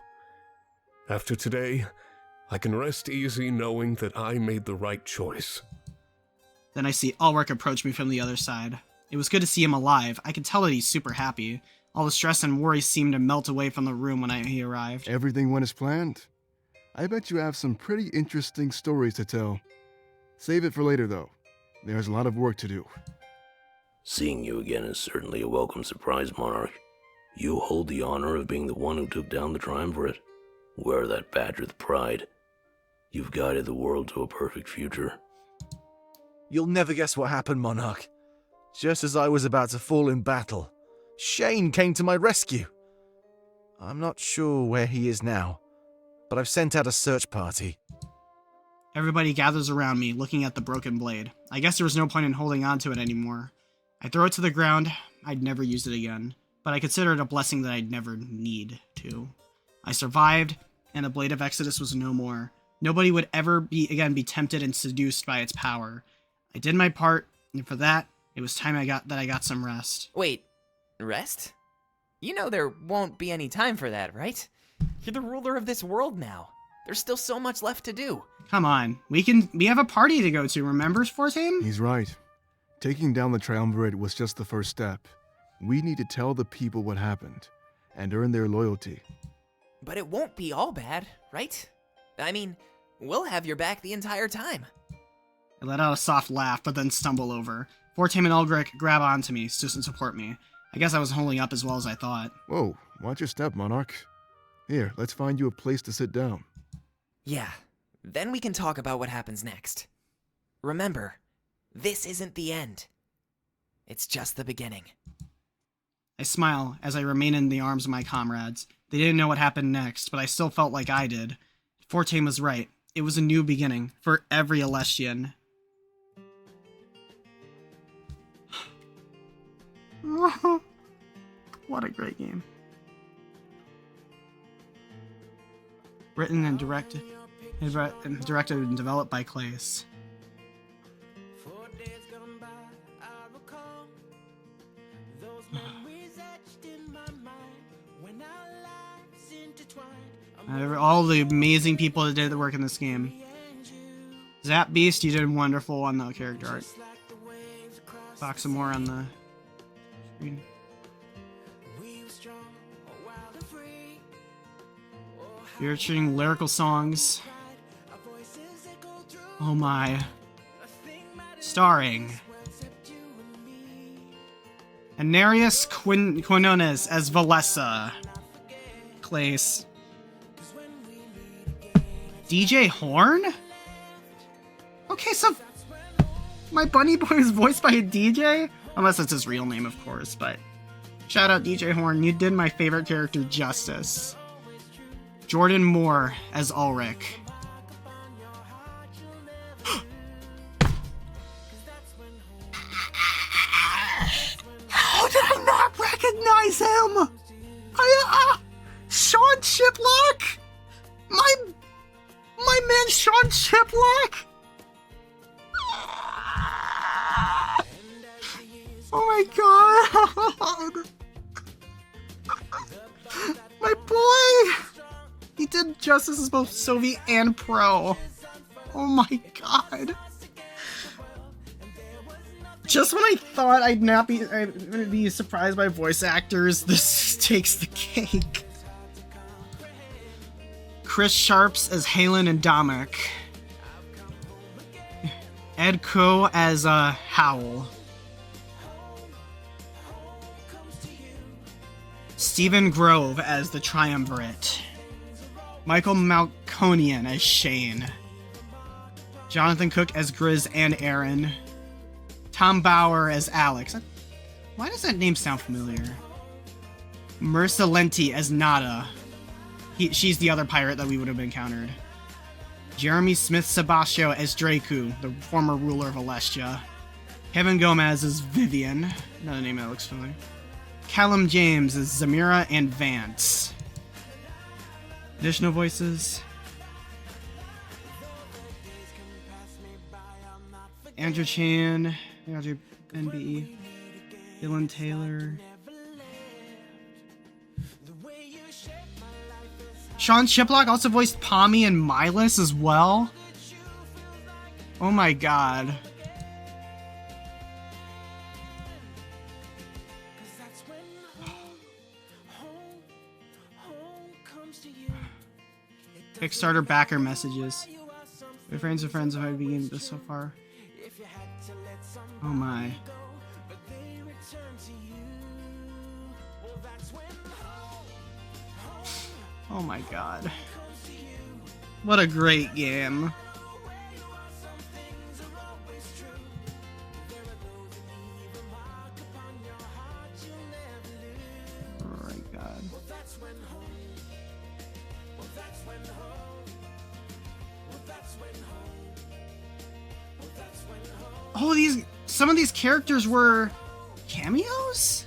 After today, I can rest easy knowing that I made the right choice.
Then I see Ulrich approach me from the other side. It was good to see him alive. I could tell that he's super happy. All the stress and worry seemed to melt away from the room when he arrived.
Everything went as planned. I bet you have some pretty interesting stories to tell. Save it for later, though. There's a lot of work to do.
Seeing you again is certainly a welcome surprise, Monarch. You hold the honor of being the one who took down the Triumvirate. Wear that badge with pride. You've guided the world to a perfect future.
You'll never guess what happened, Monarch. Just as I was about to fall in battle, Shane came to my rescue. I'm not sure where he is now, but I've sent out a search party.
Everybody gathers around me, looking at the broken blade. I guess there was no point in holding on to it anymore. I throw it to the ground. I'd never use it again, but I consider it a blessing that I'd never need to. I survived, and the Blade of Exodus was no more. Nobody would ever be tempted and seduced by its power. I did my part, and for that, it was time I got some rest.
Wait, rest? You know there won't be any time for that, right? You're the ruler of this world now. There's still so much left to do.
Come on, we have a party to go to, remember, Fortame?
He's right. Taking down the Triumvirate was just the first step. We need to tell the people what happened, and earn their loyalty.
But it won't be all bad, right? I mean, we'll have your back the entire time.
I let out a soft laugh, but then stumble over. Fortame and Ulrich grab onto me to support me. I guess I was holding up as well as I thought.
Whoa, watch your step, Monarch. Here, let's find you a place to sit down.
Yeah, then we can talk about what happens next. Remember, this isn't the end. It's just the beginning.
I smile as I remain in the arms of my comrades. They didn't know what happened next, but I still felt like I did. Fortame was right. It was a new beginning for every Alessian. What a great game. Written and directed and developed by Claes. All the amazing people that did the work in this game. Zap Beast, you did wonderful on the character art. Talk some more on the screen. Featuring lyrical songs. Oh my. Starring Anarius Quinones as Valessa. Claes. DJ Horn? Okay, so my bunny boy is voiced by a DJ? Unless it's his real name, of course, but shout out DJ Horn, you did my favorite character justice. Jordan Moore as Ulrich. him! Sean Chiplock! My man Sean Chiplock! Oh my god! My boy! He did justice as both Soviet and pro. Oh my god. Just when I thought I'd be surprised by voice actors, this takes the cake. Chris Sharps as Halen and Dominik. Ed Coe as Howl. Stephen Grove as the Triumvirate. Michael Malconian as Shane. Jonathan Cook as Grizz and Aaron. Tom Bauer as Alex. Why does that name sound familiar? Marissa Lenti as Nada. She's the other pirate that we would have encountered. Jeremy Smith Sebastio as Draku, the former ruler of Alestia. Kevin Gomez as Vivian. Another name that looks familiar. Callum James as Zamira and Vance. Additional voices. Andrew Chan, Andrew NBE, Dylan Taylor. Sean Chiplock also voiced Pommy and Milas as well. Oh my god. Kickstarter backer messages. My friends and friends have already begun this so far. Oh my. Oh my god. What a great game. Oh my god. Oh, some of these characters were cameos?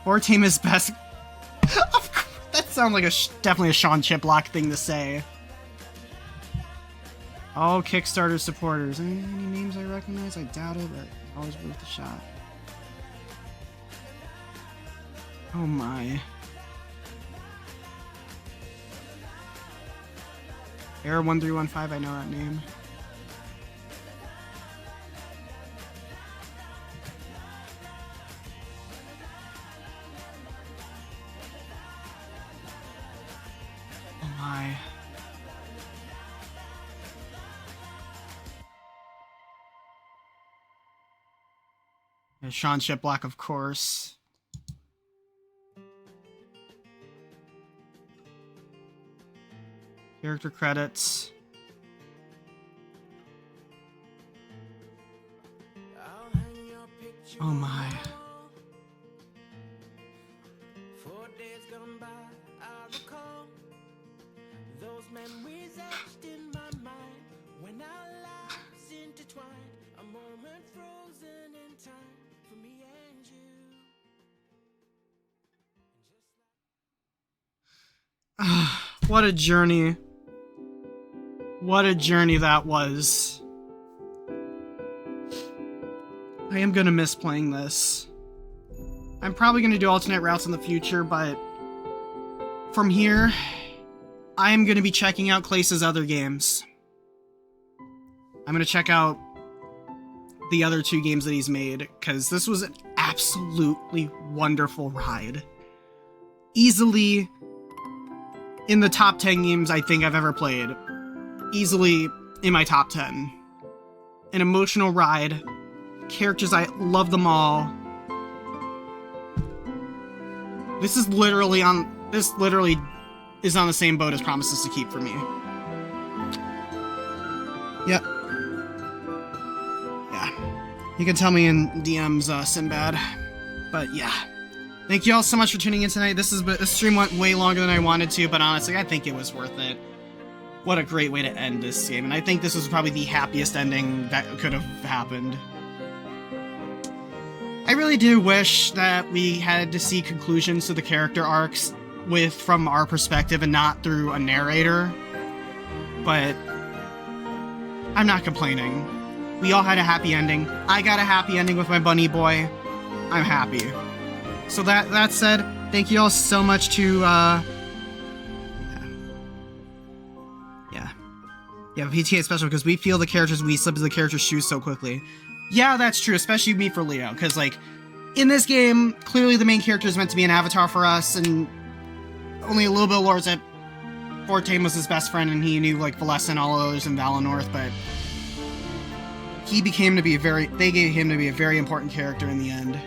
Or team is best. That sounds like definitely a Sean Chiplock thing to say. All Kickstarter supporters. Any names I recognize? I doubt it, but always worth a shot. Oh my. Error 1315, I know that name. Oh my. And Sean Chiplock, of course. Character credits. Oh my. What a journey. What a journey that was. I am gonna miss playing this. I'm probably gonna do alternate routes in the future, but from here, I am gonna be checking out Clay's other games. I'm gonna check out the other 2 games that he's made, because this was an absolutely wonderful ride. Easily in the top 10 games I think I've ever played. Easily in my top 10. An emotional ride. Characters, I love them all. This literally is on the same boat as Promises to Keep for me. Yep. Yeah. You can tell me in DMs, Sinbad. But yeah. Thank you all so much for tuning in tonight. This stream went way longer than I wanted to, but honestly, I think it was worth it. What a great way to end this game, and I think this was probably the happiest ending that could have happened. I really do wish that we had to see conclusions to the character arcs from our perspective and not through a narrator. But I'm not complaining. We all had a happy ending. I got a happy ending with my bunny boy. I'm happy. So that said, thank you all so much to yeah, PTA special because we feel the characters, we slip into the characters' shoes so quickly. Yeah, that's true, especially me for Leo, because like in this game, clearly the main character is meant to be an avatar for us, and only a little bit of lore is that Fortane was his best friend and he knew like Valessa and all others in Valinor, but they gave him to be a very important character in the end.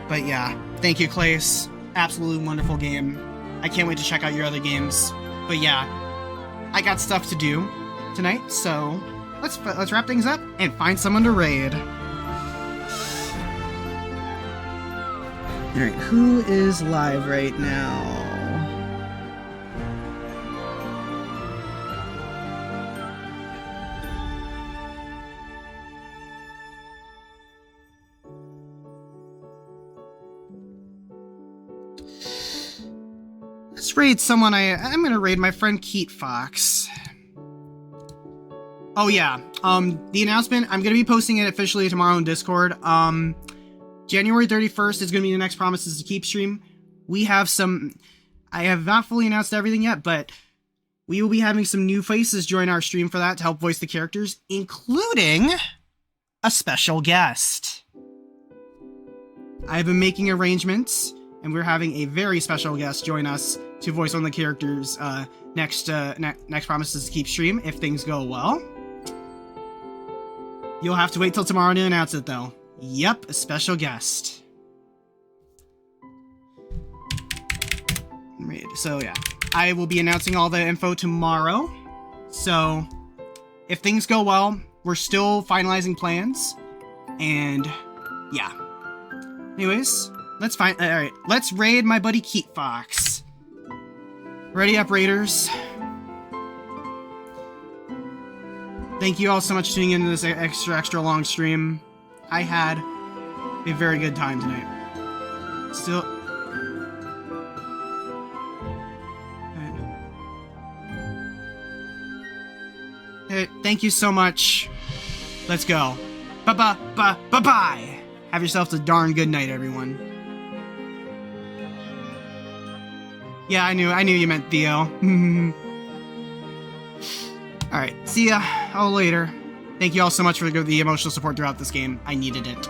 But yeah, thank you, Clace. Absolutely wonderful game. I can't wait to check out your other games. But yeah, I got stuff to do tonight, so let's wrap things up and find someone to raid. Alright, who is live right now? Let's raid someone I'm gonna raid my friend Keat Fox. Oh yeah, the announcement, I'm gonna be posting it officially tomorrow on Discord. January 31st is gonna be the next Promises to Keep stream. We have I have not fully announced everything yet, but we will be having some new faces join our stream for that to help voice the characters, including a special guest. I've been making arrangements, and we're having a very special guest join us to voice one of the characters next Promises to Keep stream, if things go well. You'll have to wait till tomorrow to announce it, though. Yep, a special guest. So yeah, I will be announcing all the info tomorrow. So if things go well, we're still finalizing plans. And yeah. Anyways, alright, let's raid my buddy Keat Fox. Ready up, raiders. Thank you all so much for tuning into this extra long stream. I had a very good time tonight. Still... Hey, thank you so much. Let's go. Bye-bye. Have yourselves a darn good night, everyone. Yeah, I knew you meant Theo. Alright, see ya all later. Thank you all so much for the emotional support throughout this game. I needed it.